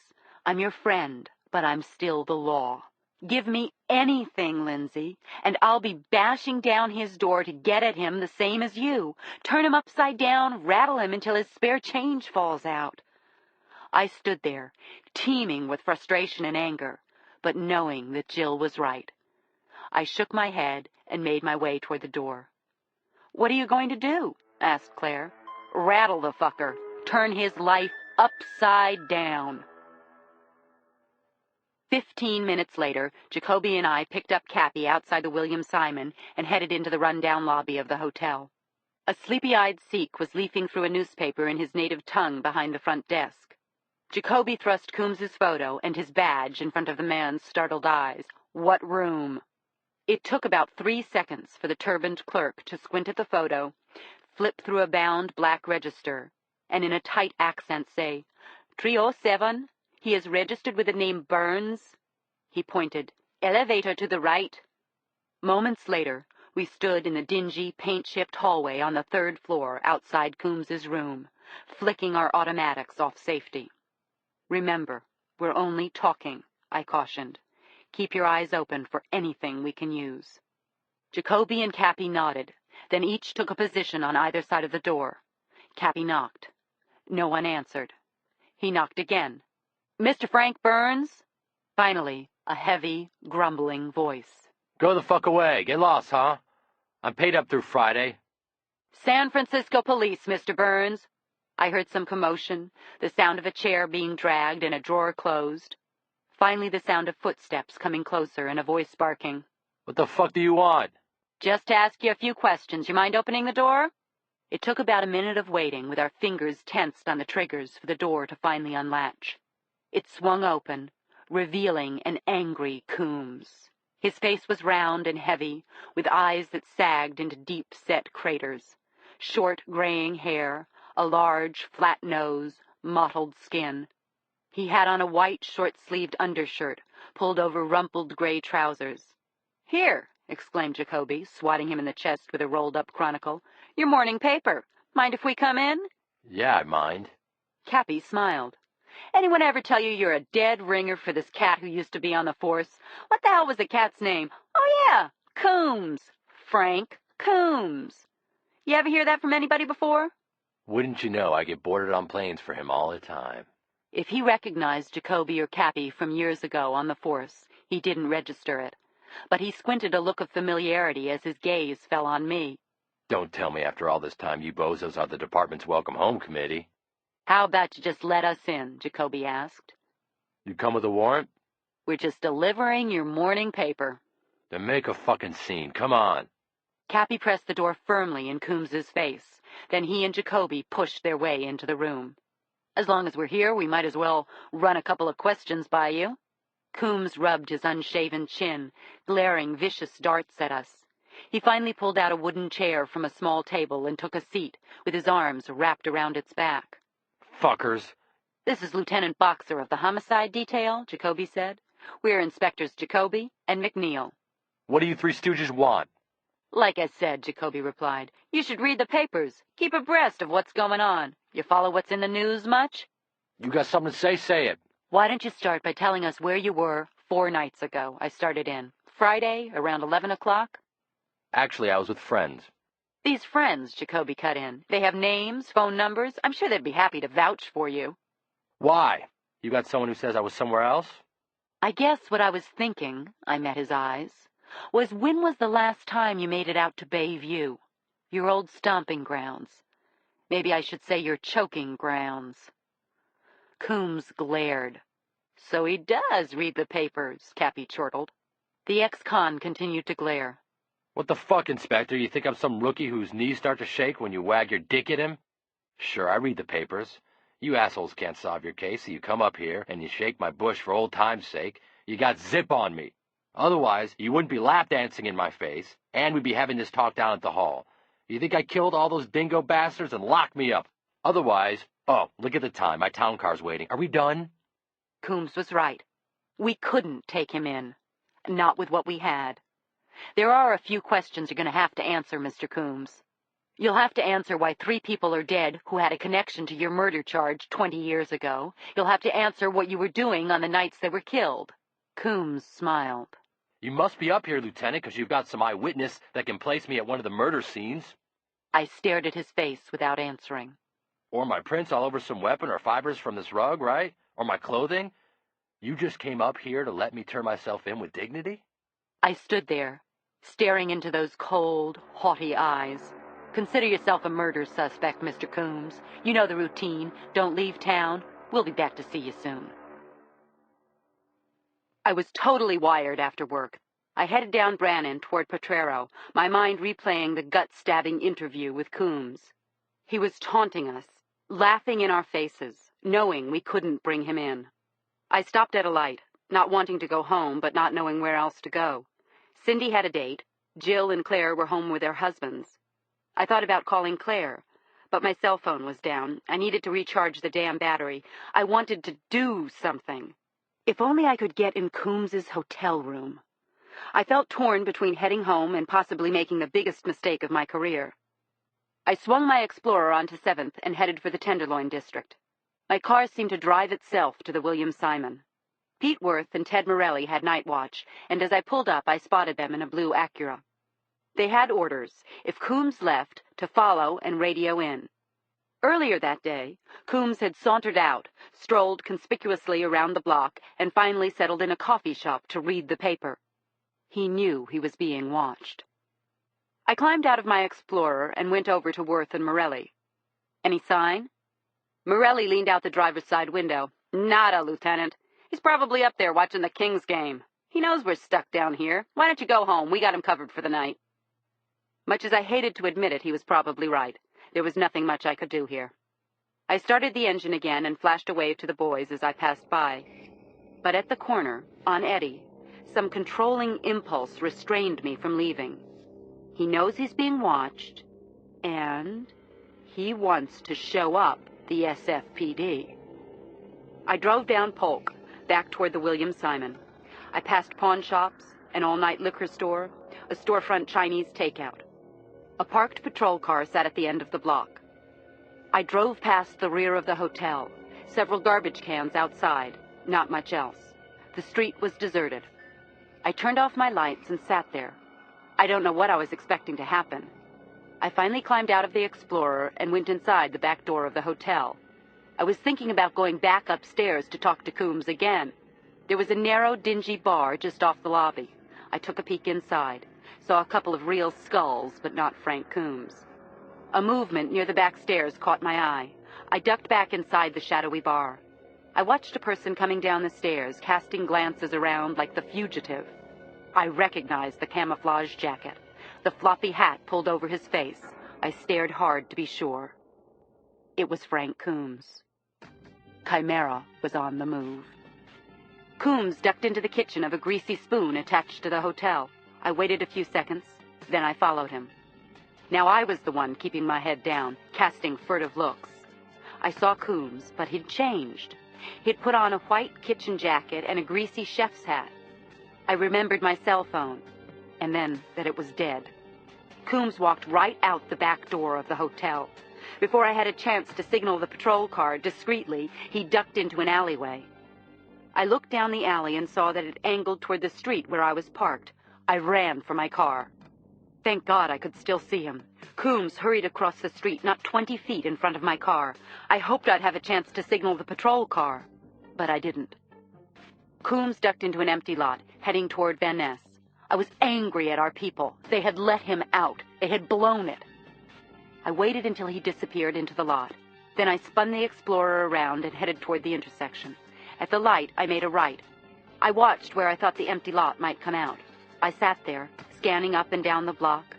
I'm your friend, but I'm still the law. Give me anything, Lindsay, and I'll be bashing down his door to get at him the same as you. Turn him upside down, rattle him until his spare change falls out. I stood there, teeming with frustration and anger, but knowing that Jill was right. I shook my head and made my way toward the door. What are you going to do? Asked Claire. Rattle the fucker. Turn his life upside down. 15 minutes later, Jacoby and I picked up Cappy outside the William Simon and headed into the run-down lobby of the hotel. A sleepy-eyed Sikh was leafing through a newspaper in his native tongue behind the front desk. Jacoby thrust Coombs's photo and his badge in front of the man's startled eyes. What room? It took about 3 seconds for the turbaned clerk to squint at the photo, flip through a bound black register, and in a tight accent say, 307, he is registered with the name Burns. He pointed, elevator to the right. Moments later, we stood in the dingy, paint-chipped hallway on the 3rd floor outside Coombs's room, flicking our automatics off safety. Remember, we're only talking, I cautioned. Keep your eyes open for anything we can use. Jacoby and Cappy nodded, then each took a position on either side of the door. Cappy knocked. No one answered. He knocked again. Mr. Frank Burns? Finally, a heavy, grumbling voice. Go the fuck away. Get lost, huh? I'm paid up through Friday. San Francisco Police, Mr. Burns. I heard some commotion, the sound of a chair being dragged and a drawer closed. Finally, the sound of footsteps coming closer and a voice barking. What the fuck do you want? Just to ask you a few questions. You mind opening the door? It took about a minute of waiting, with our fingers tensed on the triggers for the door to finally unlatch. It swung open, revealing an angry Coombs. His face was round and heavy, with eyes that sagged into deep-set craters, short graying hair, a large, flat nose, mottled skin. He had on a white, short-sleeved undershirt, pulled over rumpled gray trousers. Here, exclaimed Jacoby, swatting him in the chest with a rolled-up Chronicle. Your morning paper. Mind if we come in? Yeah, I mind. Cappy smiled. Anyone ever tell you you're a dead ringer for this cat who used to be on the force? What the hell was the cat's name? Oh, yeah, Coombs. Frank Coombs. You ever hear that from anybody before? Wouldn't you know, I get boarded on planes for him all the time. If he recognized Jacoby or Cappy from years ago on the force, he didn't register it. But he squinted a look of familiarity as his gaze fell on me. Don't tell me after all this time you bozos are the department's welcome home committee. How about you just let us in? Jacoby asked. You come with a warrant? We're just delivering your morning paper. Then make a fucking scene. Come on. Cappy pressed the door firmly in Coombs's face. Then he and Jacoby pushed their way into the room. As long as we're here, we might as well run a couple of questions by you. Coombs rubbed his unshaven chin, glaring vicious darts at us. He finally pulled out a wooden chair from a small table and took a seat, with his arms wrapped around its back. Fuckers. This is Lieutenant Boxer of the homicide detail, Jacoby said. We're Inspectors Jacoby and McNeil. What do you three stooges want? Like I said, Jacoby replied, you should read the papers. Keep abreast of what's going on. You follow what's in the news much? You got something to say it. Why don't you start by telling us where you were 4 nights ago? I started in. Friday, around 11 o'clock? Actually, I was with friends. These friends, Jacoby cut in. They have names, phone numbers. I'm sure they'd be happy to vouch for you. Why? You got someone who says I was somewhere else? I guess what I was thinking, I met his eyes, was when was the last time you made it out to Bayview? Your old stomping grounds. Maybe I should say your choking grounds. Coombs glared. So he does read the papers, Cappy chortled. The ex-con continued to glare. What the fuck, Inspector? You think I'm some rookie whose knees start to shake when you wag your dick at him? Sure, I read the papers. You assholes can't solve your case, so you come up here and you shake my bush for old time's sake. You got zip on me. Otherwise, you wouldn't be lap dancing in my face, and we'd be having this talk down at the hall. You think I killed all those dingo bastards and locked me up? Otherwise, oh, look at the time. My town car's waiting. Are we done? Coombs was right. We couldn't take him in. Not with what we had. There are a few questions you're going to have to answer, Mr. Coombs. You'll have to answer why 3 people are dead who had a connection to your murder charge 20 years ago. You'll have to answer what you were doing on the nights they were killed. Coombs smiled. You must be up here, Lieutenant, because you've got some eyewitness that can place me at one of the murder scenes. I stared at his face without answering. Or my prints all over some weapon or fibers from this rug, right? Or my clothing? You just came up here to let me turn myself in with dignity? I stood there, staring into those cold, haughty eyes. Consider yourself a murder suspect, Mr. Coombs. You know the routine. Don't leave town. We'll be back to see you soon. I was totally wired after work. I headed down Brannan toward Potrero, my mind replaying the gut-stabbing interview with Coombs. He was taunting us, laughing in our faces, knowing we couldn't bring him in. I stopped at a light, not wanting to go home, but not knowing where else to go. Cindy had a date. Jill and Claire were home with their husbands. I thought about calling Claire, but my cell phone was down. I needed to recharge the damn battery. I wanted to do something. If only I could get in Coombs's hotel room. I felt torn between heading home and possibly making the biggest mistake of my career. I swung my Explorer onto 7th and headed for the Tenderloin district. My car seemed to drive itself to the William Simon. Pete Worth and Ted Morelli had night watch, and as I pulled up, I spotted them in a blue Acura. They had orders, if Coombs left, to follow and radio in. Earlier that day, Coombs had sauntered out, strolled conspicuously around the block, and finally settled in a coffee shop to read the paper. He knew he was being watched. I climbed out of my Explorer and went over to Worth and Morelli. Any sign? Morelli leaned out the driver's side window. Nada, Lieutenant. He's probably up there watching the Kings game. He knows we're stuck down here. Why don't you go home? We got him covered for the night. Much as I hated to admit it, he was probably right. There was nothing much I could do here. I started the engine again and flashed a wave to the boys as I passed by. But at the corner, on Eddie, some controlling impulse restrained me from leaving. He knows he's being watched, and he wants to show up the SFPD. I drove down Polk, back toward the William Simon. I passed pawn shops, an all-night liquor store, a storefront Chinese takeout. A parked patrol car sat at the end of the block. I drove past the rear of the hotel, several garbage cans outside, not much else. The street was deserted. I turned off my lights and sat there. I don't know what I was expecting to happen. I finally climbed out of the Explorer and went inside the back door of the hotel. I was thinking about going back upstairs to talk to Coombs again. There was a narrow, dingy bar just off the lobby. I took a peek inside. Saw a couple of real skulls, but not Frank Coombs. A movement near the back stairs caught my eye. I ducked back inside the shadowy bar. I watched a person coming down the stairs, casting glances around like the fugitive. I recognized the camouflage jacket, the floppy hat pulled over his face. I stared hard to be sure. It was Frank Coombs. Chimera was on the move. Coombs ducked into the kitchen of a greasy spoon attached to the hotel. I waited a few seconds, then I followed him. Now I was the one keeping my head down, casting furtive looks. I saw Coombs, but he'd changed. He'd put on a white kitchen jacket and a greasy chef's hat. I remembered my cell phone, and then that it was dead. Coombs walked right out the back door of the hotel. Before I had a chance to signal the patrol car discreetly, he ducked into an alleyway. I looked down the alley and saw that it angled toward the street where I was parked. I ran for my car. Thank God I could still see him. Coombs hurried across the street, not 20 feet in front of my car. I hoped I'd have a chance to signal the patrol car, but I didn't. Coombs ducked into an empty lot, heading toward Van Ness. I was angry at our people. They had let him out. They had blown it. I waited until he disappeared into the lot. Then I spun the Explorer around and headed toward the intersection. At the light, I made a right. I watched where I thought the empty lot might come out. I sat there, scanning up and down the block.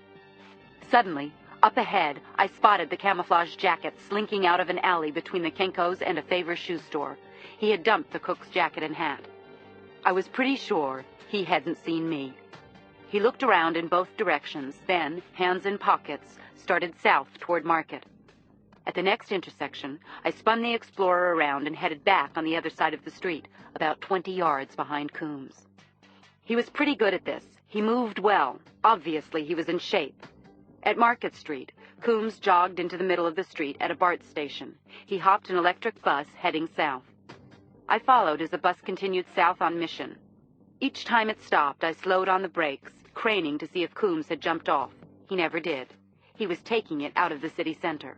Suddenly, up ahead, I spotted the camouflage jacket slinking out of an alley between the Kinko's and a Favor shoe store. He had dumped the cook's jacket and hat. I was pretty sure he hadn't seen me. He looked around in both directions, then, hands in pockets, started south toward Market. At the next intersection, I spun the Explorer around and headed back on the other side of the street, about 20 yards behind Coombs. He was pretty good at this. He moved well. Obviously, he was in shape. At Market Street, Coombs jogged into the middle of the street at a BART station. He hopped an electric bus heading south. I followed as the bus continued south on Mission. Each time it stopped, I slowed on the brakes, craning to see if Coombs had jumped off. He never did. He was taking it out of the city center.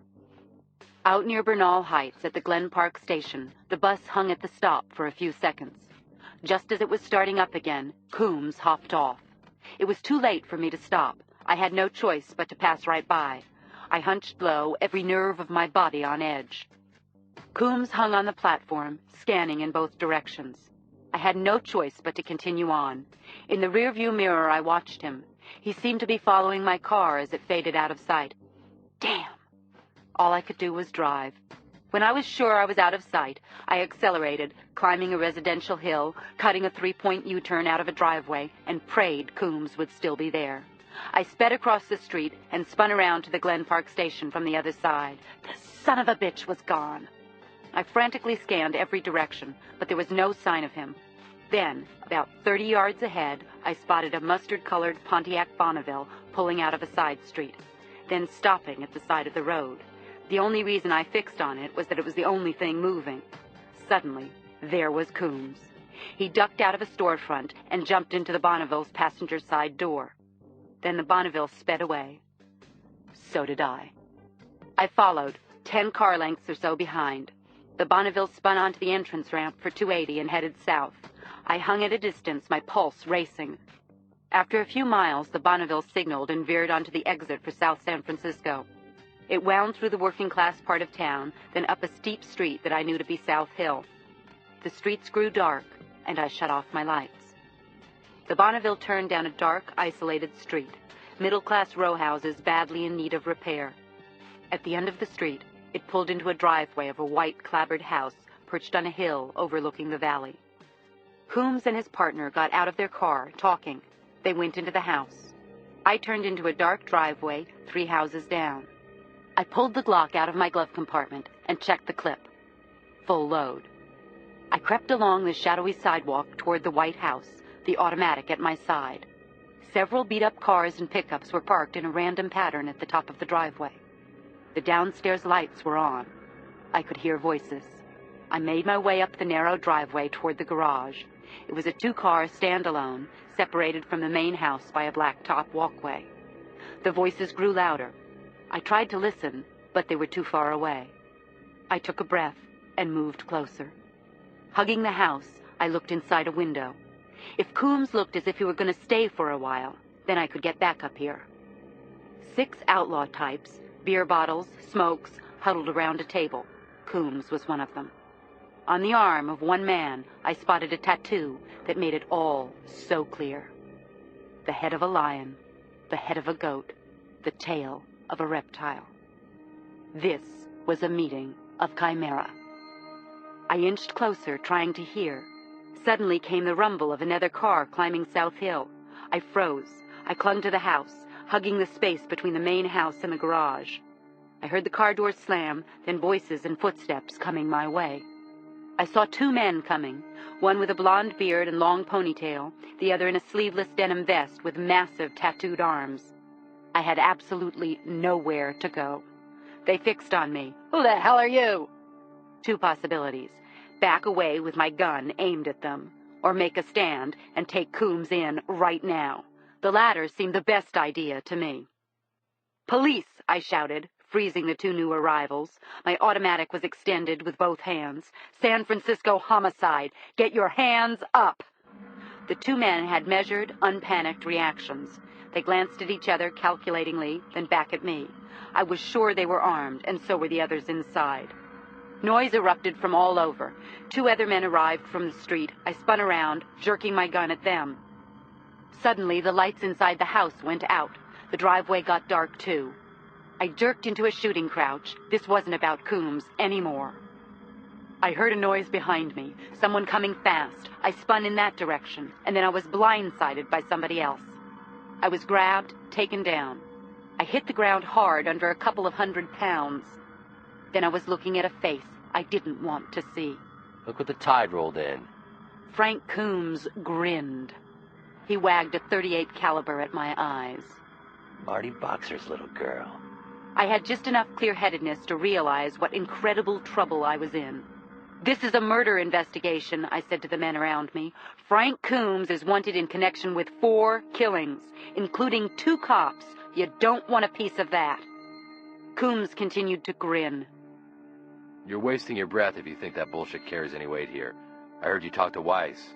Out near Bernal Heights at the Glen Park station, the bus hung at the stop for a few seconds. Just as it was starting up again, Coombs hopped off. It was too late for me to stop. I had no choice but to pass right by. I hunched low, every nerve of my body on edge. Coombs hung on the platform, scanning in both directions. I had no choice but to continue on. In the rearview mirror, I watched him. He seemed to be following my car as it faded out of sight. Damn! All I could do was drive. When I was sure I was out of sight, I accelerated, climbing a residential hill, cutting a three-point U-turn out of a driveway, and prayed Coombs would still be there. I sped across the street and spun around to the Glen Park station from the other side. The son of a bitch was gone. I frantically scanned every direction, but there was no sign of him. Then, about 30 yards ahead, I spotted a mustard-colored Pontiac Bonneville pulling out of a side street, then stopping at the side of the road. The only reason I fixed on it was that it was the only thing moving. Suddenly, there was Coombs. He ducked out of a storefront and jumped into the Bonneville's passenger side door. Then the Bonneville sped away. So did I. I followed, 10 car lengths or so behind. The Bonneville spun onto the entrance ramp for 280 and headed south. I hung at a distance, my pulse racing. After a few miles, the Bonneville signaled and veered onto the exit for South San Francisco. It wound through the working-class part of town, then up a steep street that I knew to be South Hill. The streets grew dark, and I shut off my lights. The Bonneville turned down a dark, isolated street, middle-class row houses badly in need of repair. At the end of the street, it pulled into a driveway of a white, clapboard house perched on a hill overlooking the valley. Coombs and his partner got out of their car, talking. They went into the house. I turned into a dark driveway 3 houses down. I pulled the Glock out of my glove compartment and checked the clip. Full load. I crept along the shadowy sidewalk toward the white house, the automatic at my side. Several beat-up cars and pickups were parked in a random pattern at the top of the driveway. The downstairs lights were on. I could hear voices. I made my way up the narrow driveway toward the garage. It was a 2-car standalone, separated from the main house by a blacktop walkway. The voices grew louder. I tried to listen, but they were too far away. I took a breath and moved closer. Hugging the house, I looked inside a window. If Coombs looked as if he were going to stay for a while, then I could get back up here. 6 outlaw types, beer bottles, smokes, huddled around a table. Coombs was one of them. On the arm of one man, I spotted a tattoo that made it all so clear. The head of a lion, the head of a goat, the tail of a reptile. This was a meeting of chimera. I inched closer, trying to hear. Suddenly came the rumble of another car climbing South Hill. I froze. I clung to the house, hugging the space between the main house and the garage. I heard the car door slam, then voices and footsteps coming my way. I saw two men coming, one with a blonde beard and long ponytail, the other in a sleeveless denim vest with massive tattooed arms. I had absolutely nowhere to go. They fixed on me. "Who the hell are you?" Two possibilities. Back away with my gun aimed at them, or make a stand and take Coombs in right now. The latter seemed the best idea to me. "Police!" I shouted, freezing the two new arrivals. My automatic was extended with both hands. "San Francisco homicide! Get your hands up!" The two men had measured, unpanicked reactions. They glanced at each other calculatingly, then back at me. I was sure they were armed, and so were the others inside. Noise erupted from all over. Two other men arrived from the street. I spun around, jerking my gun at them. Suddenly, the lights inside the house went out. The driveway got dark, too. I jerked into a shooting crouch. This wasn't about Coombs anymore. I heard a noise behind me, someone coming fast. I spun in that direction, and then I was blindsided by somebody else. I was grabbed, taken down. I hit the ground hard under a couple of 100 pounds. Then I was looking at a face I didn't want to see. Look what the tide rolled in. Frank Coombs grinned. He wagged a .38 caliber at my eyes. Marty Boxer's little girl. I had just enough clear-headedness to realize what incredible trouble I was in. "This is a murder investigation," I said to the men around me. "Frank Coombs is wanted in connection with 4 killings, including 2 cops. You don't want a piece of that." Coombs continued to grin. You're wasting your breath if you think that bullshit carries any weight here. I heard you talk to Weiss.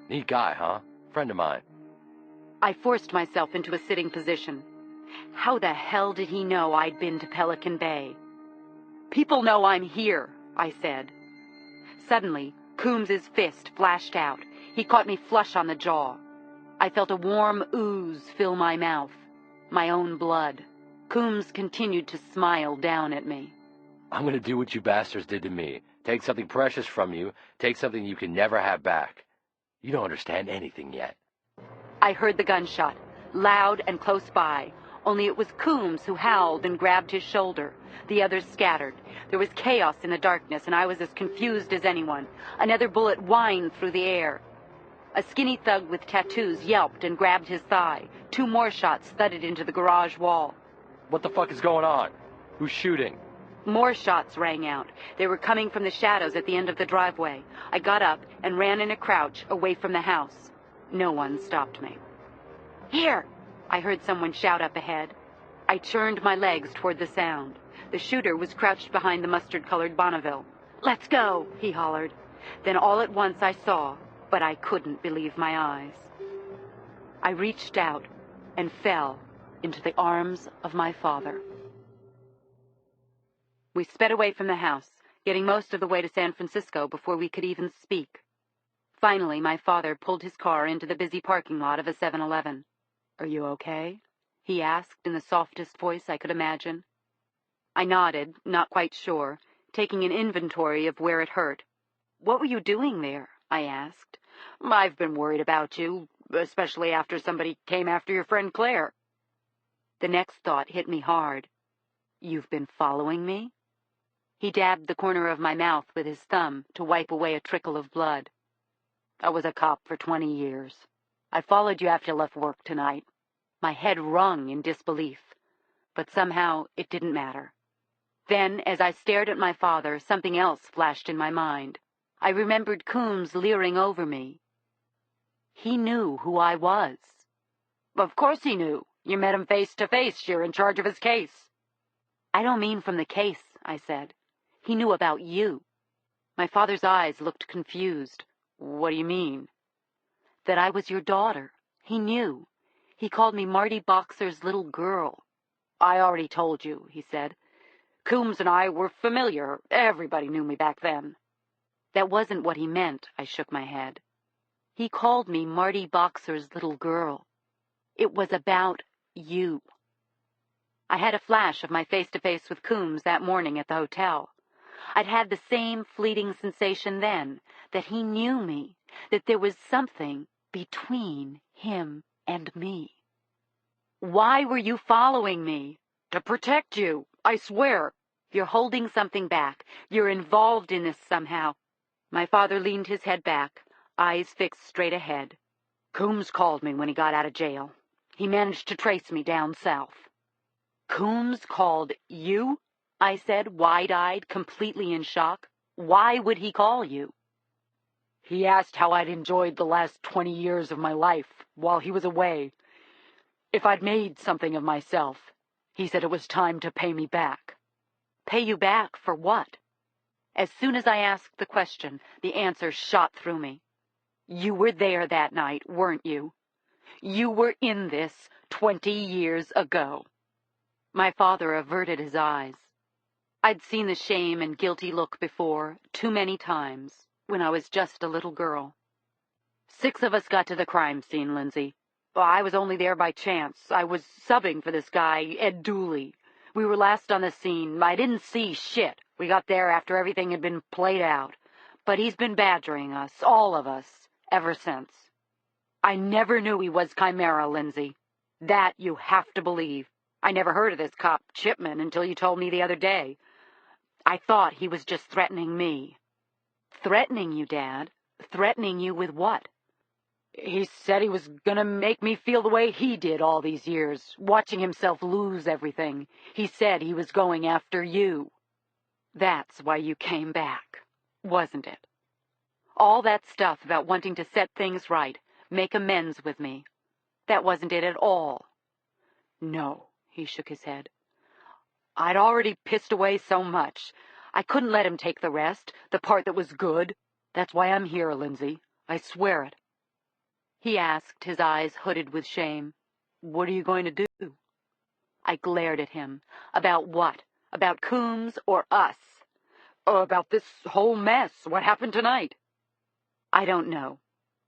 Neat guy, huh? Friend of mine. I forced myself into a sitting position. How the hell did he know I'd been to Pelican Bay? "People know I'm here," I said. Suddenly, Coombs's fist flashed out. He caught me flush on the jaw. I felt a warm ooze fill my mouth. My own blood. Coombs continued to smile down at me. I'm gonna do what you bastards did to me. Take something precious from you. Take something you can never have back. You don't understand anything yet. I heard the gunshot, loud and close by. Only it was Coombs who howled and grabbed his shoulder. The others scattered. There was chaos in the darkness, and I was as confused as anyone. Another bullet whined through the air. A skinny thug with tattoos yelped and grabbed his thigh. 2 more shots thudded into the garage wall. What the fuck is going on? Who's shooting? More shots rang out. They were coming from the shadows at the end of the driveway. I got up and ran in a crouch away from the house. No one stopped me. "Here!" I heard someone shout up ahead. I turned my legs toward the sound. The shooter was crouched behind the mustard-colored Bonneville. "Let's go!" he hollered. Then all at once I saw, but I couldn't believe my eyes. I reached out and fell into the arms of my father. We sped away from the house, getting most of the way to San Francisco before we could even speak. Finally, my father pulled his car into the busy parking lot of a 7-Eleven. "Are you okay?" he asked in the softest voice I could imagine. I nodded, not quite sure, taking an inventory of where it hurt. "What were you doing there?" I asked. "I've been worried about you, especially after somebody came after your friend Claire." The next thought hit me hard. "You've been following me?" He dabbed the corner of my mouth with his thumb to wipe away a trickle of blood. "I was a cop for 20 years. I followed you after you left work tonight." My head rung in disbelief, but somehow it didn't matter. Then, as I stared at my father, something else flashed in my mind. I remembered Coombs leering over me. He knew who I was. "Of course he knew. You met him face to face. You're in charge of his case." "I don't mean from the case," I said. "He knew about you." My father's eyes looked confused. "What do you mean?" "That I was your daughter. He knew. He called me Marty Boxer's little girl." "I already told you," he said. "Coombs and I were familiar. Everybody knew me back then." "That wasn't what he meant," I shook my head. "He called me Marty Boxer's little girl. It was about you." I had a flash of my face-to-face with Coombs that morning at the hotel. I'd had the same fleeting sensation then, that he knew me, that there was something between him and me. "Why were you following me?" "To protect you, I swear." "You're holding something back. You're involved in this somehow." My father leaned his head back, eyes fixed straight ahead. Coombs called me when he got out of jail. He managed to trace me down south. Coombs called you? I said, wide-eyed, completely in shock. Why would he call you? He asked how I'd enjoyed the last 20 years of my life while he was away. If I'd made something of myself. He said it was time to pay me back. Pay you back for what? As soon as I asked the question, the answer shot through me. You were there that night, weren't you? You were in this 20 years ago. My father averted his eyes. I'd seen the shame and guilty look before, too many times, when I was just a little girl. 6 of us got to the crime scene, Lindsay. Well, I was only there by chance. I was subbing for this guy, Ed Dooley. We were last on the scene. I didn't see shit. We got there after everything had been played out. But he's been badgering us, all of us, ever since. I never knew he was Chimera, Lindsay. That you have to believe. I never heard of this cop, Chipman, until you told me the other day. I thought he was just threatening me. Threatening you, Dad? Threatening you with what? He said he was gonna make me feel the way he did all these years, watching himself lose everything. He said he was going after you. That's why you came back, wasn't it? All that stuff about wanting to set things right, make amends with me. That wasn't it at all. No, he shook his head. I'd already pissed away so much. I couldn't let him take the rest, the part that was good. That's why I'm here, Lindsay. I swear it. He asked, his eyes hooded with shame. What are you going to do? I glared at him. About what? About Coombs or us? Or about this whole mess? What happened tonight? I don't know.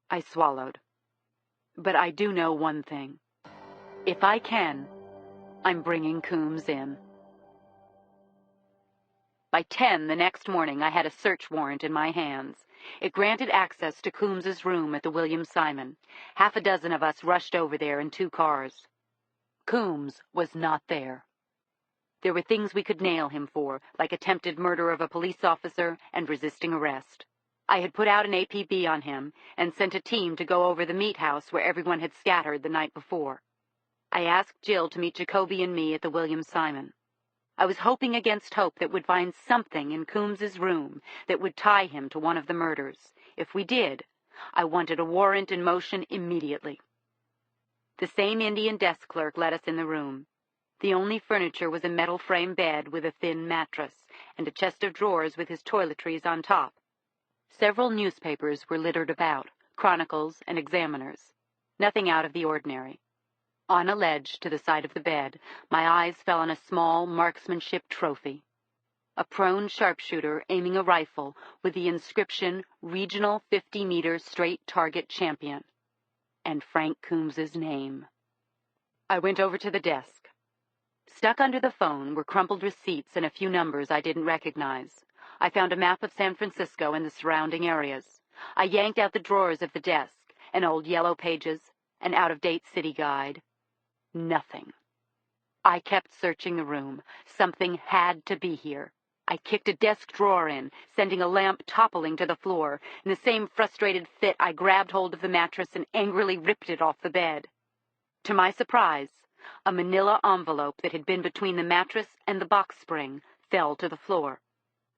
I swallowed. But I do know one thing. If I can, I'm bringing Coombs in. By 10 the next morning, I had a search warrant in my hands. It granted access to Coombs's room at the William Simon. 6 of us rushed over there in 2 cars. Coombs was not there. There were things we could nail him for, like attempted murder of a police officer and resisting arrest. I had put out an APB on him and sent a team to go over the meat house where everyone had scattered the night before. I asked Jill to meet Jacoby and me at the William Simon. I was hoping against hope that we'd find something in Coombs's room that would tie him to one of the murders. If we did, I wanted a warrant in motion immediately. The same Indian desk clerk let us in the room. The only furniture was a metal frame bed with a thin mattress and a chest of drawers with his toiletries on top. Several newspapers were littered about, Chronicles and Examiners. Nothing out of the ordinary. On a ledge to the side of the bed, my eyes fell on a small marksmanship trophy. A prone sharpshooter aiming a rifle with the inscription Regional 50-meter Straight Target Champion. And Frank Coombs's name. I went over to the desk. Stuck under the phone were crumpled receipts and a few numbers I didn't recognize. I found a map of San Francisco and the surrounding areas. I yanked out the drawers of the desk, an old Yellow Pages, an out-of-date city guide. Nothing. I kept searching the room. Something had to be here. I kicked a desk drawer in, sending a lamp toppling to the floor. In the same frustrated fit, I grabbed hold of the mattress and angrily ripped it off the bed. To my surprise, a manila envelope that had been between the mattress and the box spring fell to the floor.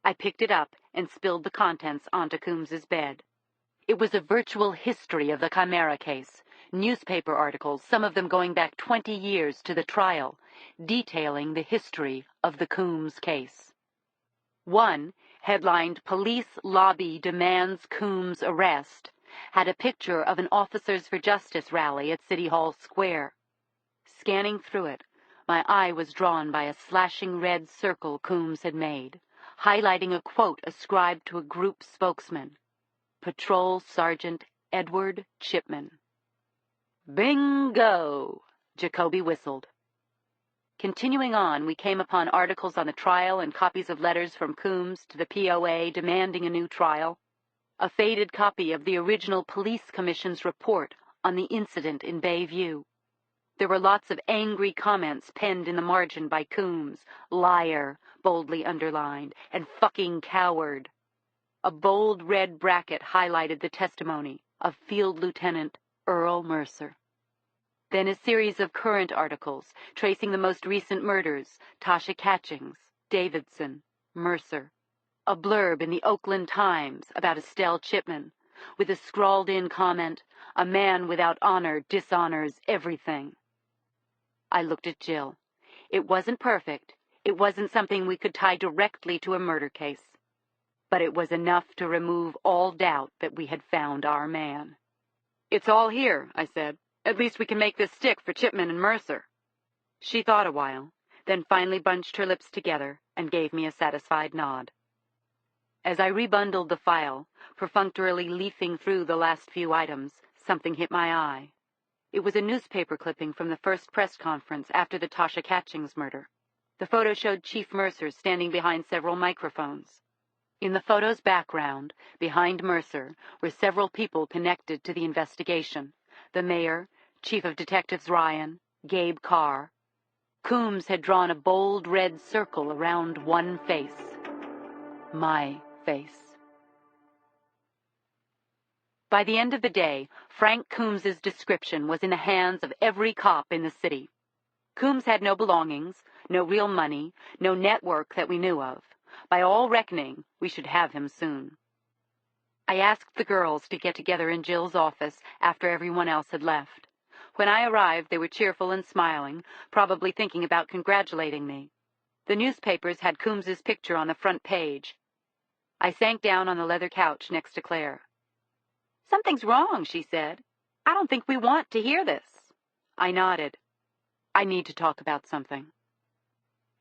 I picked it up and spilled the contents onto Coombs's bed. It was a virtual history of the Chimera case. Newspaper articles, some of them going back 20 years to the trial, detailing the history of the Coombs case. One, headlined Police Lobby Demands Coombs Arrest, had a picture of an Officers for Justice rally at City Hall Square. Scanning through it, my eye was drawn by a slashing red circle Coombs had made, highlighting a quote ascribed to a group spokesman, Patrol Sergeant Edward Chipman. Bingo! Jacoby whistled. Continuing on, we came upon articles on the trial and copies of letters from Coombs to the POA demanding a new trial, a faded copy of the original Police Commission's report on the incident in Bayview. There were lots of angry comments penned in the margin by Coombs, liar, boldly underlined, and fucking coward. A bold red bracket highlighted the testimony of Field Lieutenant Earl Mercer. Then a series of current articles tracing the most recent murders: Tasha Catchings, Davidson, Mercer. A blurb in the Oakland Times about Estelle Chipman, with a scrawled-in comment, "A man without honor dishonors everything." I looked at Jill. It wasn't perfect. It wasn't something we could tie directly to a murder case. But it was enough to remove all doubt that we had found our man. "It's all here," I said. "At least we can make this stick for Chipman and Mercer." She thought a while, then finally bunched her lips together and gave me a satisfied nod. As I rebundled the file, perfunctorily leafing through the last few items, something hit my eye. It was a newspaper clipping from the first press conference after the Tasha Catchings murder. The photo showed Chief Mercer standing behind several microphones. In the photo's background, behind Mercer, were several people connected to the investigation: the mayor, Chief of Detectives Ryan, Gabe Carr. Coombs had drawn a bold red circle around one face. My face. By the end of the day, Frank Coombs's description was in the hands of every cop in the city. Coombs had no belongings, no real money, no network that we knew of. By all reckoning, we should have him soon. I asked the girls to get together in Jill's office after everyone else had left. When I arrived, they were cheerful and smiling, probably thinking about congratulating me. The newspapers had Coombs's picture on the front page. I sank down on the leather couch next to Claire. "Something's wrong," she said. "I don't think we want to hear this." I nodded. "I need to talk about something."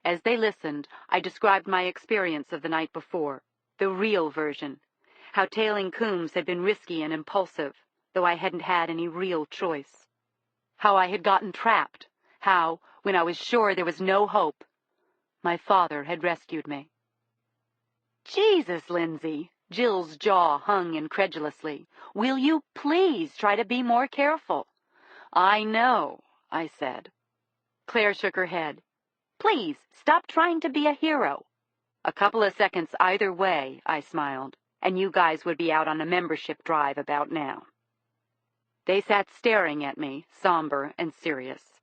As they listened, I described my experience of the night before, the real version, how tailing Coombs had been risky and impulsive, though I hadn't had any real choice. How I had gotten trapped, how, when I was sure there was no hope, my father had rescued me. "Jesus, Lindsay," Jill's jaw hung incredulously. "Will you please try to be more careful?" "I know," I said. Claire shook her head. "Please, stop trying to be a hero." "A couple of seconds either way," I smiled, "and you guys would be out on a membership drive about now." They sat staring at me, somber and serious.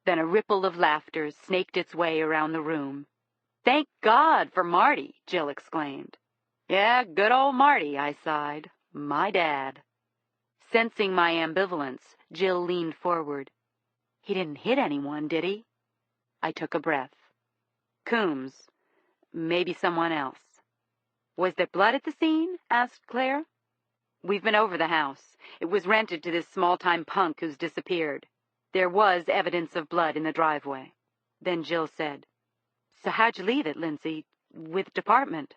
Then a ripple of laughter snaked its way around the room. "Thank God for Marty," Jill exclaimed. "Yeah, good old Marty," I sighed. "My dad." Sensing my ambivalence, Jill leaned forward. "He didn't hit anyone, did he?" I took a breath. "Coombs. Maybe someone else." "Was there blood at the scene?" asked Claire. "We've been over the house. It was rented to this small-time punk who's disappeared. There was evidence of blood in the driveway." Then Jill said, "So how'd you leave it, Lindsay? With department?"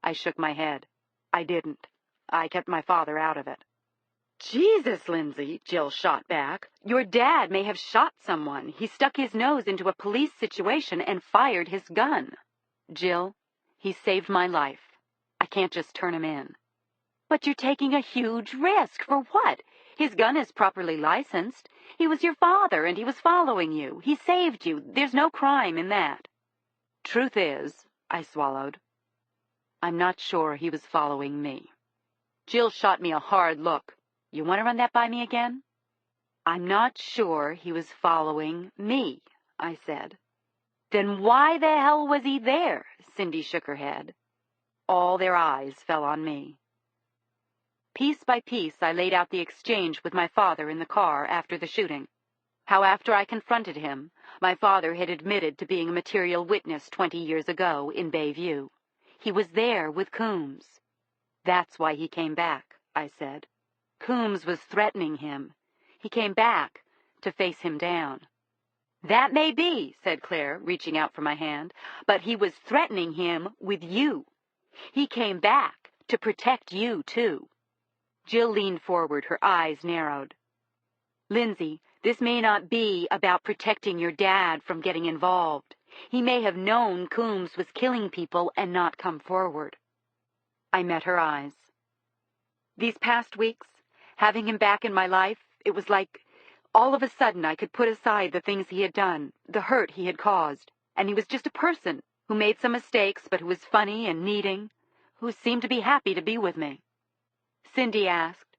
I shook my head. "I didn't. I kept my father out of it." "Jesus, Lindsay," Jill shot back. "Your dad may have shot someone. He stuck his nose into a police situation and fired his gun." "Jill, he saved my life. I can't just turn him in." "But you're taking a huge risk. For what? His gun is properly licensed. He was your father, and he was following you. He saved you. There's no crime in that." "Truth is," I swallowed, "I'm not sure he was following me." Jill shot me a hard look. "You want to run that by me again?" "I'm not sure he was following me," I said. "Then why the hell was he there?" Cindy shook her head. All their eyes fell on me. Piece by piece, I laid out the exchange with my father in the car after the shooting. How after I confronted him, my father had admitted to being a material witness 20 years ago in Bayview. He was there with Coombs. "That's why he came back," I said. "Coombs was threatening him. He came back to face him down." "That may be," said Claire, reaching out for my hand, "but he was threatening him with you. He came back to protect you, too." Jill leaned forward, her eyes narrowed. "Lindsay, this may not be about protecting your dad from getting involved. He may have known Coombs was killing people and not come forward." I met her eyes. "These past weeks, having him back in my life, it was like all of a sudden I could put aside the things he had done, the hurt he had caused, and he was just a person who made some mistakes but who was funny and needing, who seemed to be happy to be with me. Cindy asked,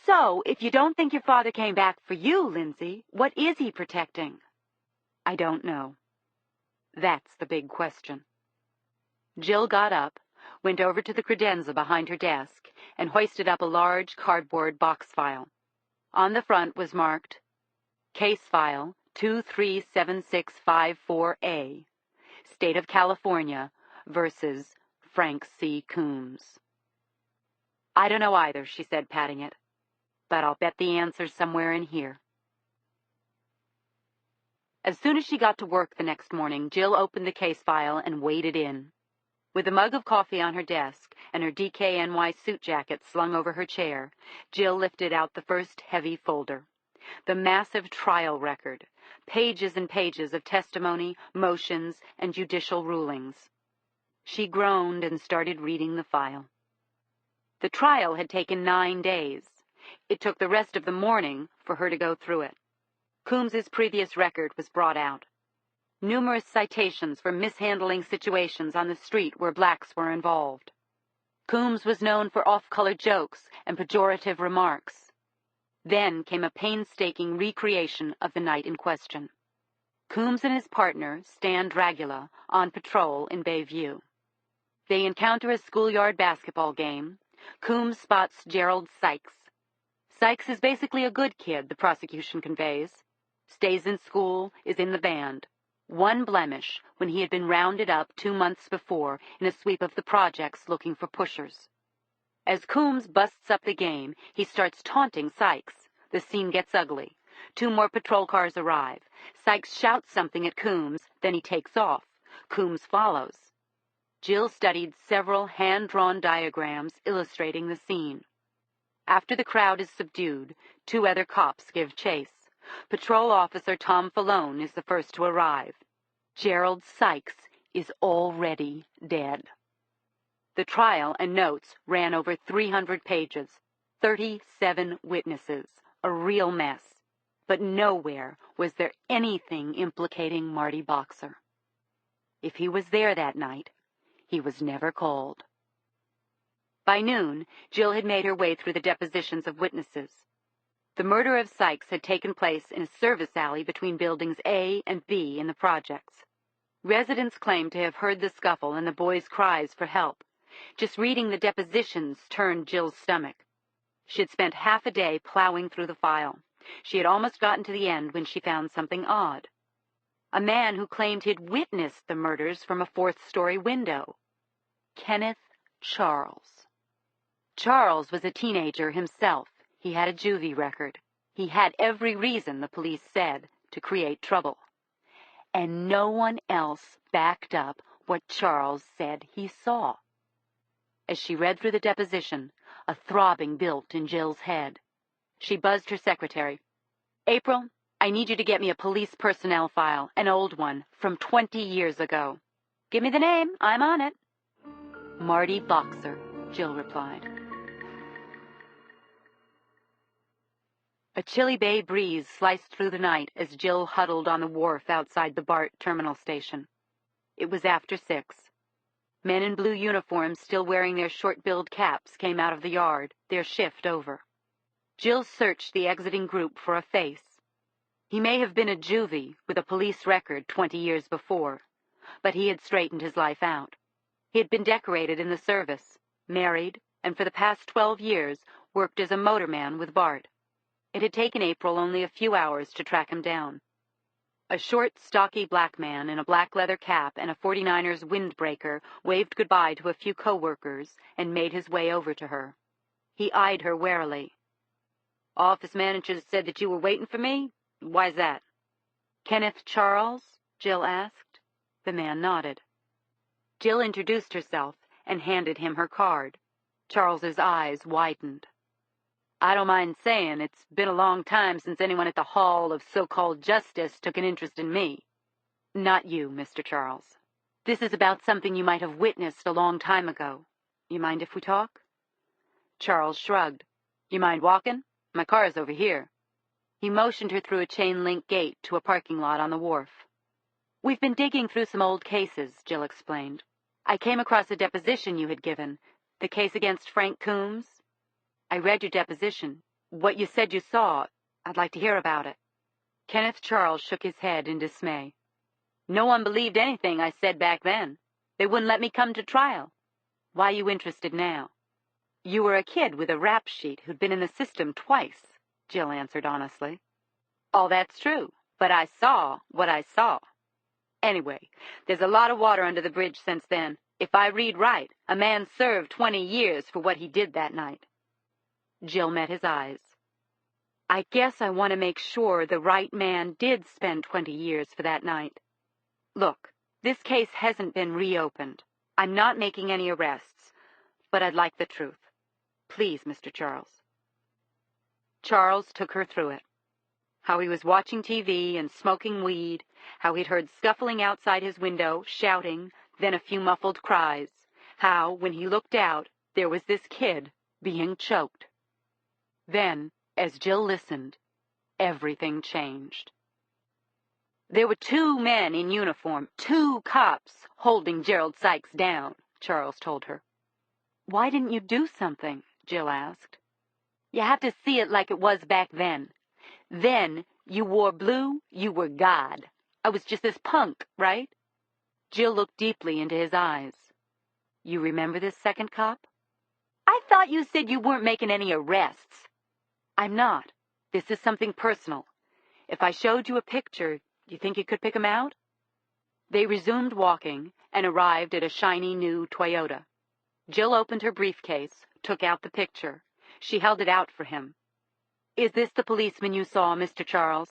"So, if you don't think your father came back for you, Lindsay, what is he protecting?" "I don't know. That's the big question." Jill got up, went over to the credenza behind her desk, and hoisted up a large cardboard box file. On the front was marked, "Case File 237654A, State of California versus Frank C. Coombs." "I don't know either," she said, patting it, "but I'll bet the answer's somewhere in here." As soon as she got to work the next morning, Jill opened the case file and waded in. With a mug of coffee on her desk and her DKNY suit jacket slung over her chair, Jill lifted out the first heavy folder. The massive trial record, pages and pages of testimony, motions, and judicial rulings. She groaned and started reading the file. The trial had taken 9 days. It took the rest of the morning for her to go through it. Coombs's previous record was brought out. Numerous citations for mishandling situations on the street where blacks were involved. Coombs was known for off-color jokes and pejorative remarks. Then came a painstaking recreation of the night in question. Coombs and his partner, Stan Dragula, on patrol in Bayview. They encounter a schoolyard basketball game. Coombs spots Gerald Sykes. Sykes is basically a good kid, the prosecution conveys. Stays in school, is in the band. One blemish when he had been rounded up 2 months before in a sweep of the projects looking for pushers. As Coombs busts up the game, he starts taunting Sykes. The scene gets ugly. 2 more patrol cars arrive. Sykes shouts something at Coombs, then he takes off. Coombs follows. Jill studied several hand-drawn diagrams illustrating the scene. After the crowd is subdued, 2 other cops give chase. Patrol Officer Tom Falone is the first to arrive. Gerald Sykes is already dead. The trial and notes ran over 300 pages, 37 witnesses, a real mess. But nowhere was there anything implicating Marty Boxer. If he was there that night, he was never called. By noon, Jill had made her way through the depositions of witnesses. The murder of Sykes had taken place in a service alley between buildings A and B in the projects. Residents claimed to have heard the scuffle and the boys' cries for help. Just reading the depositions turned Jill's stomach. She had spent half a day plowing through the file. She had almost gotten to the end when she found something odd. A man who claimed he'd witnessed the murders from a 4th-story window. Kenneth Charles. Charles was a teenager himself. He had a juvie record. He had every reason, the police said, to create trouble. And no one else backed up what Charles said he saw. As she read through the deposition, a throbbing built in Jill's head. She buzzed her secretary. "April, I need you to get me a police personnel file, an old one, from 20 years ago." "Give me the name. I'm on it." "Marty Boxer," Jill replied. A chilly bay breeze sliced through the night as Jill huddled on the wharf outside the BART terminal station. It was after 6. Men in blue uniforms still wearing their short-billed caps came out of the yard, their shift over. Jill searched the exiting group for a face. He may have been a juvie with a police record 20 years before, but he had straightened his life out. He had been decorated in the service, married, and for the past 12 years worked as a motorman with BART. It had taken April only a few hours to track him down. A short, stocky black man in a black leather cap and a 49ers windbreaker waved goodbye to a few co-workers and made his way over to her. He eyed her warily. "Office manager said that you were waiting for me? Why's that?" "Kenneth Charles?" Jill asked. The man nodded. Jill introduced herself and handed him her card. Charles's eyes widened. "I don't mind saying it's been a long time since anyone at the Hall of So-Called Justice took an interest in me." "Not you, Mr. Charles. This is about something you might have witnessed a long time ago. You mind if we talk?" Charles shrugged. "You mind walking? My car's over here." He motioned her through a chain-link gate to a parking lot on the wharf. "We've been digging through some old cases," Jill explained. "I came across a deposition you had given. The case against Frank Coombs? I read your deposition. What you said you saw, I'd like to hear about it. Kenneth Charles shook his head in dismay. No one believed anything I said back then. They wouldn't let me come to trial. Why are you interested now? You were a kid with a rap sheet who'd been in the system twice, Jill answered honestly. All that's true, but I saw what I saw. Anyway, there's a lot of water under the bridge since then. If I read right, a man served 20 years for what he did that night. Jill met his eyes. I guess I want to make sure the right man did spend 20 years for that night. Look, this case hasn't been reopened. I'm not making any arrests, but I'd like the truth. Please, Mr. Charles. Charles took her through it. How he was watching TV and smoking weed, how he'd heard scuffling outside his window, shouting, then a few muffled cries, how, when he looked out, there was this kid being choked. Then, as Jill listened, everything changed. There were 2 men in uniform, 2 cops, holding Gerald Sykes down, Charles told her. Why didn't you do something? Jill asked. You have to see it like it was back then. Then, you wore blue, you were God. I was just this punk, right? Jill looked deeply into his eyes. You remember this second cop? I thought you said you weren't making any arrests. I'm not. This is something personal. If I showed you a picture, you think you could pick him out? They resumed walking and arrived at a shiny new Toyota. Jill opened her briefcase, took out the picture. She held it out for him. Is this the policeman you saw, Mr. Charles?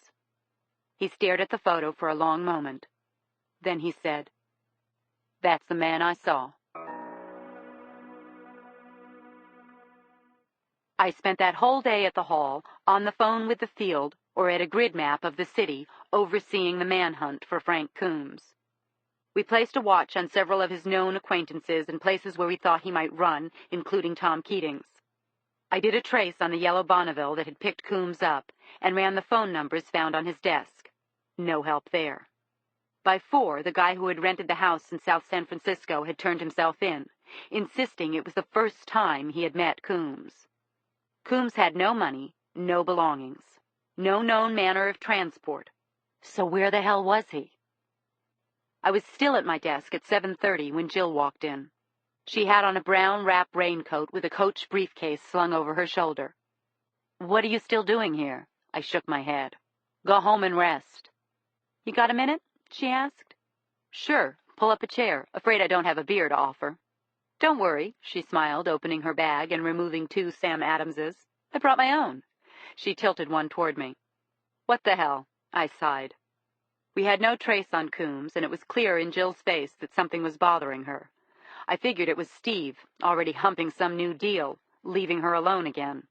He stared at the photo for a long moment. Then he said, That's the man I saw. I spent that whole day at the hall, on the phone with the field, or at a grid map of the city, overseeing the manhunt for Frank Coombs. We placed a watch on several of his known acquaintances and places where we thought he might run, including Tom Keating's. I did a trace on the yellow Bonneville that had picked Coombs up and ran the phone numbers found on his desk. No help there. By 4, the guy who had rented the house in South San Francisco had turned himself in, insisting it was the first time he had met Coombs. Coombs had no money, no belongings, no known manner of transport. So where the hell was he? I was still at my desk at 7:30 when Jill walked in. She had on a brown wrap raincoat with a Coach briefcase slung over her shoulder. What are you still doing here? I shook my head. Go home and rest. You got a minute? She asked. Sure, pull up a chair. Afraid I don't have a beer to offer. Don't worry, she smiled, opening her bag and removing 2 Sam Adamses. I brought my own. She tilted one toward me. What the hell? I sighed. We had no trace on Coombs, and it was clear in Jill's face that something was bothering her. I figured it was Steve, already humping some new deal, leaving her alone again.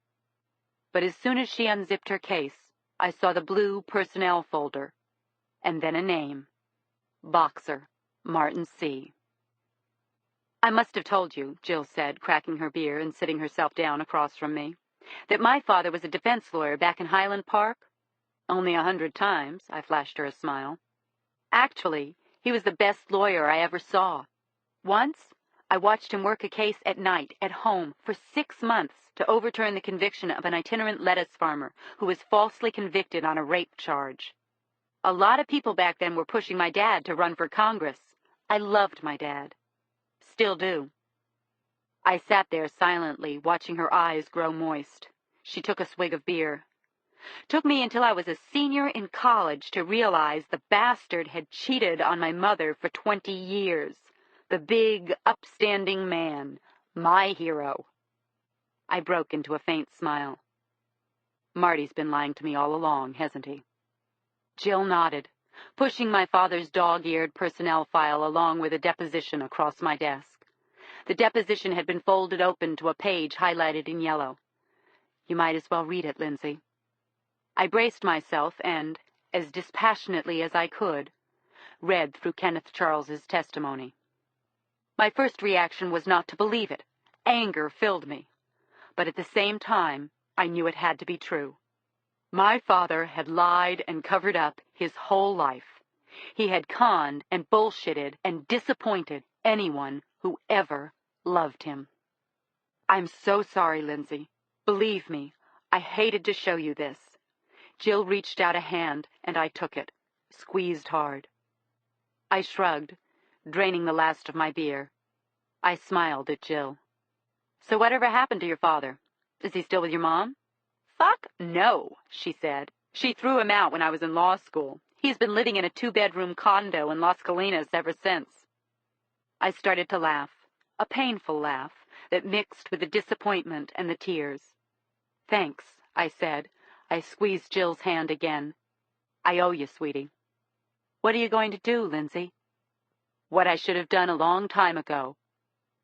But as soon as she unzipped her case, I saw the blue personnel folder, and then a name. Boxer, Martin C. I must have told you, Jill said, cracking her beer and sitting herself down across from me, that my father was a defense lawyer back in Highland Park. Only 100 times, I flashed her a smile. Actually, he was the best lawyer I ever saw. Once, I watched him work a case at night, at home, for 6 months to overturn the conviction of an itinerant lettuce farmer who was falsely convicted on a rape charge. A lot of people back then were pushing my dad to run for Congress. I loved my dad. Still do. I sat there silently, watching her eyes grow moist. She took a swig of beer. Took me until I was a senior in college to realize the bastard had cheated on my mother for 20 years. The big, upstanding man. My hero. I broke into a faint smile. Marty's been lying to me all along, hasn't he? Jill nodded, pushing my father's dog-eared personnel file along with a deposition across my desk. The deposition had been folded open to a page highlighted in yellow. You might as well read it, Lindsay. I braced myself and, as dispassionately as I could, read through Kenneth Charles's testimony. My first reaction was not to believe it. Anger filled me. But at the same time, I knew it had to be true. My father had lied and covered up his whole life. He had conned and bullshitted and disappointed anyone who ever loved him. I'm so sorry, Lindsay. Believe me, I hated to show you this. Jill reached out a hand, and I took it, squeezed hard. I shrugged, draining the last of my beer. I smiled at Jill. So whatever happened to your father? Is he still with your mom? Fuck no, she said. She threw him out when I was in law school. He's been living in a 2-bedroom condo in Las Colinas ever since. I started to laugh, a painful laugh that mixed with the disappointment and the tears. Thanks, I said. I squeezed Jill's hand again. I owe you, sweetie. What are you going to do, Lindsay? What I should have done a long time ago.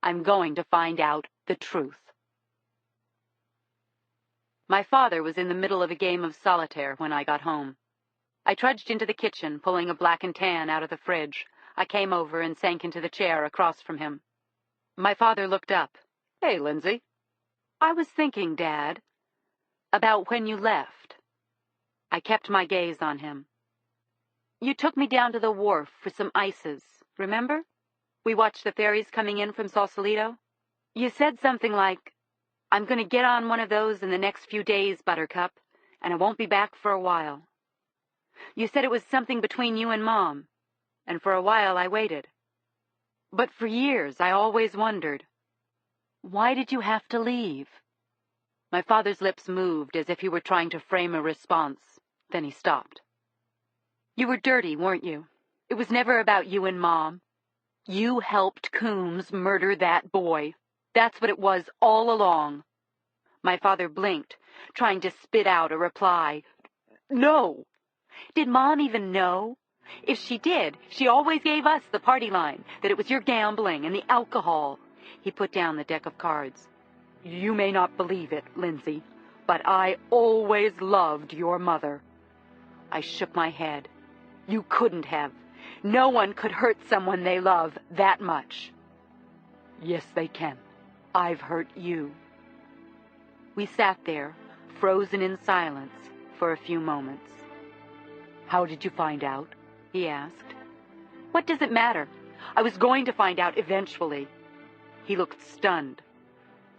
I'm going to find out the truth. My father was in the middle of a game of solitaire when I got home. I trudged into the kitchen, pulling a black and tan out of the fridge. I came over and sank into the chair across from him. My father looked up. Hey, Lindsay. I was thinking, Dad, about when you left. I kept my gaze on him. You took me down to the wharf for some ices, remember? We watched the ferries coming in from Sausalito. You said something like, I'm going to get on one of those in the next few days, Buttercup, and I won't be back for a while. You said it was something between you and Mom, and for a while I waited. But for years I always wondered, why did you have to leave? My father's lips moved as if he were trying to frame a response. Then he stopped. You were dirty, weren't you? It was never about you and Mom. You helped Coombs murder that boy. That's what it was all along. My father blinked, trying to spit out a reply. No. Did Mom even know? If she did, she always gave us the party line, that it was your gambling and the alcohol. He put down the deck of cards. You may not believe it, Lindsay, but I always loved your mother. I shook my head. You couldn't have. No one could hurt someone they love that much. Yes, they can. I've hurt you. We sat there, frozen in silence, for a few moments. How did you find out? He asked. What does it matter? I was going to find out eventually. He looked stunned.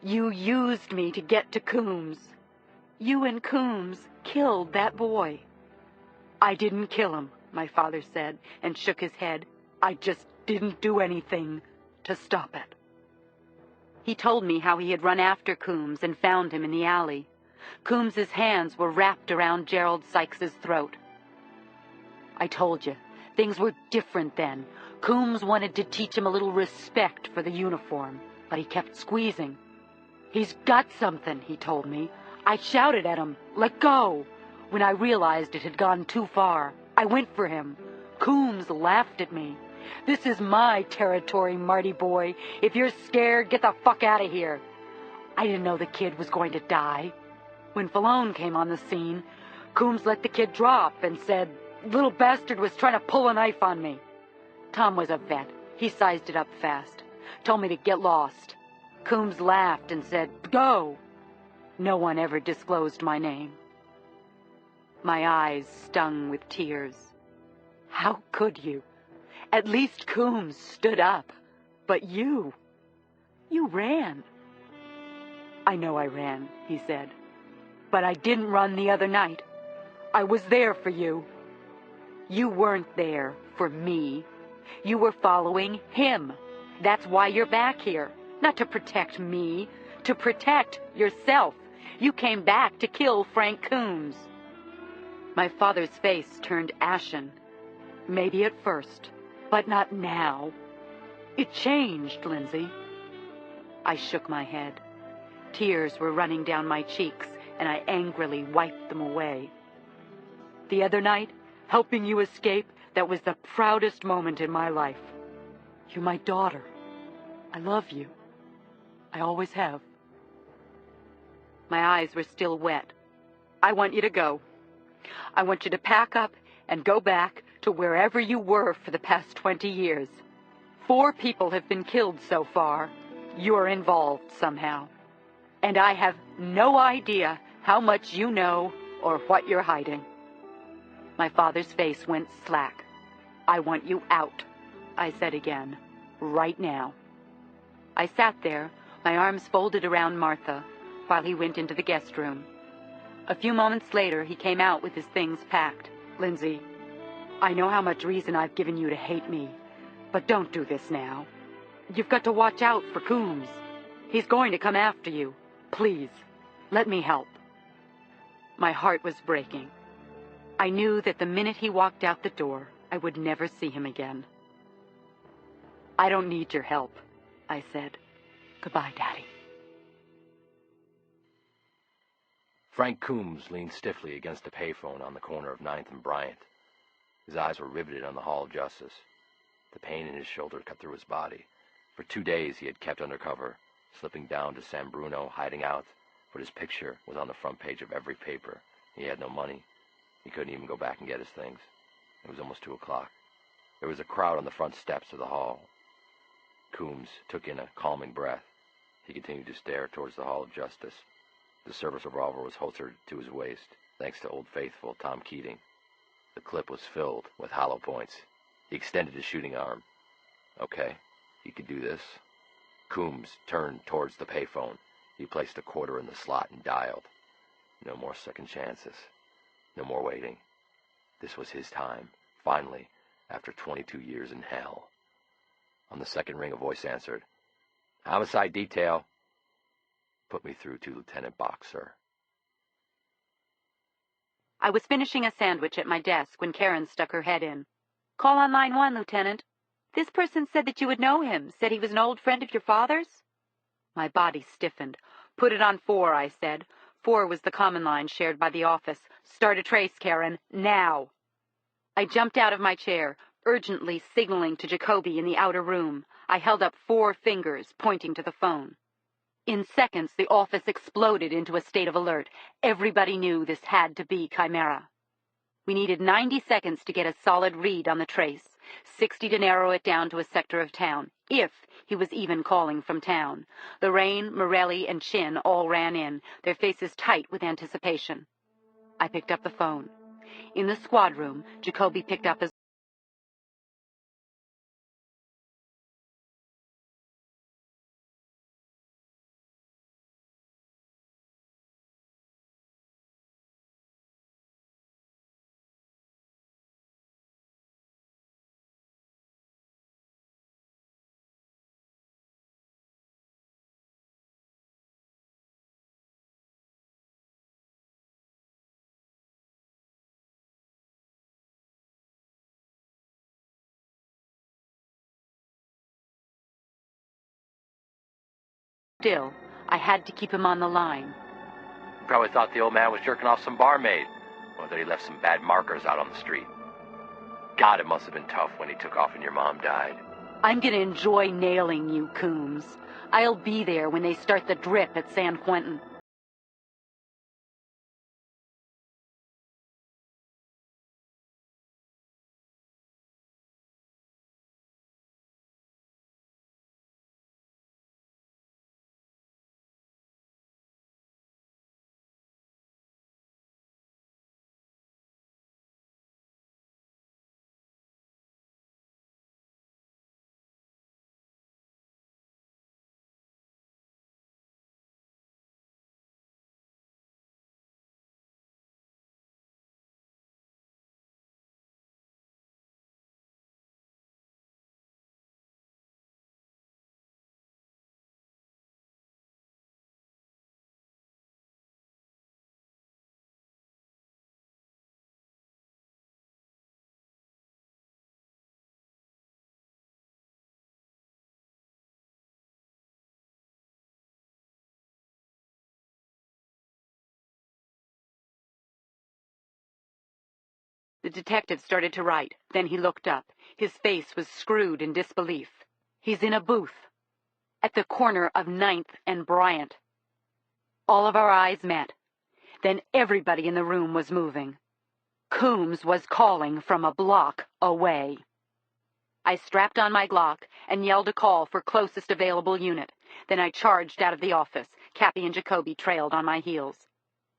You used me to get to Coombs. You and Coombs killed that boy. I didn't kill him, my father said, and shook his head. I just didn't do anything to stop it. He told me how he had run after Coombs and found him in the alley. Coombs's hands were wrapped around Gerald Sykes's throat. I told you, things were different then. Coombs wanted to teach him a little respect for the uniform, but he kept squeezing. He's got something, he told me. I shouted at him, let go. When I realized it had gone too far, I went for him. Coombs laughed at me. This is my territory, Marty boy. If you're scared, get the fuck out of here. I didn't know the kid was going to die. When Falone came on the scene, Coombs let the kid drop and said, little bastard was trying to pull a knife on me. Tom was a vet. He sized it up fast. Told me to get lost. Coombs laughed and said, go. No one ever disclosed my name. My eyes stung with tears. How could you? At least Coombs stood up. But you ran. I know I ran, he said. But I didn't run the other night. I was there for you. You weren't there for me. You were following him. That's why you're back here. Not to protect me, to protect yourself. You came back to kill Frank Coombs. My father's face turned ashen. Maybe at first, but not now. It changed, Lindsay. I shook my head. Tears were running down my cheeks, and I angrily wiped them away. The other night, helping you escape, that was the proudest moment in my life. You're my daughter. I love you. I always have. My eyes were still wet. I want you to go. I want you to pack up and go back to wherever you were for the past 20 years. 4 people have been killed so far. You're involved somehow. And I have no idea how much you know or what you're hiding. My father's face went slack. I want you out, I said again, right now. I sat there, My arms folded around Martha while he went into the guest room. A few moments later, he came out with his things packed. "Lindsay, I know how much reason I've given you to hate me, but don't do this now. You've got to watch out for Coombs. He's going to come after you. Please, let me help." My heart was breaking. I knew that the minute he walked out the door, I would never see him again. "I don't need your help," I said. "Goodbye, Daddy." Frank Coombs leaned stiffly against the payphone on the corner of 9th and Bryant. His eyes were riveted on the Hall of Justice. The pain in his shoulder cut through his body. For 2 days he had kept undercover, slipping down to San Bruno, hiding out, but his picture was on the front page of every paper. He had no money. He couldn't even go back and get his things. It was almost 2 o'clock. There was a crowd on the front steps of the hall. Coombs took in a calming breath. He continued to stare towards the Hall of Justice. The service revolver was holstered to his waist, thanks to Old Faithful Tom Keating. The clip was filled with hollow points. He extended his shooting arm. Okay, he could do this. Coombs turned towards the payphone. He placed a quarter in the slot and dialed. No more second chances. No more waiting. This was his time, finally, after 22 years in hell. On the second ring, a voice answered. "Homicide detail." "Put me through to Lieutenant Boxer." I was finishing a sandwich at my desk when Karen stuck her head in. "Call on line 1, Lieutenant. This person said that you would know him, said he was an old friend of your father's." My body stiffened. "Put it on 4, I said. 4 was the common line shared by the office. "Start a trace, Karen, now." I jumped out of my chair, urgently signaling to Jacoby in the outer room. I held up 4 fingers, pointing to the phone. In seconds, the office exploded into a state of alert. Everybody knew this had to be Chimera. We needed 90 seconds to get a solid read on the trace, 60 to narrow it down to a sector of town, if he was even calling from town. Lorraine, Morelli, and Chin all ran in, their faces tight with anticipation. I picked up the phone. In the squad room, Jacoby picked up his still. I had to keep him on the line. He probably thought the old man was jerking off some barmaid, or that he left some bad markers out on the street. God, it must have been tough when he took off and your mom died. I'm going to enjoy nailing you, Coombs. I'll be there when they start the drip at San Quentin. The detective started to write. Then he looked up. His face was screwed in disbelief. "He's in a booth at the corner of 9th and Bryant." All of our eyes met. Then everybody in the room was moving. Coombs was calling from a block away. I strapped on my Glock and yelled a call for closest available unit. Then I charged out of the office. Cappy and Jacoby trailed on my heels.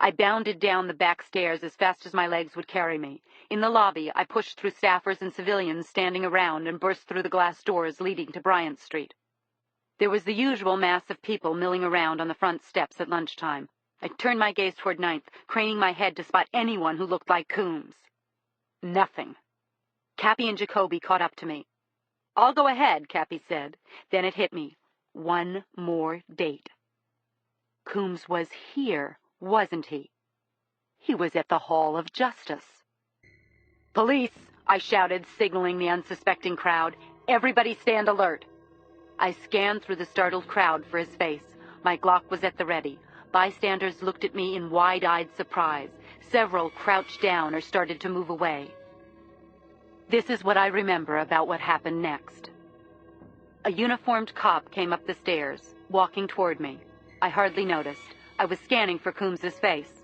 I bounded down the back stairs as fast as my legs would carry me. In the lobby, I pushed through staffers and civilians standing around and burst through the glass doors leading to Bryant Street. There was the usual mass of people milling around on the front steps at lunchtime. I turned my gaze toward Ninth, craning my head to spot anyone who looked like Coombs. Nothing. Cappy and Jacoby caught up to me. "I'll go ahead," Cappy said. Then it hit me. One more date. Coombs was here, wasn't he? He was at the Hall of Justice. "Police!" I shouted, signaling the unsuspecting crowd. "Everybody stand alert." I scanned through the startled crowd for his face. My Glock was at the ready. Bystanders looked at me in wide-eyed surprise. Several crouched down or started to move away. This is what I remember about what happened next. A uniformed cop came up the stairs, walking toward me. I hardly noticed. I was scanning for Coombs's face.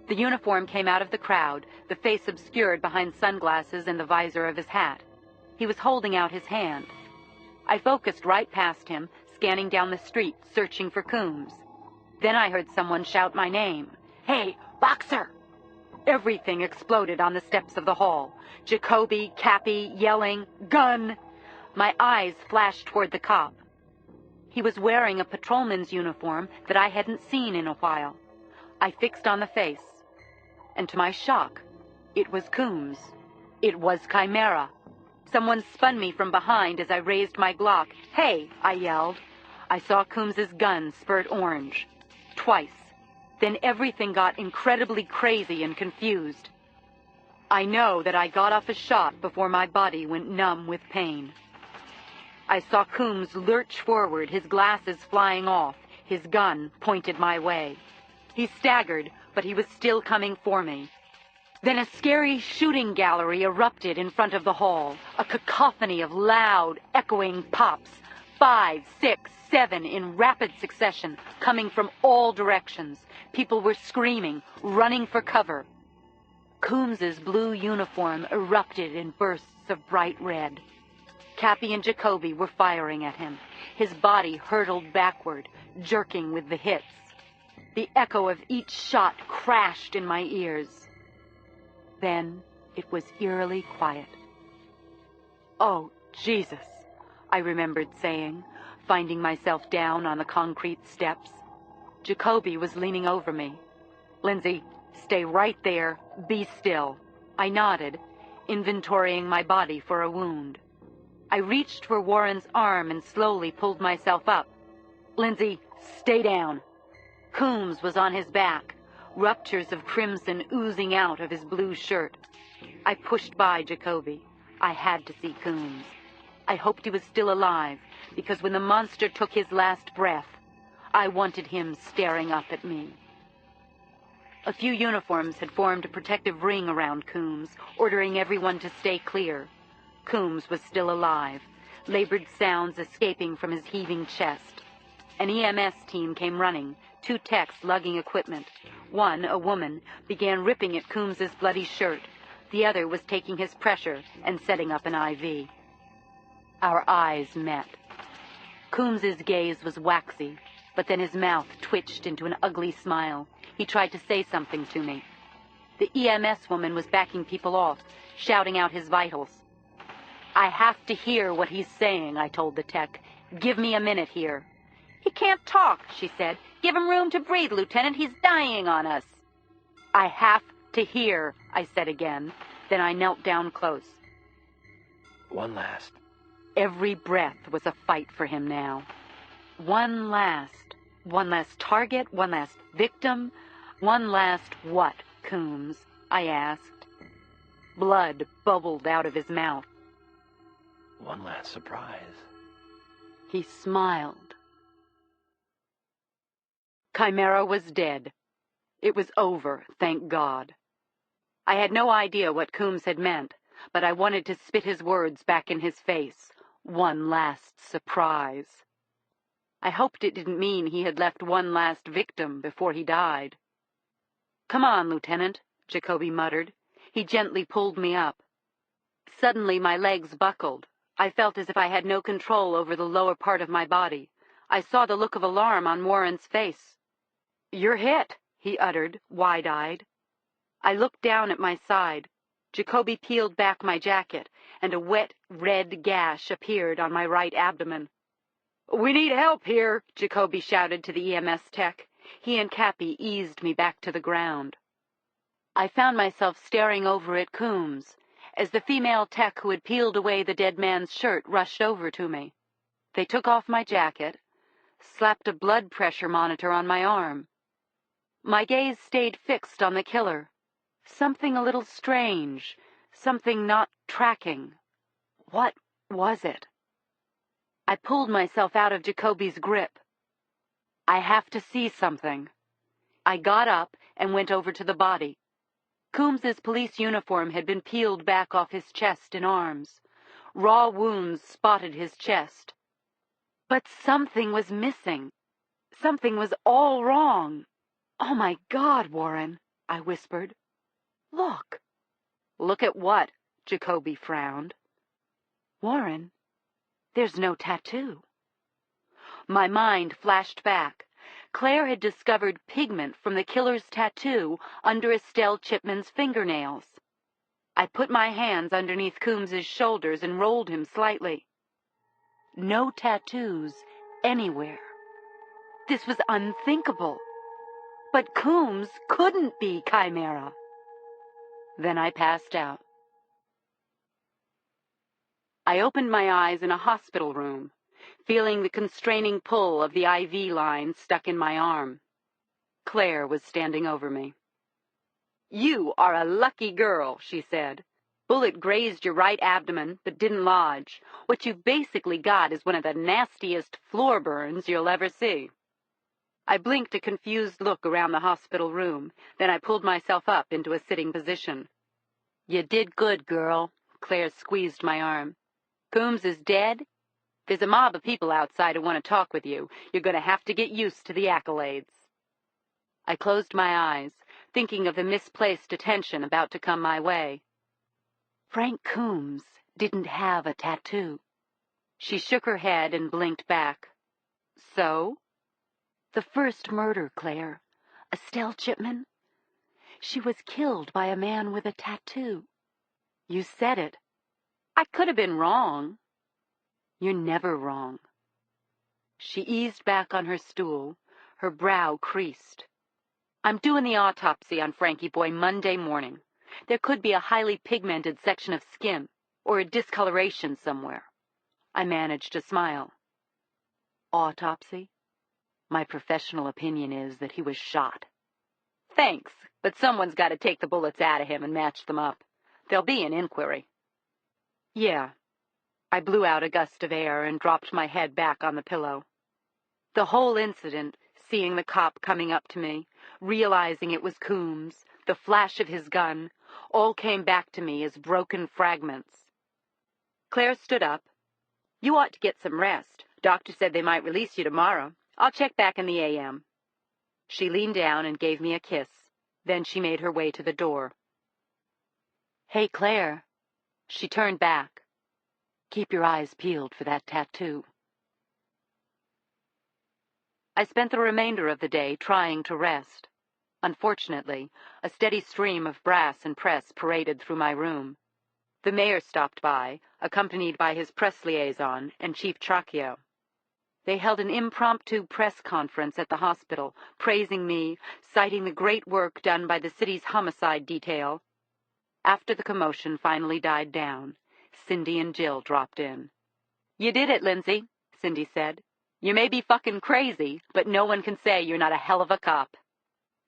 The uniform came out of the crowd, the face obscured behind sunglasses and the visor of his hat. He was holding out his hand. I focused right past him, scanning down the street, searching for Coombs. Then I heard someone shout my name. "Hey, Boxer!" Everything exploded on the steps of the hall. Jacoby, Cappy, yelling, "Gun!" My eyes flashed toward the cop. He was wearing a patrolman's uniform that I hadn't seen in a while. I fixed on the face. And to my shock, it was Coombs. It was Chimera. Someone spun me from behind as I raised my Glock. "Hey!" I yelled. I saw Coombs's gun spurt orange. Twice. Then everything got incredibly crazy and confused. I know that I got off a shot before my body went numb with pain. I saw Coombs lurch forward, his glasses flying off, his gun pointed my way. He staggered, but he was still coming for me. Then a scary shooting gallery erupted in front of the hall, a cacophony of loud, echoing pops, 5, 6, 7 in rapid succession, coming from all directions. People were screaming, running for cover. Coombs's blue uniform erupted in bursts of bright red. Cappy and Jacoby were firing at him. His body hurtled backward, jerking with the hits. The echo of each shot crashed in my ears. Then it was eerily quiet. "Oh, Jesus," I remembered saying, finding myself down on the concrete steps. Jacoby was leaning over me. "Lindsay, stay right there. Be still." I nodded, inventorying my body for a wound. I reached for Warren's arm and slowly pulled myself up. "Lindsay, stay down." Coombs was on his back, ruptures of crimson oozing out of his blue shirt. I pushed by Jacoby. I had to see Coombs. I hoped he was still alive, because when the monster took his last breath, I wanted him staring up at me. A few uniforms had formed a protective ring around Coombs, ordering everyone to stay clear. Coombs was still alive, labored sounds escaping from his heaving chest. An EMS team came running, 2 techs lugging equipment. One, a woman, began ripping at Coombs's bloody shirt. The other was taking his pressure and setting up an IV. Our eyes met. Coombs's gaze was waxy, but then his mouth twitched into an ugly smile. He tried to say something to me. The EMS woman was backing people off, shouting out his vitals. "I have to hear what he's saying," I told the tech. "Give me a minute here." "He can't talk," she said. "Give him room to breathe, Lieutenant. He's dying on us." "I have to hear," I said again. Then I knelt down close. One last. Every breath was a fight for him now. One last target, one last victim, one last what, Coombs? I asked. Blood bubbled out of his mouth. One last surprise. He smiled. Chimera was dead. It was over, thank God. I had no idea what Coombs had meant, but I wanted to spit his words back in his face. One last surprise. I hoped it didn't mean he had left one last victim before he died. "Come on, Lieutenant," Jacoby muttered. He gently pulled me up. Suddenly my legs buckled. I felt as if I had no control over the lower part of my body. I saw the look of alarm on Warren's face. "You're hit," he uttered, wide-eyed. I looked down at my side. Jacoby peeled back my jacket, and a wet, red gash appeared on my right abdomen. "We need help here," Jacoby shouted to the EMS tech. He and Cappy eased me back to the ground. I found myself staring over at Coombs as the female tech who had peeled away the dead man's shirt rushed over to me. They took off my jacket, slapped a blood pressure monitor on my arm. My gaze stayed fixed on the killer. Something a little strange, something not tracking. What was it? I pulled myself out of Jacoby's grip. I have to see something. I got up and went over to the body. Coombs's police uniform had been peeled back off his chest and arms. Raw wounds spotted his chest. But something was missing. Something was all wrong. "Oh, my God, Warren," I whispered. "Look." "Look at what?" Jacoby frowned. "Warren, there's no tattoo." My mind flashed back. Claire had discovered pigment from the killer's tattoo under Estelle Chipman's fingernails. I put my hands underneath Coombs's shoulders and rolled him slightly. No tattoos anywhere. This was unthinkable. But Coombs couldn't be Chimera. Then I passed out. I opened my eyes in a hospital room, feeling the constraining pull of the IV line stuck in my arm. Claire was standing over me. "You are a lucky girl," she said. "Bullet grazed your right abdomen, but didn't lodge. What you've basically got is one of the nastiest floor burns you'll ever see." I blinked a confused look around the hospital room, then I pulled myself up into a sitting position. "You did good, girl." Claire squeezed my arm. "Coombs is dead? There's a mob of people outside who want to talk with you. You're going to have to get used to the accolades." I closed my eyes, thinking of the misplaced attention about to come my way. Frank Coombs didn't have a tattoo. She shook her head and blinked back. "So?" "The first murder, Claire. Estelle Chipman. She was killed by a man with a tattoo." "You said it. I could have been wrong." "You're never wrong." She eased back on her stool, her brow creased. "I'm doing the autopsy on Frankie Boy Monday morning. There could be a highly pigmented section of skin, or a discoloration somewhere." I managed to smile. "Autopsy? My professional opinion is that he was shot." "Thanks, but someone's got to take the bullets out of him and match them up. There'll be an inquiry." "Yeah." I blew out a gust of air and dropped my head back on the pillow. The whole incident, seeing the cop coming up to me, realizing it was Coombs, the flash of his gun, all came back to me as broken fragments. Claire stood up. "You ought to get some rest. Doctor said they might release you tomorrow. I'll check back in the AM." She leaned down and gave me a kiss. Then she made her way to the door. "Hey, Claire." She turned back. "Keep your eyes peeled for that tattoo." I spent the remainder of the day trying to rest. Unfortunately, a steady stream of brass and press paraded through my room. The mayor stopped by, accompanied by his press liaison and Chief Tracchio. They held an impromptu press conference at the hospital, praising me, citing the great work done by the city's homicide detail. After the commotion finally died down, Cindy and Jill dropped in. "You did it, Lindsay," Cindy said. "You may be fucking crazy, but no one can say you're not a hell of a cop."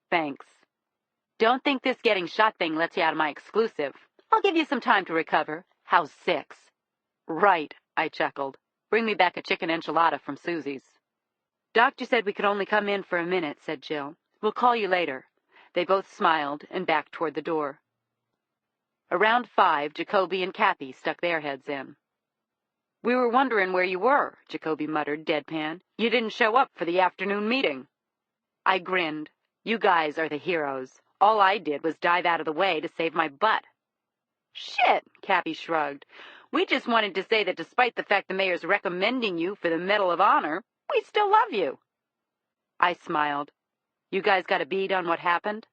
"Thanks. Don't think this getting shot thing lets you out of my exclusive. I'll give you some time to recover. How's 6? "Right," I chuckled. "Bring me back a chicken enchilada from Susie's." "Doctor said we could only come in for a minute," said Jill. "We'll call you later." They both smiled and backed toward the door. Around 5, Jacoby and Cappy stuck their heads in. "We were wondering where you were," Jacoby muttered, deadpan. "You didn't show up for the afternoon meeting." I grinned. "You guys are the heroes. All I did was dive out of the way to save my butt." "Shit," Cappy shrugged. "We just wanted to say that despite the fact the mayor's recommending you for the Medal of Honor, we still love you." I smiled. "You guys got a bead on what happened?"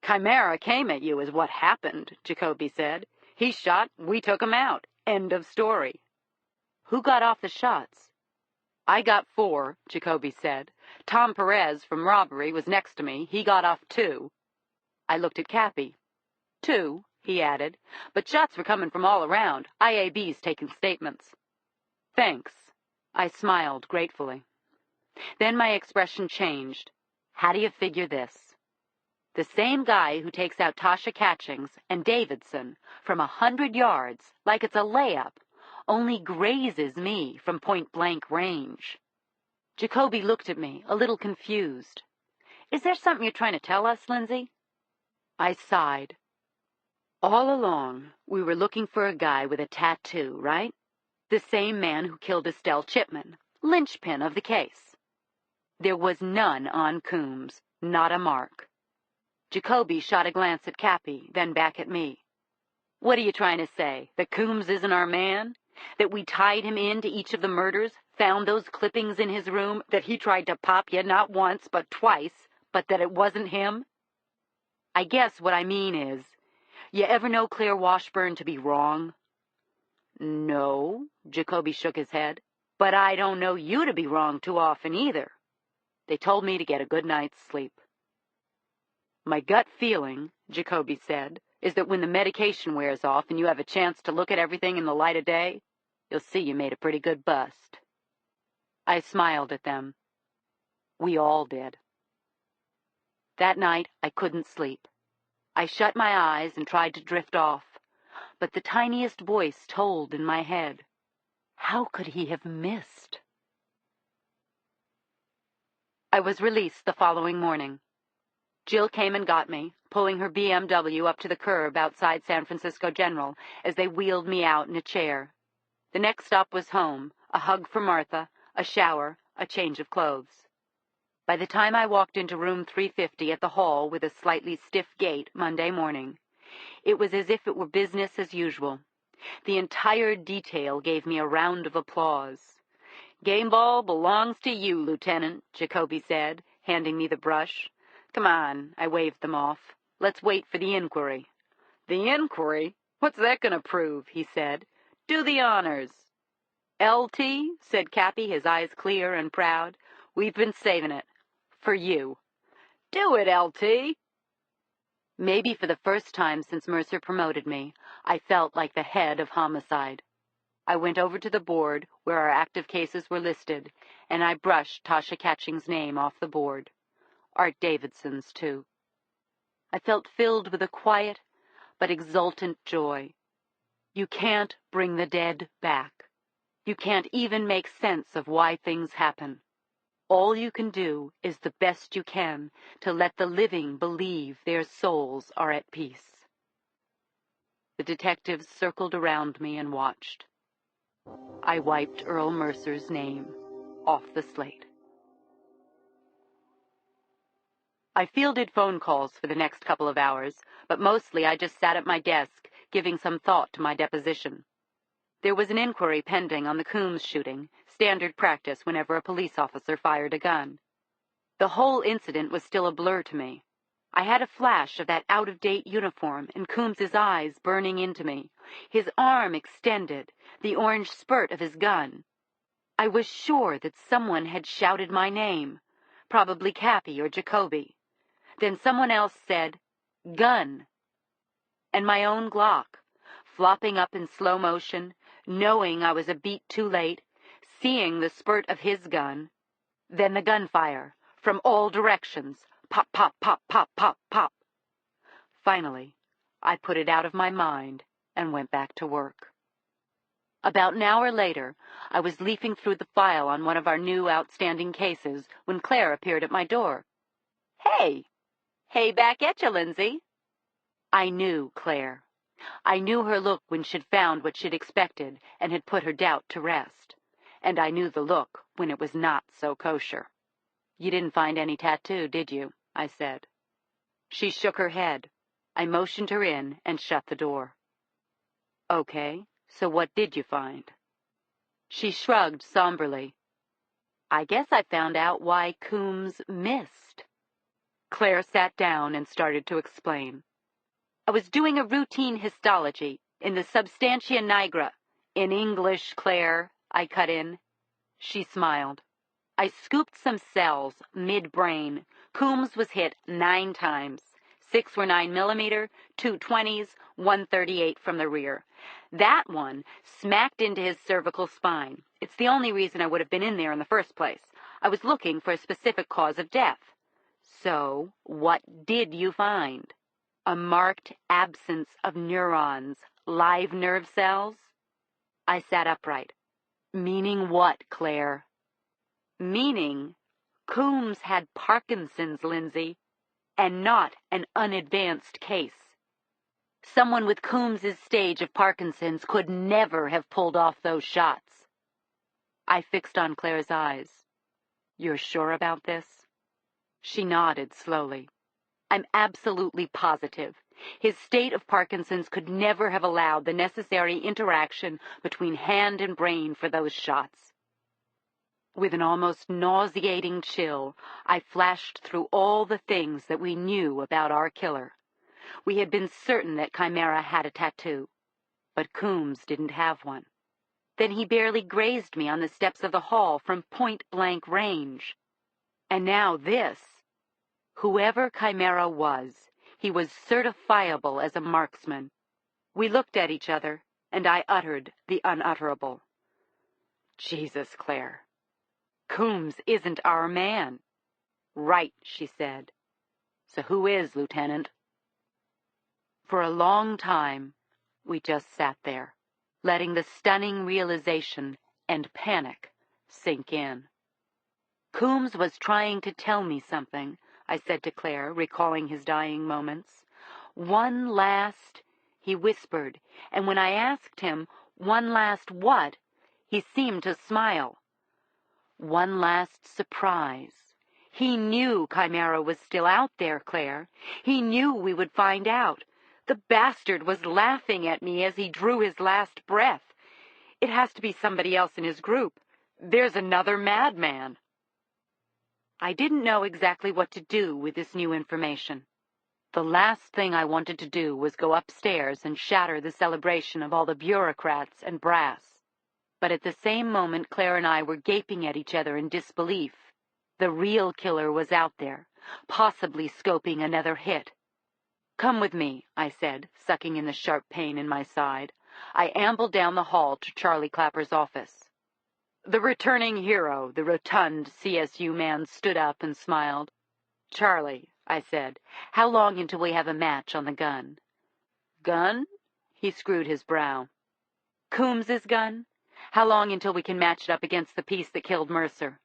"Chimera came at you is what happened," Jacoby said. "He shot, we took him out. End of story." "Who got off the shots?" I got 4, Jacoby said. Tom Perez from robbery was next to me. He got off 2. I looked at Cappy. 2, he added, but shots were coming from all around. IAB's taking statements. Thanks. I smiled gratefully. Then my expression changed. How do you figure this? The same guy who takes out Tasha Catchings and Davidson from 100 yards, like it's a layup, only grazes me from point-blank range. Jacoby looked at me, a little confused. Is there something you're trying to tell us, Lindsay? I sighed. All along, we were looking for a guy with a tattoo, right? The same man who killed Estelle Chipman, linchpin of the case. There was none on Coombs, not a mark. Jacoby shot a glance at Cappy, then back at me. What are you trying to say? That Coombs isn't our man? That we tied him into each of the murders, found those clippings in his room, that he tried to pop you not once but twice, but that it wasn't him? I guess what I mean is, you ever know Claire Washburn to be wrong? No, Jacoby shook his head, but I don't know you to be wrong too often either. They told me to get a good night's sleep. My gut feeling, Jacoby said, is that when the medication wears off and you have a chance to look at everything in the light of day, you'll see you made a pretty good bust. I smiled at them. We all did. That night, I couldn't sleep. I shut my eyes and tried to drift off, but the tiniest voice told in my head. How could he have missed? I was released the following morning. Jill came and got me, pulling her BMW up to the curb outside San Francisco General as they wheeled me out in a chair. The next stop was home, a hug for Martha, a shower, a change of clothes. By the time I walked into room 350 at the hall with a slightly stiff gait Monday morning, it was as if it were business as usual. The entire detail gave me a round of applause. Game ball belongs to you, Lieutenant, Jacoby said, handing me the brush. Come on, I waved them off. Let's wait for the inquiry. The inquiry? What's that going to prove? He said. Do the honors. LT, said Cappy, his eyes clear and proud. We've been saving it. For you. Do it, LT. Maybe for the first time since Mercer promoted me, I felt like the head of homicide. I went over to the board where our active cases were listed, and I brushed Tasha Catchings' name off the board. Art Davidson's, too. I felt filled with a quiet but exultant joy. You can't bring the dead back. You can't even make sense of why things happen. All you can do is the best you can to let the living believe their souls are at peace. The detectives circled around me and watched. I wiped Earl Mercer's name off the slate. I fielded phone calls for the next couple of hours, but mostly I just sat at my desk, giving some thought to my deposition. There was an inquiry pending on the Coombs shooting, standard practice whenever a police officer fired a gun. The whole incident was still a blur to me. I had a flash of that out-of-date uniform and Coombs's eyes burning into me, his arm extended, the orange spurt of his gun. I was sure that someone had shouted my name, probably Cappy or Jacoby. Then someone else said, gun. And my own Glock, flopping up in slow motion, knowing I was a beat too late, seeing the spurt of his gun. Then the gunfire, from all directions, pop, pop, pop, pop, pop, pop. Finally, I put it out of my mind and went back to work. About an hour later, I was leafing through the file on one of our new outstanding cases when Claire appeared at my door. Hey! Hey back at you, Lindsay. I knew Claire. I knew her look when she'd found what she'd expected and had put her doubt to rest. And I knew the look when it was not so kosher. You didn't find any tattoo, did you? I said. She shook her head. I motioned her in and shut the door. Okay, so what did you find? She shrugged somberly. I guess I found out why Coombs missed. Claire sat down and started to explain. I was doing a routine histology in the substantia nigra. In English, Claire, I cut in. She smiled. I scooped some cells mid-brain. Coombs was hit 9 times. 6 were 9mm, 2 20s, 1 38 from the rear. That one smacked into his cervical spine. It's the only reason I would have been in there in the first place. I was looking for a specific cause of death. So, what did you find? A marked absence of neurons, live nerve cells? I sat upright. Meaning what, Claire? Meaning Coombs had Parkinson's, Lindsay, and not an unadvanced case. Someone with Coombs's stage of Parkinson's could never have pulled off those shots. I fixed on Claire's eyes. You're sure about this? She nodded slowly. I'm absolutely positive. His state of Parkinson's could never have allowed the necessary interaction between hand and brain for those shots. With an almost nauseating chill, I flashed through all the things that we knew about our killer. We had been certain that Chimera had a tattoo, but Coombs didn't have one. Then he barely grazed me on the steps of the hall from point-blank range. And now this. Whoever Chimera was, he was certifiable as a marksman. We looked at each other, and I uttered the unutterable. Jesus, Claire. Coombs isn't our man. Right, she said. So who is, Lieutenant? For a long time, we just sat there, letting the stunning realization and panic sink in. Coombs was trying to tell me something, I said to Claire, recalling his dying moments. One last, he whispered, and when I asked him, one last what, he seemed to smile. One last surprise. He knew Chimera was still out there, Claire. He knew we would find out. The bastard was laughing at me as he drew his last breath. It has to be somebody else in his group. There's another madman. I didn't know exactly what to do with this new information. The last thing I wanted to do was go upstairs and shatter the celebration of all the bureaucrats and brass. But at the same moment, Claire and I were gaping at each other in disbelief. The real killer was out there, possibly scoping another hit. Come with me, I said, sucking in the sharp pain in my side. I ambled down the hall to Charlie Clapper's office. The returning hero, the rotund CSU man, stood up and smiled. Charlie, I said, how long until we have a match on the gun? Gun? He screwed his brow. Coombs's gun? How long until we can match it up against the piece that killed Mercer?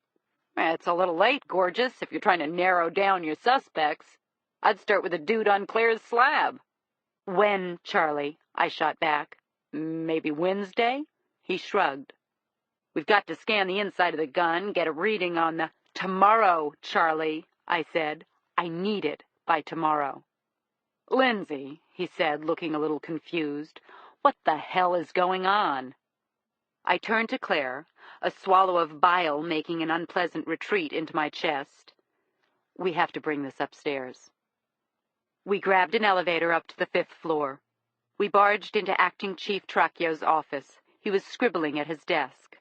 It's a little late, gorgeous, if you're trying to narrow down your suspects. I'd start with a dude on Claire's slab. When, Charlie? I shot back. Maybe Wednesday? He shrugged. We've got to scan the inside of the gun, get a reading on the... Tomorrow, Charlie, I said. I need it by tomorrow. Lindsay, he said, looking a little confused. What the hell is going on? I turned to Claire, a swallow of bile making an unpleasant retreat into my chest. We have to bring this upstairs. We grabbed an elevator up to the 5th floor. We barged into Acting Chief Tracchio's office. He was scribbling at his desk.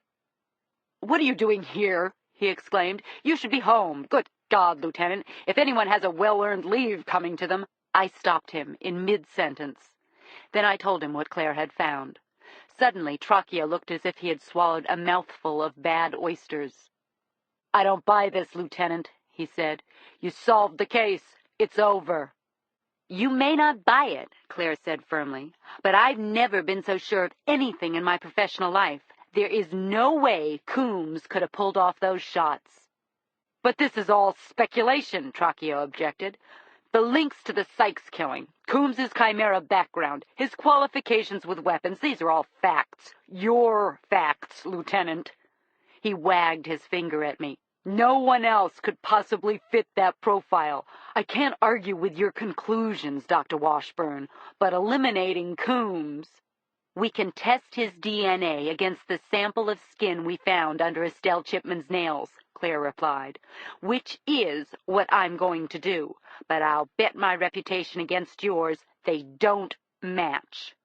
What are you doing here? He exclaimed. You should be home. Good God, Lieutenant, if anyone has a well-earned leave coming to them. I stopped him in mid-sentence. Then I told him what Claire had found. Suddenly, Tracchio looked as if he had swallowed a mouthful of bad oysters. I don't buy this, Lieutenant, he said. You solved the case. It's over. You may not buy it, Claire said firmly, but I've never been so sure of anything in my professional life. There is no way Coombs could have pulled off those shots. But this is all speculation, Tracchio objected. The links to the Sykes killing, Coombs's Chimera background, his qualifications with weapons, these are all facts. Your facts, Lieutenant. He wagged his finger at me. No one else could possibly fit that profile. I can't argue with your conclusions, Dr. Washburn, but eliminating Coombs... We can test his DNA against the sample of skin we found under Estelle Chipman's nails, Claire replied, which is what I'm going to do, but I'll bet my reputation against yours they don't match.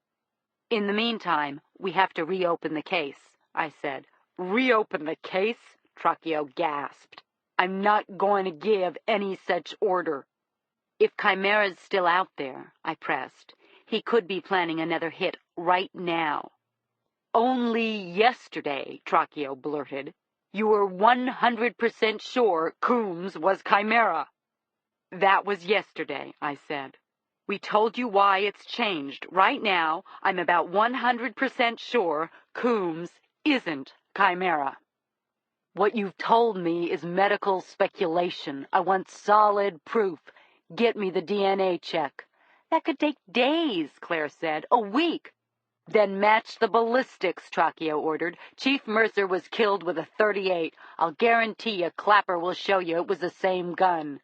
In the meantime, we have to reopen the case, I said. Reopen the case? Trucchio gasped. I'm not going to give any such order. If Chimera's still out there, I pressed, he could be planning another hit right now. Only yesterday, Trucchio blurted, you were 100% sure Coombs was Chimera. That was yesterday, I said. We told you why it's changed. Right now, I'm about 100% sure Coombs isn't Chimera. What you've told me is medical speculation. I want solid proof. Get me the DNA check. That could take days, Claire said. A week. Then match the ballistics, Trucchio ordered. Chief Mercer was killed with a .38. I'll guarantee you Clapper will show you it was the same gun.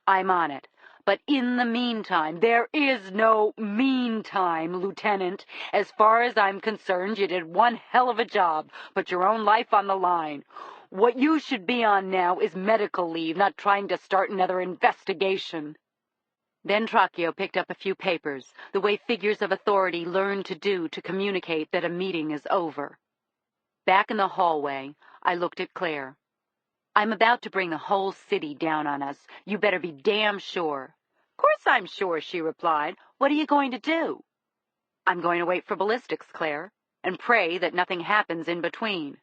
I'm on it. But in the meantime, there is no meantime, Lieutenant. As far as I'm concerned, you did one hell of a job. Put your own life on the line. What you should be on now is medical leave, not trying to start another investigation. Then Trucchio picked up a few papers, the way figures of authority learn to do to communicate that a meeting is over. Back in the hallway, I looked at Claire. I'm about to bring the whole city down on us. You better be damn sure. Of course I'm sure, she replied. What are you going to do? I'm going to wait for ballistics, Claire, and pray that nothing happens in between.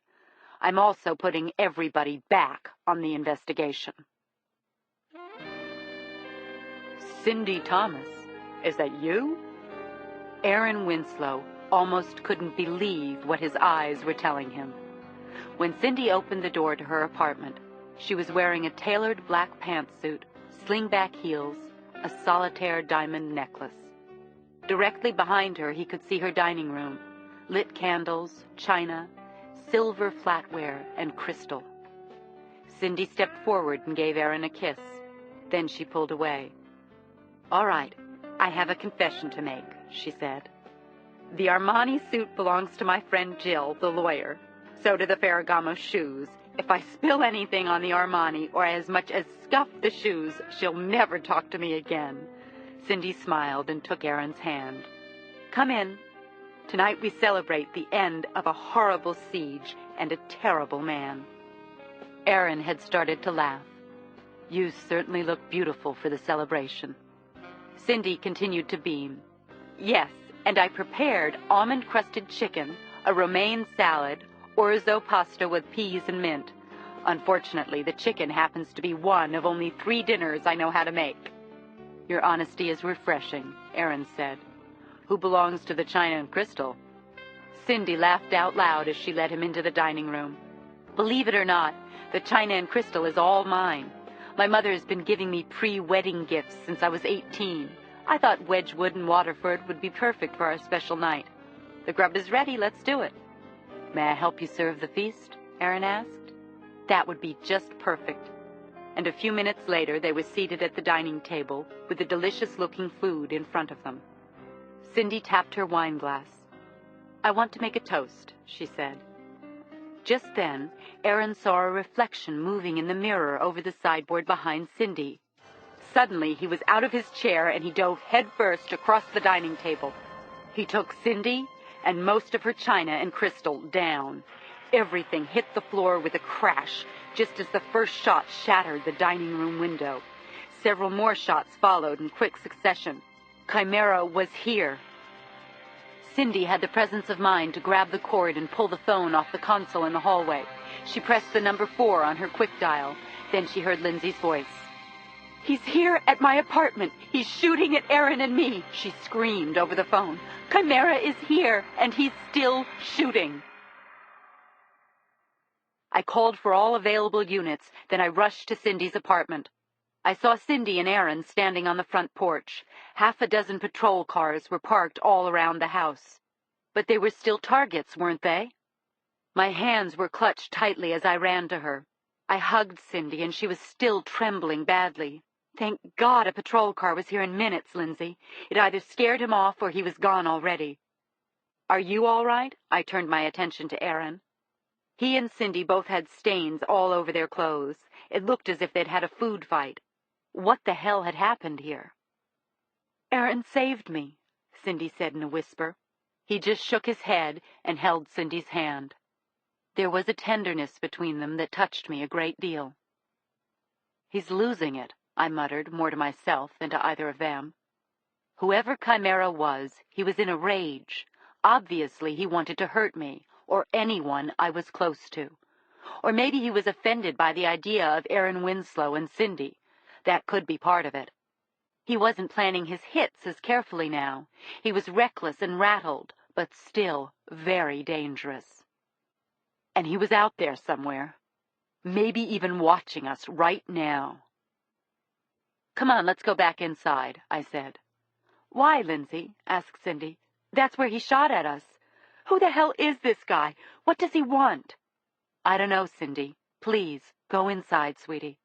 I'm also putting everybody back on the investigation. Cindy Thomas, is that you? Aaron Winslow almost couldn't believe what his eyes were telling him. When Cindy opened the door to her apartment, she was wearing a tailored black pantsuit, sling-back heels, a solitaire diamond necklace. Directly behind her, he could see her dining room, lit candles, china, silver flatware, and crystal. Cindy stepped forward and gave Aaron a kiss. Then she pulled away. All right, I have a confession to make, she said. The Armani suit belongs to my friend Jill, the lawyer. So do the Ferragamo shoes. If I spill anything on the Armani or as much as scuff the shoes, she'll never talk to me again. Cindy smiled and took Aaron's hand. Come in. Tonight we celebrate the end of a horrible siege and a terrible man. Aaron had started to laugh. You certainly look beautiful for the celebration. Cindy continued to beam. Yes, and I prepared almond-crusted chicken, a romaine salad, orzo pasta with peas and mint. Unfortunately, the chicken happens to be one of only 3 dinners I know how to make. Your honesty is refreshing, Aaron said. Who belongs to the china and crystal? Cindy laughed out loud as she led him into the dining room. Believe it or not, the china and crystal is all mine. My mother has been giving me pre-wedding gifts since I was 18. I thought Wedgwood and Waterford would be perfect for our special night. The grub is ready, let's do it. May I help you serve the feast? Aaron asked. That would be just perfect. And a few minutes later, they were seated at the dining table with the delicious-looking food in front of them. Cindy tapped her wine glass. I want to make a toast, she said. Just then, Aaron saw a reflection moving in the mirror over the sideboard behind Cindy. Suddenly, he was out of his chair and he dove headfirst across the dining table. He took Cindy and most of her china and crystal down. Everything hit the floor with a crash, just as the first shot shattered the dining room window. Several more shots followed in quick succession. Chimera was here. Cindy had the presence of mind to grab the cord and pull the phone off the console in the hallway. She pressed the number 4 on her quick dial. Then she heard Lindsay's voice. He's here at my apartment. He's shooting at Aaron and me, she screamed over the phone. Chimera is here, and he's still shooting. I called for all available units, then I rushed to Cindy's apartment. I saw Cindy and Aaron standing on the front porch. 6 patrol cars were parked all around the house. But they were still targets, weren't they? My hands were clutched tightly as I ran to her. I hugged Cindy, and she was still trembling badly. Thank God a patrol car was here in minutes, Lindsay. It either scared him off or he was gone already. Are you all right? I turned my attention to Aaron. He and Cindy both had stains all over their clothes. It looked as if they'd had a food fight. What the hell had happened here? Aaron saved me, Cindy said in a whisper. He just shook his head and held Cindy's hand. There was a tenderness between them that touched me a great deal. "He's losing it," I muttered, more to myself than to either of them. Whoever Chimera was, he was in a rage. Obviously he wanted to hurt me, or anyone I was close to. Or maybe he was offended by the idea of Aaron Winslow and Cindy. That could be part of it. He wasn't planning his hits as carefully now. He was reckless and rattled, but still very dangerous. And he was out there somewhere, maybe even watching us right now. "Come on, let's go back inside," I said. "Why, Lindsay?" asked Cindy. "That's where he shot at us. Who the hell is this guy? What does he want?" "I don't know, Cindy. Please, go inside, sweetie."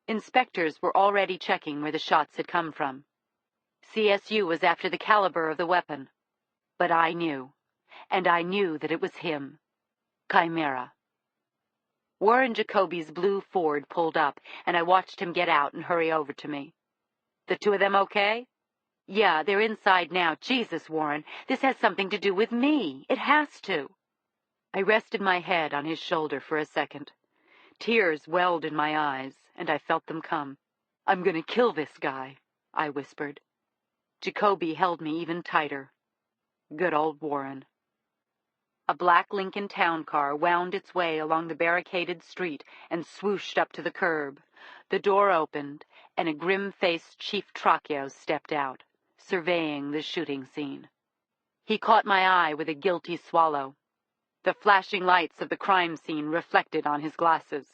Inspectors were already checking where the shots had come from. CSU was after the caliber of the weapon. But I knew, and I knew that it was him. Chimera. Warren Jacoby's blue Ford pulled up, and I watched him get out and hurry over to me. "The two of them okay?" "Yeah, they're inside now. Jesus, Warren, this has something to do with me. It has to." I rested my head on his shoulder for a second. Tears welled in my eyes, and I felt them come. "I'm going to kill this guy," I whispered. Jacoby held me even tighter. Good old Warren. A black Lincoln town car wound its way along the barricaded street and swooshed up to the curb. The door opened, and a grim-faced Chief Tracchio stepped out, surveying the shooting scene. He caught my eye with a guilty swallow. The flashing lights of the crime scene reflected on his glasses.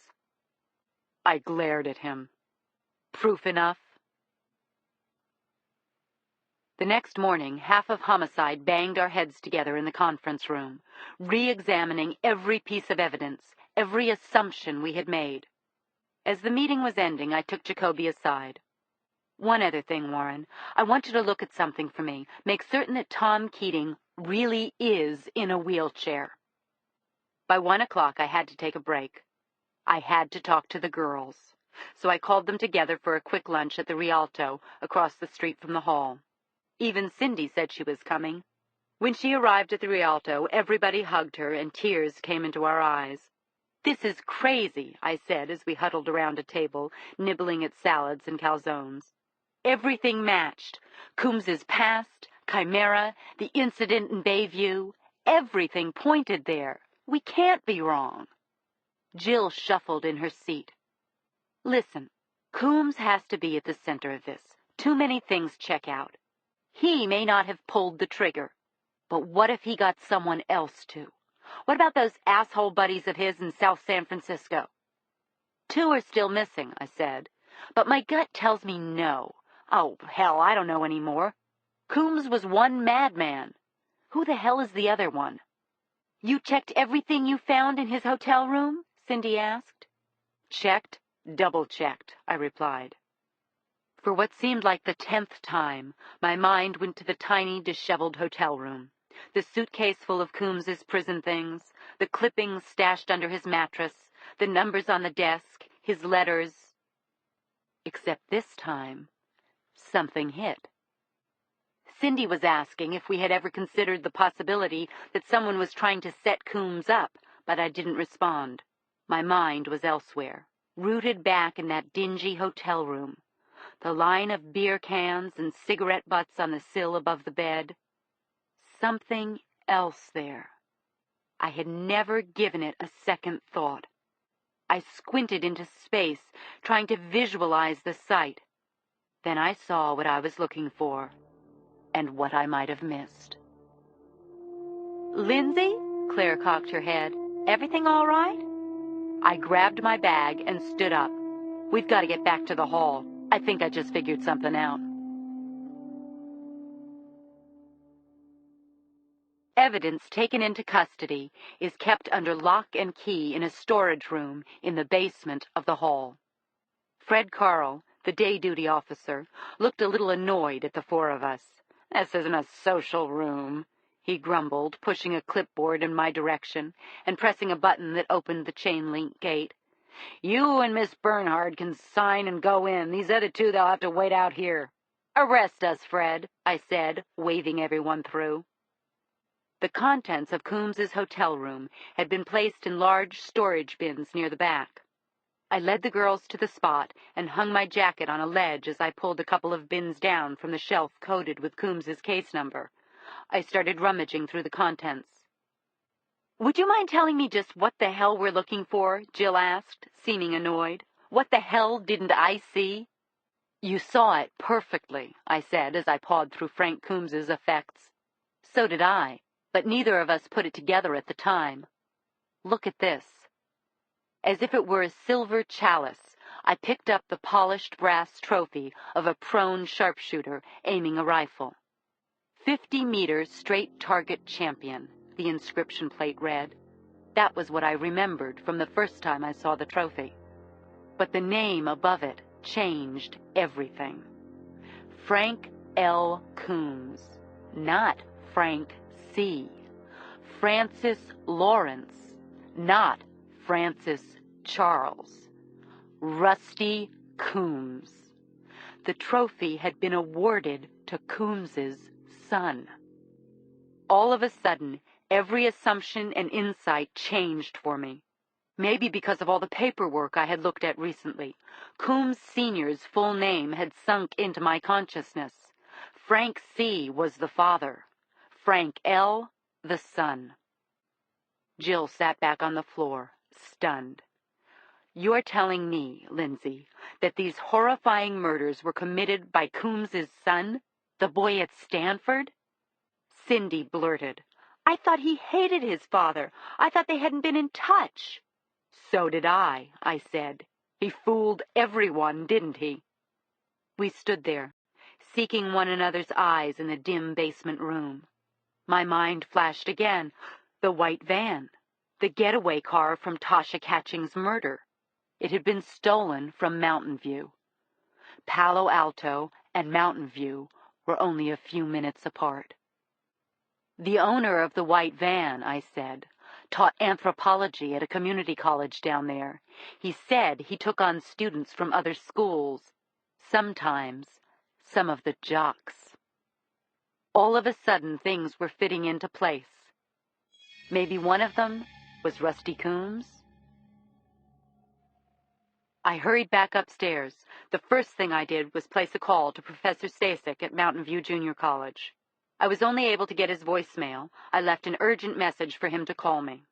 I glared at him. Proof enough? The next morning, half of Homicide banged our heads together in the conference room, re-examining every piece of evidence, every assumption we had made. As the meeting was ending, I took Jacoby aside. "One other thing, Warren. I want you to look at something for me. Make certain that Tom Keating really is in a wheelchair." By 1 o'clock, I had to take a break. I had to talk to the girls, so I called them together for a quick lunch at the Rialto across the street from the hall. Even Cindy said she was coming. When she arrived at the Rialto, everybody hugged her, and tears came into our eyes. "This is crazy," I said as we huddled around a table, nibbling at salads and calzones. Everything matched. Coombs's past, Chimera, the incident in Bayview. Everything pointed there. We can't be wrong. Jill shuffled in her seat. "Listen, Coombs has to be at the center of this. Too many things check out. He may not have pulled the trigger, but what if he got someone else to? What about those asshole buddies of his in South San Francisco?" "2 are still missing," I said, "but my gut tells me no. Oh, hell, I don't know anymore. Coombs was one madman. Who the hell is the other one?" "You checked everything you found in his hotel room?" Cindy asked. "Checked, double-checked," I replied. For what seemed like the 10th time, my mind went to the tiny, disheveled hotel room, the suitcase full of Coombs's prison things, the clippings stashed under his mattress, the numbers on the desk, his letters. Except this time, something hit. Cindy was asking if we had ever considered the possibility that someone was trying to set Coombs up, but I didn't respond. My mind was elsewhere, rooted back in that dingy hotel room. The line of beer cans and cigarette butts on the sill above the bed. Something else there. I had never given it a second thought. I squinted into space, trying to visualize the sight. Then I saw what I was looking for, and what I might have missed. "Lindsay?" Claire cocked her head. "Everything all right?" I grabbed my bag and stood up. "We've got to get back to the hall. I think I just figured something out." Evidence taken into custody is kept under lock and key in a storage room in the basement of the hall. Fred Carl, the day duty officer, looked a little annoyed at the 4 of us. "This isn't a social room," he grumbled, pushing a clipboard in my direction and pressing a button that opened the chain-link gate. "You and Miss Bernhard can sign and go in. These other 2, they'll have to wait out here." "Arrest us, Fred," I said, waving everyone through. The contents of Coombs's hotel room had been placed in large storage bins near the back. I led the girls to the spot and hung my jacket on a ledge as I pulled a couple of bins down from the shelf coated with Coombs's case number. I started rummaging through the contents. "Would you mind telling me just what the hell we're looking for?" Jill asked, seeming annoyed. "What the hell didn't I see?" "You saw it perfectly," I said as I pawed through Frank Coombs's effects. "So did I, but neither of us put it together at the time. Look at this." As if it were a silver chalice, I picked up the polished brass trophy of a prone sharpshooter aiming a rifle. 50-meter straight target champion, the inscription plate read. That was what I remembered from the first time I saw the trophy. But the name above it changed everything. Frank L. Coombs, not Frank C. Francis Lawrence, not Francis Charles. Rusty Coombs. The trophy had been awarded to Coombs's son. All of a sudden, every assumption and insight changed for me. Maybe because of all the paperwork I had looked at recently. Coombs Sr.'s full name had sunk into my consciousness. Frank C. was the father. Frank L. the son. Jill sat back on the floor, stunned. "You're telling me, Lindsay, that these horrifying murders were committed by Coombs's son, the boy at Stanford?" Cindy blurted. "I thought he hated his father. I thought they hadn't been in touch." "So did I said. "He fooled everyone, didn't he?" We stood there, seeking one another's eyes in the dim basement room. My mind flashed again. The white van. The getaway car from Tasha Catching's murder. It had been stolen from Mountain View. Palo Alto and Mountain View were only a few minutes apart. "The owner of the white van," I said, "taught anthropology at a community college down there. He said he took on students from other schools. Sometimes some of the jocks." All of a sudden, things were fitting into place. Maybe one of them was Rusty Coombs? I hurried back upstairs. The first thing I did was place a call to Professor Stasek at Mountain View Junior College. I was only able to get his voicemail. I left an urgent message for him to call me.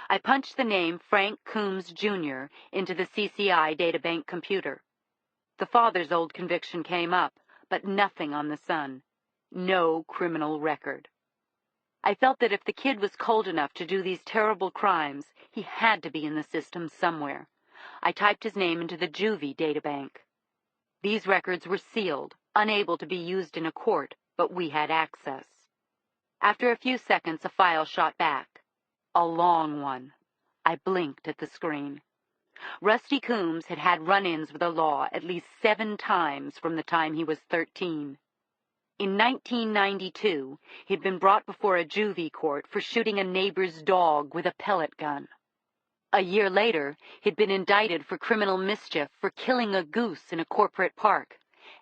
I punched the name Frank Coombs, Jr. into the CCI databank computer. The father's old conviction came up, but nothing on the son. No criminal record. I felt that if the kid was cold enough to do these terrible crimes, he had to be in the system somewhere. I typed his name into the juvie databank. These records were sealed, unable to be used in a court, but we had access. After a few seconds, a file shot back. A long one. I blinked at the screen. Rusty Coombs had had run-ins with the law at least 7 times from the time he was 13. In 1992, he'd been brought before a juvie court for shooting a neighbor's dog with a pellet gun. A year later, he'd been indicted for criminal mischief for killing a goose in a corporate park.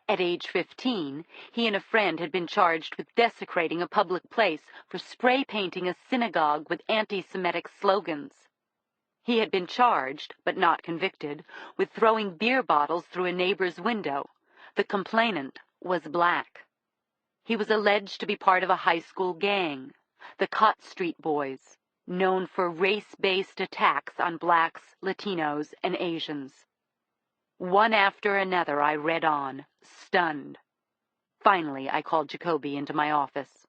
At age 15, he and a friend had been charged with desecrating a public place for spray painting a synagogue with anti-Semitic slogans. He had been charged, but not convicted, with throwing beer bottles through a neighbor's window. The complainant was black. He was alleged to be part of a high school gang, the Cott Street Boys, known for race-based attacks on blacks, Latinos, and Asians. One after another, I read on, stunned. Finally, I called Jacoby into my office.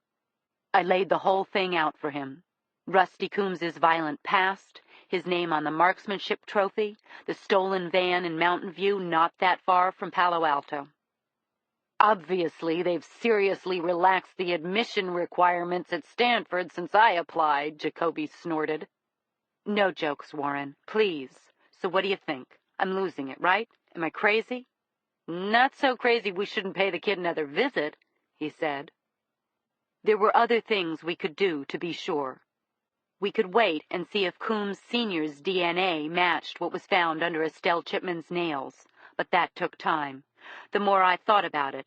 I laid the whole thing out for him. Rusty Coombs's violent past, his name on the marksmanship trophy, the stolen van in Mountain View not that far from Palo Alto. "Obviously, they've seriously relaxed the admission requirements at Stanford since I applied," Jacoby snorted. "No jokes, Warren, please. So what do you think? I'm losing it, right? Am I crazy?" "Not so crazy we shouldn't pay the kid another visit," he said. There were other things we could do, to be sure. We could wait and see if Coombs Sr.'s DNA matched what was found under Estelle Chipman's nails, but that took time. The more I thought about it,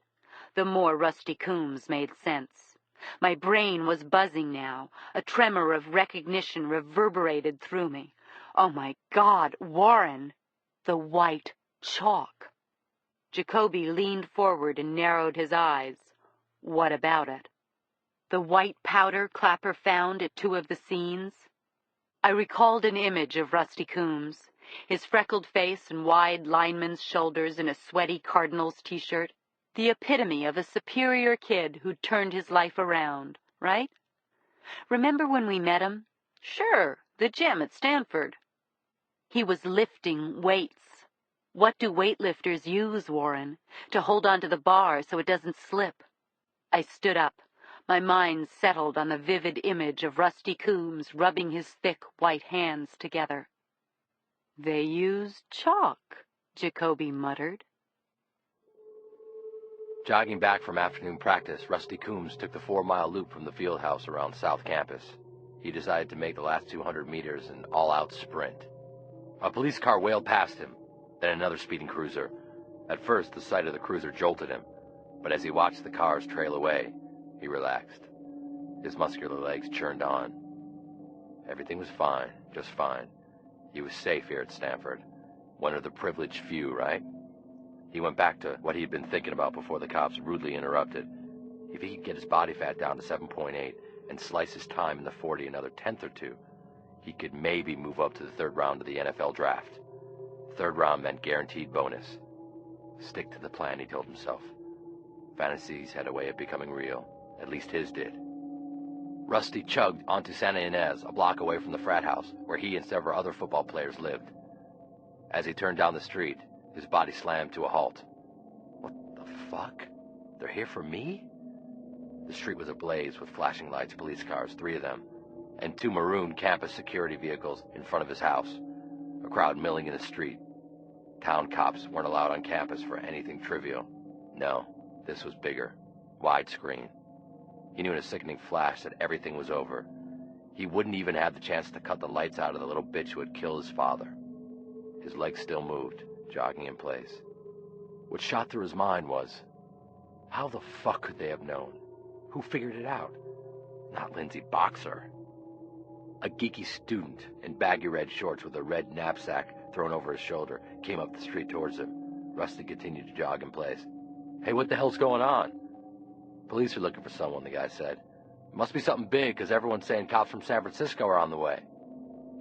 the more Rusty Coombs made sense. My brain was buzzing now. A tremor of recognition reverberated through me. Oh, my God, Warren! The white chalk. Jacoby leaned forward and narrowed his eyes. What about it? The white powder Clapper found at 2 of the scenes? I recalled an image of Rusty Coombs, his freckled face and wide lineman's shoulders in a sweaty Cardinals t-shirt, the epitome of a superior kid who'd turned his life around, right? Remember when we met him? Sure, the gym at Stanford. He was lifting weights. What do weightlifters use, Warren? To hold onto the bar so it doesn't slip. I stood up. My mind settled on the vivid image of Rusty Coombs rubbing his thick white hands together. They use chalk, Jacoby muttered. Jogging back from afternoon practice, Rusty Coombs took the 4-mile loop from the field house around South Campus. He decided to make the last 200 meters an all-out sprint. A police car wailed past him, then another speeding cruiser. At first, the sight of the cruiser jolted him, but as he watched the cars trail away, he relaxed. His muscular legs churned on. Everything was fine, just fine. He was safe here at Stanford. One of the privileged few, right? He went back to what he had been thinking about before the cops rudely interrupted. If he could get his body fat down to 7.8 and slice his time in the 40 another tenth or two, he could maybe move up to the 3rd round of the NFL draft. 3rd round meant guaranteed bonus. Stick to the plan, he told himself. Fantasies had a way of becoming real. At least his did. Rusty chugged onto Santa Ynez, a block away from the frat house, where he and several other football players lived. As he turned down the street, his body slammed to a halt. What the fuck? They're here for me? The street was ablaze with flashing lights, police cars, 3 of them, and 2 maroon campus security vehicles in front of his house. A crowd milling in the street. Town cops weren't allowed on campus for anything trivial. No, this was bigger. Widescreen. He knew in a sickening flash that everything was over. He wouldn't even have the chance to cut the lights out of the little bitch who had killed his father. His legs still moved, jogging in place. What shot through his mind was, how the fuck could they have known? Who figured it out? Not Lindsay Boxer. A geeky student in baggy red shorts with a red knapsack thrown over his shoulder came up the street towards him. Rusty continued to jog in place. Hey, what the hell's going on? Police are looking for someone, the guy said. Must be something big, because everyone's saying cops from San Francisco are on the way.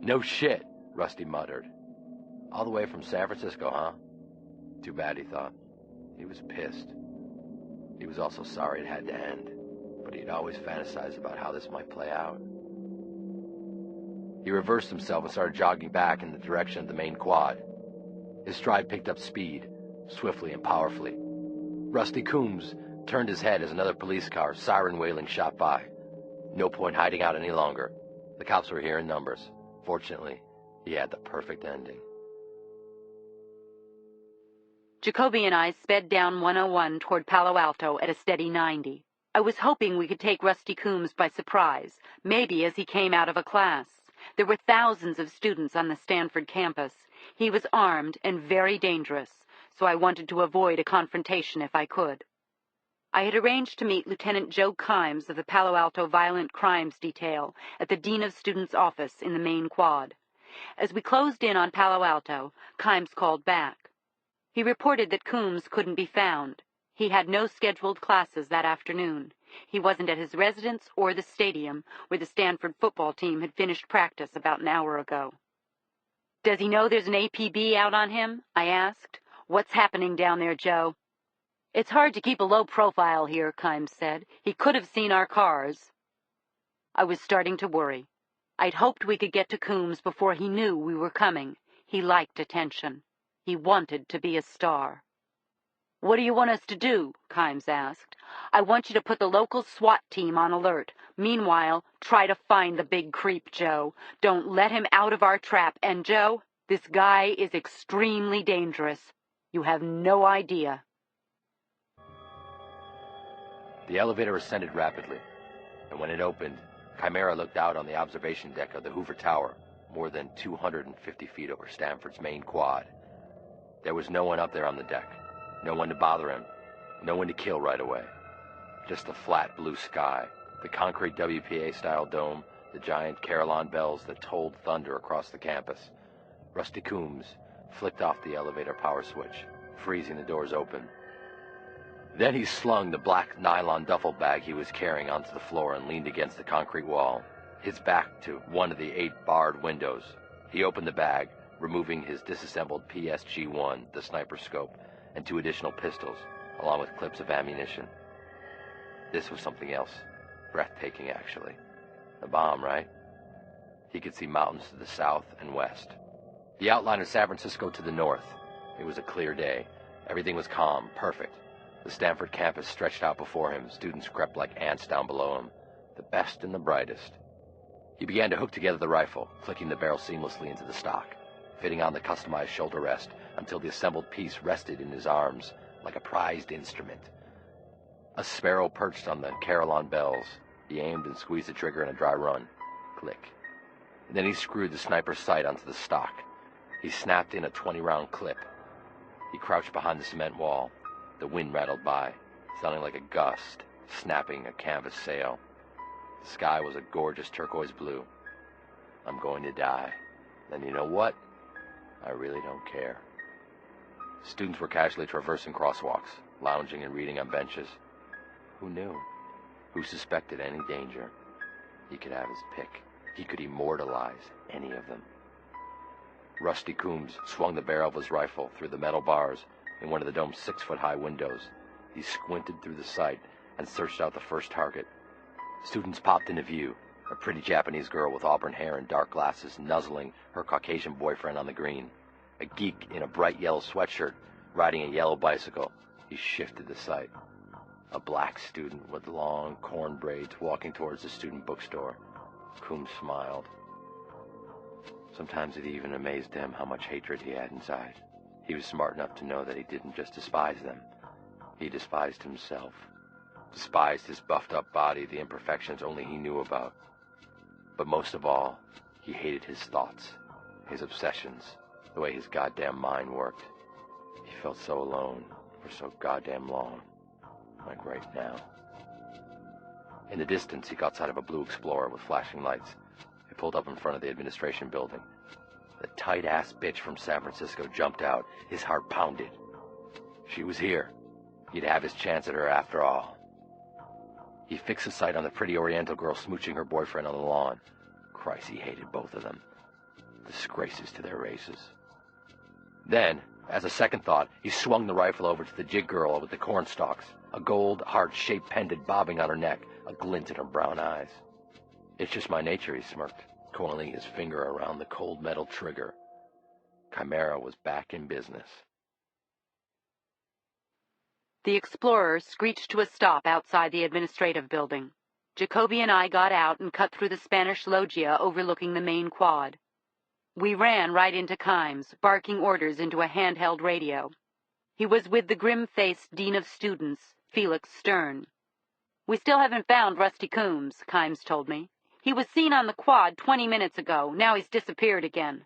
No shit, Rusty muttered. All the way from San Francisco, huh? Too bad, he thought. He was pissed. He was also sorry it had to end, but he'd always fantasized about how this might play out. He reversed himself and started jogging back in the direction of the main quad. His stride picked up speed, swiftly and powerfully. Rusty Coombs turned his head as another police car, siren wailing, shot by. No point hiding out any longer. The cops were here in numbers. Fortunately, he had the perfect ending. Jacoby and I sped down 101 toward Palo Alto at a steady 90. I was hoping we could take Rusty Coombs by surprise, maybe as he came out of a class. There were thousands of students on the Stanford campus. He was armed and very dangerous, so I wanted to avoid a confrontation if I could. I had arranged to meet Lieutenant Joe Kimes of the Palo Alto Violent Crimes Detail at the Dean of Students' office in the main quad. As we closed in on Palo Alto, Kimes called back. He reported that Coombs couldn't be found. He had no scheduled classes that afternoon. He wasn't at his residence or the stadium, where the Stanford football team had finished practice about an hour ago. Does he know there's an APB out on him? I asked. What's happening down there, Joe? It's hard to keep a low profile here, Kimes said. He could have seen our cars. I was starting to worry. I'd hoped we could get to Coombs before he knew we were coming. He liked attention. He wanted to be a star. What do you want us to do? Kimes asked. I want you to put the local SWAT team on alert. Meanwhile, try to find the big creep, Joe. Don't let him out of our trap. And, Joe, this guy is extremely dangerous. You have no idea. The elevator ascended rapidly, and when it opened, Chimera looked out on the observation deck of the Hoover Tower, more than 250 feet over Stanford's main quad. There was no one up there on the deck, no one to bother him, no one to kill right away. Just a flat blue sky, The concrete WPA-style dome, the giant carillon bells that tolled thunder across the campus. Rusty Coombs flicked off the elevator power switch, freezing the doors open. Then he slung the black nylon duffel bag he was carrying onto the floor and leaned against the concrete wall, his back to one of the 8 barred windows. He opened the bag, removing his disassembled PSG-1, the sniper scope, and 2 additional pistols, along with clips of ammunition. This was something else. Breathtaking, actually. A bomb, right? He could see mountains to the south and west. The outline of San Francisco to the north. It was a clear day. Everything was calm, perfect. The Stanford campus stretched out before him. Students crept like ants down below him. The best and the brightest. He began to hook together the rifle, clicking the barrel seamlessly into the stock, fitting on the customized shoulder rest until the assembled piece rested in his arms like a prized instrument. A sparrow perched on the carillon bells. He aimed and squeezed the trigger in a dry run. Click. And then he screwed the sniper's sight onto the stock. He snapped in a 20-round clip. He crouched behind the cement wall. The wind rattled by, sounding like a gust, snapping a canvas sail. The sky was a gorgeous turquoise blue. I'm going to die. And you know what? I really don't care. Students were casually traversing crosswalks, lounging and reading on benches. Who knew? Who suspected any danger? He could have his pick. He could immortalize any of them. Rusty Coombs swung the barrel of his rifle through the metal bars in one of the dome's 6-foot-high windows. He squinted through the sight and searched out the first target. Students popped into view. A pretty Japanese girl with auburn hair and dark glasses nuzzling her Caucasian boyfriend on the green. A geek in a bright yellow sweatshirt riding a yellow bicycle. He shifted the sight. A black student with long corn braids walking towards the student bookstore. Coombs smiled. Sometimes it even amazed him how much hatred he had inside. He was smart enough to know that he didn't just despise them. He despised himself. Despised his buffed-up body, the imperfections only he knew about. But most of all, he hated his thoughts, his obsessions, the way his goddamn mind worked. He felt so alone for so goddamn long, like right now. In the distance, he caught sight of a blue Explorer with flashing lights. It pulled up in front of the administration building. The tight-ass bitch from San Francisco jumped out. His heart pounded. She was here. He'd have his chance at her after all. He fixed his sight on the pretty Oriental girl smooching her boyfriend on the lawn. Christ, he hated both of them. Disgraces to their races. Then, as a second thought, he swung the rifle over to the jig girl with the corn stalks, a gold, heart-shaped pendant bobbing on her neck, a glint in her brown eyes. It's just my nature, he smirked, coiling his finger around the cold metal trigger. Chimera was back in business. The Explorer screeched to a stop outside the administrative building. Jacoby and I got out and cut through the Spanish loggia overlooking the main quad. We ran right into Kimes, barking orders into a handheld radio. He was with the grim-faced dean of students, Felix Stern. "We still haven't found Rusty Coombs," Kimes told me. "He was seen on the quad 20 minutes ago. Now he's disappeared again."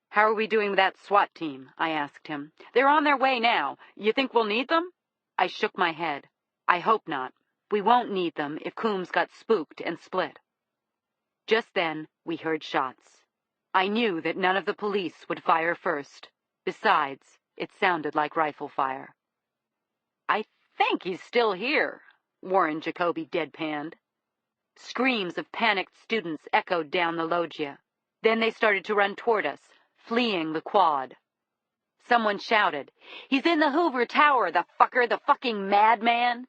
"How are we doing with that SWAT team?" I asked him. "They're on their way now. You think we'll need them?" I shook my head. "I hope not. We won't need them if Coombs got spooked and split." Just then, we heard shots. I knew that none of the police would fire first. Besides, it sounded like rifle fire. "I think he's still here," Warren Jacoby deadpanned. Screams of panicked students echoed down the loggia. Then they started to run toward us, fleeing the quad. Someone shouted, "He's in the Hoover Tower, the fucker, the fucking madman!"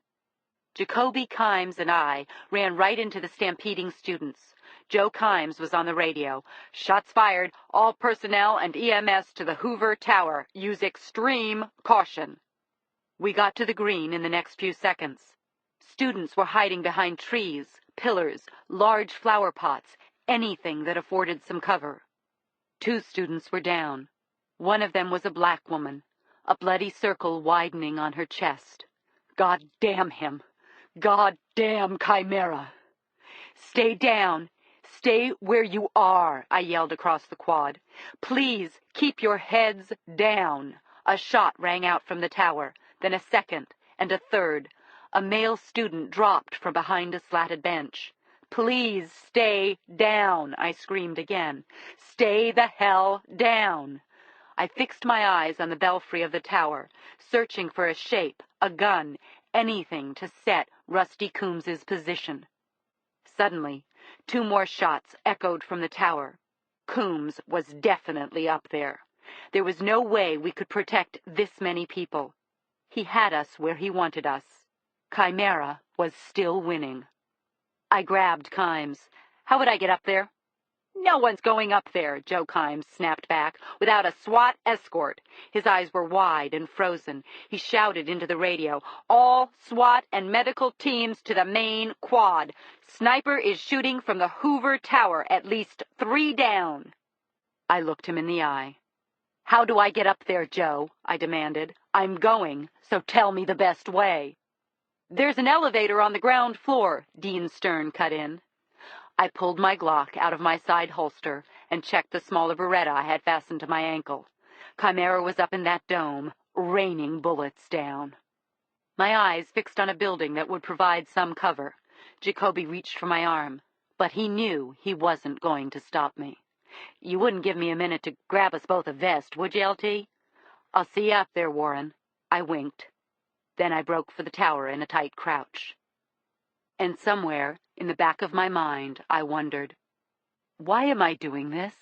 Jacoby, Kimes, and I ran right into the stampeding students. Joe Kimes was on the radio. "Shots fired. All personnel and EMS to the Hoover Tower. Use extreme caution." We got to the green in the next few seconds. Students were hiding behind trees, pillars, large flower pots, anything that afforded some cover. 2 students were down. One of them was a black woman, a bloody circle widening on her chest. God damn him! God damn Chimera! "Stay down! Stay where you are!" I yelled across the quad. "Please keep your heads down!" A shot rang out from the tower, then a second, and a third. A male student dropped from behind a slatted bench. "Please stay down," I screamed again. "Stay the hell down." I fixed my eyes on the belfry of the tower, searching for a shape, a gun, anything to set Rusty Coombs's position. Suddenly, 2 more shots echoed from the tower. Coombs was definitely up there. There was no way we could protect this many people. He had us where he wanted us. Chimera was still winning. I grabbed Kimes. "How would I get up there?" "No one's going up there," Joe Kimes snapped back, "without a SWAT escort." His eyes were wide and frozen. He shouted into the radio, "All SWAT and medical teams to the main quad. Sniper is shooting from the Hoover Tower, at least 3 down." I looked him in the eye. "How do I get up there, Joe?" I demanded. "I'm going, so tell me the best way." "There's an elevator on the ground floor," Dean Stern cut in. I pulled my Glock out of my side holster and checked the smaller Beretta I had fastened to my ankle. Chimera was up in that dome, raining bullets down. My eyes fixed on a building that would provide some cover. Jacoby reached for my arm, but he knew he wasn't going to stop me. "You wouldn't give me a minute to grab us both a vest, would you, LT?" "I'll see you up there, Warren." I winked. Then I broke for the tower in a tight crouch. And somewhere in the back of my mind, I wondered, why am I doing this?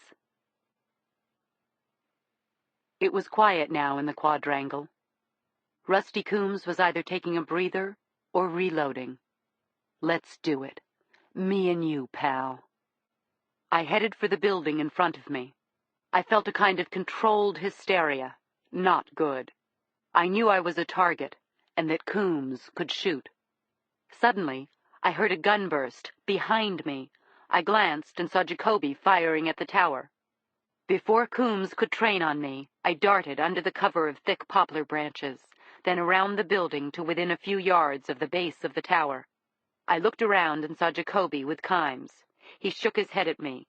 It was quiet now in the quadrangle. Rusty Coombs was either taking a breather or reloading. Let's do it. Me and you, pal. I headed for the building in front of me. I felt a kind of controlled hysteria. Not good. I knew I was a target, and that Coombs could shoot. Suddenly, I heard a gun burst behind me. I glanced and saw Jacoby firing at the tower. Before Coombs could train on me, I darted under the cover of thick poplar branches, then around the building to within a few yards of the base of the tower. I looked around and saw Jacoby with Kimes. He shook his head at me.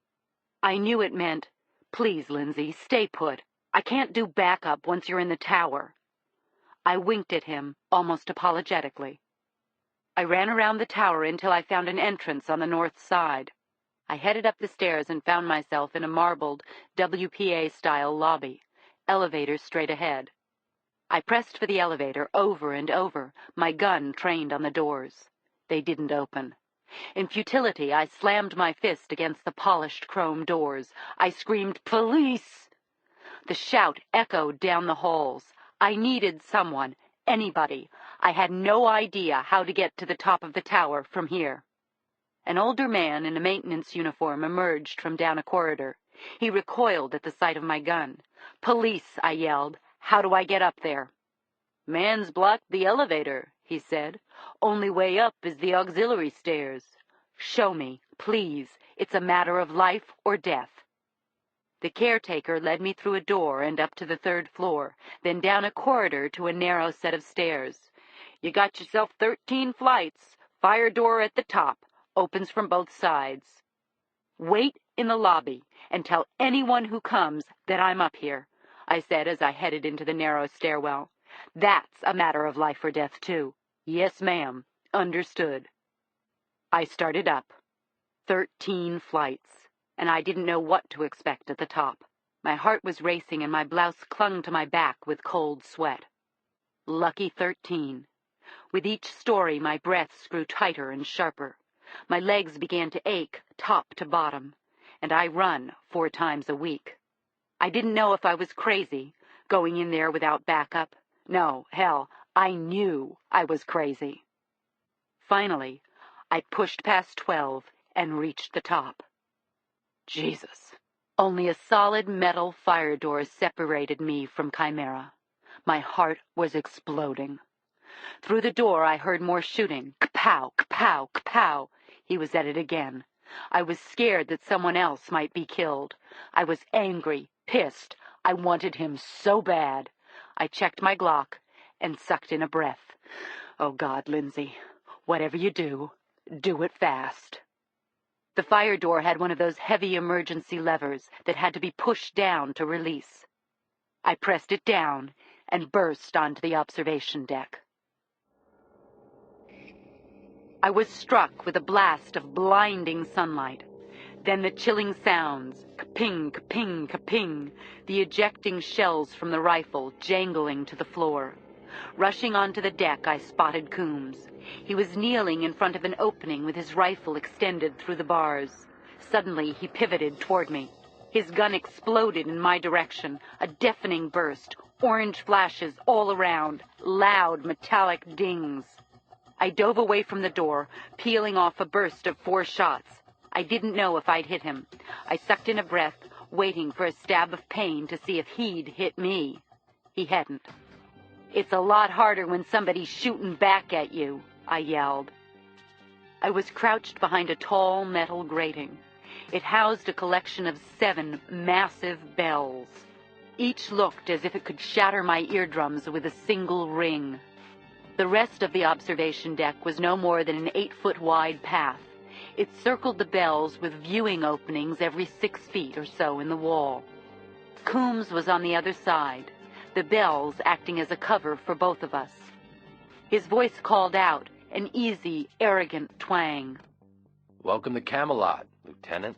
I knew it meant, "Please, Lindsay, stay put. I can't do backup once you're in the tower." I winked at him, almost apologetically. I ran around the tower until I found an entrance on the north side. I headed up the stairs and found myself in a marbled, WPA-style lobby, elevator straight ahead. I pressed for the elevator over and over, my gun trained on the doors. They didn't open. In futility, I slammed my fist against the polished chrome doors. I screamed, "Police!" The shout echoed down the halls. I needed someone, anybody. I had no idea how to get to the top of the tower from here. An older man in a maintenance uniform emerged from down a corridor. He recoiled at the sight of my gun. "Police!" I yelled. "How do I get up there?" "Man's blocked the elevator," he said. "Only way up is the auxiliary stairs." "Show me, please. It's a matter of life or death." The caretaker led me through a door and up to the 3rd floor, then down a corridor to a narrow set of stairs. "You got yourself 13 flights. Fire door at the top. Opens from both sides." "Wait in the lobby and tell anyone who comes that I'm up here," I said as I headed into the narrow stairwell. "That's a matter of life or death, too." "Yes, ma'am. Understood." I started up. 13 flights, and I didn't know what to expect at the top. My heart was racing and my blouse clung to my back with cold sweat. Lucky 13. With each story, my breaths grew tighter and sharper. My legs began to ache, top to bottom, and I run 4 times a week. I didn't know if I was crazy, going in there without backup. No, hell, I knew I was crazy. Finally, I pushed past 12 and reached the top. Jesus. Only a solid metal fire door separated me from Chimera. My heart was exploding. Through the door, I heard more shooting. Kapow, kapow, kapow. He was at it again. I was scared that someone else might be killed. I was angry, pissed. I wanted him so bad. I checked my Glock and sucked in a breath. Oh, God, Lindsay, whatever you do it fast. The fire door had one of those heavy emergency levers that had to be pushed down to release. I pressed it down and burst onto the observation deck. I was struck with a blast of blinding sunlight. Then the chilling sounds, ka-ping, ka-ping, ka-ping, the ejecting shells from the rifle jangling to the floor. Rushing onto the deck, I spotted Coombs. He was kneeling in front of an opening with his rifle extended through the bars. Suddenly, he pivoted toward me. His gun exploded in my direction, a deafening burst, orange flashes all around, loud metallic dings. I dove away from the door, peeling off a burst of 4 shots. I didn't know if I'd hit him. I sucked in a breath, waiting for a stab of pain to see if he'd hit me. He hadn't. "It's a lot harder when somebody's shooting back at you," I yelled. I was crouched behind a tall metal grating. It housed a collection of 7 massive bells. Each looked as if it could shatter my eardrums with a single ring. The rest of the observation deck was no more than an 8-foot-wide path. It circled the bells with viewing openings every 6 feet or so in the wall. Coombs was on the other side, the bells acting as a cover for both of us. His voice called out, an easy, arrogant twang. "Welcome to Camelot, Lieutenant.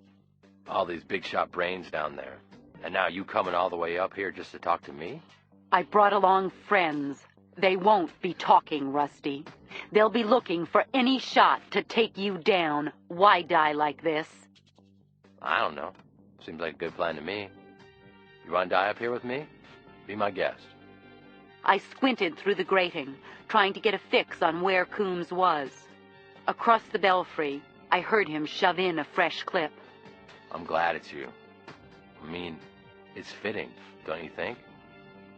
All these big-shot brains down there. And now you coming all the way up here just to talk to me?" "I brought along friends. They won't be talking, Rusty. They'll be looking for any shot to take you down. Why die like this?" "I don't know. Seems like a good plan to me. You want to die up here with me? Be my guest." I squinted through the grating, trying to get a fix on where Coombs was. Across the belfry, I heard him shove in a fresh clip. "I'm glad it's you. I mean, it's fitting, don't you think?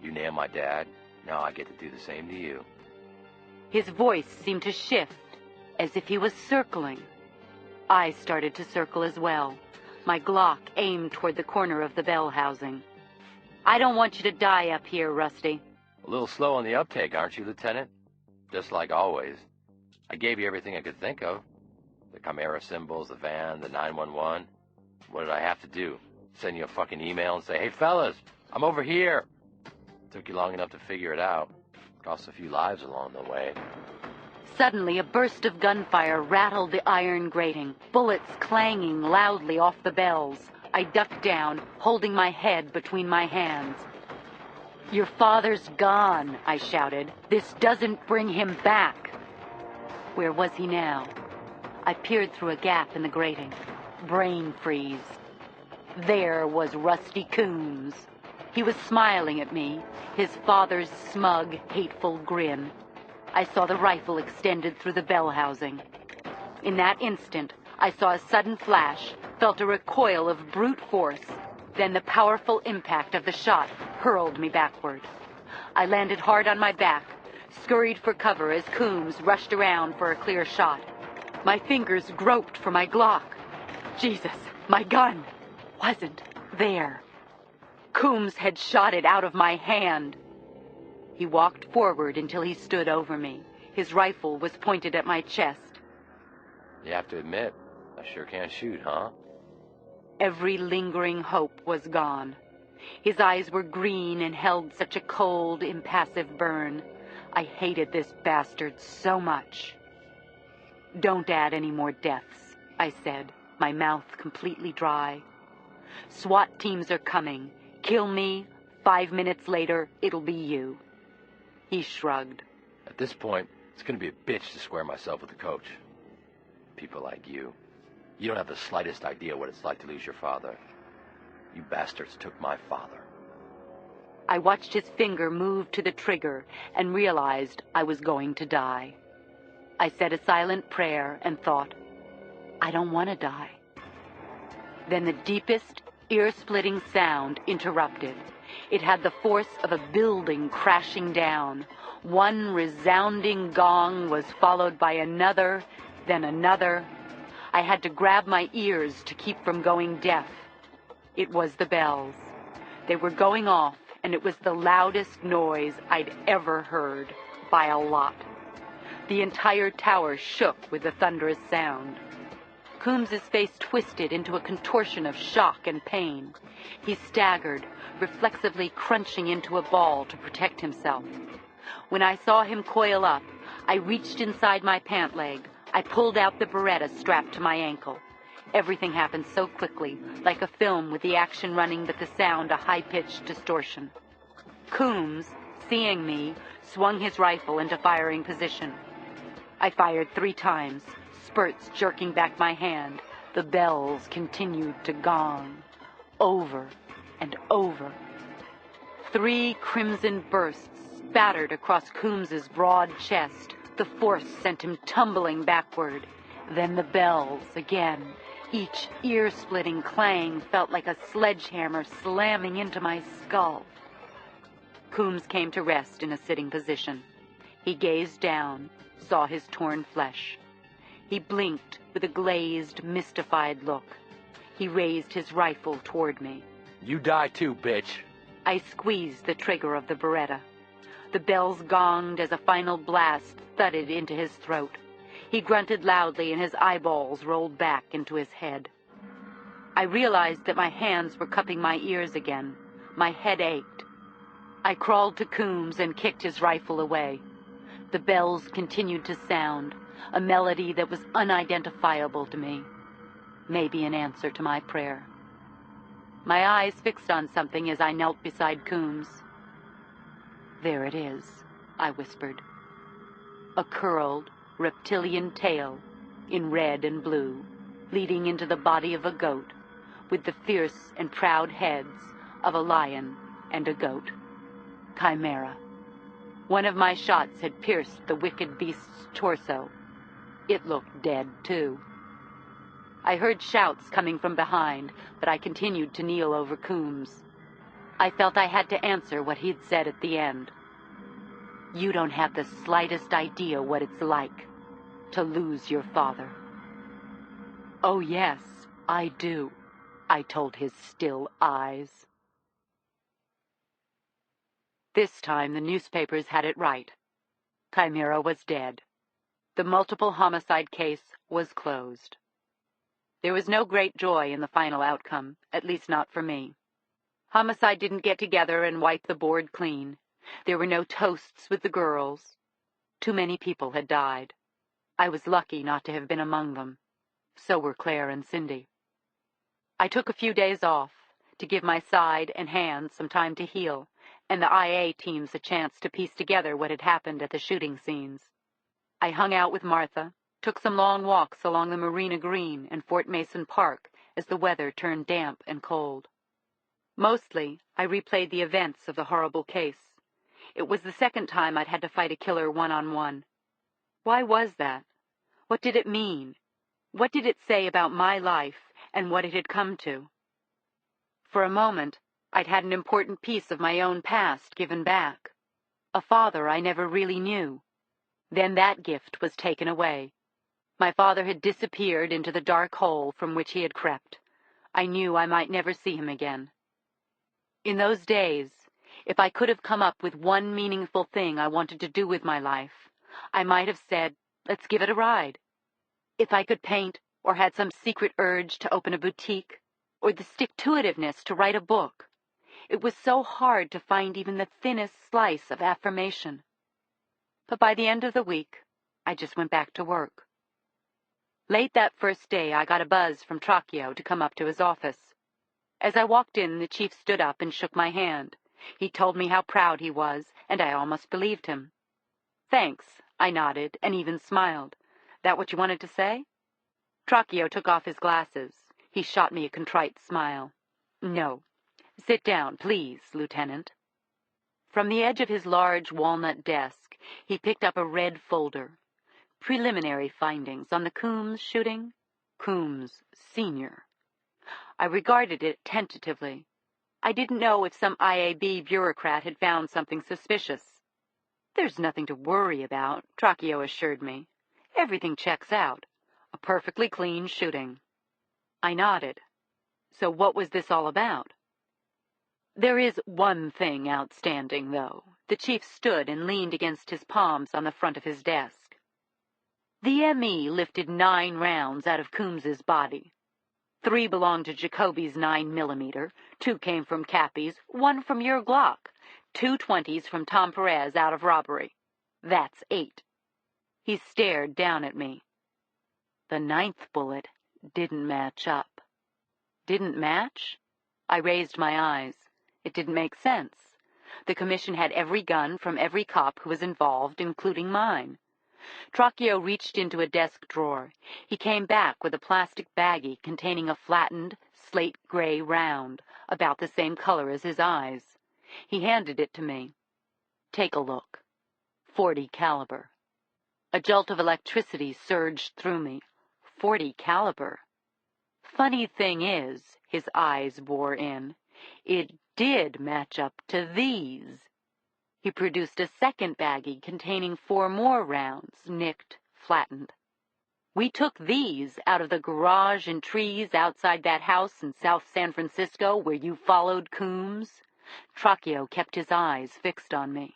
You nailed my dad. Now I get to do the same to you." His voice seemed to shift, as if he was circling. I started to circle as well, my Glock aimed toward the corner of the bell housing. "I don't want you to die up here, Rusty." A little slow on the uptake, aren't you, Lieutenant? Just like always. I gave you everything I could think of. The Chimera symbols, the van, the 911. What did I have to do? Send you a fucking email and say, "Hey, fellas, I'm over here." Took you long enough to figure it out. Cost a few lives along the way. Suddenly, a burst of gunfire rattled the iron grating, bullets clanging loudly off the bells. I ducked down, holding my head between my hands. "Your father's gone," I shouted. "This doesn't bring him back." Where was he now? I peered through a gap in the grating. Brain freeze. There was Rusty Coombs. He was smiling at me, his father's smug, hateful grin. I saw the rifle extended through the bell housing. In that instant, I saw a sudden flash, felt a recoil of brute force. Then the powerful impact of the shot hurled me backward. I landed hard on my back, scurried for cover as Coombs rushed around for a clear shot. My fingers groped for my Glock. Jesus, my gun wasn't there. Coombs had shot it out of my hand. He walked forward until he stood over me. His rifle was pointed at my chest. "You have to admit, I sure can't shoot, huh?" Every lingering hope was gone. His eyes were green and held such a cold, impassive burn. I hated this bastard so much. "Don't add any more deaths," I said, my mouth completely dry. "SWAT teams are coming. Kill me. 5 minutes later, it'll be you." He shrugged. At this point, it's going to be a bitch to square myself with the coach. People like you. You don't have the slightest idea what it's like to lose your father. You bastards took my father. I watched his finger move to the trigger and realized I was going to die. I said a silent prayer and thought, I don't want to die. Then the deepest, ear-splitting sound interrupted. It had the force of a building crashing down. One resounding gong was followed by another, then another. I had to grab my ears to keep from going deaf. It was the bells. They were going off, and it was the loudest noise I'd ever heard, by a lot. The entire tower shook with the thunderous sound. Coombs's face twisted into a contortion of shock and pain. He staggered, reflexively crunching into a ball to protect himself. When I saw him coil up, I reached inside my pant leg, I pulled out the Beretta strapped to my ankle. Everything happened so quickly, like a film with the action running but the sound a high-pitched distortion. Coombs, seeing me, swung his rifle into firing position. I fired 3 times, spurts jerking back my hand. The bells continued to gong, over and over. 3 crimson bursts spattered across Coombs's broad chest. The force sent him tumbling backward. Then the bells again. Each ear-splitting clang felt like a sledgehammer slamming into my skull. Coombs came to rest in a sitting position. He gazed down, saw his torn flesh. He blinked with a glazed, mystified look. He raised his rifle toward me. You die too, bitch. I squeezed the trigger of the Beretta. The bells gonged as a final blast thudded into his throat. He grunted loudly and his eyeballs rolled back into his head. I realized that my hands were cupping my ears again. My head ached. I crawled to Coombs and kicked his rifle away. The bells continued to sound, a melody that was unidentifiable to me. Maybe an answer to my prayer. My eyes fixed on something as I knelt beside Coombs. There it is, I whispered. A curled, reptilian tail in red and blue, leading into the body of a goat, with the fierce and proud heads of a lion and a goat. Chimera. One of my shots had pierced the wicked beast's torso. It looked dead, too. I heard shouts coming from behind, but I continued to kneel over Coombs. I felt I had to answer what he'd said at the end. You don't have the slightest idea what it's like to lose your father. Oh, yes, I do, I told his still eyes. This time the newspapers had it right. Chimera was dead. The multiple homicide case was closed. There was no great joy in the final outcome, at least not for me. Homicide didn't get together and wipe the board clean. There were no toasts with the girls. Too many people had died. I was lucky not to have been among them. So were Claire and Cindy. I took a few days off to give my side and hands some time to heal, and the IA teams a chance to piece together what had happened at the shooting scenes. I hung out with Martha, took some long walks along the Marina Green and Fort Mason Park as the weather turned damp and cold. Mostly, I replayed the events of the horrible case. It was the second time I'd had to fight a killer one-on-one. Why was that? What did it mean? What did it say about my life and what it had come to? For a moment, I'd had an important piece of my own past given back. A father I never really knew. Then that gift was taken away. My father had disappeared into the dark hole from which he had crept. I knew I might never see him again. In those days, if I could have come up with one meaningful thing I wanted to do with my life, I might have said, let's give it a ride. If I could paint, or had some secret urge to open a boutique, or the stick-to-itiveness to write a book, it was so hard to find even the thinnest slice of affirmation. But by the end of the week, I just went back to work. Late that first day, I got a buzz from Tracchio to come up to his office. As I walked in, the chief stood up and shook my hand. He told me how proud he was, and I almost believed him. Thanks, I nodded and even smiled. That what you wanted to say? Tracchio took off his glasses. He shot me a contrite smile. No. Sit down, please, Lieutenant. From the edge of his large walnut desk, he picked up a red folder. Preliminary findings on the Coombs shooting. Coombs, Sr. I regarded it tentatively. I didn't know if some IAB bureaucrat had found something suspicious. There's nothing to worry about, Tracchio assured me. Everything checks out. A perfectly clean shooting. I nodded. So what was this all about? There is one thing outstanding, though. The chief stood and leaned against his palms on the front of his desk. The ME lifted 9 rounds out of Coombs's body. 3 belonged to Jacoby's 9mm, 2 came from Cappy's, 1 from your Glock, 2 20s from Tom Perez out of robbery. That's 8. He stared down at me. The 9th bullet didn't match up. Didn't match? I raised my eyes. It didn't make sense. The commission had every gun from every cop who was involved, including mine. Trocchio reached into a desk drawer. He came back with a plastic baggie containing a flattened, slate-gray round, about the same color as his eyes. He handed it to me. Take a look. .40 caliber. A jolt of electricity surged through me. .40 caliber. Funny thing is, his eyes bore in, it did match up to these. He produced a second baggie containing 4 more rounds, nicked, flattened. We took these out of the garage and trees outside that house in South San Francisco where you followed Coombs. Trocchio kept his eyes fixed on me.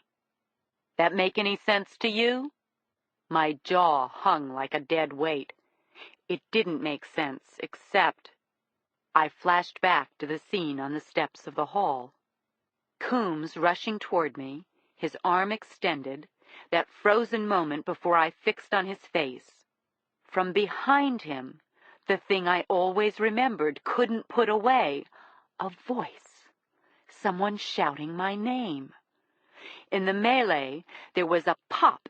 That make any sense to you? My jaw hung like a dead weight. It didn't make sense, except I flashed back to the scene on the steps of the hall. Coombs rushing toward me, his arm extended, that frozen moment before I fixed on his face. From behind him, the thing I always remembered, couldn't put away, a voice. Someone shouting my name. In the melee, there was a pop.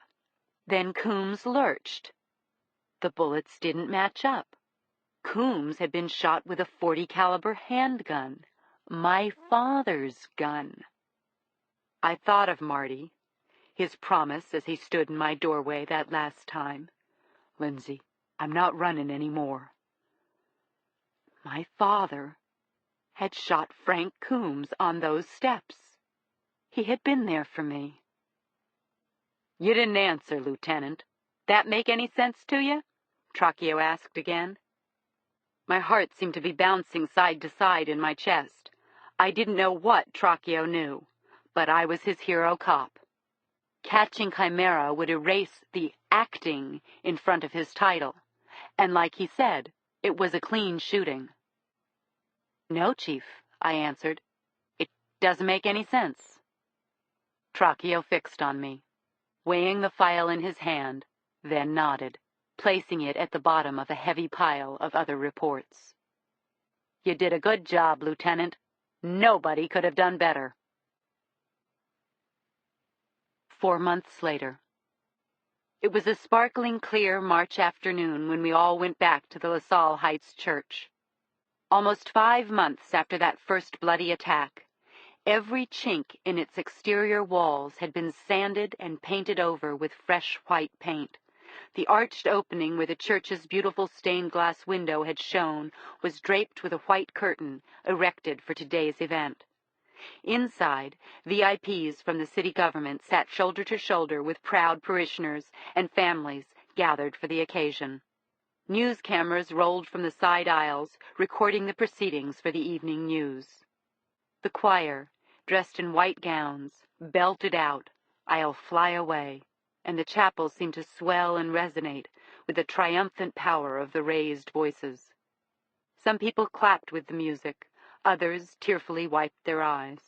Then Coombs lurched. The bullets didn't match up. Coombs had been shot with a .40 caliber handgun, my father's gun. I thought of Marty, his promise as he stood in my doorway that last time. Lindsay, I'm not running any more. My father had shot Frank Coombs on those steps. He had been there for me. You didn't answer, Lieutenant. That make any sense to you? Trocchio asked again. My heart seemed to be bouncing side to side in my chest. I didn't know what Trocchio knew, but I was his hero cop. Catching Chimera would erase the acting in front of his title, and like he said, it was a clean shooting. No, Chief, I answered. It doesn't make any sense. Trocchio fixed on me, weighing the file in his hand, then nodded, placing it at the bottom of a heavy pile of other reports. You did a good job, Lieutenant. Nobody could have done better. 4 months later. It was a sparkling clear March afternoon when we all went back to the LaSalle Heights church. Almost 5 months after that first bloody attack, every chink in its exterior walls had been sanded and painted over with fresh white paint. The arched opening where the church's beautiful stained glass window had shone was draped with a white curtain erected for today's event. Inside, VIPs from the city government sat shoulder to shoulder with proud parishioners and families gathered for the occasion. News cameras rolled from the side aisles, recording the proceedings for the evening news. The choir, dressed in white gowns, belted out, "I'll Fly Away," and the chapel seemed to swell and resonate with the triumphant power of the raised voices. Some people clapped with the music, others tearfully wiped their eyes.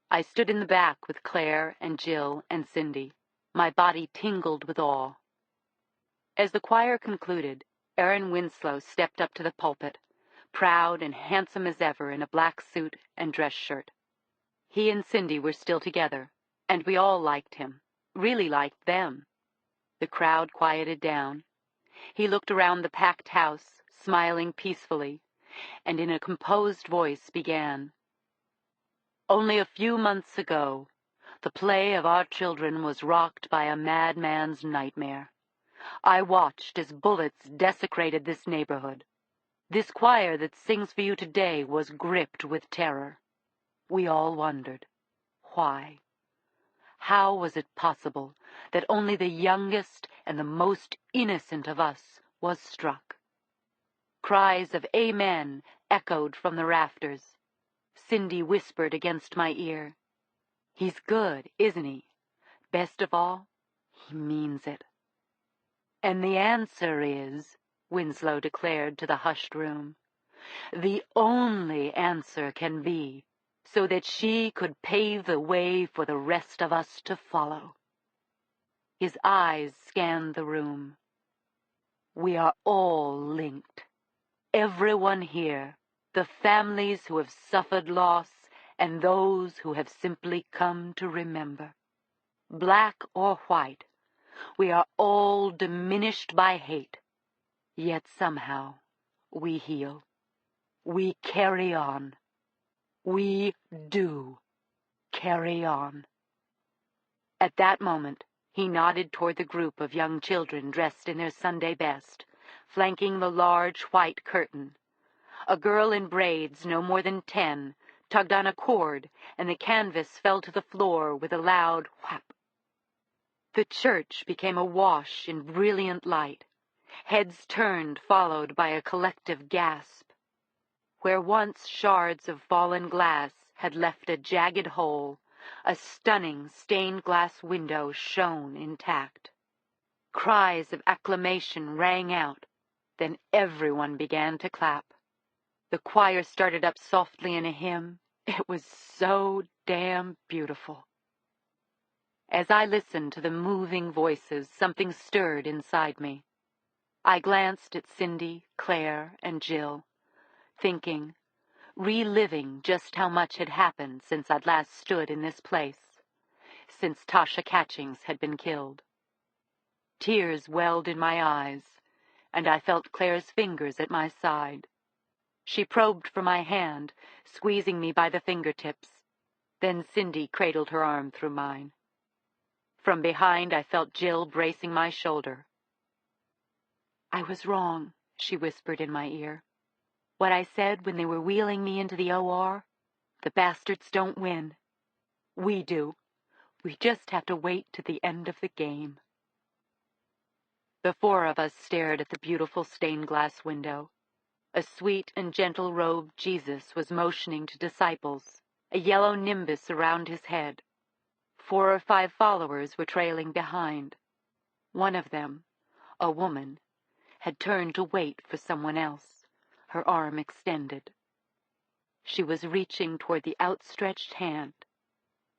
I stood in the back with Claire and Jill and Cindy. My body tingled with awe. As the choir concluded, Aaron Winslow stepped up to the pulpit, proud and handsome as ever in a black suit and dress shirt. He and Cindy were still together, and we all liked him, really liked them. The crowd quieted down. He looked around the packed house, smiling peacefully, and in a composed voice began, "Only a few months ago, the play of our children was rocked by a madman's nightmare. I watched as bullets desecrated this neighborhood. This choir that sings for you today was gripped with terror. We all wondered, why? How was it possible that only the youngest and the most innocent of us was struck? Cries of amen echoed from the rafters. Cindy whispered against my ear, "He's good, isn't he? Best of all, he means it." "And the answer is," Winslow declared to the hushed room, "the only answer can be so that she could pave the way for the rest of us to follow." His eyes scanned the room. We are all linked. Everyone here, the families who have suffered loss and those who have simply come to remember. Black or white, we are all diminished by hate. Yet somehow we heal. We carry on. We do carry on. At that moment, he nodded toward the group of young children dressed in their Sunday best, flanking the large white curtain. A girl in braids, no more than 10, tugged on a cord, and the canvas fell to the floor with a loud whap. The church became awash in brilliant light. Heads turned, followed by a collective gasp. Where once shards of fallen glass had left a jagged hole, a stunning stained glass window shone intact. Cries of acclamation rang out. Then everyone began to clap. The choir started up softly in a hymn. It was so damn beautiful. As I listened to the moving voices, something stirred inside me. I glanced at Cindy, Claire, and Jill, thinking, reliving just how much had happened since I'd last stood in this place, since Tasha Catchings had been killed. Tears welled in my eyes, and I felt Claire's fingers at my side. She probed for my hand, squeezing me by the fingertips. Then Cindy cradled her arm through mine. From behind, I felt Jill bracing my shoulder. "I was wrong," she whispered in my ear. "What I said when they were wheeling me into the OR? The bastards don't win. We do. We just have to wait to the end of the game." The four of us stared at the beautiful stained glass window. A sweet and gentle-robed Jesus was motioning to disciples, a yellow nimbus around his head. 4 or 5 followers were trailing behind. One of them, a woman, had turned to wait for someone else, her arm extended. She was reaching toward the outstretched hand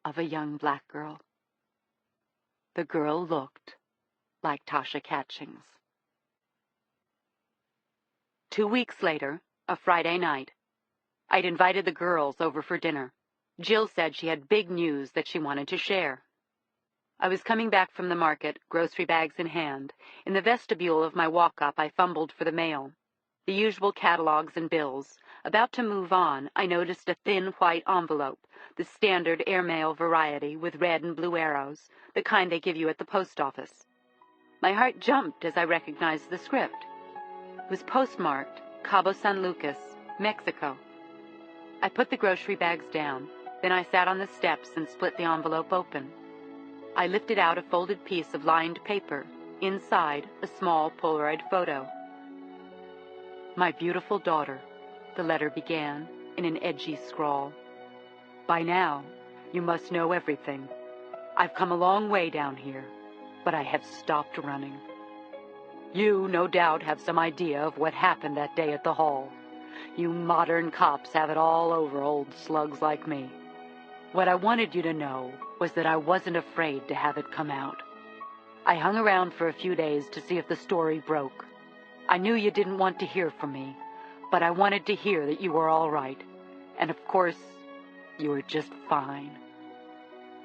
of a young black girl. The girl looked like Tasha Catchings. 2 weeks later, a Friday night, I'd invited the girls over for dinner. Jill said she had big news that she wanted to share. I was coming back from the market, grocery bags in hand. In the vestibule of my walk-up, I fumbled for the mail. The usual catalogs and bills. About to move on, I noticed a thin white envelope, the standard airmail variety with red and blue arrows, the kind they give you at the post office. My heart jumped as I recognized the script. It was postmarked Cabo San Lucas, Mexico. I put the grocery bags down. Then I sat on the steps and split the envelope open. I lifted out a folded piece of lined paper, inside a small Polaroid photo. "My beautiful daughter," the letter began in an edgy scrawl. "By now, you must know everything. I've come a long way down here, but I have stopped running. You, no doubt, have some idea of what happened that day at the hall. You modern cops have it all over old slugs like me. What I wanted you to know was that I wasn't afraid to have it come out. I hung around for a few days to see if the story broke. I knew you didn't want to hear from me, but I wanted to hear that you were all right. And of course, you were just fine.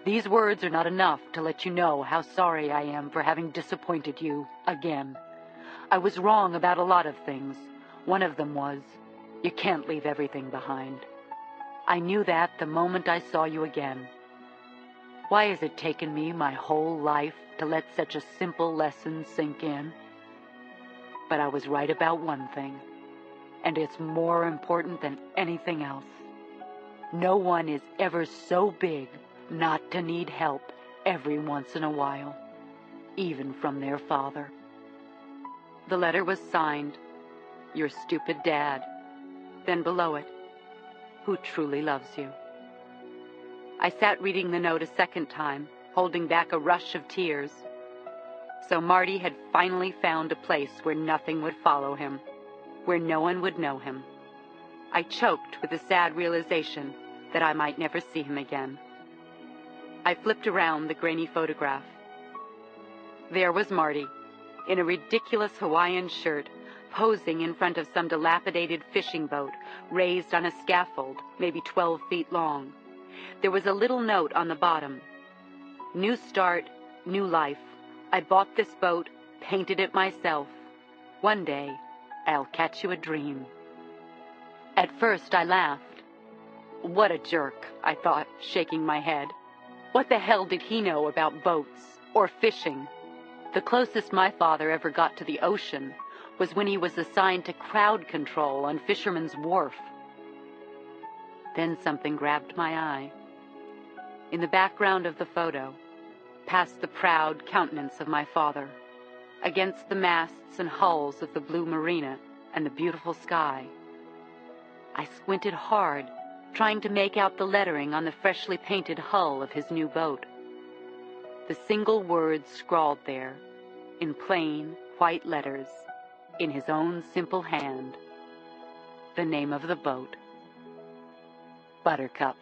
These words are not enough to let you know how sorry I am for having disappointed you again. I was wrong about a lot of things. One of them was, you can't leave everything behind. I knew that the moment I saw you again. Why has it taken me my whole life to let such a simple lesson sink in? But I was right about one thing, and it's more important than anything else. No one is ever so big not to need help every once in a while, even from their father." The letter was signed, "Your stupid dad." Then below it, "Who truly loves you." I sat reading the note a second time, holding back a rush of tears. So Marty had finally found a place where nothing would follow him, where no one would know him. I choked with the sad realization that I might never see him again. I flipped around the grainy photograph. There was Marty, in a ridiculous Hawaiian shirt, posing in front of some dilapidated fishing boat raised on a scaffold, maybe 12 feet long. There was a little note on the bottom. "New start, new life. I bought this boat, painted it myself. One day, I'll catch you a dream." At first, I laughed. What a jerk, I thought, shaking my head. What the hell did he know about boats or fishing? The closest my father ever got to the ocean was when he was assigned to crowd control on Fisherman's Wharf. Then something grabbed my eye. In the background of the photo, past the proud countenance of my father, against the masts and hulls of the blue marina and the beautiful sky, I squinted hard, trying to make out the lettering on the freshly painted hull of his new boat. The single words scrawled there, in plain, white letters, in his own simple hand, the name of the boat: Buttercup.